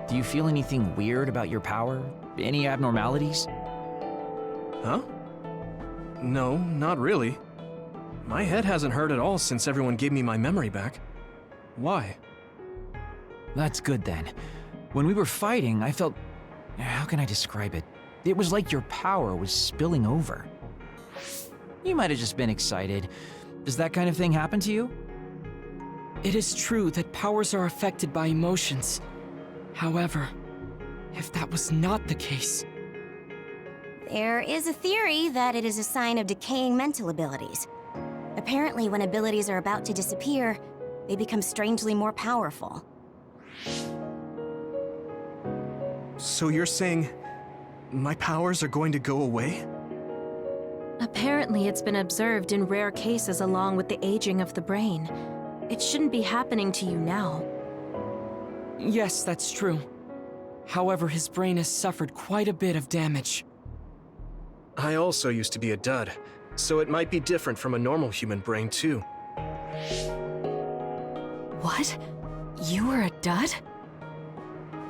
Do you feel anything weird about your power? Any abnormalities? Huh? No, not really. My head hasn't hurt at all since everyone gave me my memory back. Why? That's good then. When we were fighting, I felt... How can I describe it? It was like your power was spilling over. You might have just been excited. Does that kind of thing happen to you? It is true that powers are affected by emotions. However, if that was not the case... There is a theory that it is a sign of decaying mental abilities. Apparently, when abilities are about to disappear, they become strangely more powerful. So you're saying my powers are going to go away? Apparently, it's been observed in rare cases along with the aging of the brain. It shouldn't be happening to you now. Yes, that's true. However, his brain has suffered quite a bit of damage. I also used to be a dud, so it might be different from a normal human brain too. What? You were a dud?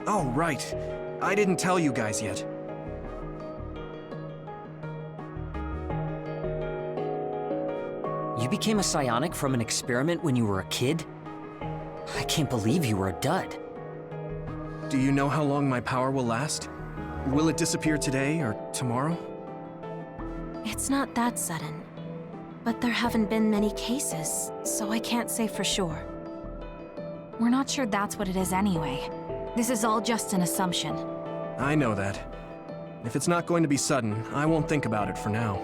Oh, right. I didn't tell you guys yet. You became a psionic from an experiment when you were a kid? I can't believe you were a dud. Do you know how long my power will last? Will it disappear today or tomorrow? It's not that sudden. But there haven't been many cases, so I can't say for sure. We're not sure that's what it is anyway. This is all just an assumption. I know that. If it's not going to be sudden, I won't think about it for now.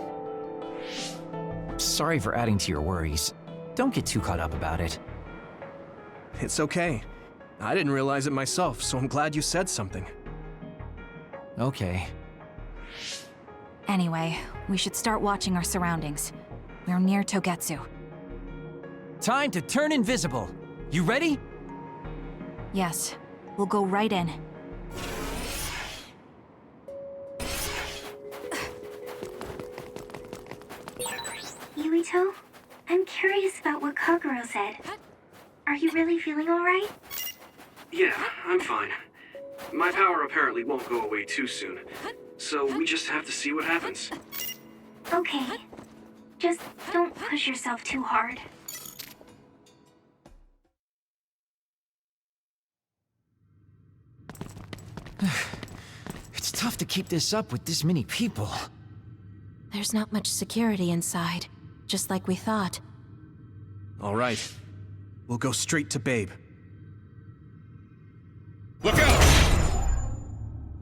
Sorry for adding to your worries. Don't get too caught up about it. It's okay. I didn't realize it myself, so I'm glad you said something. Okay. Anyway, we should start watching our surroundings. We're near Togetsu. Time to turn invisible. You ready? Yes, we'll go right in. Yuito, I'm curious about what Kaguro said. Are you really feeling alright? Yeah, I'm fine. My power apparently won't go away too soon, so we just have to see what happens. Okay. Just don't push yourself too hard. It's tough to keep this up with this many people. There's not much security inside, just like we thought. All right. We'll go straight to Babe. Look out!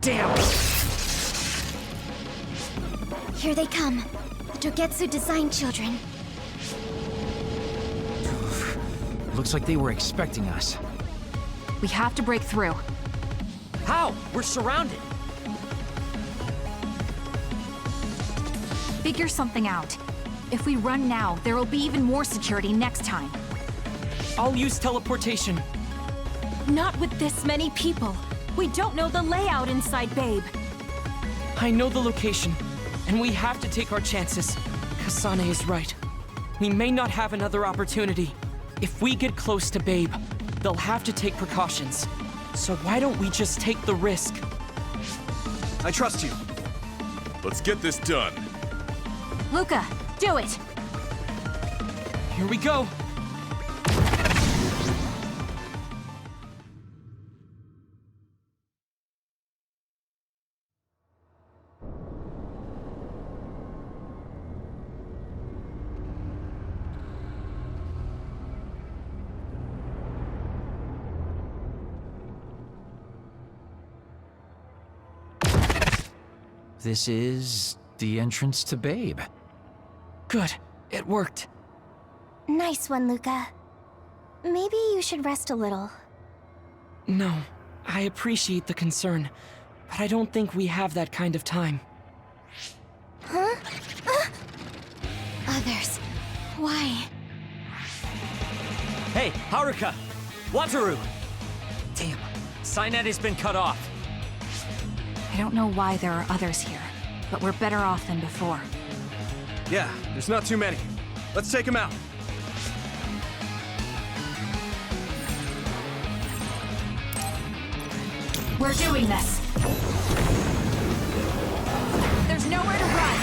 Damn! Here they come. The Togetsu design children. Looks like they were expecting us. We have to break through. How? We're surrounded. Figure something out. If we run now, there will be even more security next time. I'll use teleportation. Not with this many people. We don't know the layout inside Babe. I know the location, and we have to take our chances. Kasane is right. We may not have another opportunity. If we get close to Babe, they'll have to take precautions. So why don't we just take the risk? I trust you. Let's get this done. Luca, do it! Here we go! This is the entrance to Babe. Good. It worked. Nice one, Luca. Maybe you should rest a little. No, I appreciate the concern, but I don't think we have that kind of time. Huh? Others. Why? Hey, Haruka! Wataru! Damn, Cynet has been cut off. I don't know why there are others here, but we're better off than before. Yeah, there's not too many. Let's take them out. We're doing this. There's nowhere to run.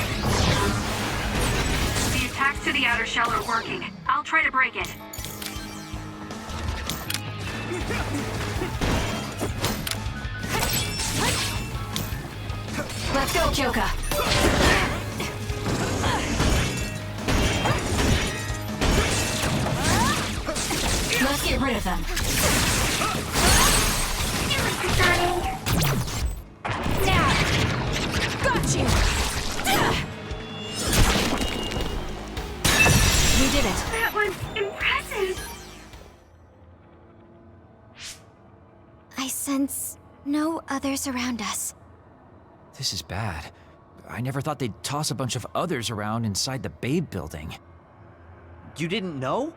The attacks to the outer shell are working. I'll try to break it. Let's go, Kyoka. Let's get rid of them. Now! Got you! We did it. That was impressive. I sense no others around us. This is bad. I never thought they'd toss a bunch of others around inside the Babe building. You didn't know?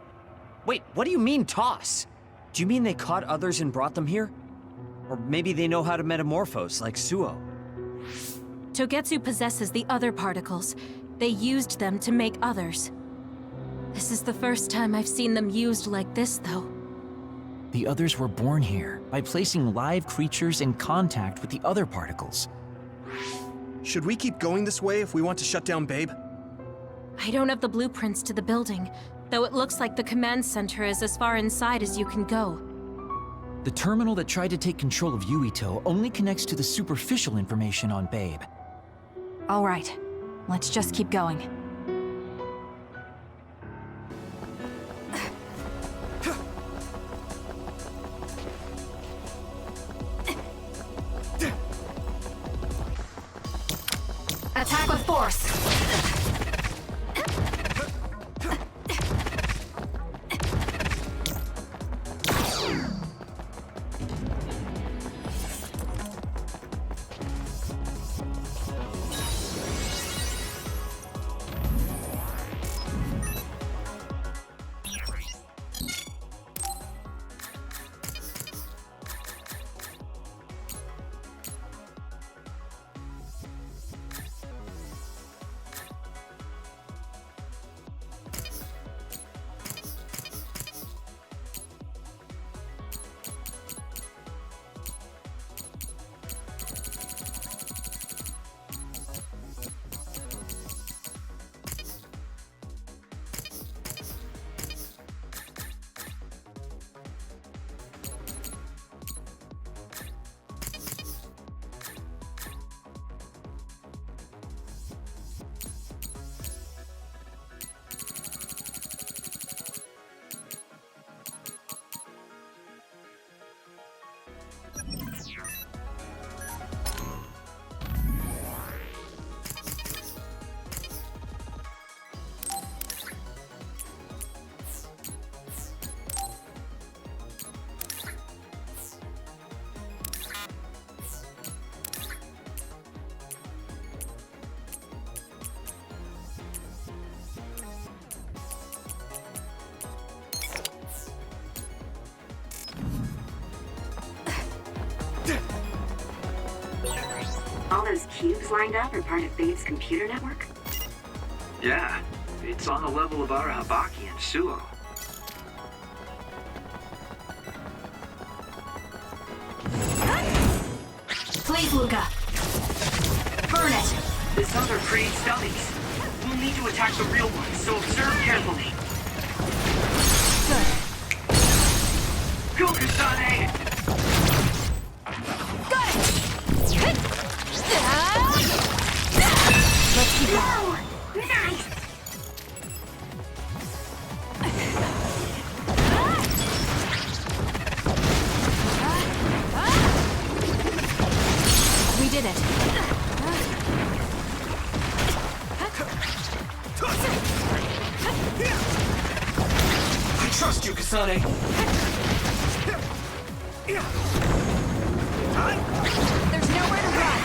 Wait, what do you mean toss? Do you mean they caught others and brought them here? Or maybe they know how to metamorphose, like Suo. Togetsu possesses the other particles. They used them to make others. This is the first time I've seen them used like this, though. The others were born here by placing live creatures in contact with the other particles. Should we keep going this way if we want to shut down Babe? I don't have the blueprints to the building, though it looks like the command center is as far inside as you can go. The terminal that tried to take control of Yuito only connects to the superficial information on Babe. All right, let's just keep going. Attack with force! All those cubes lined up are part of Babe's computer network? Yeah, it's on the level of our Habaki and Suo. Please, Luca. Burn it! The cells are creating dummies. We'll need to attack the real ones, so observe carefully. Go, Kasane! Got it! Let's keep going. Nice! We did it. Kasane. There's nowhere to run.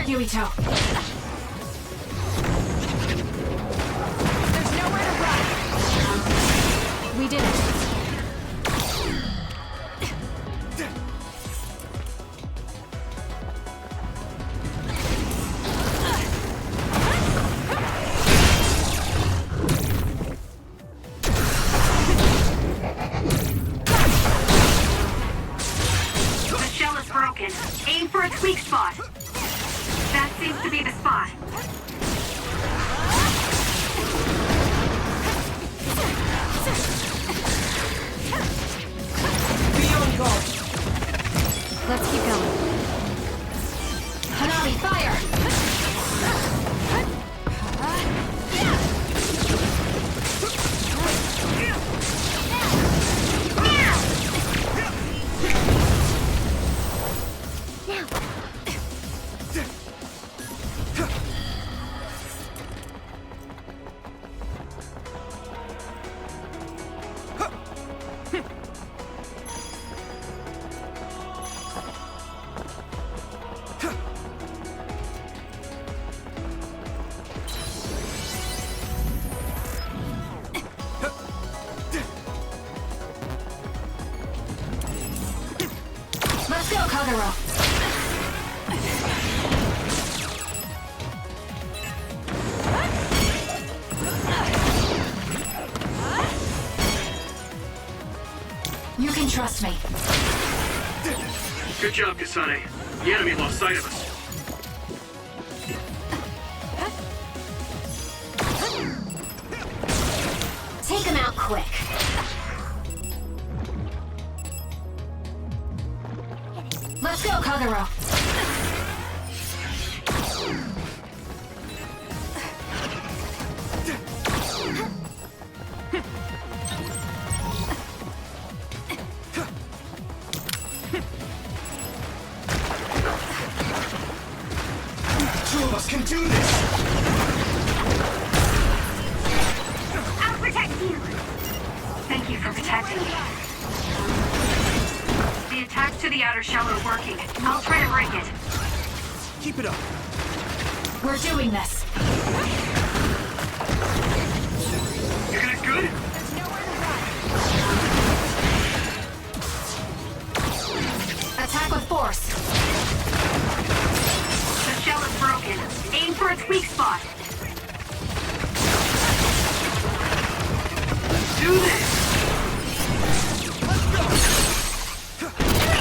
Yuito. There's nowhere to run. We did it. The shell is broken. Aim for its weak spot. That seems to be the spot. Be on guard. Let's keep going. Hanami, fire! Let's go, Kagero! You can trust me. Good job, Kasane. The enemy lost sight of us. Take him out quick. Let's go, Kagero! Two of us can do this! I'll protect you! Thank you for protecting me. The attacks to the outer shell are working. I'll try to break it. Keep it up. We're doing this. You guys good? Attack with force. The shell is broken. Aim for its weak spot. Do this! Let's go!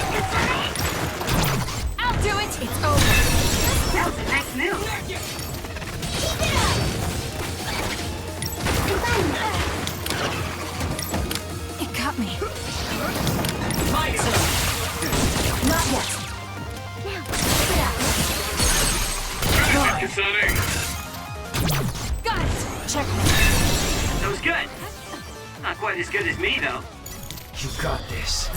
good. Not quite as good as me, though. You got this.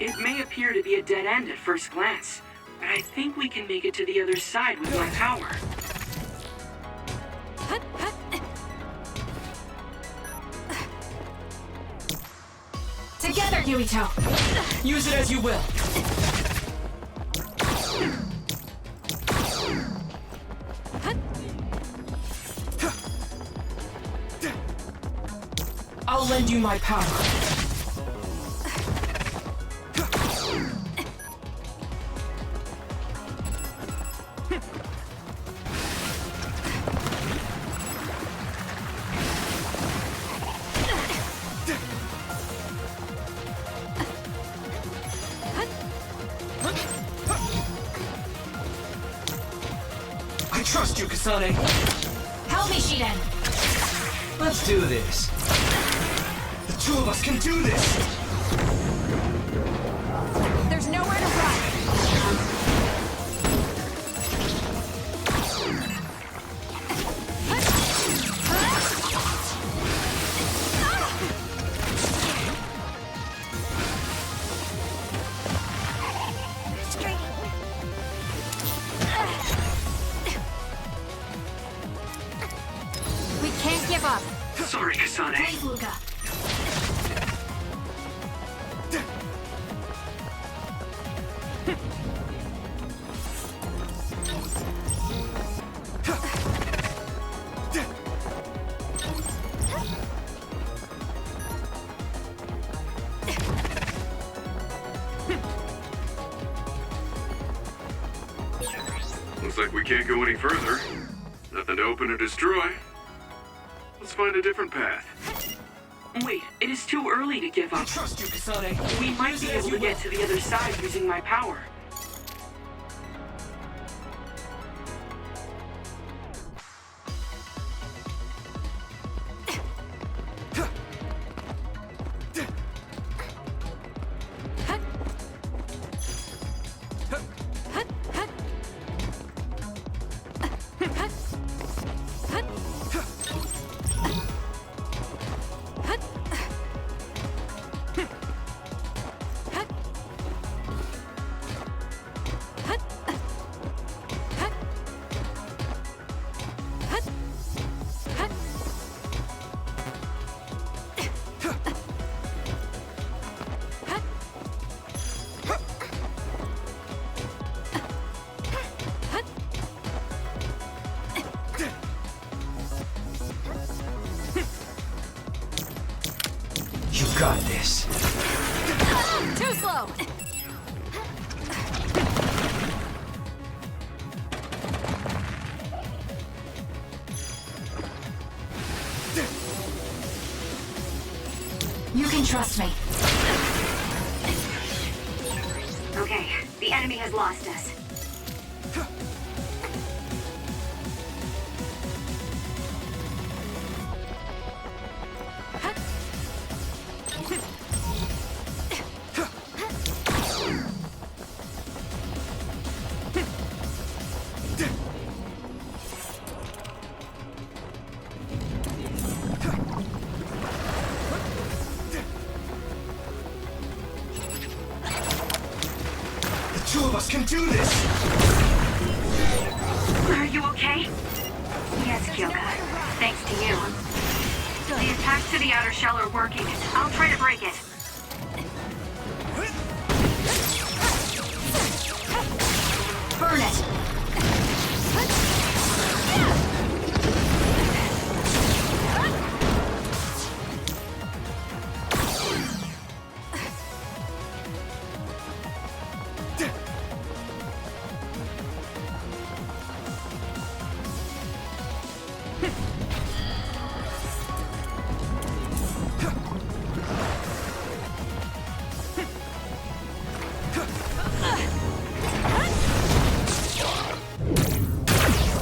It may appear to be a dead end at first glance, but I think we can make it to the other side with my power. Together, Yuito! Use it as you will. I'll lend you my power. I trust you, Kasane. Help me, Shiden! Let's do this. The two of us can do this! There's nowhere to run! We can't give up. Sorry, Kasane. Please, Luca. Looks like we can't go any further. Nothing to open or destroy. Let's find a different path. Wait, it is too early to give up. I trust you, Kasane. We might be able to get to the other side using my power. You got this. Too slow! You can trust me. Okay, the enemy has lost us. Two of us can do this! Are you okay? Yes, Kyoka. Thanks to you. The attacks to the outer shell are working. I'll try to break it. Burn it!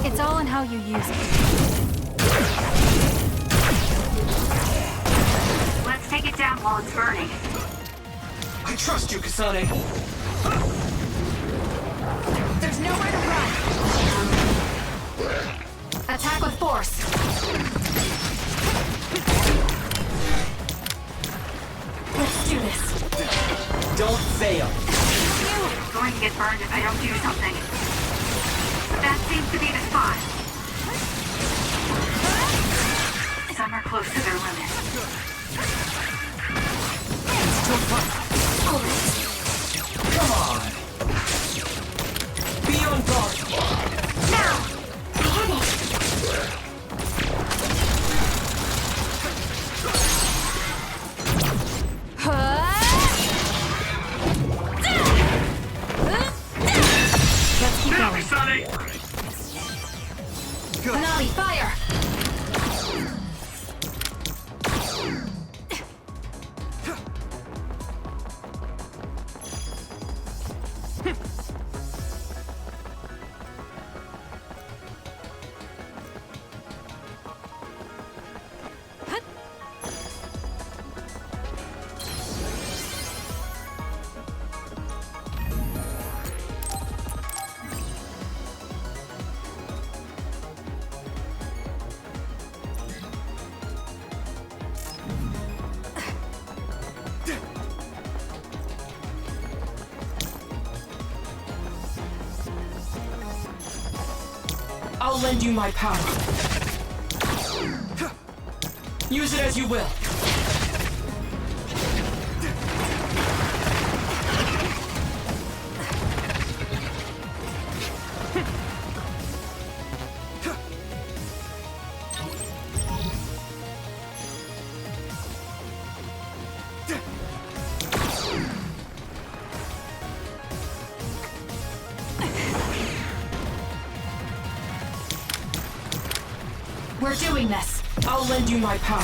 It's all in how you use it. Let's take it down while it's burning. I trust you, Kasane. There's nowhere to run. Attack with force. Let's do this. Don't fail. It's going to get burned if I don't do something. That seems to be the spot. Some are close to their limit. Come on. Be on guard. Now! I have it! Let's keep Now, going. Kasane! Hanami, fire! I'll lend you my power. Use it as you will. We're doing this. I'll lend you my power.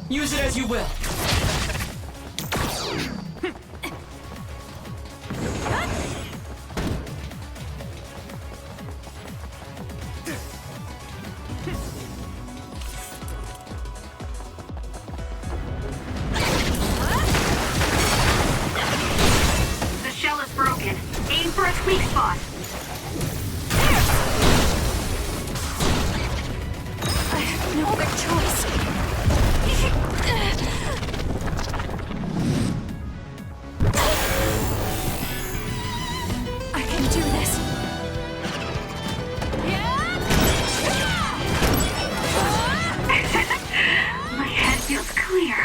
Use it as you will. The shell is broken. Aim for its weak spot. I have no other choice. I can do this. My head feels clear.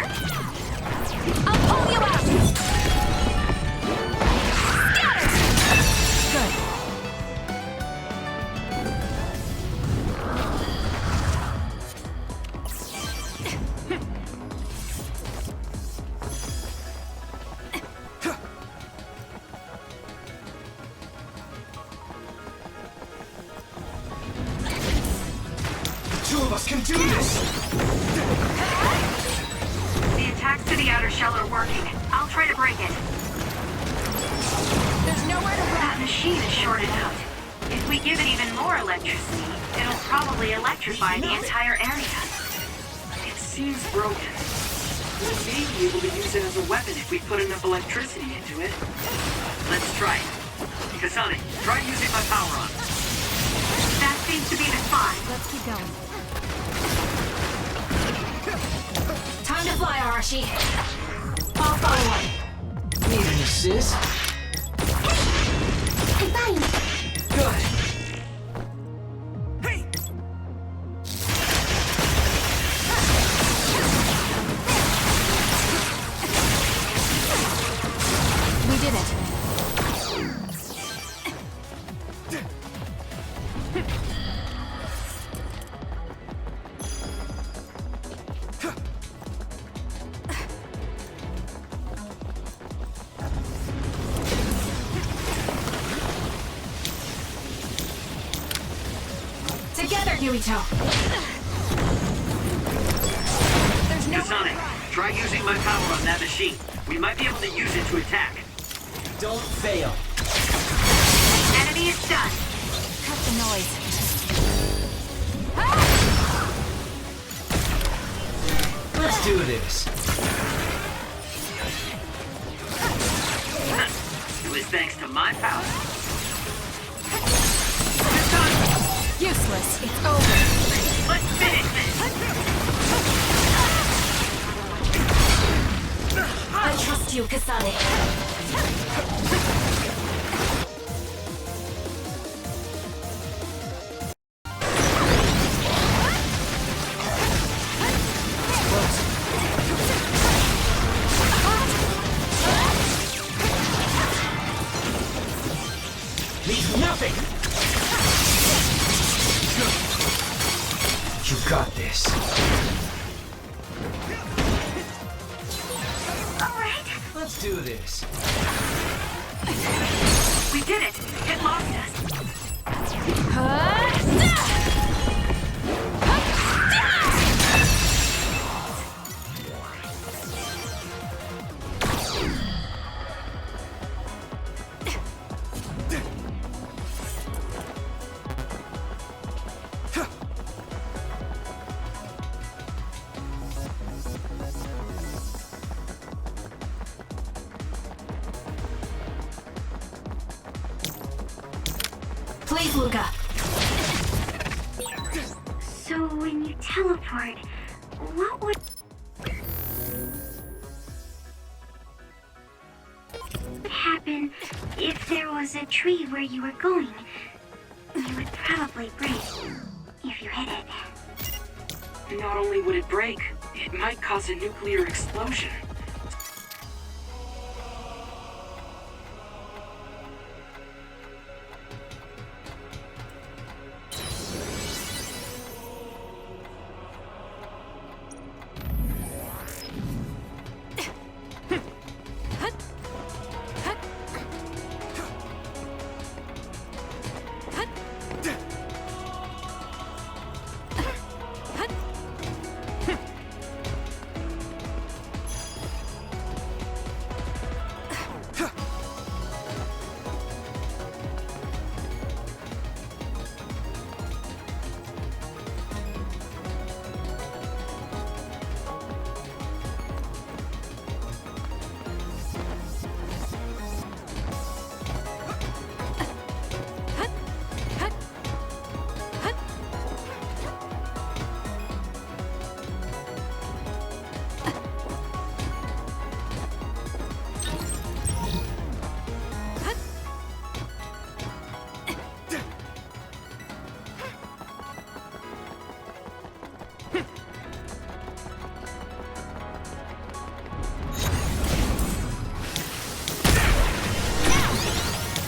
I'll pull you out! Good. Two of us can do this! The attacks to the outer shell are working. I'll try to break it. There's nowhere to That run. machine is shorted out. If we give it even more electricity, it'll probably electrify the entire area. It seems broken. We may be able to use it as a weapon if we put enough electricity into it. Let's try it. Kasane, try using my power on it. That seems to be the spot. Let's keep going. Time to fly, Arashi. I'll follow it. Need an assist? I'm fine. Good. We did it. Together, Yuito! There's no... Kasane, try using my power on that machine. We might be able to use it to attack. Don't fail. Enemy is done. Cut the noise. Let's do this. It was thanks to my power. Useless. It's over. Let's finish this. I trust you, Kasane. Means nothing! You got this. Alright. Let's do this. We did it. It lost us. Please, Luca. So when you teleport, what would happen if there was a tree where you were going? You would probably break if you hit it. Not only would it break, it might cause a nuclear explosion.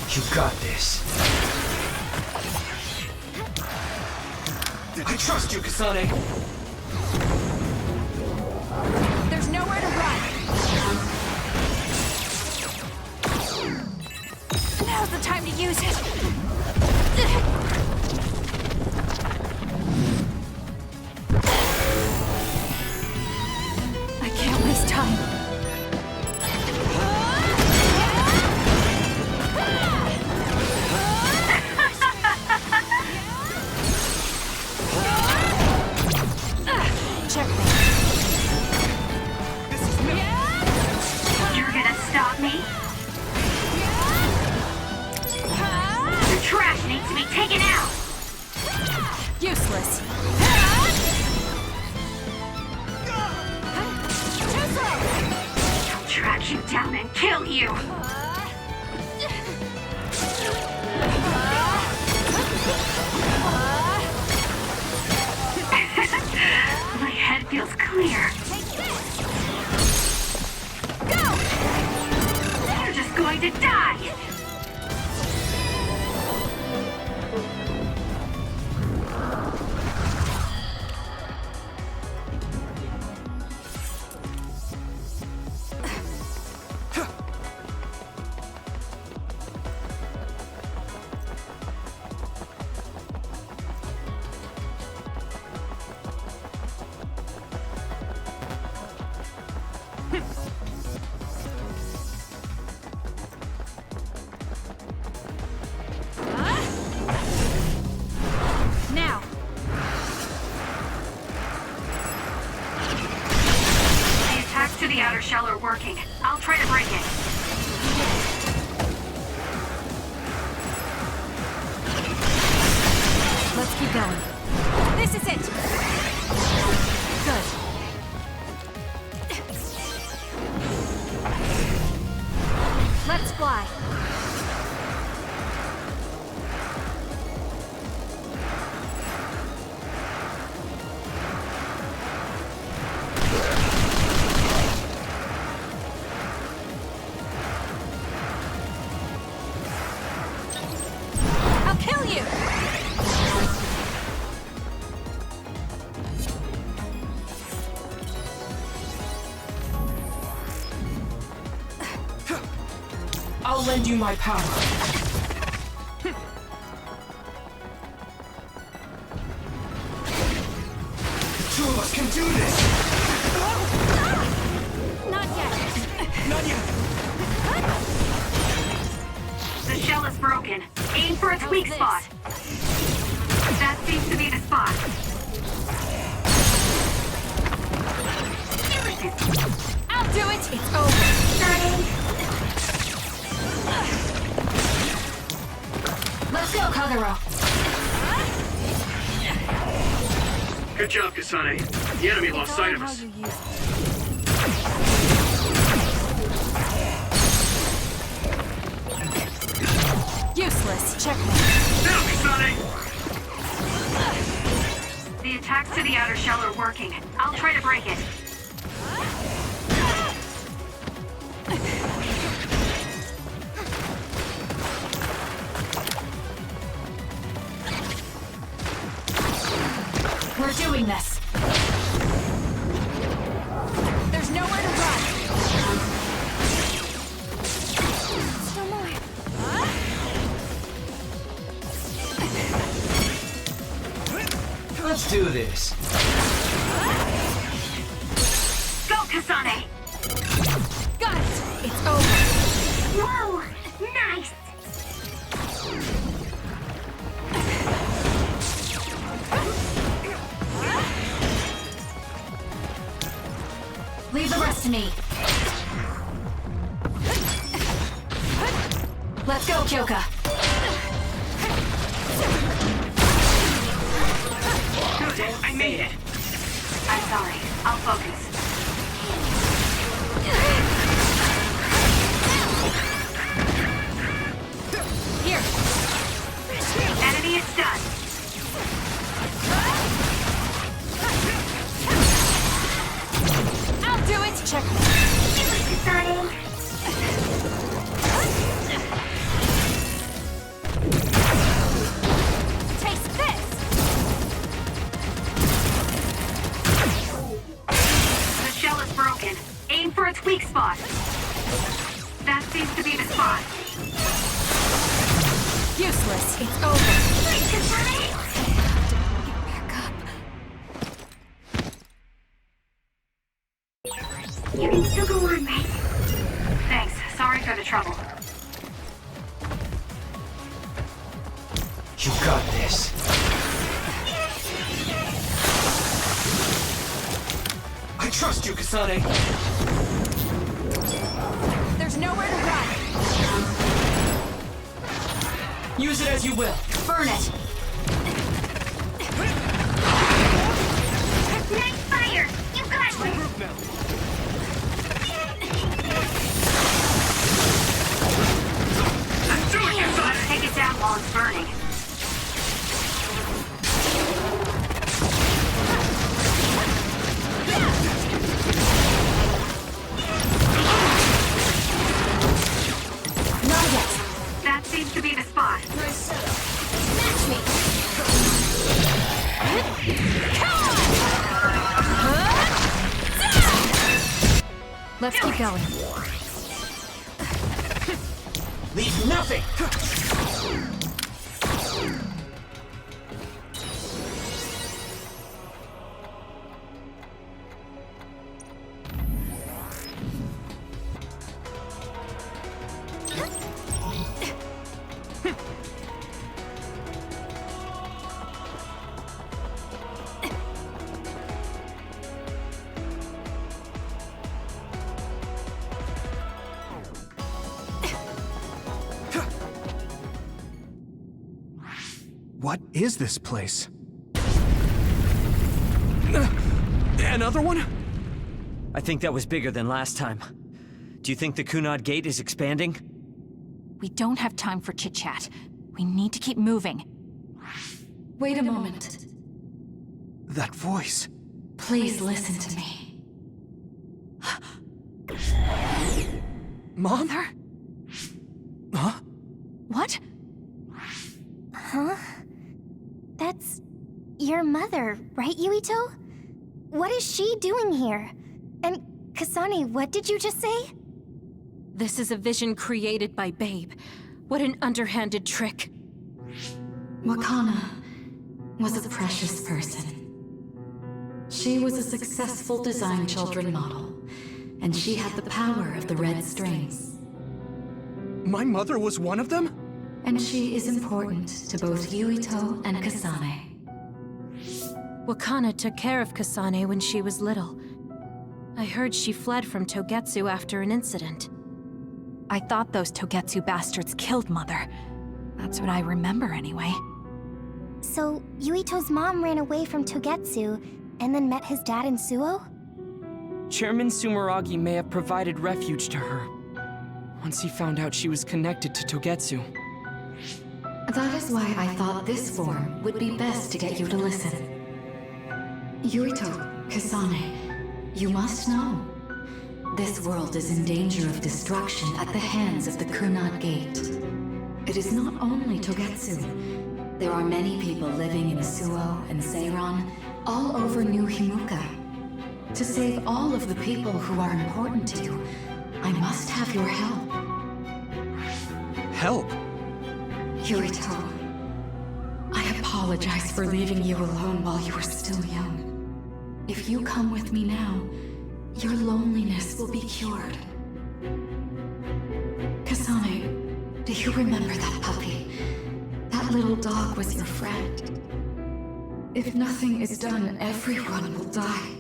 You got this. I trust you, Kasane. There's nowhere to run. Now's the time to use it. I can't waste time. You're gonna stop me? The trash needs to be taken out! Useless. I'll track you down and kill you! My head feels clear. You're just going to die! working. I'll try to break it. Let's keep going. This is it! Good. Let's fly. I'll kill you! I'll lend you my power. The two of us can do this! Not yet. Not yet! The shell is broken. Aim for its weak spot. That seems to be the spot. I'll do it! It's over. Let's go, Kagero. Good job, Kasane. The enemy lost sight of us. Useless. Checkmate. Now, Kasane! The attacks to the outer shell are working. I'll try to break it. We're doing this. There's nowhere to run. Still more. Let's do this. Go, Kasane! Got it! It's over. Whoa! Nice! Leave the rest to me. Let's go, Kyoka. Good, I made it. I'm sorry. I'll focus. Here. Enemy is done. I'll do it. Check. Taste this. The shell is broken. Aim for its weak spot. That seems to be the spot. Useless. It's over. You can still go on, right? Thanks. Sorry for the trouble. You got this. I trust you, Kasane. There's nowhere to run. Use it as you will. Burn it. Nice fire! You got it! Let's do it, Kasane! Take it down while it's burning. Not yet. That seems to be the spot. Match me. Let's keep going. Leave nothing! What is this place? Another one? I think that was bigger than last time. Do you think the Kunad Gate is expanding? We don't have time for chit-chat. We need to keep moving. Wait a moment. That voice. Please listen to me. Mom? Mother? Huh? What? Huh? That's your mother, right, Yuito? What is she doing here? And Kasane, what did you just say? This is a vision created by Babe. What an underhanded trick. Wakana was a precious person. She was a successful design children model, and she had the power of the red strings. My mother was one of them? And she is important to both Yuito and Kasane. Wakana took care of Kasane when she was little. I heard she fled from Togetsu after an incident. I thought those Togetsu bastards killed Mother. That's what I remember anyway. So, Yuito's mom ran away from Togetsu, and then met his dad in Suo? Chairman Sumeragi may have provided refuge to her, once he found out she was connected to Togetsu. That is why I thought this form would be best to get you to listen. Yuito, Kasane, you must know. This world is in danger of destruction at the hands of the Kunad Gate. It is not only Togetsu. There are many people living in Suo and Seiran, all over New Himuka. To save all of the people who are important to you, I must have your help. Help? Yuito, I apologize for leaving you alone while you were still young. If you come with me now, your loneliness will be cured. Kasane, do you remember that puppy? That little dog was your friend. If nothing is done, everyone will die.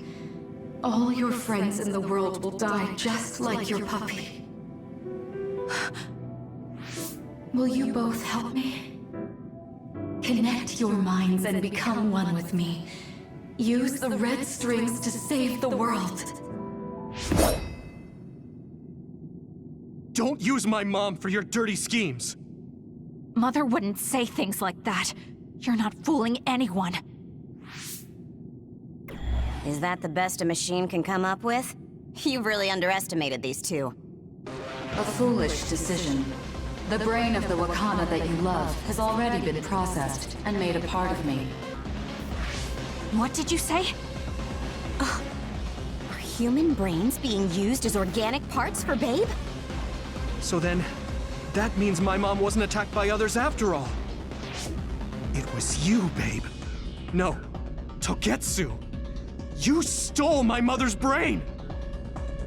All your friends in the world will die just like your puppy. Will you both help me? Connect your minds and become one with me. Use the red strings to save the world. Don't use my mom for your dirty schemes! Mother wouldn't say things like that. You're not fooling anyone. Is that the best a machine can come up with? You really underestimated these two. A foolish decision. The brain of the Wakana that you love has already been processed and made a part of me. What did you say? Are human brains being used as organic parts for Babe? So then, that means my mom wasn't attacked by others after all. It was you, Babe. No, Togetsu. You stole my mother's brain!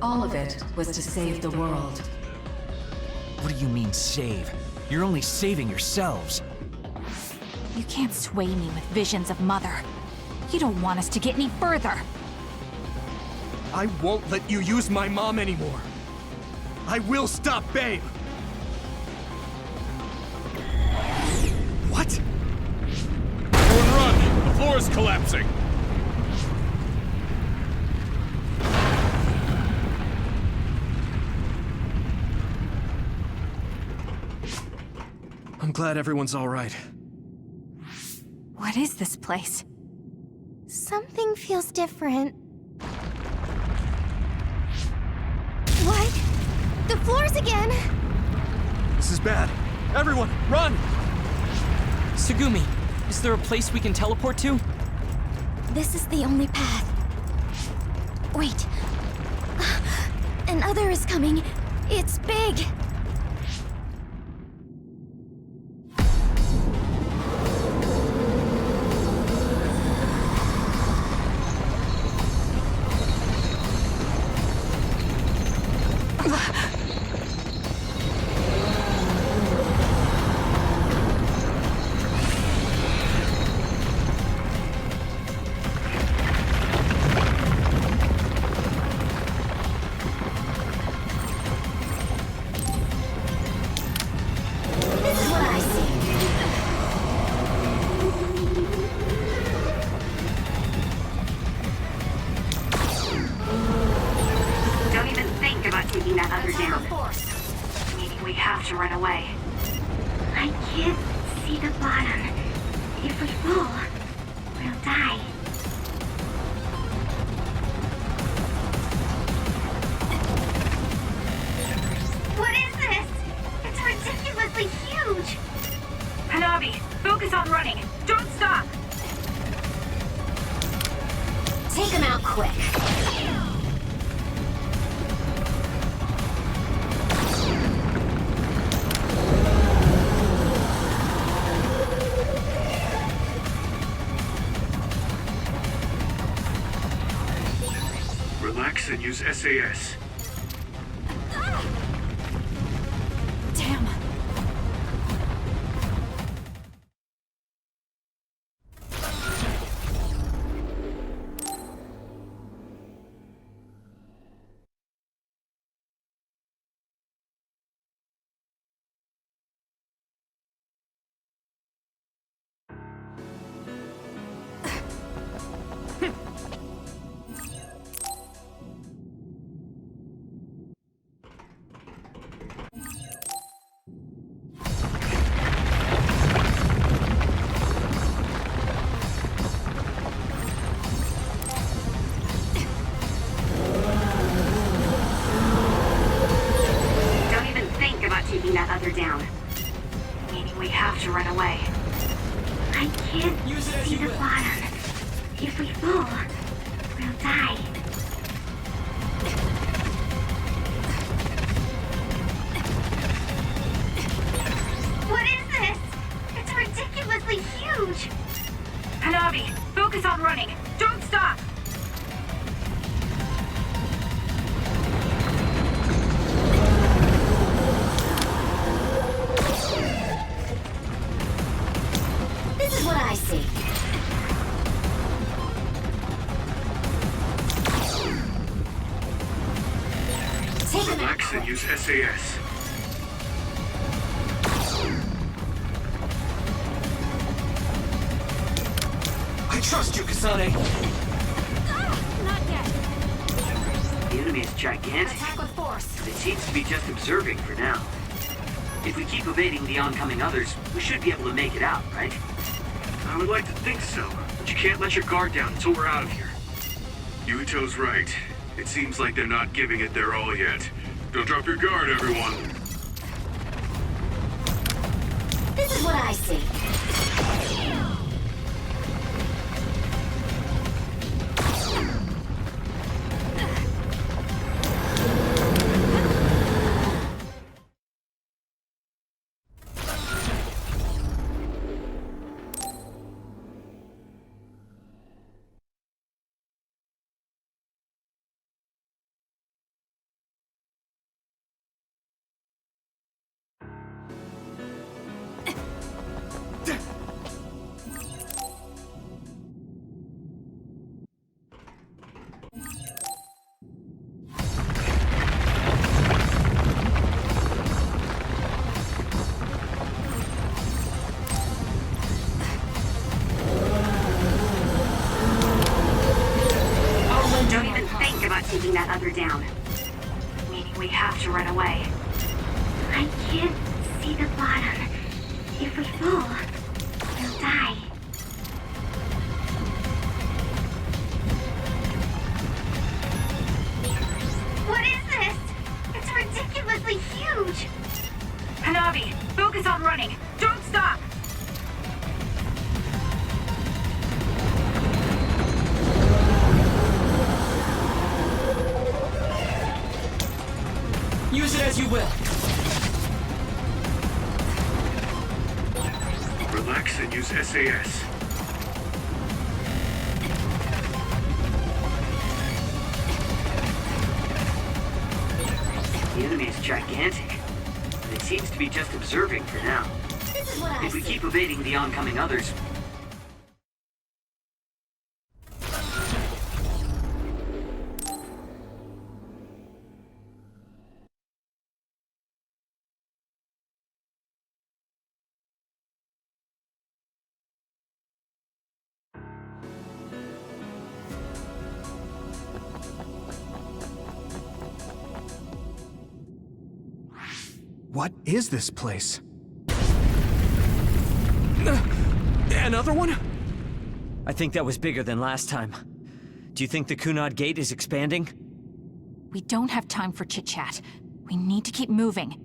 All of it was to save the world. What do you mean, save? You're only saving yourselves. You can't sway me with visions of Mother. You don't want us to get any further. I won't let you use my mom anymore. I will stop Babe! What? Everyone run! The floor is collapsing! I'm glad everyone's all right. What is this place? Something feels different. What? The floors again! This is bad. Everyone, run! Tsugumi, is there a place we can teleport to? This is the only path. Wait. Another is coming. It's big. can't see the bottom. If we fall, we'll die. What is this? It's ridiculously huge! Hanabi, focus on running. Don't stop! Take him out quick. Relax and use SAS. Damn. Don't even think about taking that other down. Meaning we have to run away. I can't see the bottom. If we fall, we'll die. What is this? It's ridiculously huge! Hanabi, focus on running. Don't stop! This is what I see. Take him out Relax and use SAS. I trust you, Kasane. Not yet. The enemy is gigantic. Attack with force. It seems to be just observing for now. If we keep evading the oncoming others, we should be able to make it out, right? I would like to think so, but you can't let your guard down until we're out of here. Yuito's right. It seems like they're not giving it their all yet. Don't drop your guard, everyone. This is what I see. Don't even think about taking that other down. Meaning we have to run away. I can't see the bottom. If we fall, we'll die. What is this? It's ridiculously huge! Hanabi, focus on running. Don't stop! Use it as you will. Relax and use SAS. The enemy is gigantic. It seems to be just observing for now. This is what I If we see. keep evading the oncoming others, What is this place? Another one? I think that was bigger than last time. Do you think the Kunad Gate is expanding? We don't have time for chit-chat. We need to keep moving.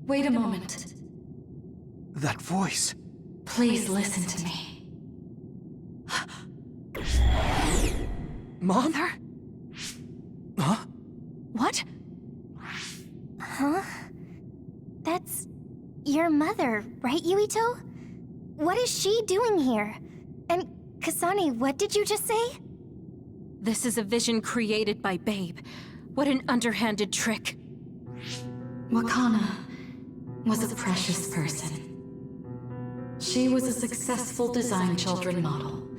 Wait a moment. That voice. Please listen to me. Mom? Mother? Huh? What? Huh? That's your mother, right, Yuito? What is she doing here? And Kasane, what did you just say? This is a vision created by Babe. What an underhanded trick. Wakana was a precious person. She was a successful design children model,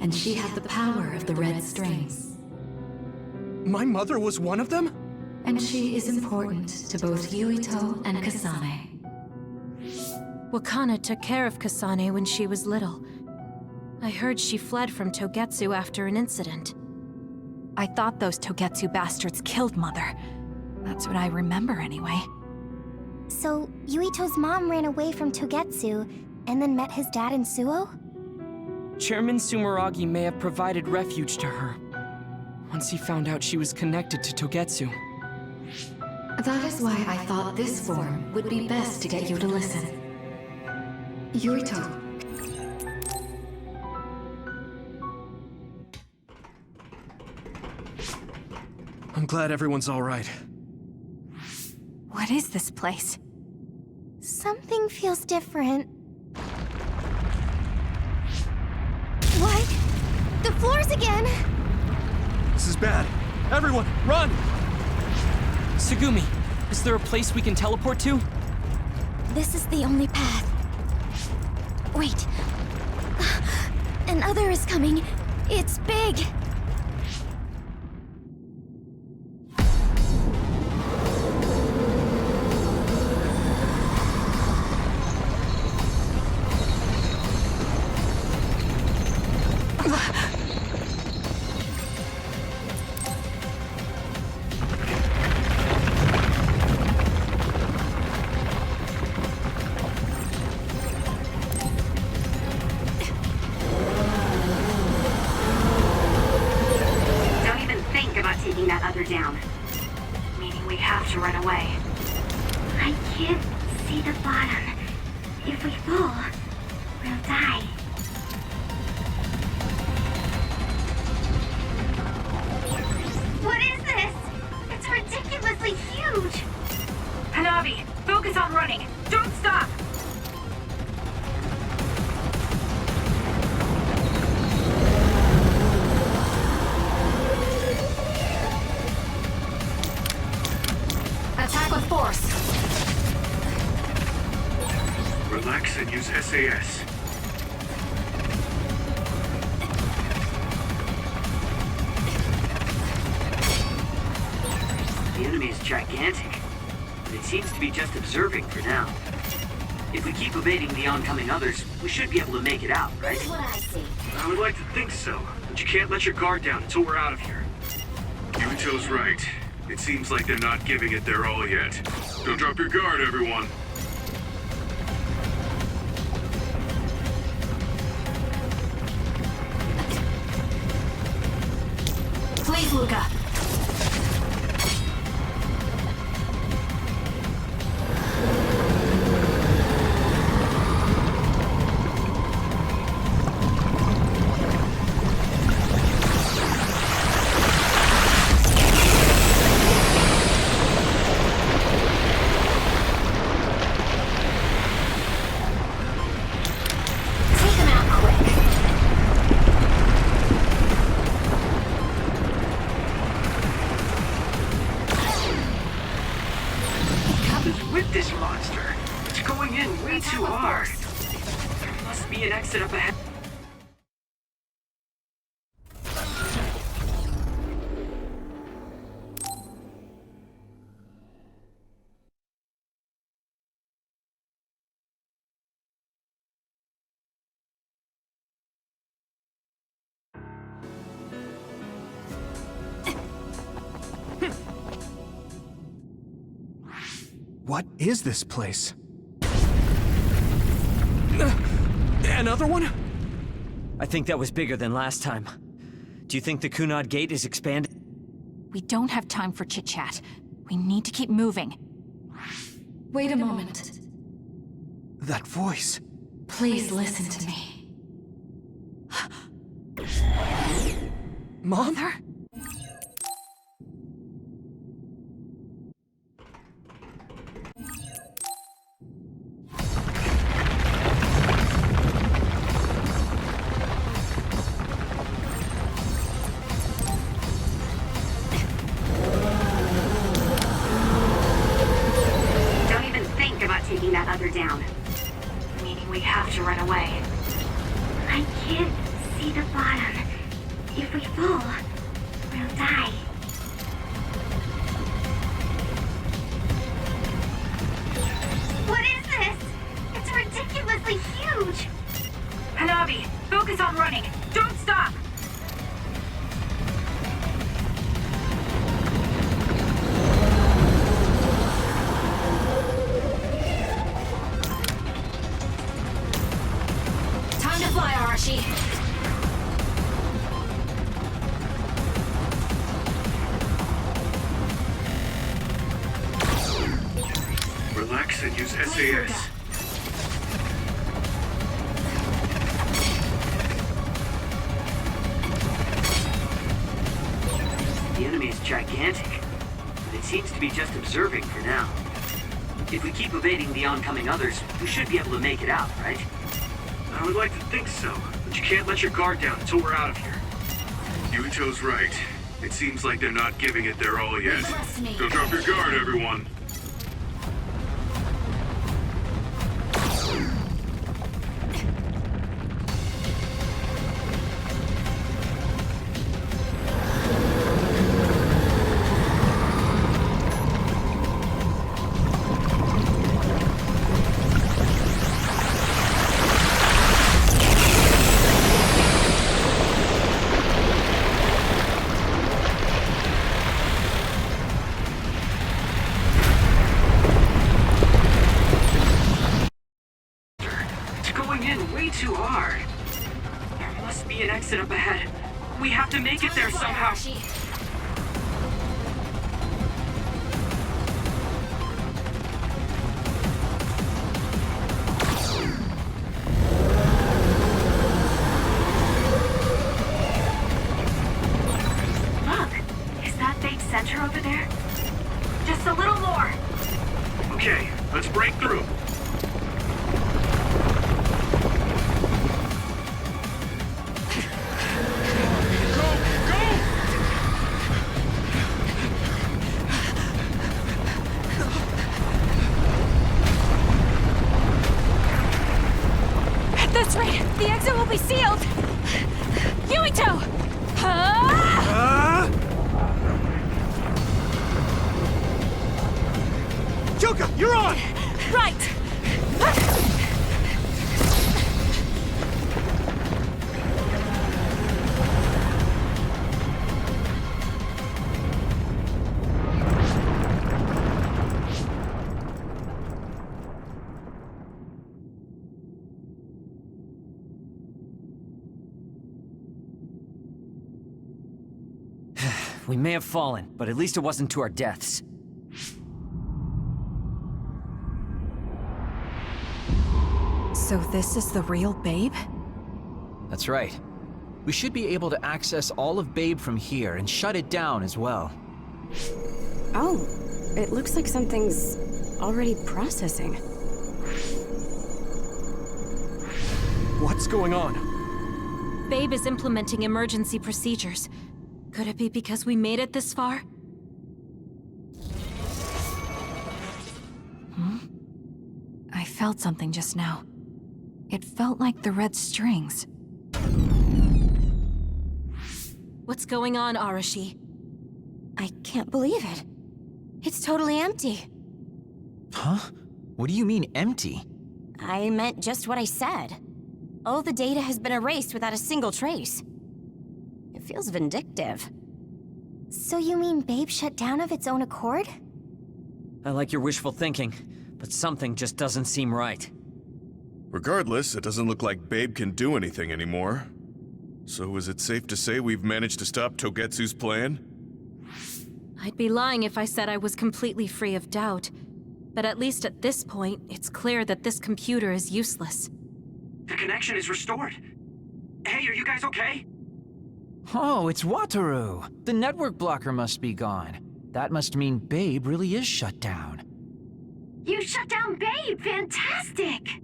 and she had the power of the red strings. My mother was one of them? And she is important to both Yuito and Kasane. Wakana took care of Kasane when she was little. I heard she fled from Togetsu after an incident. I thought those Togetsu bastards killed Mother. That's what I remember anyway. So, Yuito's mom ran away from Togetsu, and then met his dad in Suo? Chairman Sumeragi may have provided refuge to her, once he found out she was connected to Togetsu. That is why I thought this form would be best to get you to listen. Yuito. I'm glad everyone's all right. What is this place? Something feels different. What? The floors again! This is bad. Everyone, run! Tsugumi, is there a place we can teleport to? This is the only path. Wait. Another is coming. It's big. Down. Meaning we have to run away. I can't see the bottom. If we fall, we'll die. What is this? It's ridiculously huge! Hanabi, focus on running. Don't stop! Attack with force. Relax and use SAS. The enemy is gigantic, but it seems to be just observing for now. If we keep evading the oncoming others, we should be able to make it out, right? That's what I see. I would like to think so, but you can't let your guard down until we're out of here. Yuito's right. It seems like they're not giving it their all yet. Don't drop your guard, everyone. Please, Luca. With this monster, it's going in way too hard. There must be an exit up ahead. What is this place? Another one? I think that was bigger than last time. Do you think the Kunad Gate is expanding? We don't have time for chit-chat. We need to keep moving. Wait a moment. That voice. Please listen to me. Mom? Mother? Don't even think about taking that other down. Meaning we have to run away. I can't see the bottom. If we fall, we'll die. What is this? It's ridiculously huge! Hanabi, focus on running. Don't stop! Time to fly, Arashi. Relax and use SAS. The enemy is gigantic, but it seems to be just observing for now. If we keep evading the oncoming others, we should be able to make it out, right? I would like to think so, but you can't let your guard down until we're out of here. Yuito's right. It seems like they're not giving it their all yet. Don't drop your guard, everyone. Too hard. There must be an exit up ahead. We have to make it there somehow. Look, is that big center over there? Just a little more. Okay, let's break through. This rate, the exit will be sealed! Yuito! Yuka, you're on! Right! We may have fallen, but at least it wasn't to our deaths. So this is the real Babe? That's right. We should be able to access all of Babe from here and shut it down as well. Oh, it looks like something's already processing. What's going on? Babe is implementing emergency procedures. Could it be because we made it this far? I felt something just now. It felt like the red strings. What's going on, Arashi? I can't believe it. It's totally empty. Huh? What do you mean, empty? I meant just what I said. All the data has been erased without a single trace. It feels vindictive. So you mean Babe shut down of its own accord? I like your wishful thinking, but something just doesn't seem right. Regardless, it doesn't look like Babe can do anything anymore. So is it safe to say we've managed to stop Togetsu's plan? I'd be lying if I said I was completely free of doubt. But at least at this point, it's clear that this computer is useless. The connection is restored. Hey, are you guys okay? Oh, it's Wataru. The network blocker must be gone. That must mean Babe really is shut down. You shut down Babe! Fantastic!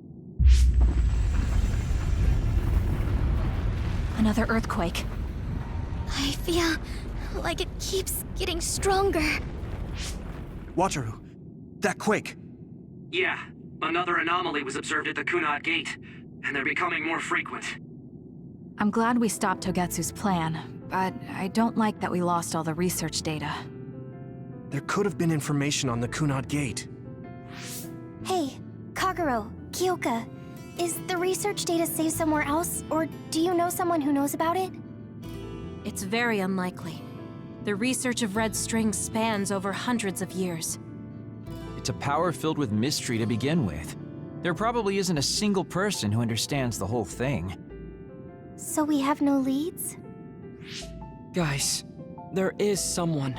Another earthquake. I feel like it keeps getting stronger. Wataru, that quake. Yeah, another anomaly was observed at the Kunad Gate, and they're becoming more frequent. I'm glad we stopped Togetsu's plan, but I don't like that we lost all the research data. There could have been information on the Kunad Gate. Hey, Kagero, Kyoka, is the research data saved somewhere else, or do you know someone who knows about it? It's very unlikely. The research of red strings spans over hundreds of years. It's a power filled with mystery to begin with. There probably isn't a single person who understands the whole thing. So we have no leads? Guys, there is someone.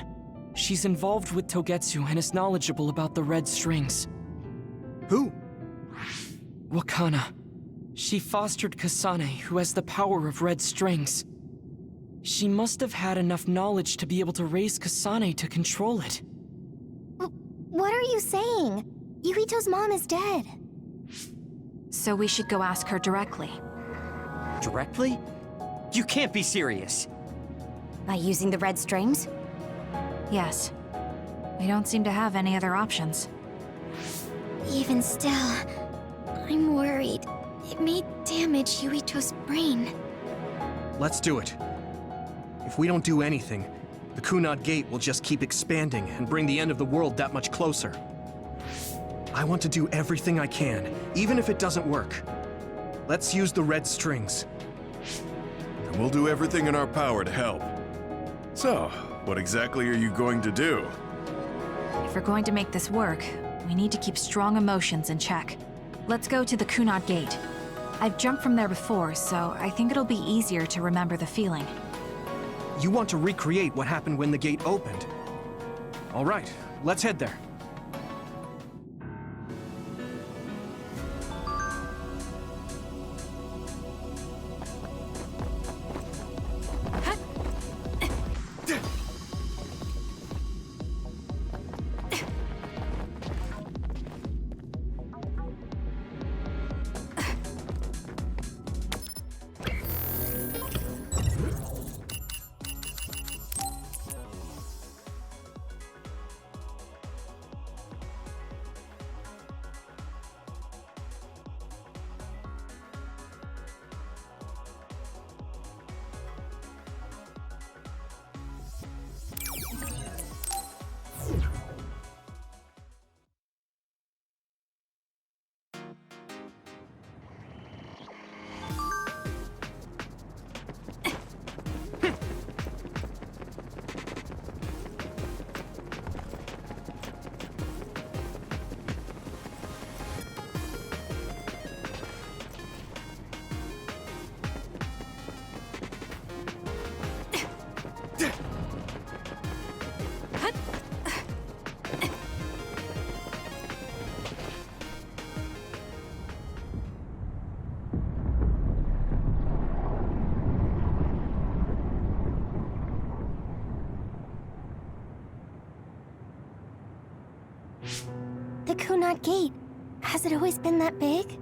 She's involved with Togetsu and is knowledgeable about the red strings. Who? Wakana. She fostered Kasane, who has the power of red strings. She must have had enough knowledge to be able to raise Kasane to control it. What are you saying? Yuito's mom is dead. So we should go ask her directly. Directly? You can't be serious. By using the red strings? Yes. We don't seem to have any other options. Even still, I'm worried. It may damage Yuito's brain. Let's do it. If we don't do anything, the Kunad Gate will just keep expanding and bring the end of the world that much closer. I want to do everything I can, even if it doesn't work. Let's use the red strings. And we'll do everything in our power to help. So, what exactly are you going to do? If we're going to make this work, we need to keep strong emotions in check. Let's go to the Kunad Gate. I've jumped from there before, so I think it'll be easier to remember the feeling. You want to recreate what happened when the gate opened? All right, let's head there. The Kunad Gate, has it always been that big?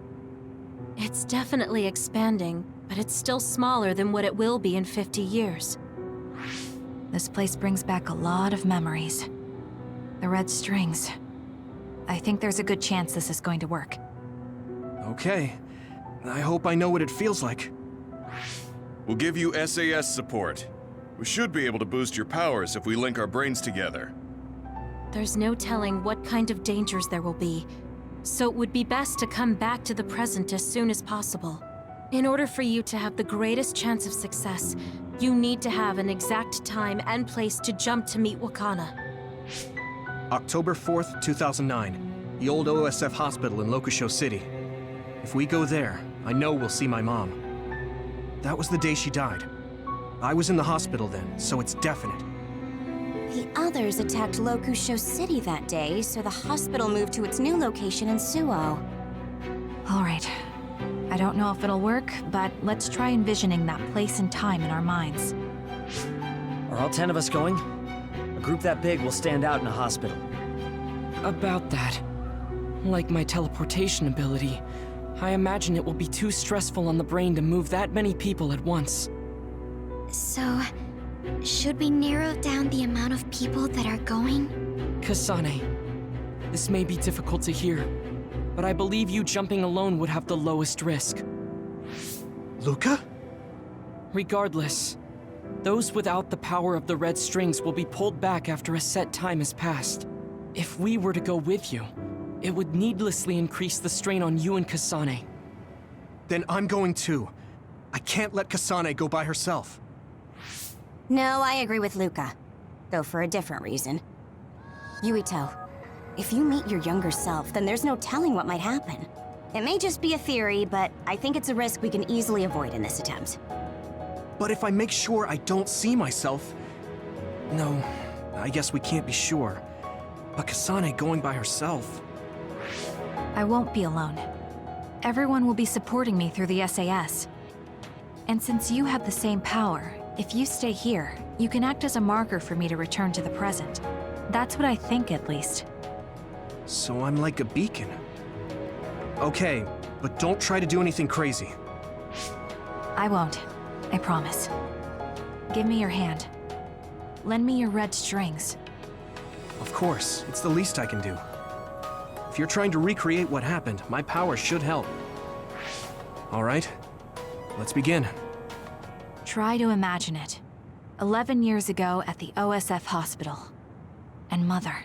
It's definitely expanding, but it's still smaller than what it will be in 50 years. This place brings back a lot of memories. The red strings. I think there's a good chance this is going to work. Okay. I hope I know what it feels like. We'll give you SAS support. We should be able to boost your powers if we link our brains together. There's no telling what kind of dangers there will be, so it would be best to come back to the present as soon as possible. In order for you to have the greatest chance of success, you need to have an exact time and place to jump to meet Wakana. October 4th, 2009. The old OSF hospital in Lokusho City. If we go there, I know we'll see my mom. That was the day she died. I was in the hospital then, so it's definite. The others attacked Lokusho City that day, so the hospital moved to its new location in Suo. All right. I don't know if it'll work, but let's try envisioning that place and time in our minds. Are all 10 of us going? A group that big will stand out in a hospital. About that. Like my teleportation ability, I imagine it will be too stressful on the brain to move that many people at once. So, should we narrow down the amount of people that are going? Kasane, this may be difficult to hear, but I believe you jumping alone would have the lowest risk. Luca? Regardless, those without the power of the red strings will be pulled back after a set time has passed. If we were to go with you, it would needlessly increase the strain on you and Kasane. Then I'm going too. I can't let Kasane go by herself. No, I agree with Luca. Though for a different reason. Yuito, if you meet your younger self, then there's no telling what might happen. It may just be a theory, but I think it's a risk we can easily avoid in this attempt. But if I make sure I don't see myself... No, I guess we can't be sure. But Kasane going by herself... I won't be alone. Everyone will be supporting me through the SAS. And since you have the same power, if you stay here, you can act as a marker for me to return to the present. That's what I think, at least. So I'm like a beacon. Okay, but don't try to do anything crazy. I won't. I promise. Give me your hand. Lend me your red strings. Of course, it's the least I can do. If you're trying to recreate what happened, my power should help. All right, let's begin. Try to imagine it. 11 years ago at the OSF hospital. And Mother.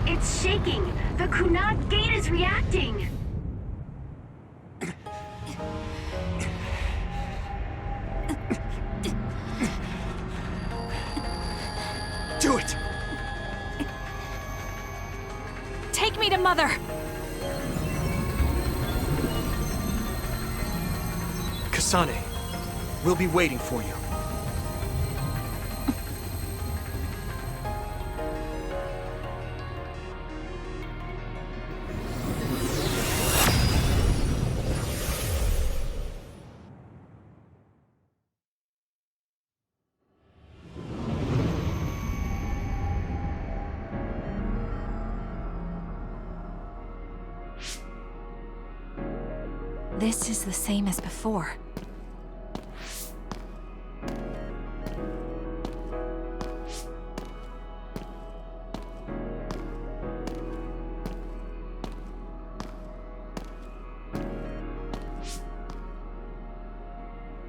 It's shaking! The Kunad gate is reacting! Do it! Take me to Mother! Kasane, we'll be waiting for you. This is the same as before.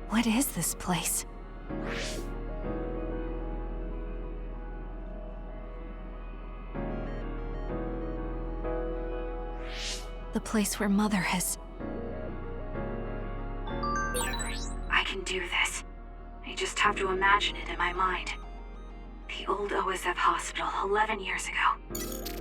What is this place? The place where Mother has... I can do this. I just have to imagine it in my mind. The old OSF hospital 11 years ago.